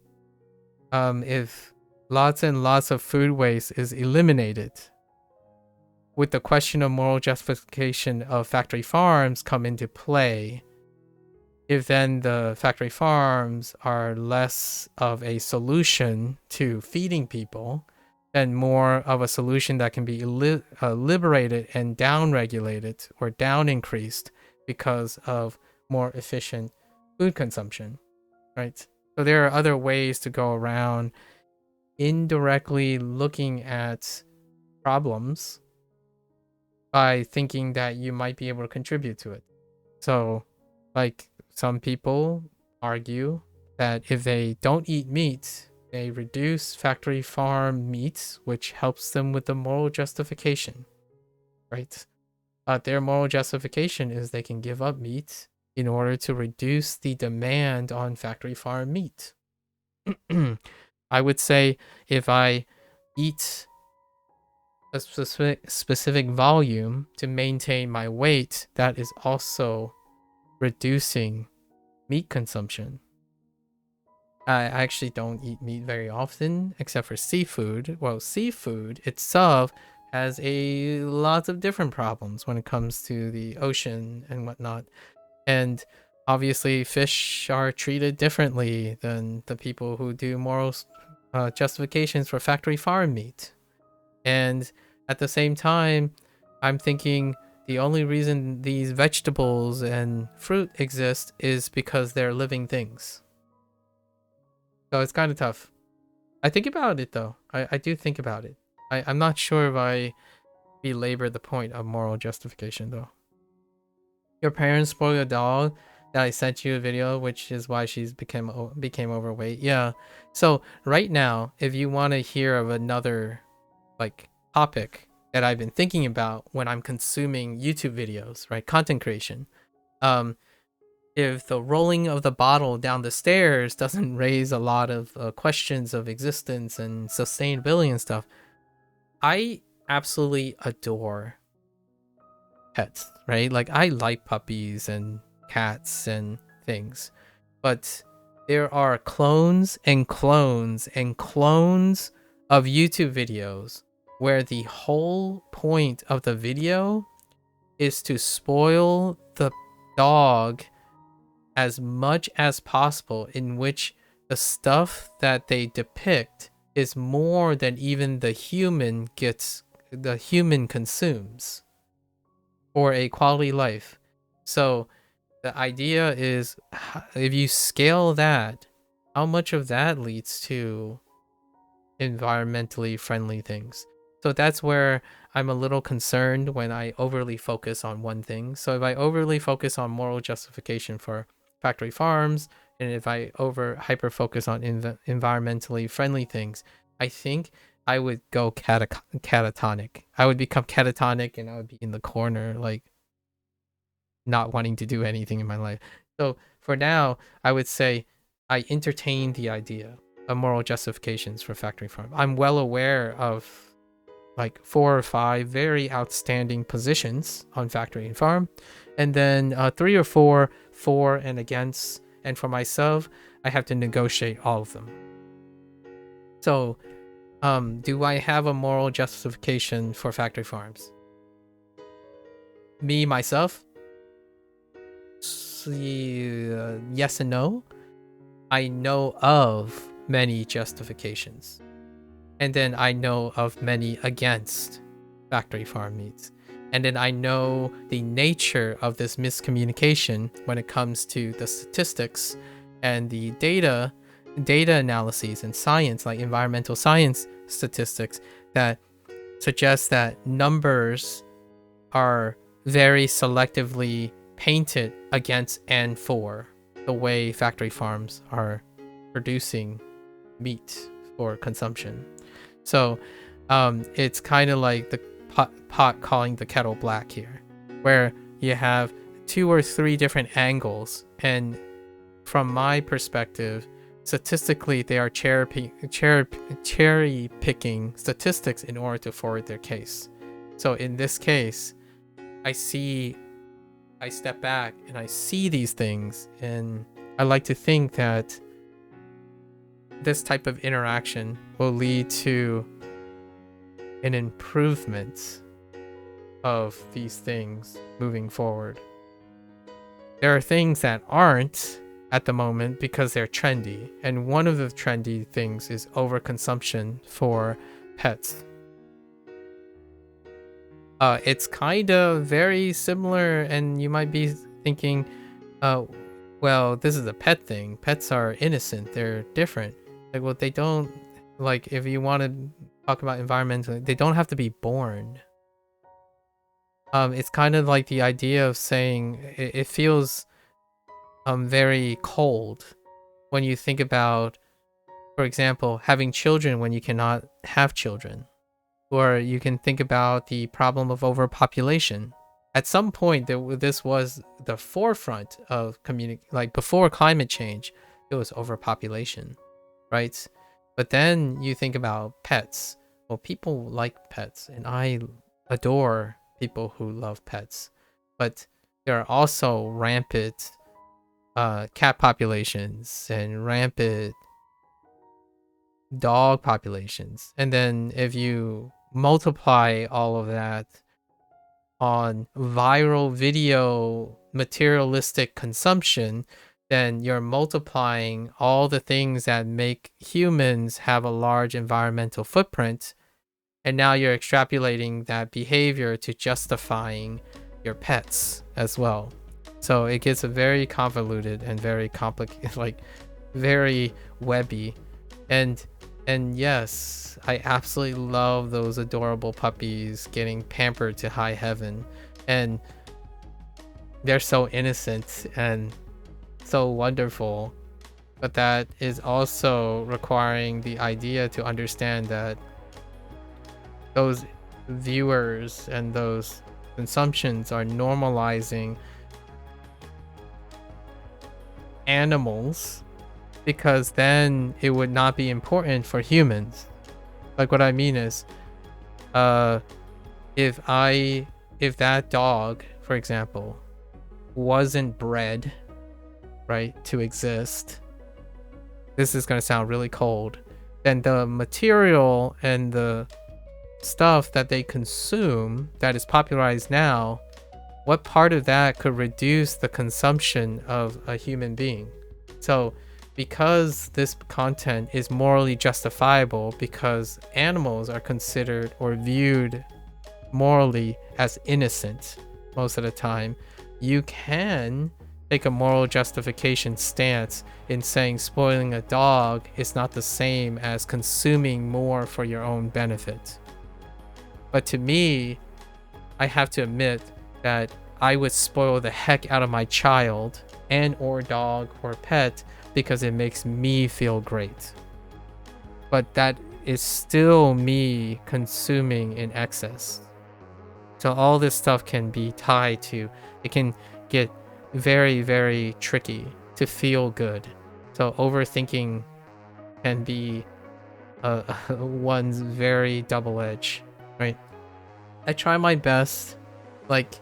If lots and lots of food waste is eliminated, with the question of moral justification of factory farms come into play, if then the factory farms are less of a solution to feeding people and more of a solution that can be liberated and down-regulated or down-increased because of more efficient food consumption, right? So there are other ways to go around indirectly looking at problems by thinking that you might be able to contribute to it. So, like, some people argue that if they don't eat meat, they reduce factory farm meats, which helps them with the moral justification, right? Their moral justification is they can give up meat in order to reduce the demand on factory farm meat. I would say if I eat a specific volume to maintain my weight, that is also reducing meat consumption. I actually don't eat meat very often, except for seafood. Well, seafood itself has lots of different problems when it comes to the ocean and whatnot. And obviously, fish are treated differently than the people who do moral justifications for factory farm meat. And at the same time, I'm thinking the only reason these vegetables and fruit exist is because they're living things. So it's kind of tough. I think about it though. I do think about it. I'm not sure if I belabor the point of moral justification though. Your parents spoil your dog that I sent you a video, which is why she's became overweight. Yeah. So right now, if you want to hear of another like topic that I've been thinking about when I'm consuming YouTube videos, right? Content creation. If the rolling of the bottle down the stairs doesn't raise a lot of questions of existence and sustainability and stuff, I absolutely adore pets, right? Like I like puppies and cats and things, but there are clones and clones and clones of YouTube videos where the whole point of the video is to spoil the dog as much as possible, in which the stuff that they depict is more than even the human consumes for a quality life. So the idea is, if you scale that, how much of that leads to environmentally friendly things? So that's where I'm a little concerned when I overly focus on one thing. So if I overly focus on moral justification for factory farms, and if I hyper focus on environmentally friendly things, I think I would go catatonic. I would become catatonic, and I would be in the corner, like not wanting to do anything in my life. So for now, I would say I entertain the idea of moral justifications for factory farm. I'm well aware of like 4 or 5 very outstanding positions on factory and farm, and then 3 or 4 for and against. And for myself, I have to negotiate all of them. So do I have a moral justification for factory farms? Me, myself? Yes and no. I know of many justifications. And then I know of many against factory farm meats. And then I know the nature of this miscommunication when it comes to the statistics and the data analyses and science, like environmental science statistics, that suggest that numbers are very selectively painted against and for the way factory farms are producing meat for consumption. So it's kind of like the pot calling the kettle black here, where you have 2 or 3 different angles, and from my perspective, statistically they are cherry picking statistics in order to forward their case. So in this case, I step back and I see these things, and I like to think that this type of interaction will lead to an improvement of these things moving forward. There are things that aren't at the moment because they're trendy, and one of the trendy things is overconsumption for pets. It's kind of very similar, and you might be thinking, well, this is a pet thing. Pets are innocent. They're different. Like, well, they don't, like, if you want to talk about environmentally, they don't have to be born. It's kind of like the idea of saying it feels very cold when you think about, for example, having children when you cannot have children. Or you can think about the problem of overpopulation. At some point, this was the forefront of like before climate change, it was overpopulation, right? But then you think about pets. Well, people like pets, and I adore people who love pets. But there are also rampant cat populations and rampant dog populations. And then if you multiply all of that on viral video materialistic consumption, then you're multiplying all the things that make humans have a large environmental footprint, and now you're extrapolating that behavior to justifying your pets as well. So it gets very convoluted and very complicated, like very webby. And yes, I absolutely love those adorable puppies getting pampered to high heaven, and they're so innocent and so wonderful. But that is also requiring the idea to understand that those viewers and those consumptions are normalizing animals, because then it would not be important for humans. Like, what I mean is, if that dog, for example, wasn't bred right, to exist, this is going to sound really cold, then the material and the stuff that they consume that is popularized now, what part of that could reduce the consumption of a human being? So because this content is morally justifiable because animals are considered or viewed morally as innocent most of the time, you can take a moral justification stance in saying spoiling a dog is not the same as consuming more for your own benefit. But to me, I have to admit that I would spoil the heck out of my child and or dog or pet because it makes me feel great. But that is still me consuming in excess. So all this stuff can be tied to, it can get very, very tricky to feel good. So overthinking can be one's very double edge, right? I try my best. Like,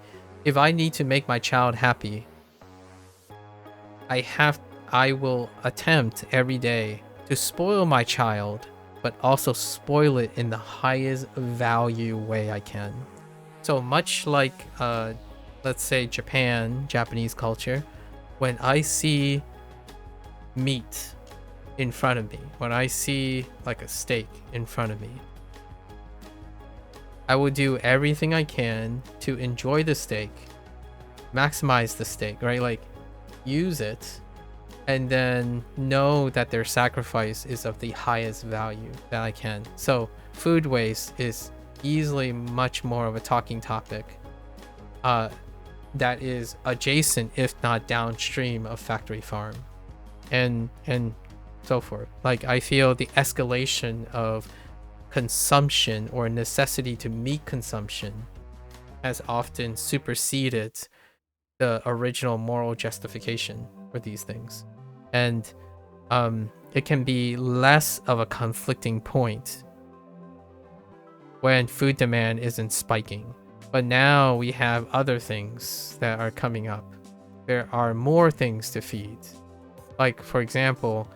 if I need to make my child happy, I will attempt every day to spoil my child, but also spoil it in the highest value way I can. So much like, let's say Japanese culture, when I see meat in front of me, when I see like a steak in front of me, I will do everything I can to enjoy the steak, maximize the steak, right? Like, use it, and then know that their sacrifice is of the highest value that I can. So food waste is easily much more of a talking topic that is adjacent, if not downstream, of factory farm and so forth. Like, I feel the escalation of consumption or necessity to meet consumption has often superseded the original moral justification for these things, and it can be less of a conflicting point when food demand isn't spiking. But now we have other things that are coming up. There are more things to feed, like, for example,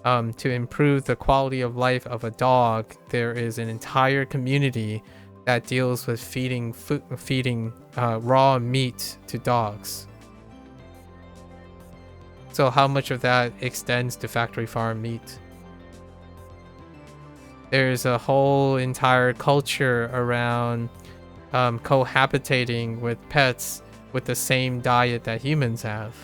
to improve the quality of life of a dog, there is an entire community that deals with feeding raw meat to dogs. So how much of that extends to factory farm meat? There's a whole entire culture around cohabitating with pets with the same diet that humans have.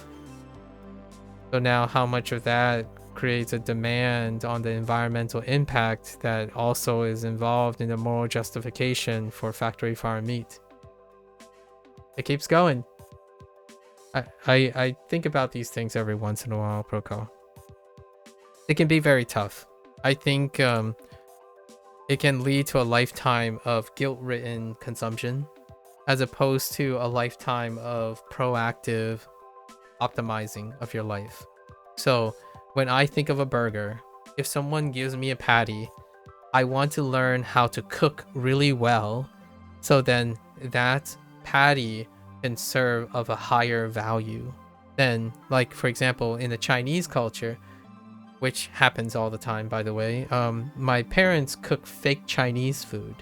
So now how much of that creates a demand on the environmental impact that also is involved in the moral justification for factory farm meat? It keeps going. I think about these things every once in a while, Proco. It can be very tough. I think it can lead to a lifetime of guilt-ridden consumption as opposed to a lifetime of proactive optimizing of your life. So when I think of a burger, if someone gives me a patty, I want to learn how to cook really well, so then that patty can serve of a higher value. Then, like, for example, in the Chinese culture, which happens all the time, by the way, my parents cook fake Chinese food,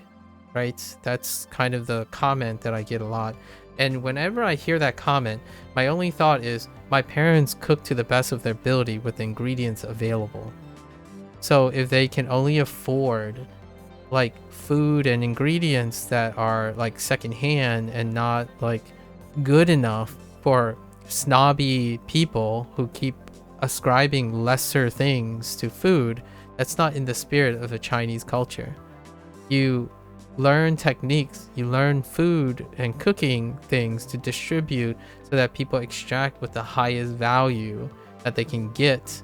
right? That's kind of the comment that I get a lot. And whenever I hear that comment, my only thought is my parents cook to the best of their ability with the ingredients available. So if they can only afford like food and ingredients that are like secondhand and not like good enough for snobby people who keep ascribing lesser things to food, that's not in the spirit of the Chinese culture. You learn techniques, you learn food and cooking things to distribute so that people extract with the highest value that they can get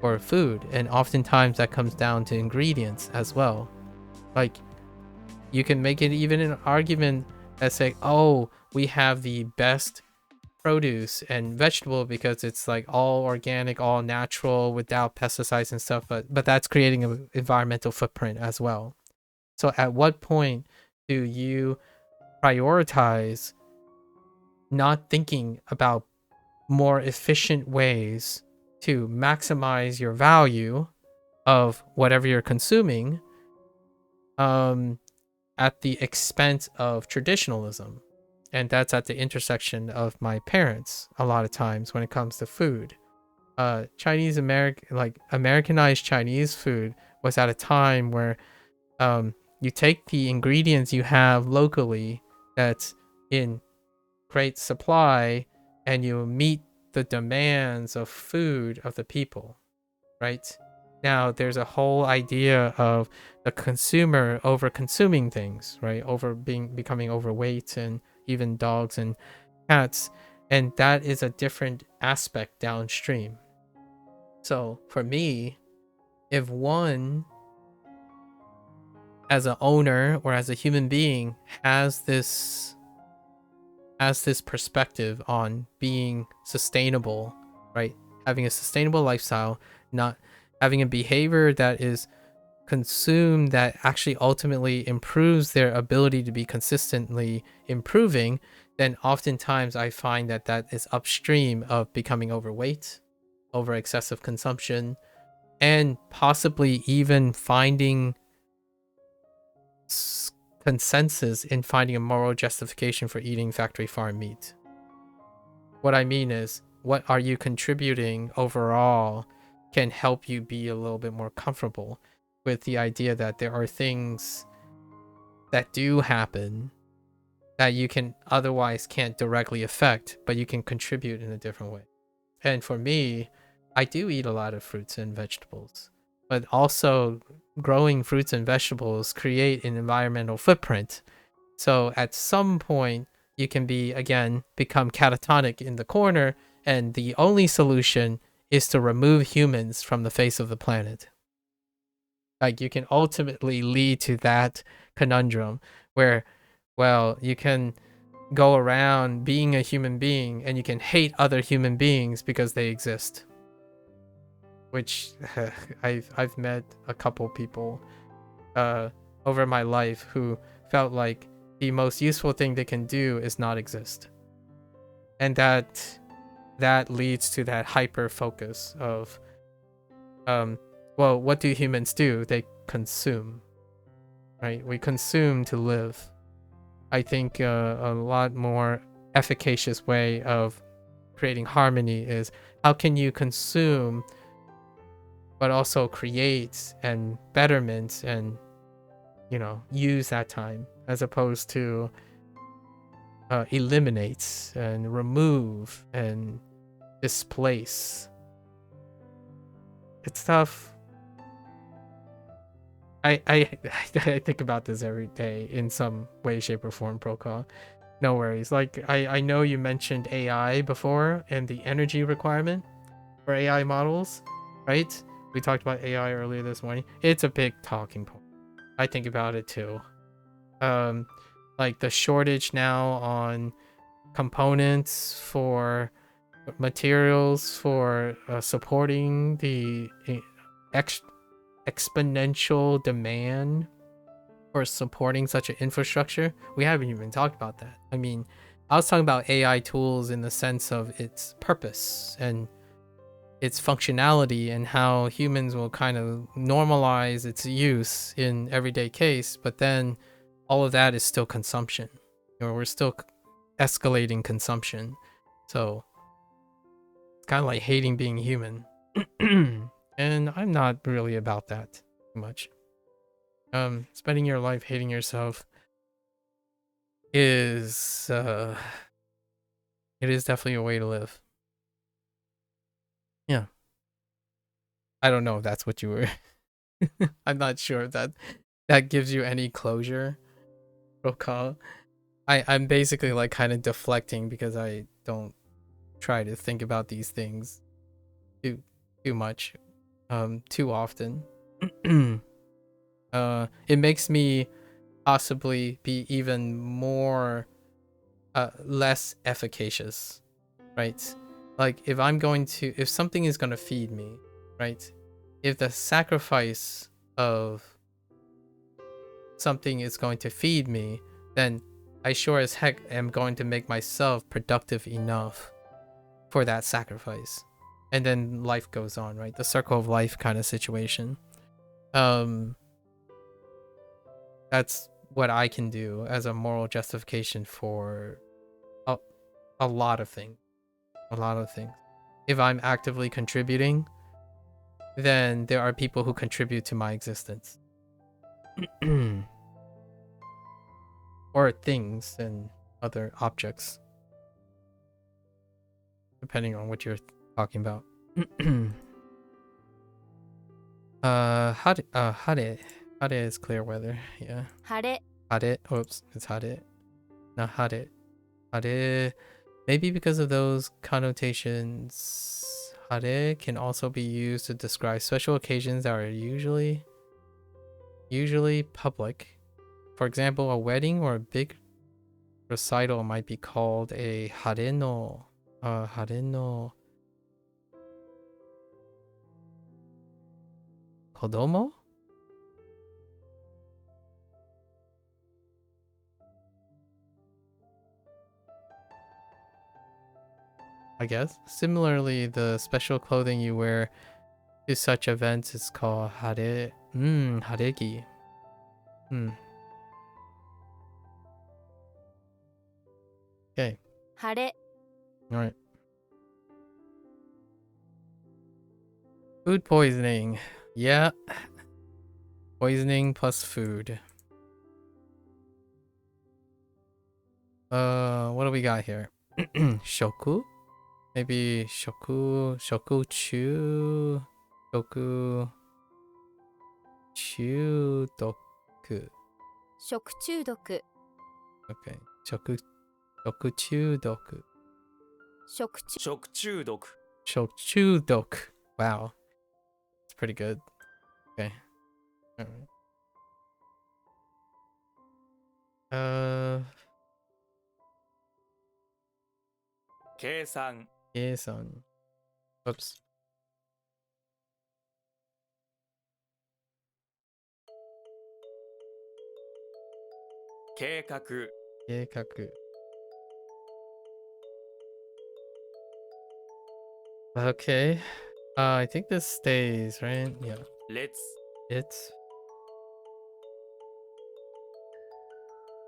for food. And oftentimes that comes down to ingredients as well. Like, you can make it even an argument that say, oh, we have the best produce and vegetable because it's like all organic, all natural, without pesticides and stuff, but that's creating an environmental footprint as well. So at what point do you prioritize not thinking about more efficient ways to maximize your value of whatever you're consuming at the expense of traditionalism. And that's at the intersection of my parents a lot of times when it comes to food. Chinese American, like Americanized Chinese food was at a time where you take the ingredients you have locally that's in great supply and you meet the demands of food of the people, right? Now there's a whole idea of the consumer over consuming things, right? Becoming overweight, and even dogs and cats, and that is a different aspect downstream. So for me, if one as an owner or as a human being has this perspective on being sustainable, right? Having a sustainable lifestyle, not having a behavior that is consumed that actually ultimately improves their ability to be consistently improving, then oftentimes I find that that is upstream of becoming overweight, over excessive consumption, and possibly even finding consensus in finding a moral justification for eating factory farm meat. What I mean is, what are you contributing overall can help you be a little bit more comfortable with the idea that there are things that do happen that you can otherwise can't directly affect, but you can contribute in a different way. And for me, I do eat a lot of fruits and vegetables, but also growing fruits and vegetables create an environmental footprint. So at some point, you can become catatonic in the corner, and the only solution is to remove humans from the face of the planet. Like, you can ultimately lead to that conundrum where, well, you can go around being a human being and you can hate other human beings because they exist. Which I've met a couple people over my life who felt like the most useful thing they can do is not exist. And that leads to that hyper focus of well, what do humans do? They consume, right? We consume to live. I think a lot more efficacious way of creating harmony is, how can you consume but also create and betterment and, you know, use that time, as opposed to eliminate and remove and displace. It's tough. I I think about this every day in some way, shape, or form, Procol. No worries. Like, I know you mentioned AI before and the energy requirement for AI models, right? We talked about AI earlier this morning. It's a big talking point. I think about it too. Like the shortage now on components for materials for supporting the exponential demand for supporting such an infrastructure. We haven't even talked about that. I mean, I was talking about AI tools in the sense of its purpose and its functionality and how humans will kind of normalize its use in everyday case, but then all of that is still consumption. You know, we're still escalating consumption. So it's kind of like hating being human. And I'm not really about that too much. Spending your life hating yourself is it is definitely a way to live. Yeah. I don't know if that's what you were. I'm not sure if that gives you any closure, Rokal. I'm basically like kind of deflecting because I don't try to think about these things too much, too often. It makes me possibly be even more less efficacious, right? Like, if something is going to feed me, right? If the sacrifice of something is going to feed me, then I sure as heck am going to make myself productive enough for that sacrifice, and then life goes on, right? The circle of life kind of situation. That's what I can do as a moral justification for a lot of things. A lot of things. If I'm actively contributing, then there are people who contribute to my existence. Or things and other objects, depending on what you're talking about. Hare is clear weather. Yeah. 晴れ Hare. Oops, it's hare. Not hare. Hare. Maybe because of those connotations, hare can also be used to describe special occasions that are usually public. For example, a wedding or a big recital might be called a hare no kodomo? I guess. Similarly, the special clothing you wear to such events is called hare. Haregi. Okay. 晴れ All right. Food poisoning. Yeah. Poisoning plus food. What do we got here? Shoku? Maybe shoku chudoku.食中毒 Okay. Shoku chudoku. 食中食中毒 Shochudok. Wow. It's pretty good. Okay. Alright.計算 Yeson. Oops. 計画 Keikaku. Okay. I think this stays, right? Yeah. 列 It's.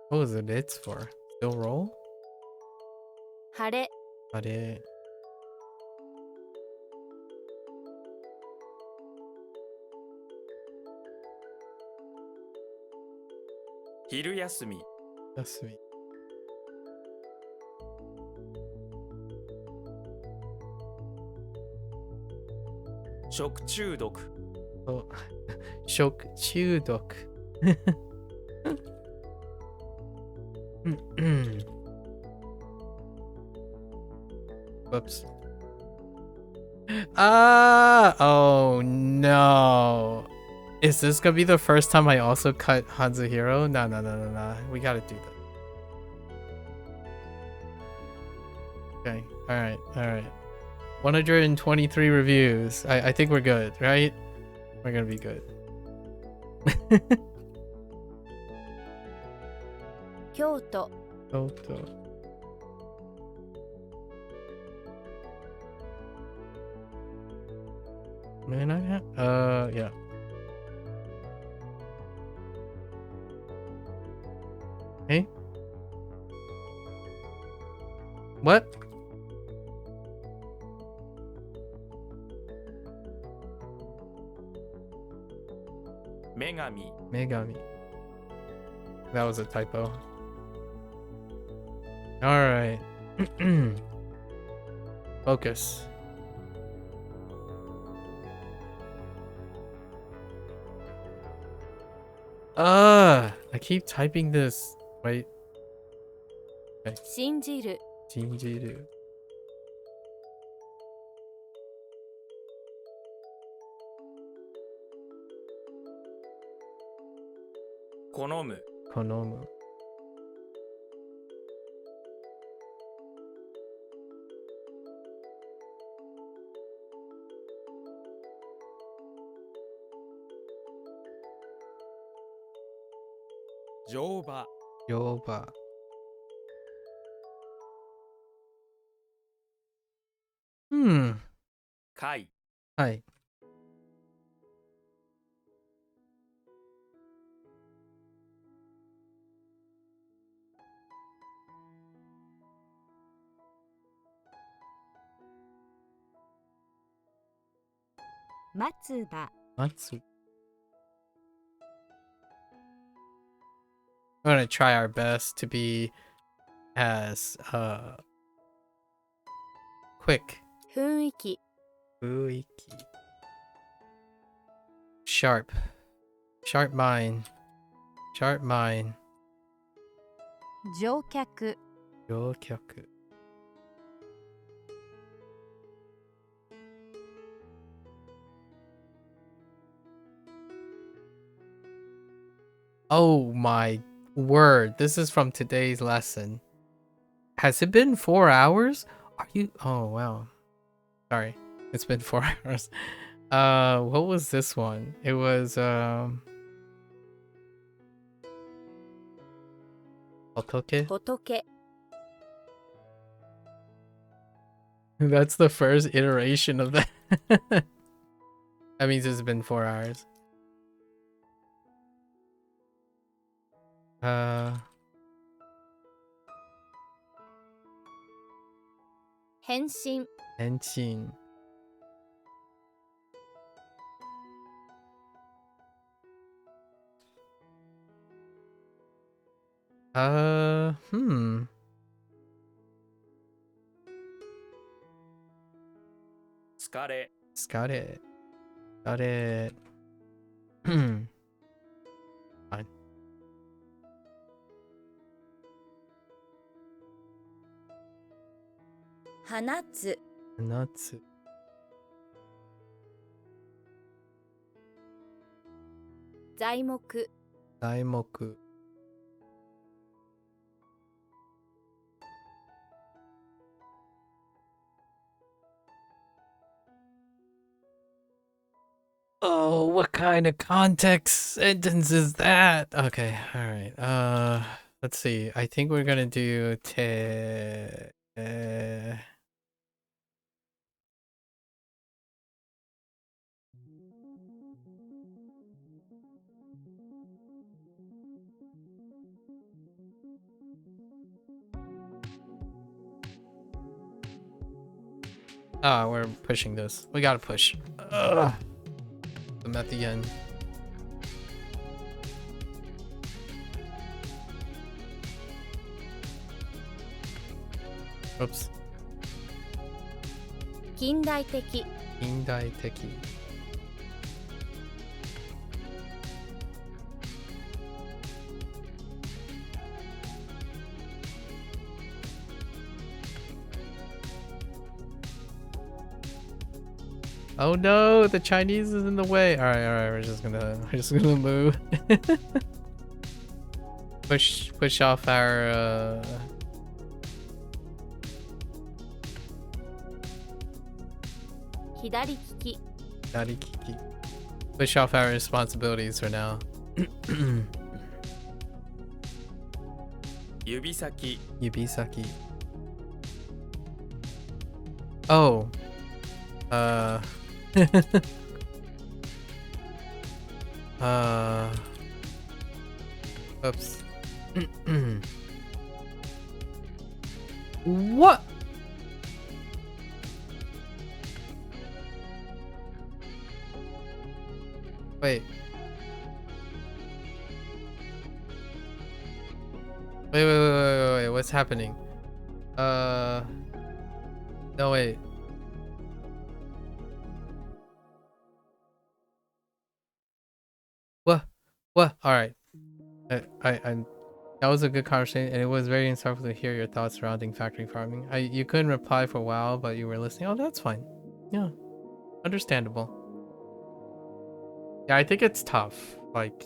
What was it? It's for? Still roll? 晴れ Hare. 昼休み Yasumi. 食中毒 Oh. Shochudok. Whoops. Oh no. Is this gonna be the first time I also cut Hanzuhiro? No. We gotta do that. Okay. Alright. 123 reviews. I think we're good, right? We're gonna be good. 京都 Kyoto. Man, I have, yeah. Hey? What? Megami Megami. That was a typo. Alright. Focus. I keep typing this. Wait. 信じる Jinjiru. 好む Konomu. 乗馬 Yoba. 貝 Hi. 松葉 Matsu. We're gonna try our best to be as quick. 雰囲気 Uiki. Sharp. Sharp mind. Sharp mind. 乗客 Yokyaku. Oh my word. This is from today's lesson. Has it been 4 hours? Are you? Oh, wow. Sorry. It's been 4 hours. What was this one? It was, Otoke? 仏 That's the first iteration of that. That means it's been 4 hours. 変身 Henshin. Hmm. 疲れ Got it. Got it. Hmm. Fine. 放つ Nuts. 材木 Daimoku. Oh, what kind of context sentence is that? Okay, all right. Let's see. I think we're gonna do te. We're pushing this. We gotta push. Ugh. I'm at the end. Oops. 近代的 Indai-teki. Oh no, the Chinese is in the way. All right, we're just gonna move. push off our 左利き Yarikiki. Push off our responsibilities for now. 指先 Yubisaki. Oh. Oops. What? Wait. Wait. What's happening? No, wait. What? All right. I that was a good conversation, and it was very insightful to hear your thoughts surrounding factory farming. You couldn't reply for a while, but you were listening. Oh, that's fine. Yeah, understandable. Yeah, I think it's tough. Like,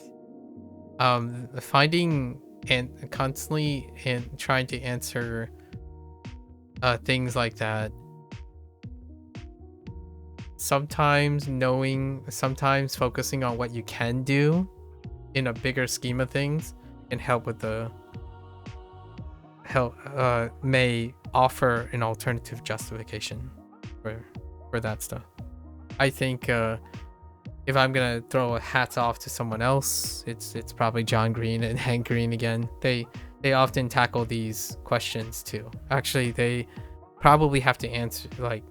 finding and constantly and trying to answer things like that. Sometimes focusing on what you can do in a bigger scheme of things can help with the may offer an alternative justification. for that stuff. I think if I'm gonna throw hats off to someone else, it's probably John Green and Hank Green again. They often tackle these questions too. Actually, they probably have to answer, like,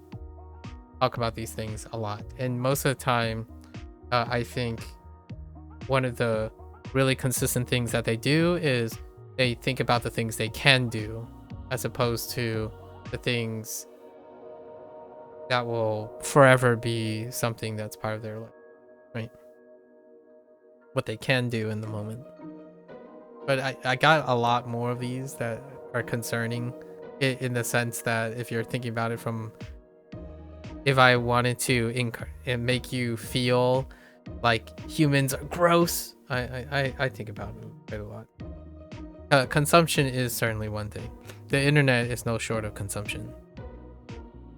talk about these things a lot. And most of the time, I think one of the really consistent things that they do is they think about the things they can do, as opposed to the things that will forever be something that's part of their life, right? What they can do in the moment. But I got a lot more of these that are concerning, in the sense that if you're thinking about it from, if I wanted to make you feel like humans are gross, I think about it quite a lot. Consumption is certainly one thing. The internet is no short of consumption.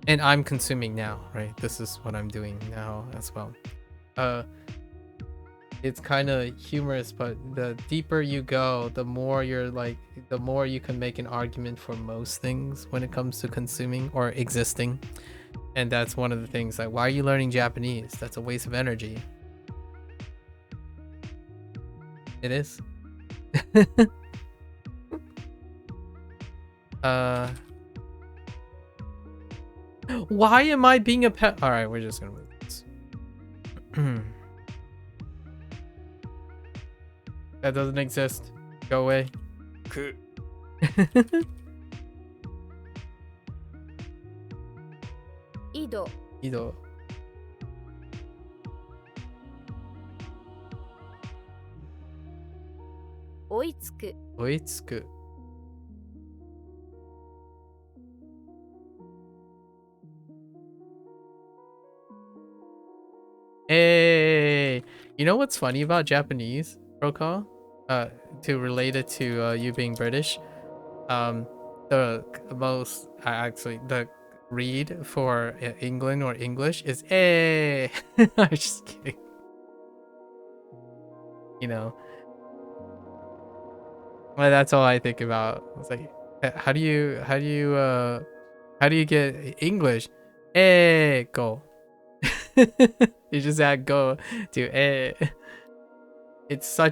And I'm consuming now, right? This is what I'm doing now as well. It's kind of humorous, but the deeper you go, the more the more you can make an argument for most things when it comes to consuming or existing. And that's one of the things, like, why are you learning Japanese? That's a waste of energy. It is. Why am I being a pet? All right, we're just gonna move this. That doesn't exist. Go away. く 井戸 Ido. 追いつく Oitsuku. Hey, you know what's funny about Japanese, Roko? To relate it to you being British, the most actually the read for England or English is eh. I'm just kidding. You know, well, that's all I think about. It's like, how do you get English? Eh, go. You just add go to eh. It's a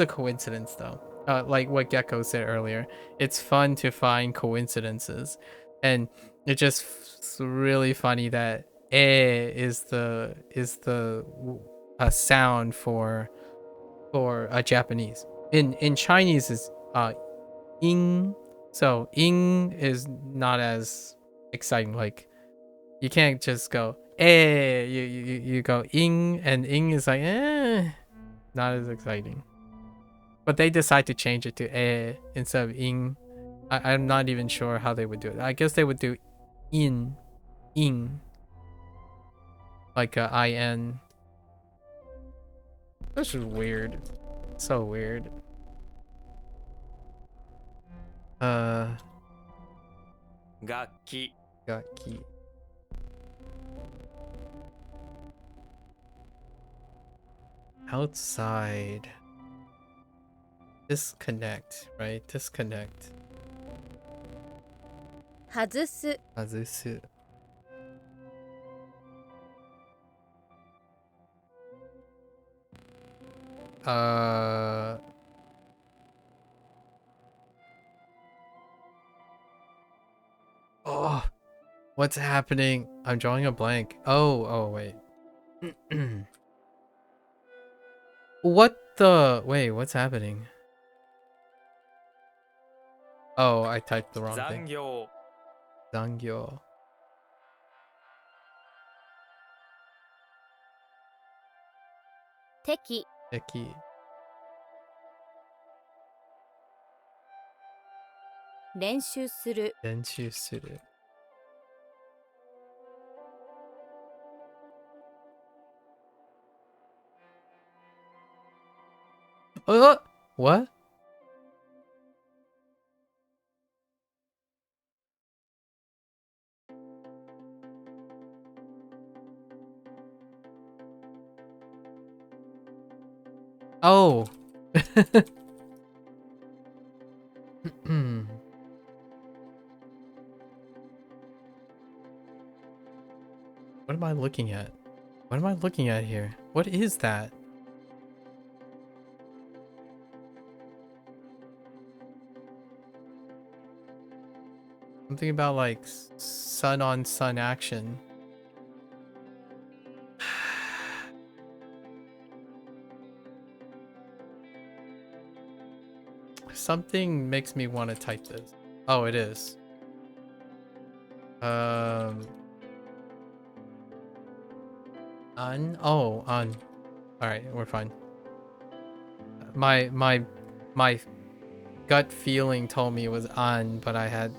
coincidence though. Like what Gecko said earlier, it's fun to find coincidences, and it's just really funny that is the sound for Japanese. In Chinese is ing, so ing is not as exciting. Like, you can't just go you go ing, and ing is like not as exciting. But they decide to change it to instead of ing. I'm not even sure how they would do it. I guess they would do ing, like a in. That's just weird. So weird. Got 楽器 key. Outside. Disconnect, right? Disconnect. 外す Azusu. Oh, what's happening? I'm drawing a blank. Oh, wait. Wait, what's happening? Oh, I typed the wrong 残 thing. 業 Zangyo. 敵 Eki. 練習する Denshu suru. What? Oh. What am I looking at? What am I looking at here? What is that? Something about like sun on sun action. Something makes me want to type this. Oh, it is. On. All right, we're fine. My gut feeling told me it was on, but I have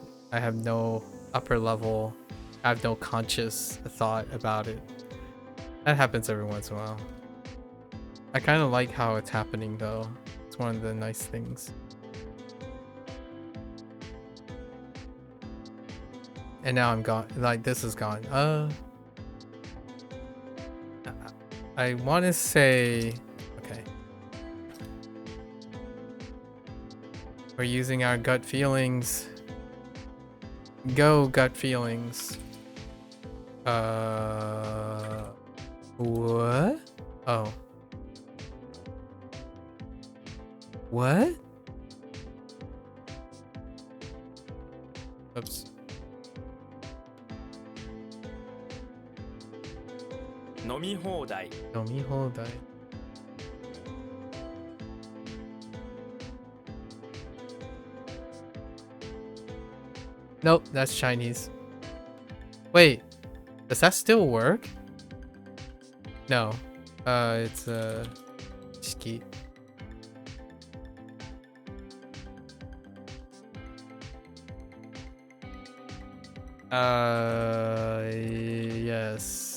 no upper level. I have no conscious thought about it. That happens every once in a while. I kind of like how it's happening though. It's one of the nice things. And now I'm gone. Like this is gone. I want to say, okay. We're using our gut feelings. Go gut feelings. What? Oh. What? Oops. 飲み放題 飲み放題 Nope, that's Chinese. Wait, does that still work? No. It's Shiki. Yes.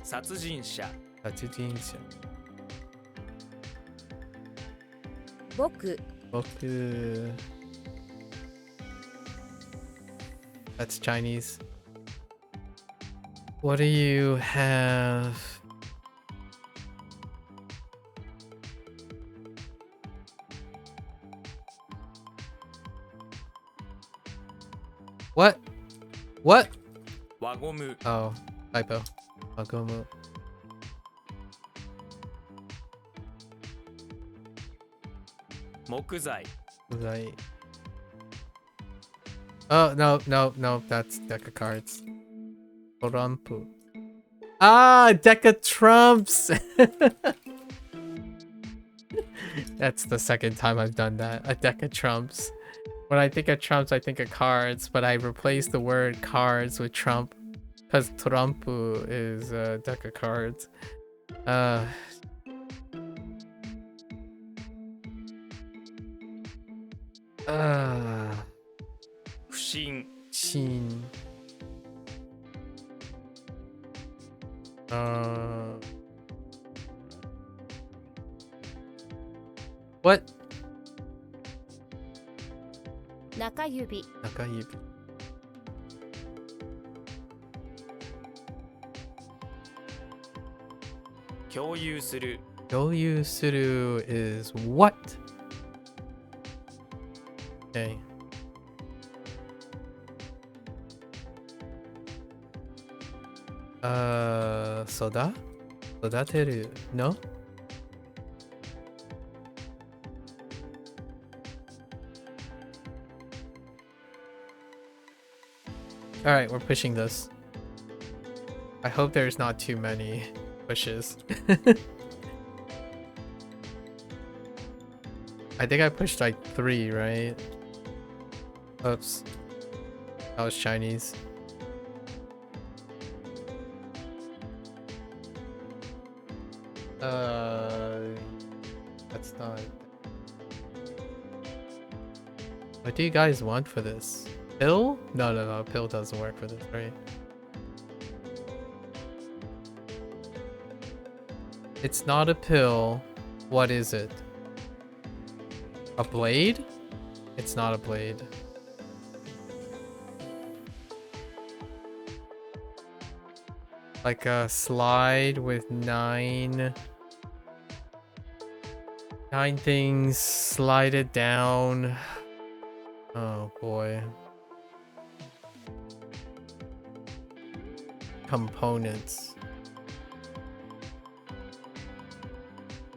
殺人者殺人者僕 僕 That's Chinese. What do you have? What? What? 輪ゴム Oh, typo. Magomu. 木材 Right. Oh, no, that's deck of cards. Trumpu. Ah, deck of trumps! That's the second time I've done that. A deck of trumps. When I think of trumps, I think of cards, but I replace the word cards with trump because trumpu is a deck of cards.不審 Chin. What? 中指 Nakaib. 共有する Goyu Suru is what? Okay. Soda? Sodateru? No? Alright, we're pushing this. I hope there's not too many pushes. I think I pushed like 3, right? Oops. That was Chinese. That's not... What do you guys want for this? Pill? No. Pill doesn't work for this, right? It's not a pill. What is it? A blade? It's not a blade. Like a slide with 9 things, slide it down. Oh boy. components.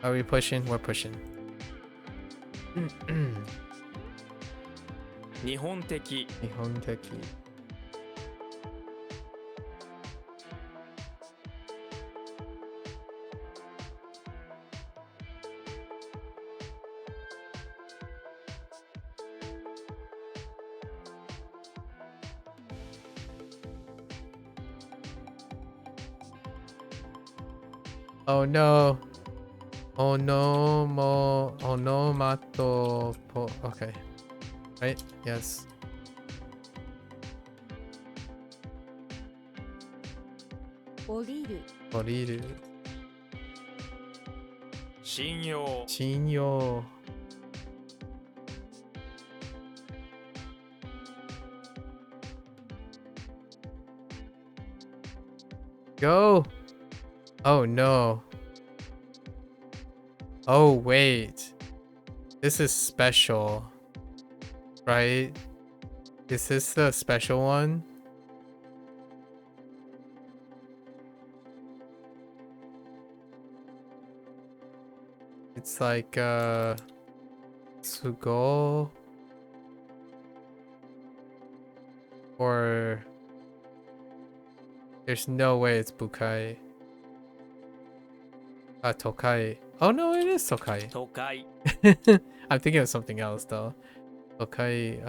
Are we pushing? We're pushing. 日本的日本的 Oh no. Oh no, oh no, mato. Okay. Right? Yes. 降りる Oriru. 信用 Chinyo. Go. Oh no. Oh wait. This is special. Right? Is this the special one? It's like Tsugo, or there's no way it's Bukai. Tokai. Oh no, it is Tokai. 都会 I'm thinking of something else though. Tokai.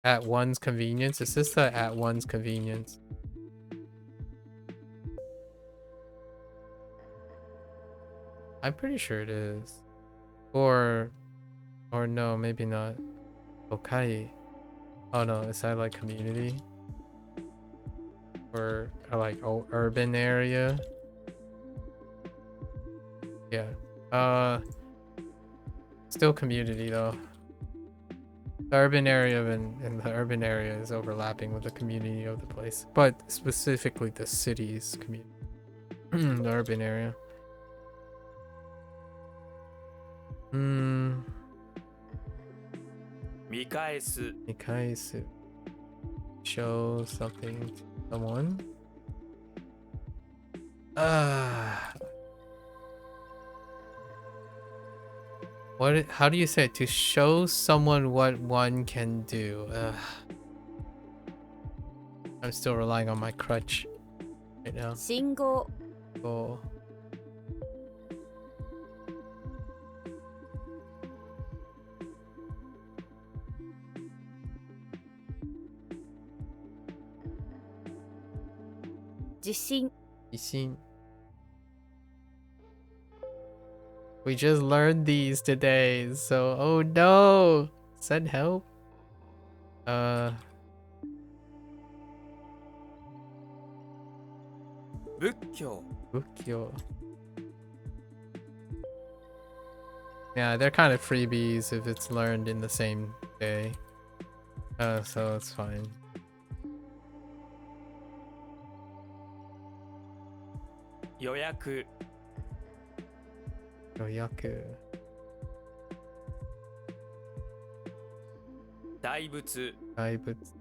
At one's convenience. Is this the at one's convenience? I'm pretty sure it is. Or no, maybe not. Tokai. Oh no, is that like community? Or like urban area? Yeah. Still community though. The urban area and the urban area is overlapping with the community of the place, but specifically the city's community. The urban area. 見返す Nikaisu. Show something to someone. How do you say it? To show someone what one can do. I'm still relying on my crutch right now. 信号 Oh. Jishin Ishin. We just learned these today, so oh no! Send help. 仏教 Bukyo. Yeah, they're kind of freebies if it's learned in the same day. So it's fine. 予約 Yoyaku. 大仏 Daibutsu.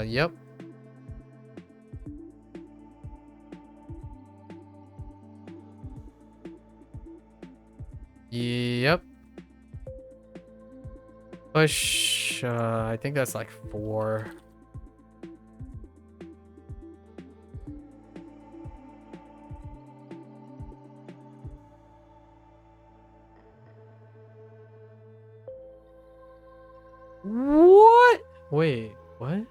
Yep. Yep. Push, I think that's like 4. What? Wait, what?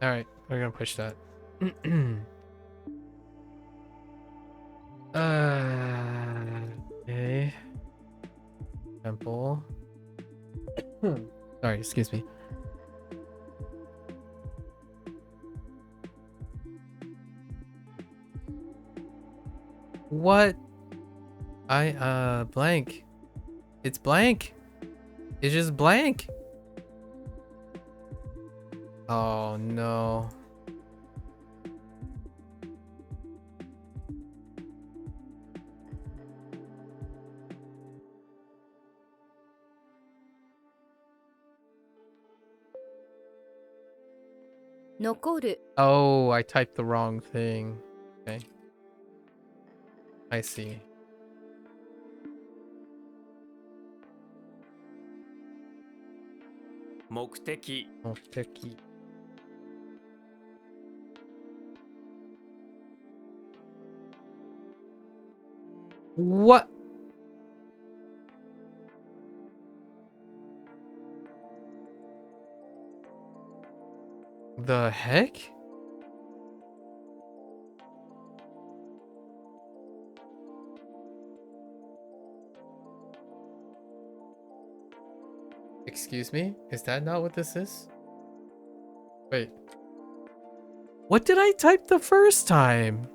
All right, we're gonna push that. Okay. Temple. Sorry, excuse me. What? Blank. It's blank. It's just blank. Oh no. Nokoru. Oh, I typed the wrong thing. Okay. I see. Mokuteki. Mokuteki. What? The heck? Excuse me? Is that not what this is? Wait. What did I type the first time?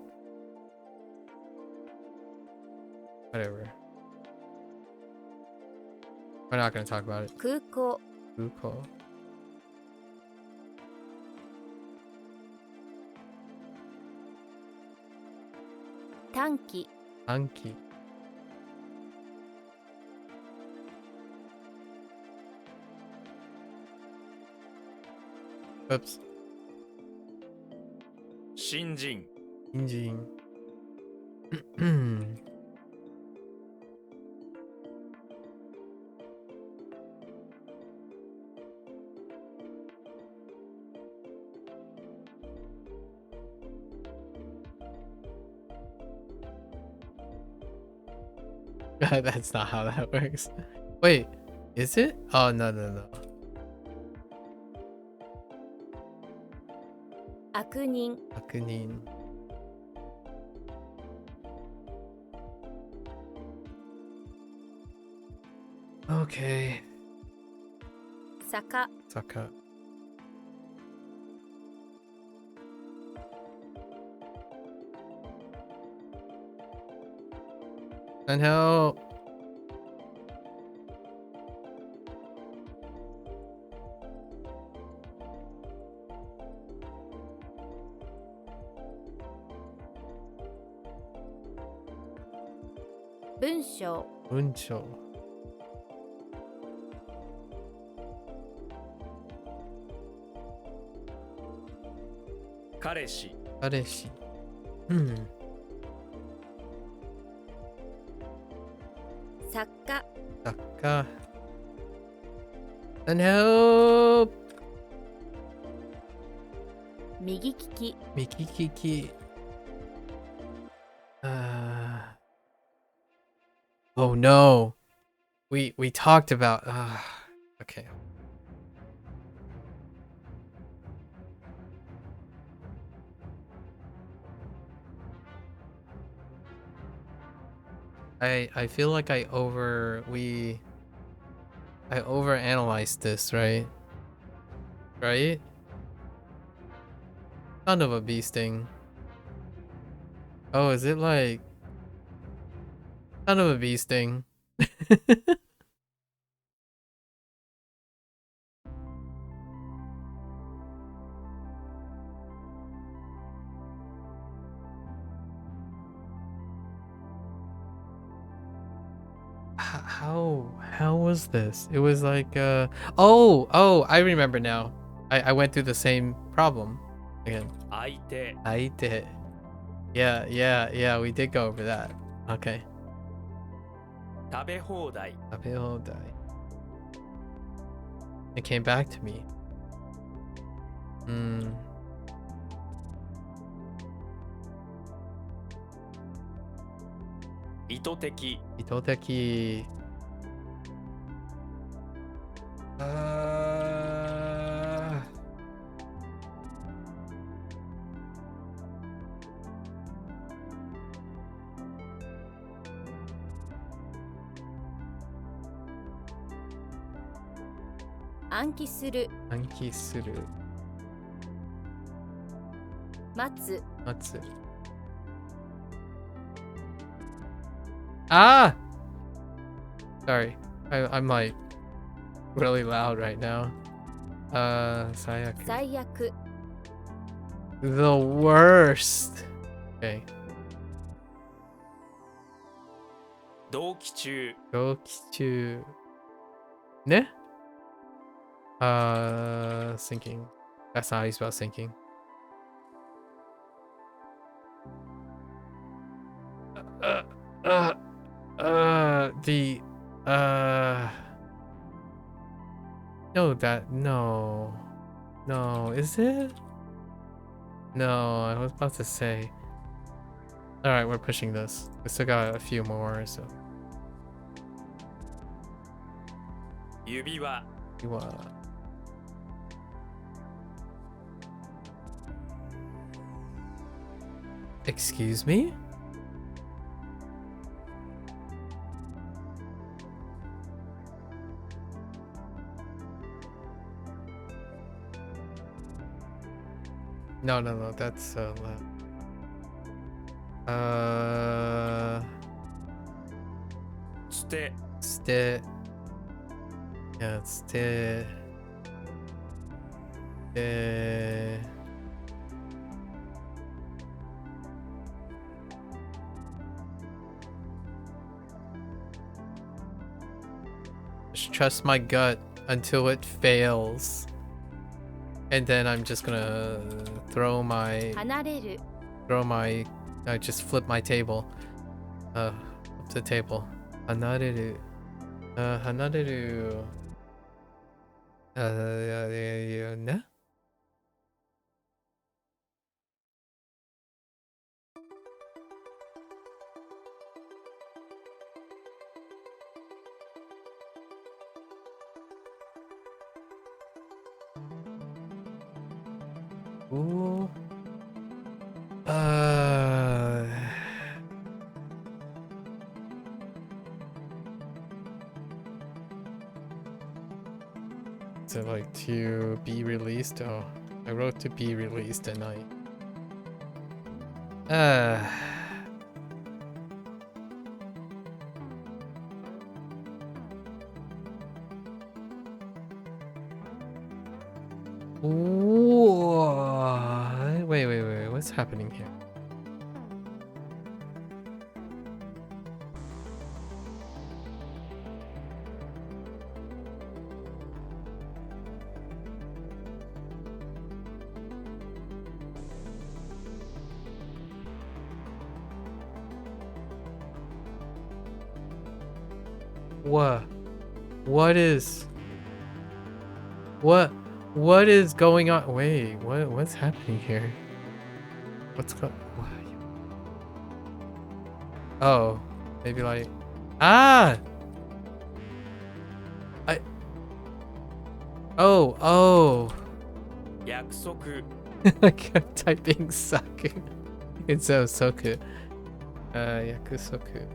Whatever. We're not gonna talk about it. 空港 Uko. 短期 Anki. Oops. 新人。 Injin. That's not how that works. Wait, is it? Oh, no, no, no. 悪人 Akunin. Okay. 坂 Saka. And help. Bunsho Uncho. 彼氏。 Areshi. Saka Saka. And help. 右利き Mikikiki. Oh no. We talked about okay. I feel like I overanalyzed this, right? Right? Son of a bee sting. Oh, is it like son of a bee sting? How was this? It was like oh, I remember now. I went through the same problem again. 相手。 I did. Yeah, we did go over that. Okay. 食べ放題。 Tabehodai. It came back to me. Hmm. 意図的。 Itoteki. 暗記する暗記する。待つ待つ。Ah! Sorry. I'm like really loud right now. 最悪。最悪 The worst. Okay. 同期中同期中。ね? Thinking. That's not how you spell thinking. No, is it? No, I was about to say. Alright, we're pushing this. We still got a few more, so. 指輪 You, excuse me? No, that's Ste. Yeah, it's just trust my gut until it fails. And then I'm just gonna throw my 離れる just flip my table. Flip the table. 離れる。離れる。ね? Ooh. Is it like to be released? Oh, I wrote to be released at night. Wait. What's happening here? What is going on? Wait, what's happening here? What's going? Oh, maybe like oh 約束 I kept typing saku instead of soku. Yakusoku.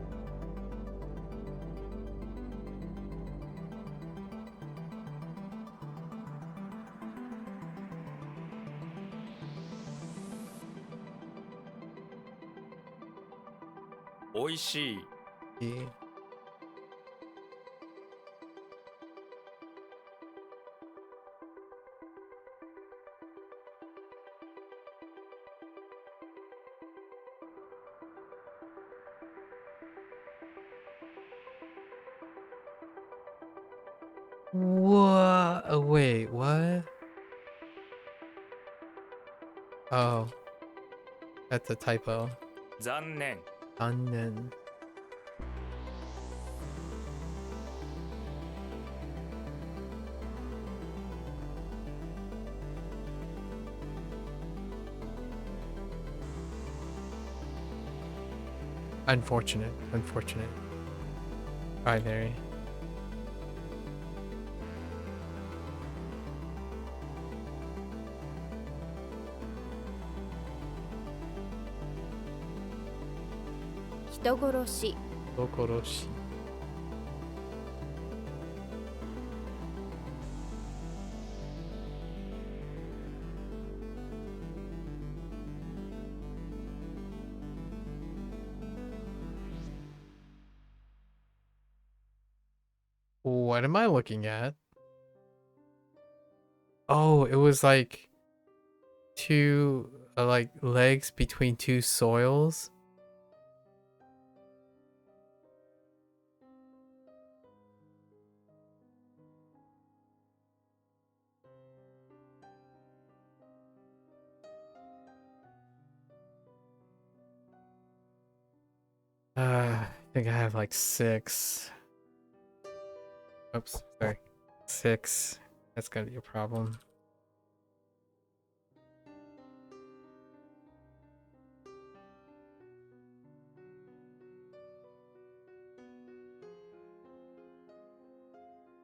Oishii. Yeah. What? Oh, wait, what? Oh, that's a typo. 残念 Unknown. Unfortunate. Binary. Hitogoroshi. What am I looking at? Oh, it was like two like legs between two soils. I think I have like 6. Oops, sorry. 6. That's gonna be a problem.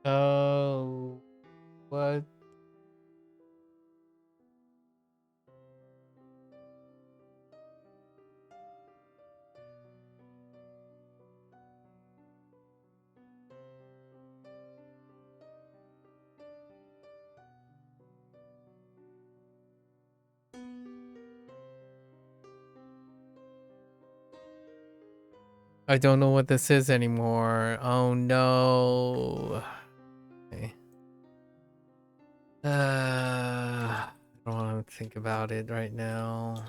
Oh, what? I don't know what this is anymore. Oh no. Okay. I don't want to think about it right now.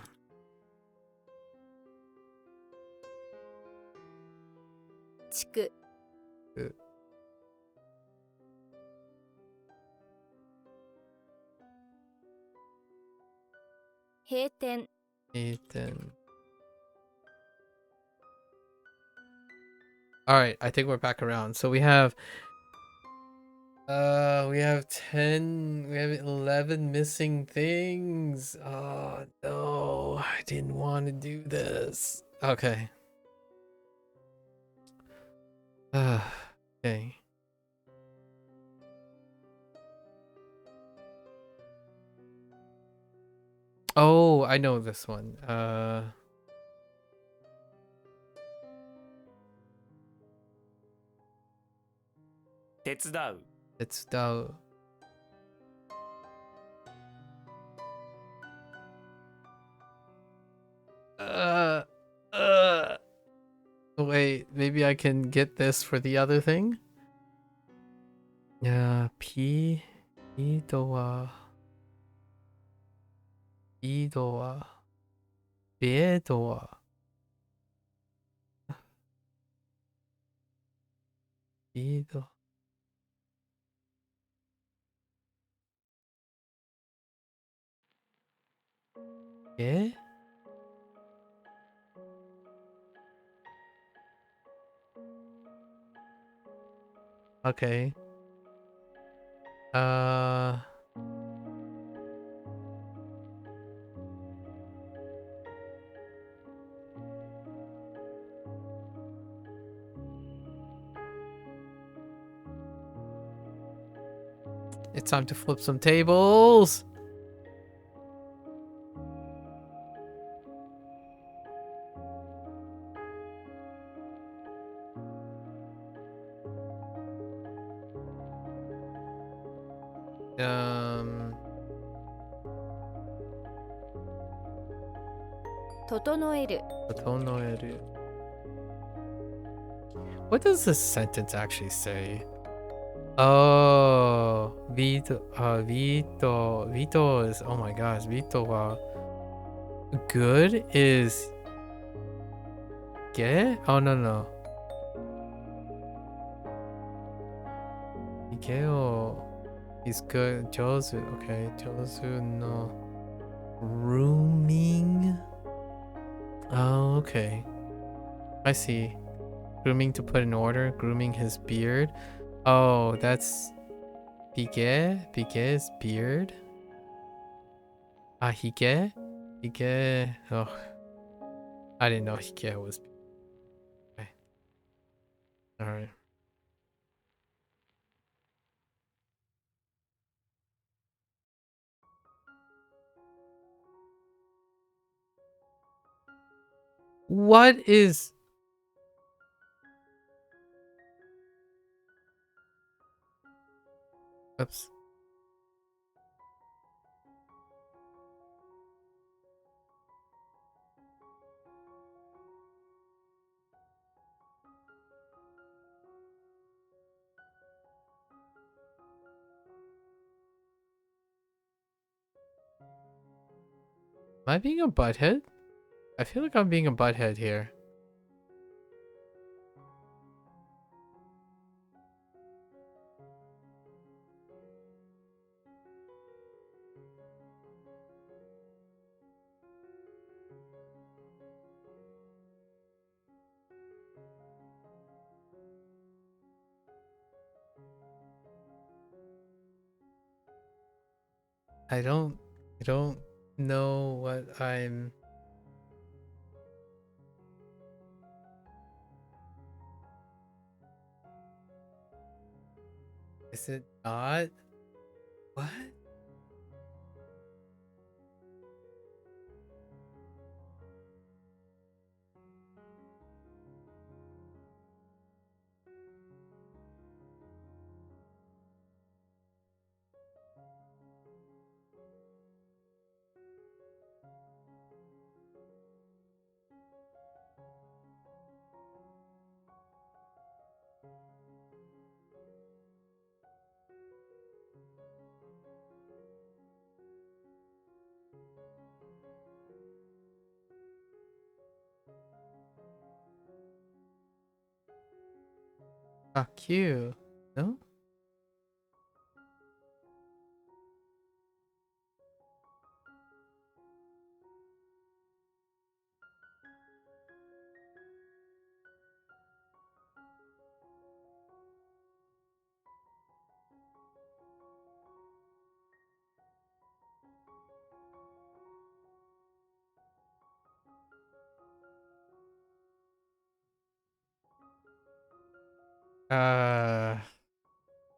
地区 閉店 Ethan. All right, I think we're back around. So we have 10, we have 11 missing things. Oh no, I didn't want to do this. Okay. Okay. Oh, I know this one.手伝う It's the uh uh wait, maybe I can get this for the other thing? Yeah, 이도와 비에도와 이도 예? Okay. Uh it's time to flip some tables. Um 整える Otonoeru. What does this sentence actually say? Oh, Vito is, oh my gosh, Vito wa good is ge? Oh no no. Ikeo is good. Jozu, okay. Jozu no grooming. Oh, okay. I see. Grooming to put in order, grooming his beard. Oh, that's Pike? Pike is beard? Ah, Hike? Hike. Oh, I didn't know Hike was. Okay. Alright. What is. Oops. Am I being a butthead? I feel like I'm being a butthead here. I don't know what I'm. Is it not? What? MAKU. No? Uh,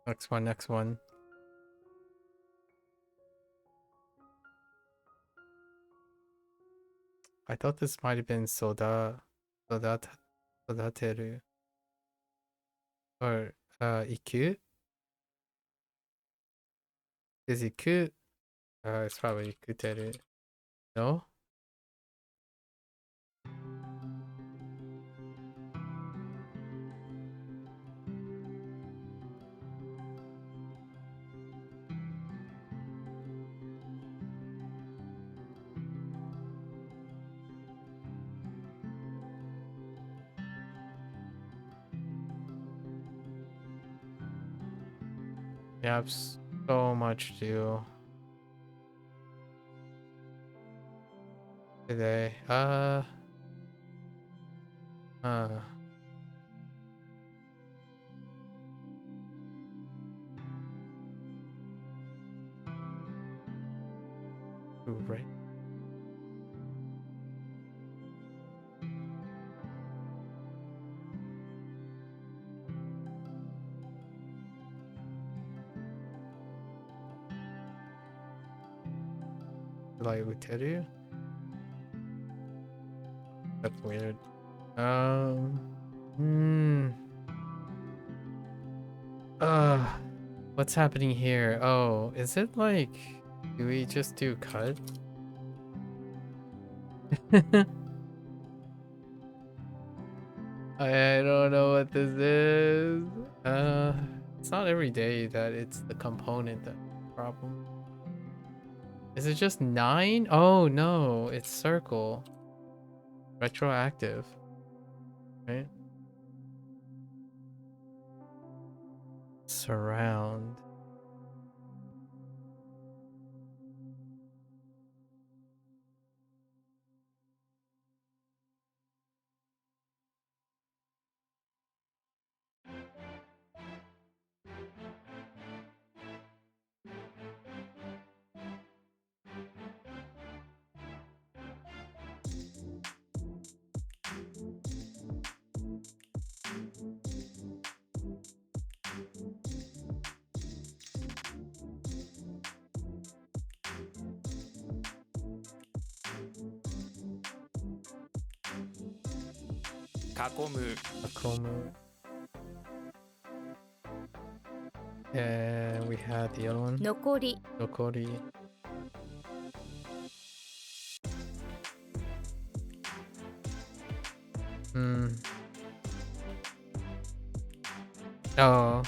next one, next one. I thought this might have been sodateru. Or, iku? Is iku? It's probably ikuteru. No? We have so much to do today. Ooh, right. Like uteru? That's weird. Hmm. What's happening here? Oh, is it like, do we just do cut? I don't know what this is. It's not every day that it's the component that's the problem. Is it just 9? Oh no, it's circle. Retroactive. Right? Surround. Akomu. And we had the other one. 残り Nokori. Hmm. Oh.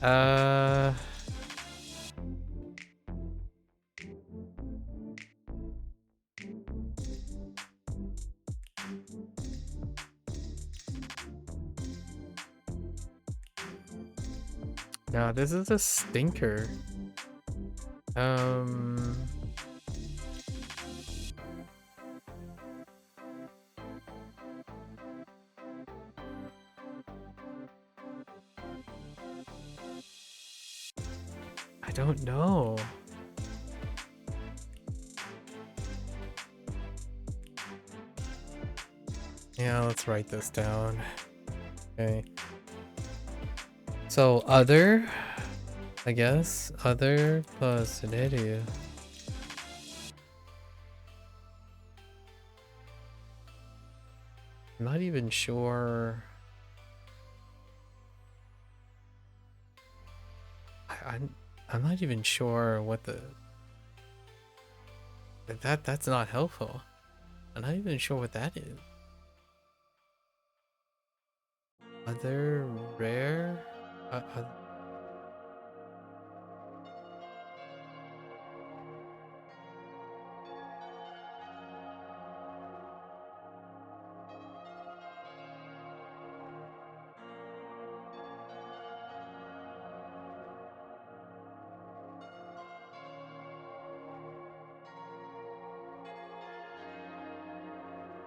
Uh. No, this is a stinker. I don't know. Yeah, let's write this down. Okay. So other, I guess, other plus reru. I'm not even sure. I'm not even sure what the that's not helpful. I'm not even sure what that is. Other rare?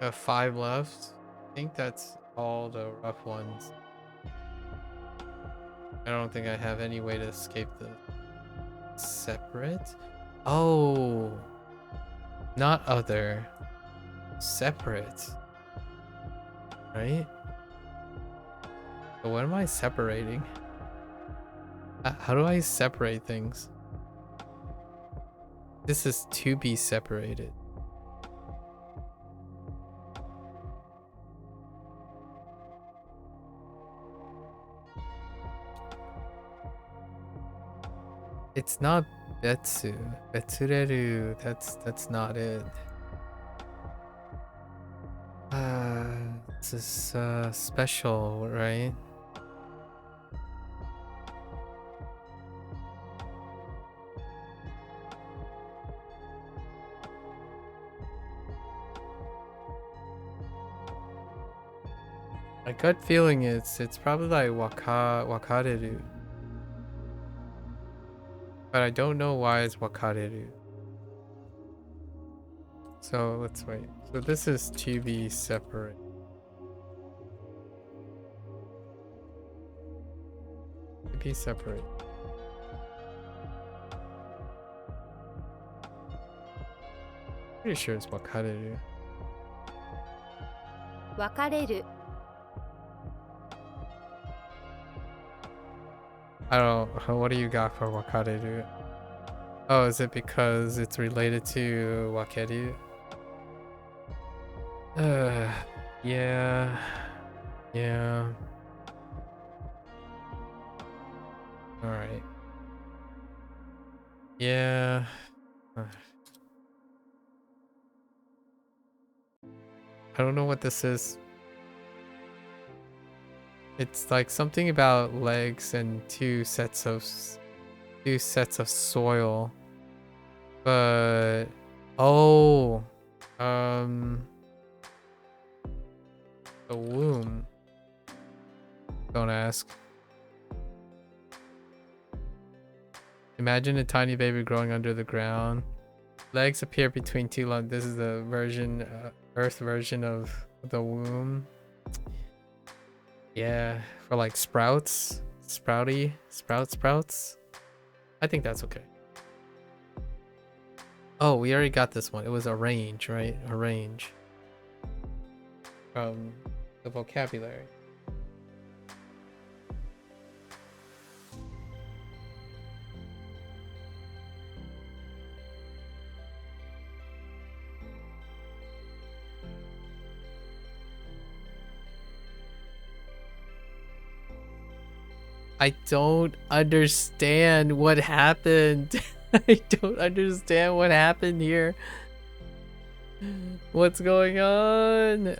Got 5 left. I think that's all the rough ones. I don't think I have any way to escape the separate. Oh, not other. Separate. Right? So what am I separating? How do I separate things? This is to be separated. It's not betsu. Betsureru. That's not it. This is special, right? My gut feeling is it's probably like wakareru. But I don't know why it's wakareru. So let's wait. So this is to be separate. To be separate. Pretty sure it's wakareru. 別れる I don't know. What do you got for wakareru? Oh, is it because it's related to wakeru? Yeah. Yeah. Alright. Yeah. I don't know what this is. It's like something about legs and two sets of soil. But oh, the womb. Don't ask. Imagine a tiny baby growing under the ground. Legs appear between two lungs. This is the version, Earth version of the womb. Yeah, for like sprouts, sprouts. I think that's okay. Oh, we already got this one. It was arrange, right? Arrange. From the vocabulary. I don't understand what happened. I don't understand what happened here. What's going on?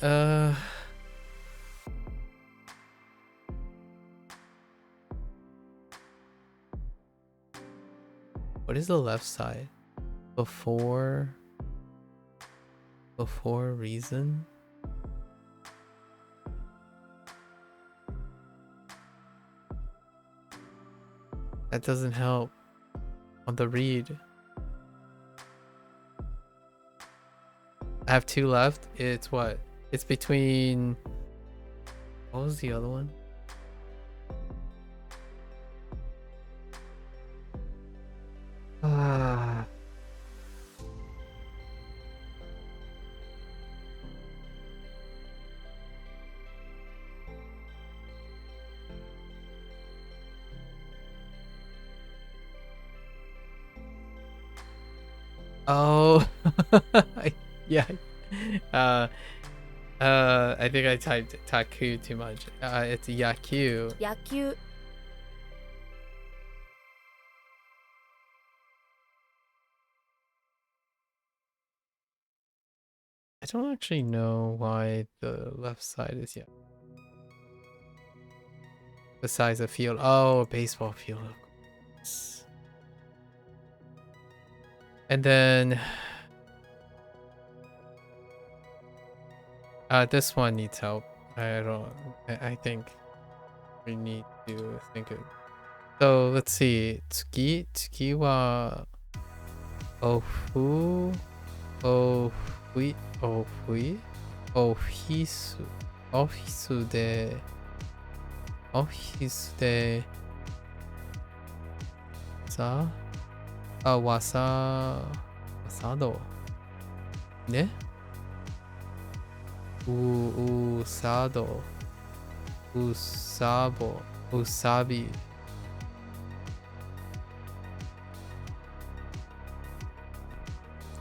What is the left side? Before reason? That doesn't help on the read. I have 2 left. It's what? It's between... What was the other one? Ah. Oh. Yeah. I think I typed taku too much. It's yaku. 野球 I don't actually know why the left side is yaku. Besides the field. Oh, baseball field. Of course. And then this one needs help. I think we need to think of. So let's see. Tsuki wa ofu ofui ofisu office de sa wasado ne usabi.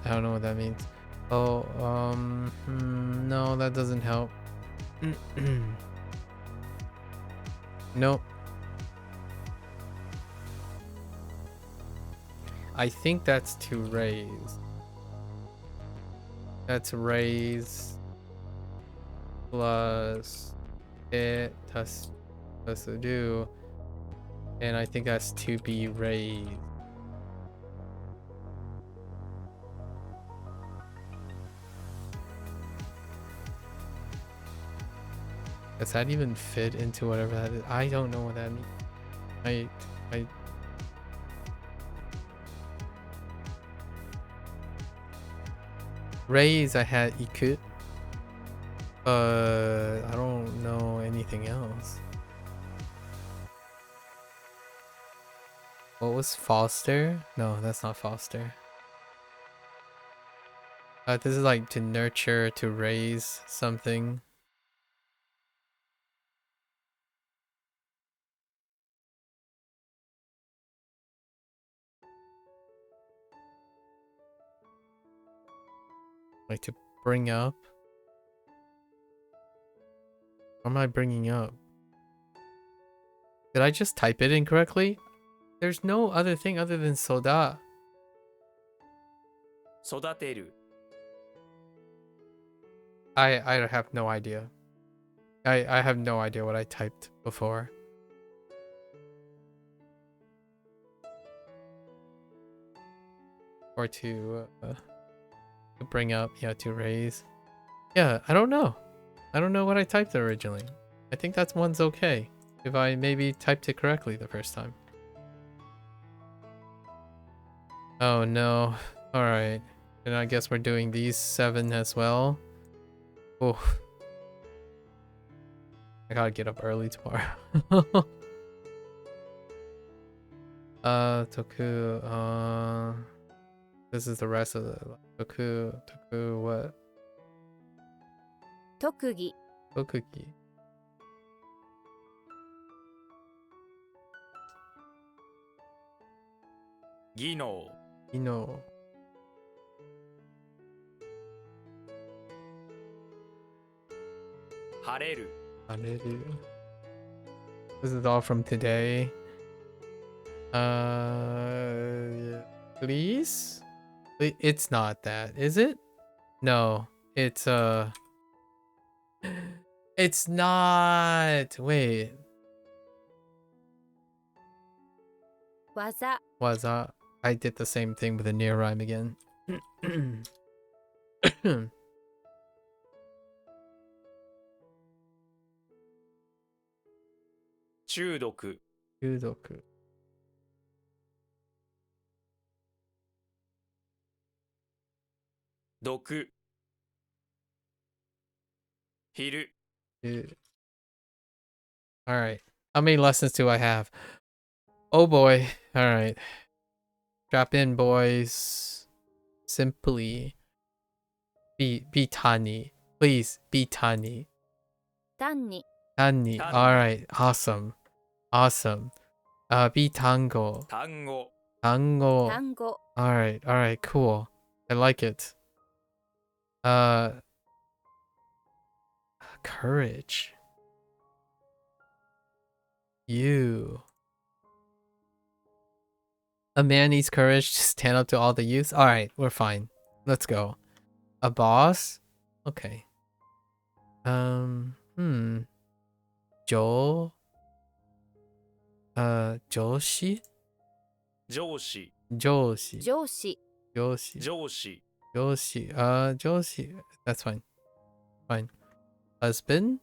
I don't know what that means. Oh, no, that doesn't help. Nope. I think that's to raise. That's raise plus it plus to do, and I think that's to be raised. Does that even fit into whatever that is? I don't know what that means. I raise, I had iku. I don't know anything else. What was foster? No, that's not foster. This is like to nurture, to raise something. Like to bring up. What am I bringing up? Did I just type it incorrectly? There's no other thing other than soda. 育てる I have no idea. I have no idea what I typed before. Or to bring up, yeah, to raise. Yeah, I don't know. I don't know what I typed originally. I think that one's okay. If I maybe typed it correctly the first time. Oh no. Alright. And I guess we're doing these 7 as well. Oh. I gotta get up early tomorrow. Toku, this is the rest of the Toku what? 特技 Tokuki. 技能 Ino. 晴れる Hareru. This is all from today. Yeah. Please? It's not that, is it? No, it's it's not. Wait. 技 Waza. I did the same thing with the near rhyme again. 中毒、中毒。毒、昼、 Dude. All right. How many lessons do I have? Oh boy. All right. Drop in, boys. Simply be tani. Please be tani. 単に Tani. Tani. All right. Awesome. Awesome. Be tango. 単語、 Tango. 単語 All right. All right. Cool. I like it. Courage. You. A man needs courage to stand up to all the youth. All right, we're fine. Let's go. A boss? Okay. Jo. Joshi? 上司、 Joshi. 上司 Joshi. 上司、 Joshi. Joshi. That's fine. Fine. Husband?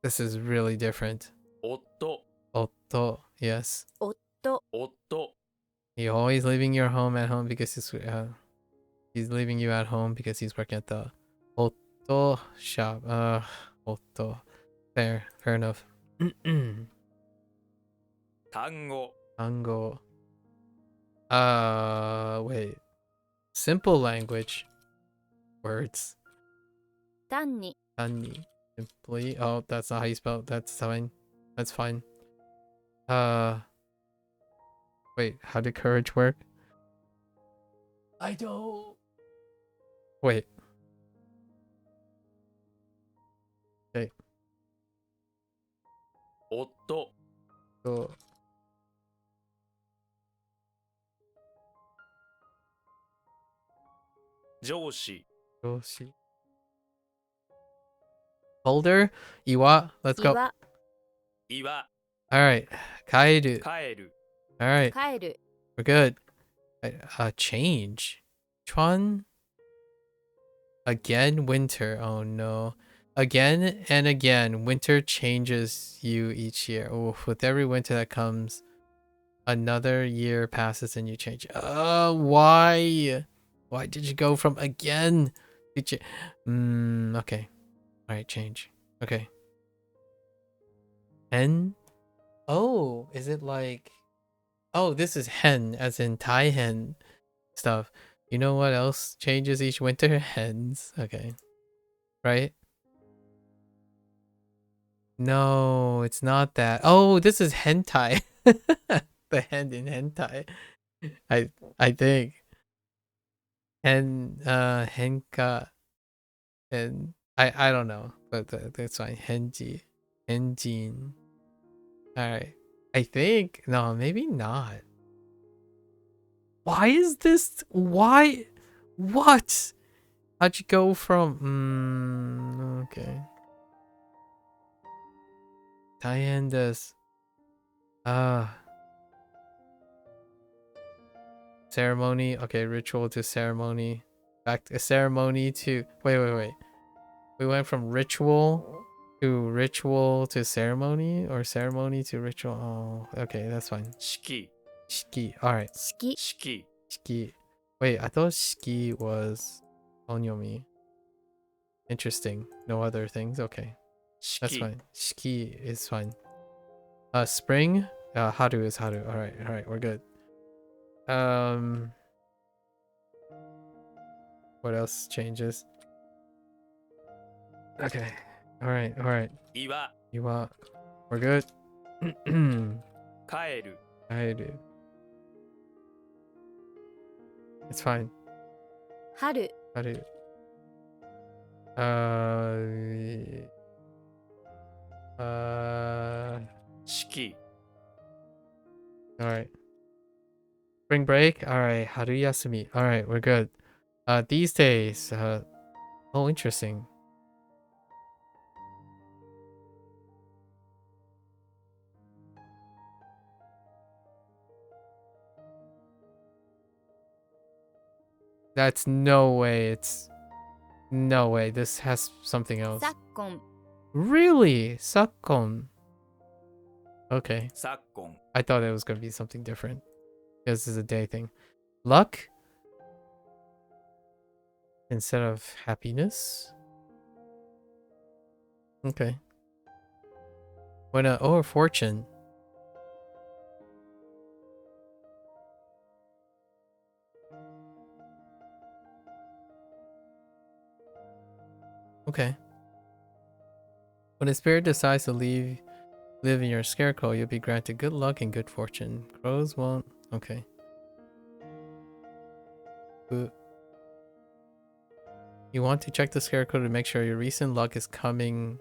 This is really different. 夫、 Otto. Yes. 夫 夫、 You're always leaving your home at home because he's leaving you at home because he's working at the Otto shop. Otto. Fair enough. 単語、 Tango. Wait. Simple language. Words. 単に Tani. Simply. Oh, that's not how you spell it. That's fine. That's fine. Wait, how did courage work? I don't. Wait. Okay. 夫、 So, 上司、 Joshi. Boulder? Iwa. Let's go. 岩 岩、 Alright. Kaeru. 帰る、 Alright. 帰る We're good. Change. Chuan? Again, winter. Oh no. Again and again, winter changes you each year. Oh, with every winter that comes, another year passes and you change. Why? Why did you go from again? Okay. Alright, change. Okay. Hen? Oh, is it like... Oh, this is hen, as in Thai hen stuff. You know what else changes each winter? Hens. Okay. Right? No, it's not that. Oh, this is hentai. The hen in hentai. I think. Henka. And I don't know, but that's fine. Henji. Henjin. Alright. I think. No, maybe not. Why is this? Why? What? How'd you go from? Okay. Diane does. Ceremony. Okay, ritual to ceremony. Back to ceremony to. Wait. We went from ritual to ceremony, or ceremony to ritual. Oh, okay, that's fine. 式、 Shiki. Alright. 式 式、 Shiki. Wait, I thought shiki was onyomi. Interesting. No other things? Okay. That's 式、 fine. Shiki is fine. Spring? Haru is haru. Alright, we're good. What else changes? Okay. Alright. 岩、 You are. We're good. 帰る、 I do. It's fine. 春 Haru.式、 Alright. Spring break? Alright. Haru yasumi. Alright, we're good. These days, oh, interesting. That's no way. It's no way. This has something else. 昨今 Really? Sakkon. Okay. 昨今 I thought it was going to be something different. This is a day thing. Luck instead of happiness. Okay. When or fortune. Okay. When a spirit decides to live in your scarecrow, you'll be granted good luck and good fortune. Crows won't. Okay. You want to check the scarecrow to make sure your recent luck is coming.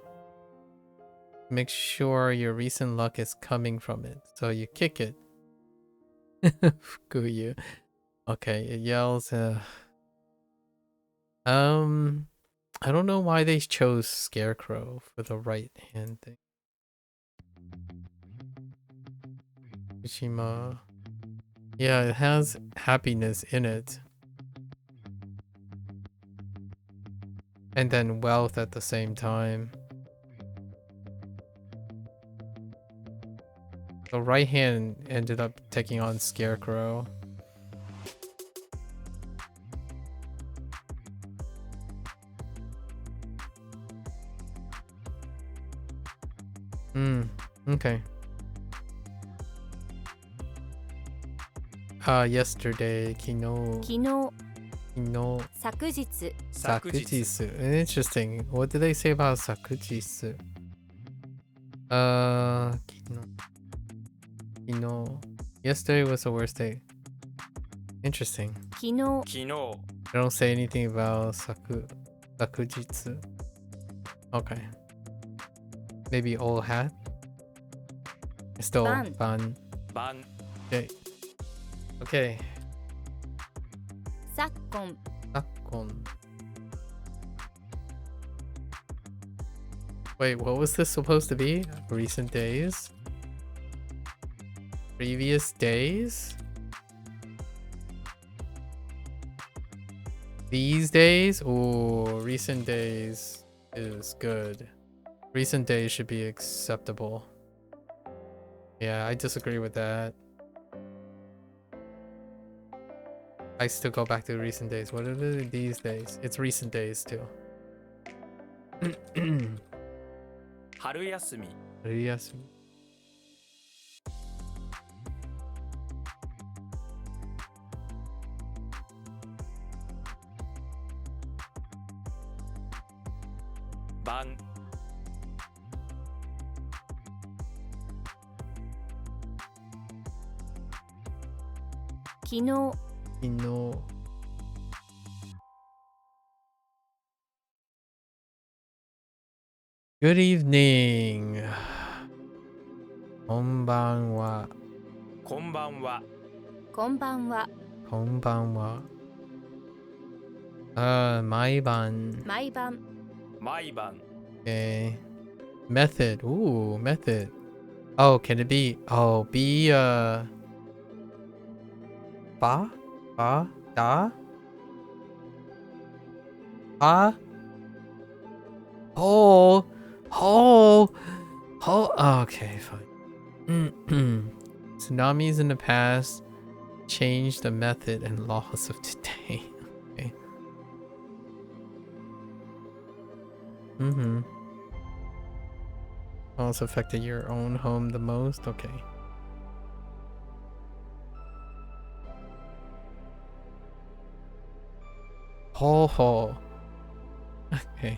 Make sure your recent luck is coming from it. So you kick it. Fukuyu. Okay, it yells. I don't know why they chose scarecrow for the right hand thing. Tsushima. Yeah, it has happiness in it. And then wealth at the same time. The right hand ended up taking on scarecrow. Okay. Yesterday, kino. 昨日 Kino. 昨日 Sakujisu. Interesting. What did they say about sakujisu? Kino. Yesterday was the worst day. Interesting. 昨日昨日 They don't say anything about sakujitsu. Okay. Maybe old hat? Still Ban. ban. 晩 Okay. Okay. 昨今 Sakkon. Wait, what was this supposed to be? Recent days? Previous days? These days? Ooh, recent days is good. Recent days should be acceptable. Yeah, I disagree with that. I still go back to recent days. What are these days? It's recent days too. 春休み Yes. 晩 昨日 Ino. Good evening. Konbanwa. こんばんはこんばんは Konbanwa. Maiban. 毎晩毎晩 Okay. Method. Ooh, method. Oh, can it be? Oh, be ba? Ba? Da? Ba? Oh. Oh. Oh. Okay, fine. Tsunamis in the past changed the method and laws of today. Okay. Also affected your own home the most? Okay. Ho ho. Okay.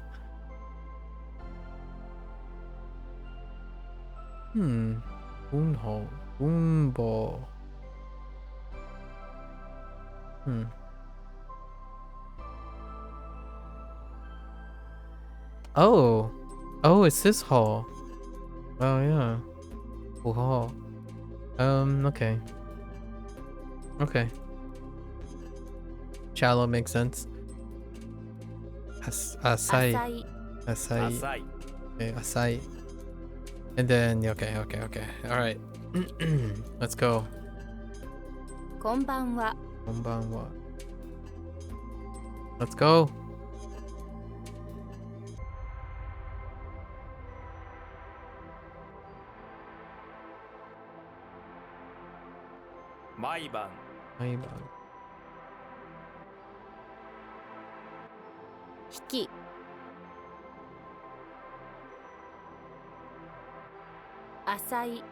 Unho. Unbo. Oh. Oh, it's this hall. Oh yeah. Hall. Okay. Okay. Shallow makes sense. Asai. 浅い Asai. 浅い Okay, asai. And then, okay. Alright. Let's go. こんばんは Konbanwa. Let's go. Maiban. Maiban. 引き 浅い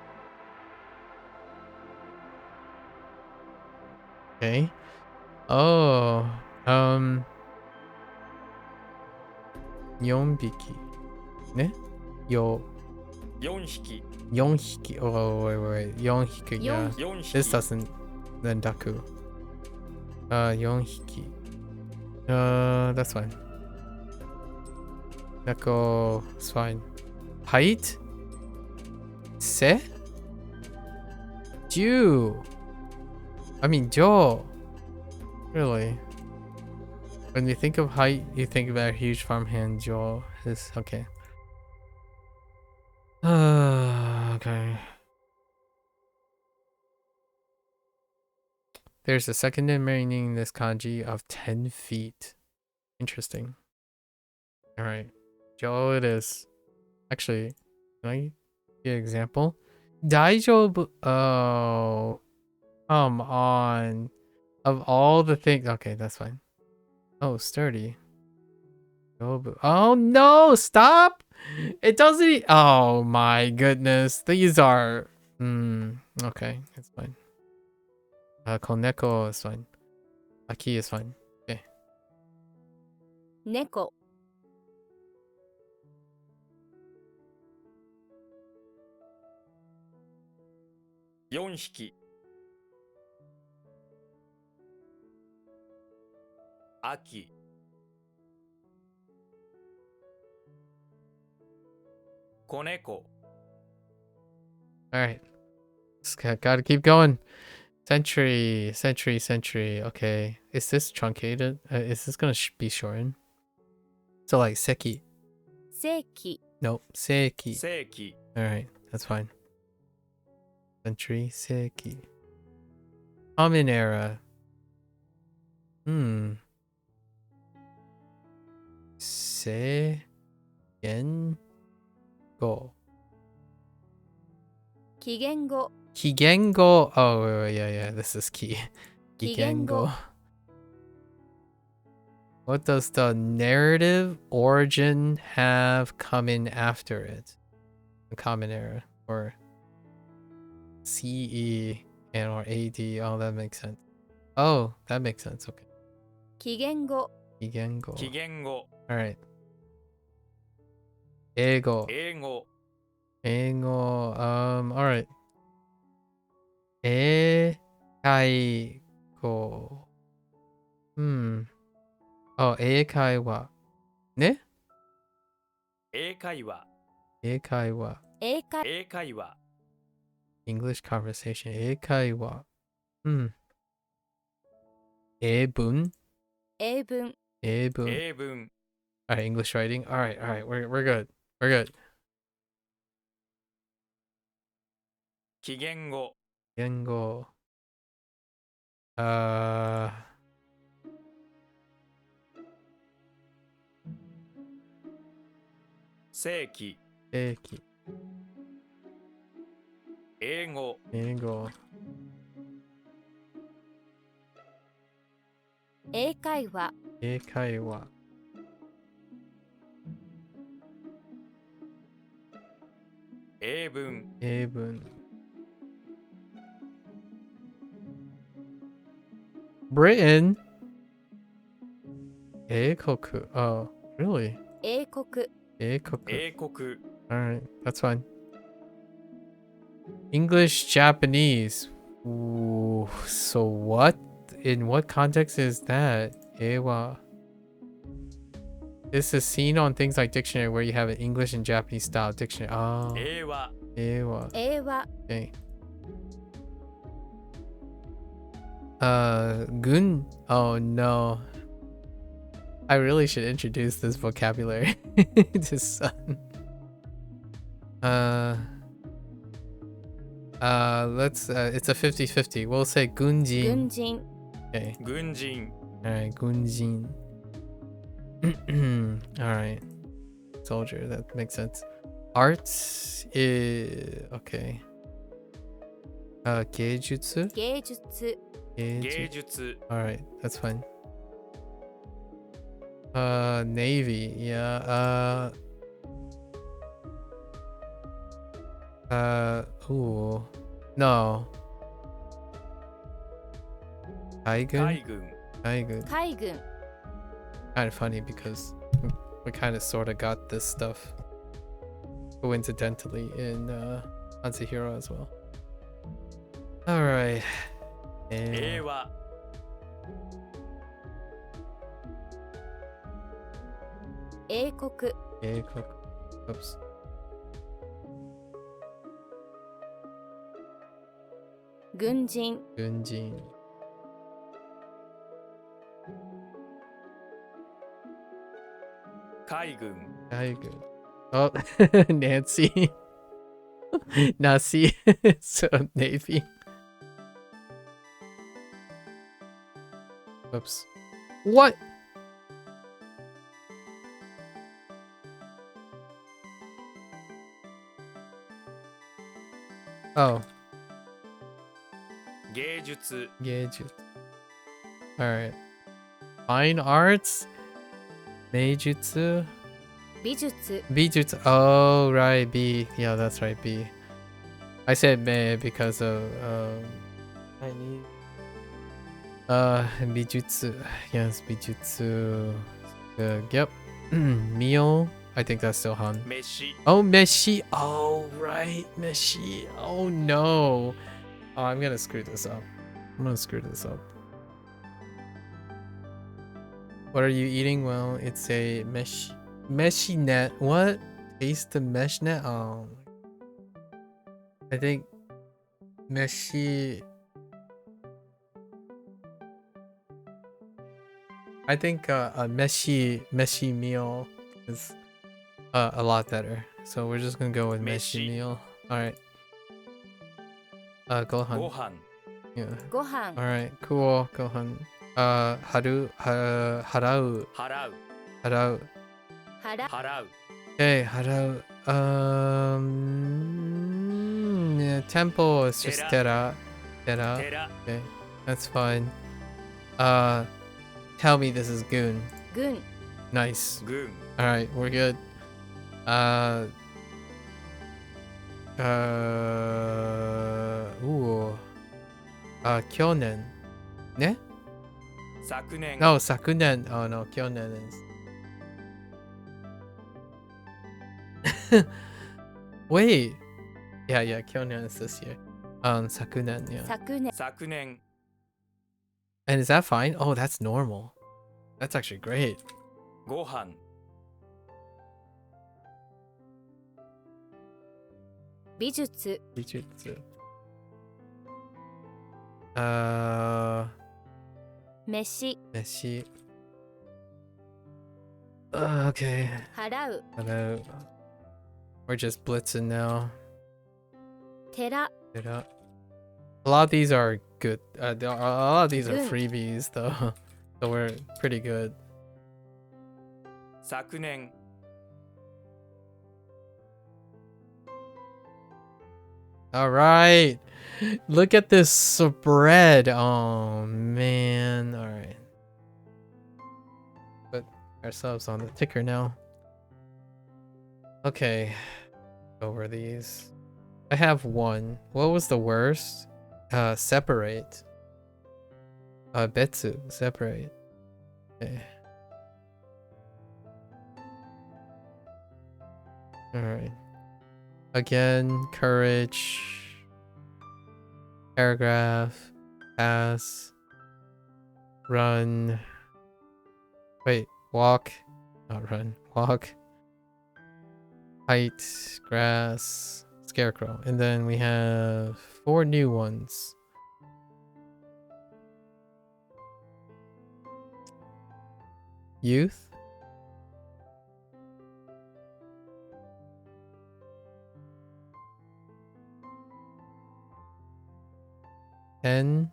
Okay. Oh. 4匹ね。4 4匹。 匹. Oh, wait. 4匹. Yeah. 4匹。 This doesn't then daku. 4匹. That's fine. Neko is fine. Height? Se? Ju. I mean, Jo. Really? When you think of height, you think about a huge farmhand. Jo is okay. Okay. There's a secondary meaning in this kanji of 10 feet. Interesting. Alright. Jo it is. Actually, can I give an example? Daijoubu. Oh. Come on. Of all the things. Okay, that's fine. Oh, sturdy. Oh no! Stop! It doesn't. Oh my goodness. These are. Okay, it's fine. Koneko is fine. Aki is fine. Okay. 猫 4匹。秋。子猫。 Alright. Just gotta keep going. Century. Okay. Is this truncated? Is this gonna be shortened? So like seki. 世紀 Nope. Seki. 世紀。 Alright. That's fine. Century. Seki. Common era. Se. Gen. Go. 紀元後 Kigengo. Oh, wait, yeah. This is key. Kigengo. What does the narrative origin have coming after it? The common era or CE and or AD. Oh, that makes sense. Oh, that makes sense. Okay. 紀元後 Kigengo. 紀元後。 All right. Ego. 英語。 Ego. All right. Eikaigo. Oh, eikai wa. Ne? 英会話。 Eikai wa. 英会英会話。 English conversation. Eikai wa. Ebun. 英文 Ebun. 英文。 All right, English writing. All right. We're good. We're good. 紀元後。 Gengo. 世紀。 Eki. 英語。 Ego. 英会話 Eikai wa. 英文。 Ebun. Britain. Eikoku. Oh, really? 英国 Eikoku. 英国。 Alright, that's fine. English, Japanese. Ooh, so what? In what context is that? Ewa. This is seen on things like dictionary where you have an English and Japanese style dictionary. Oh, 英和。 ewa. 英和 Okay. Gun. Oh no. I really should introduce this vocabulary to Sun. Let's it's a 50-50. We'll say gunjin. 軍人 Okay. 軍人。 Alright, gunjin. Alright. Soldier, that makes sense. Arts is okay. 芸術芸術芸術 Alright, that's fine. Navy, yeah. Ooh. No. 海軍海軍海軍海軍 Kind of funny because we kind of sort of got this stuff coincidentally in Anti-Hero as well. Alright. 平和 英国 英国 Oops. 軍人軍人海軍 海軍 Oh, Nancy. Nasi. So, Navy. Oops. What? Oh, 芸術 Gadget. Alright. Fine arts? Meijutsu? 美術 Bijutsu. Oh, right. B. Yeah, that's right. B. I said me because of I need Bijutsu. Yes, Bijutsu. Yep. Meal. I think that's still Han. 飯 Oh, Meshi. Oh, right. Meshi. Oh, no. Oh, I'm gonna screw this up. What are you eating? Well, it's a meshi net. What? Taste the mesh net? Oh. I think meshi. I think a meshi meal is a lot better. So we're just gonna go with meshi Meshi. meal. All right. Gohan. ご飯 Yeah. ご飯 All right. Cool. Gohan. Harau. 払う Harau. 払払う Okay, harau. Yeah, temple is just tera. Tera. 寺 Okay, that's fine. Tell me this is goon. 軍 Nice. 軍 All right, we're good. Ooh. Kyonen. Ne? 昨年 No, sakunen. Oh no, kyonen is. Wait. Yeah, kyonen is this year. Sakunen, yeah. 昨年昨年 And is that fine? Oh, that's normal. That's actually great. ご飯 美術 Bijutsu. 飯 Meshi. Okay. 払う Hello. We're just blitzing now. 寺 It up. A lot of these are good. A lot of these are Good. freebies, though. So we're pretty good. 昨年 All right. Look at this spread. Oh, man. All right. Put ourselves on the ticker now. Okay. Over these. I have one. What was the worst? Separate. Betsu. Separate. Okay. All right. Again, courage. Paragraph. Pass. Run. Wait, walk. Not run. Walk. Height. Grass. Scarecrow. And then we have 4 new ones. Youth. Ten.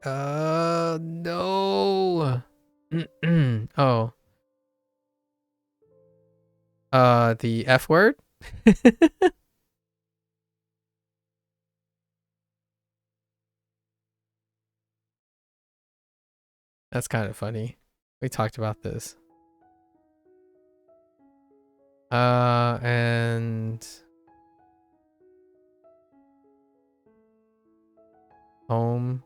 No. Oh. The F word? That's kind of funny. We talked about this. And home.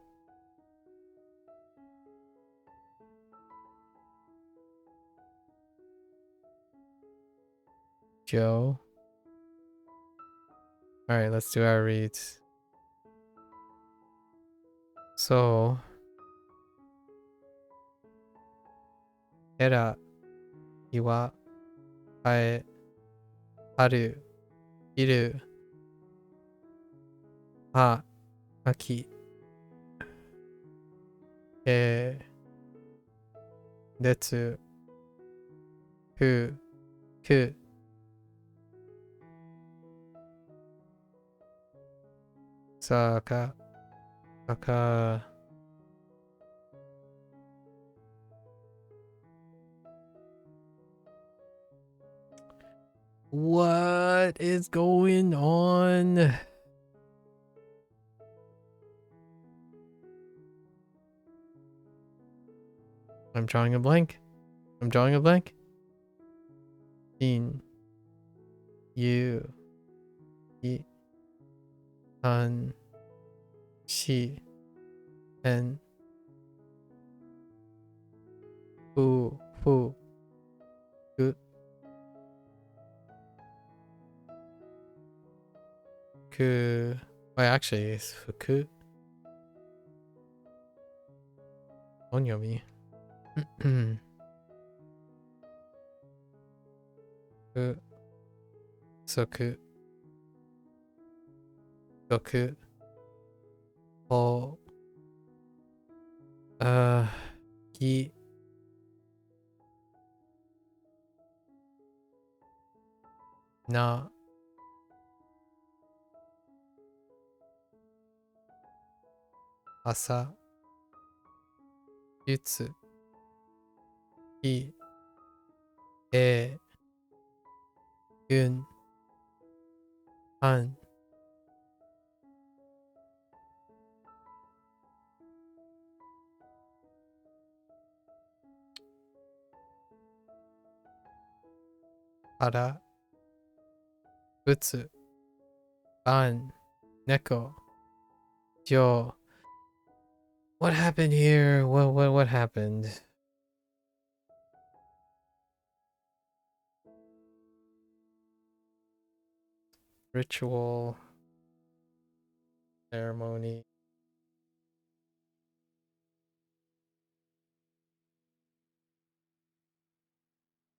Joe. All right, let's do our reads. So, Era, Iwa, Ae, Haru, Iru, Ha, Aki, Detsu, Fu, Ku, Saka, Aka. What is going on? I'm drawing a blank. I'm drawing a blank. In you, I, an, she, en, fu, fu, gu, ku. Wait, actually, it's fuku. Onyomi. Ku, soku, goku, o, gi, na, asa, jutsu, i, gun, han, hara, butsu, ban, neko, jo. What happened here? What happened? Ritual, ceremony.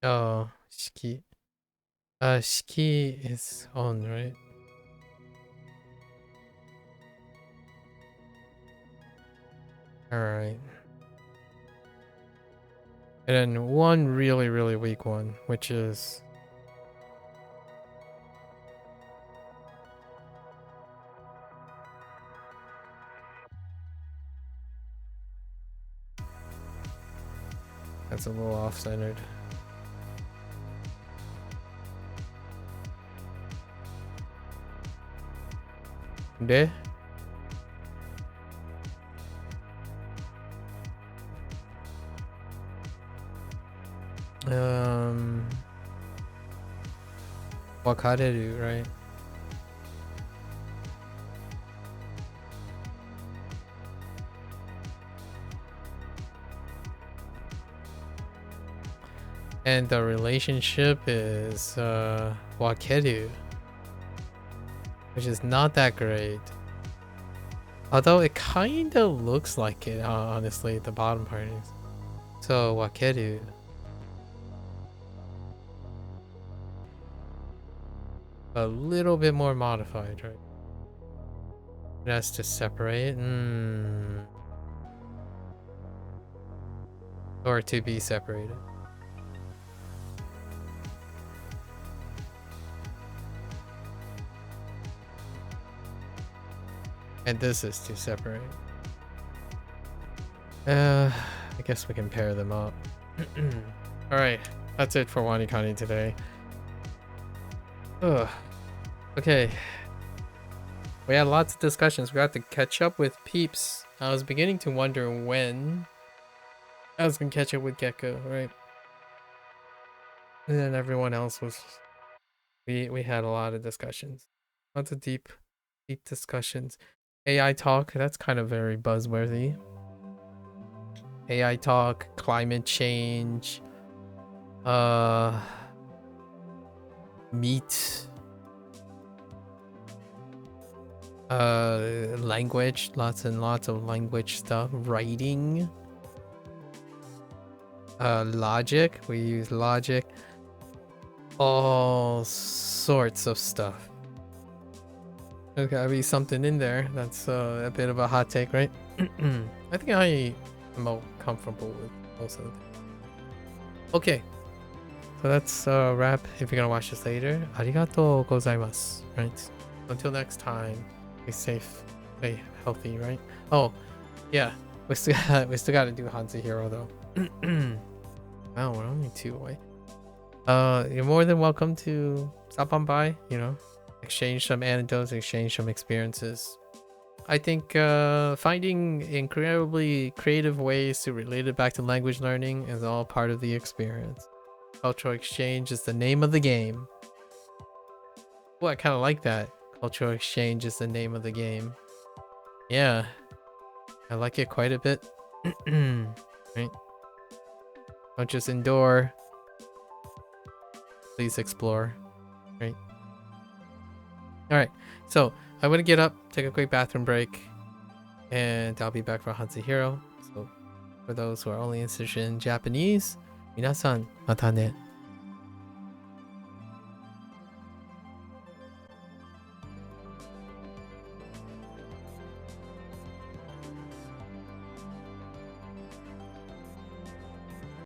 Oh, shiki. Shiki is on, right? Alright. And then one really, really weak one, which is that's a little off-centered. De? Wakareru, right? And the relationship is wakeru, which is not that great. Although it kind of looks like it, honestly, the bottom part is. So wakeru. A little bit more modified, right? It has to separate. Or to be separated. And this is to separate. I guess we can pair them up. Alright, that's it for WaniKani today. Ugh. Okay. We had lots of discussions. We got to catch up with Peeps. I was beginning to wonder when I was gonna catch up with Gecko, right? And then everyone else was... We had a lot of discussions. Lots of deep discussions. AI talk, that's kind of very buzzworthy. AI talk, climate change, meat, language, lots and lots of language stuff, writing, logic, we use logic, all sorts of stuff. There's gotta be something in there that's a bit of a hot take, right? I think I am more comfortable with most of it. Okay, so that's a wrap. If you're gonna watch this later, arigatou gozaimasu, right? Until next time, be safe, stay healthy, right? Oh, yeah, we still gotta do Hanzo Hero though. Wow, we're only 2 away. You're more than welcome to stop on by, you know, exchange some anecdotes, exchange some experiences. I think finding incredibly creative ways to relate it back to language learning is all part of the experience. Cultural exchange is the name of the game. Well, I kind of like that. Cultural exchange is the name of the game. Yeah, I like it quite a bit. Right? Don't just endure. Please explore. Right? Alright, so I'm gonna get up, take a quick bathroom break, and I'll be back for Hanzo Hero. So for those who are only interested in Japanese, minasan, mata ne.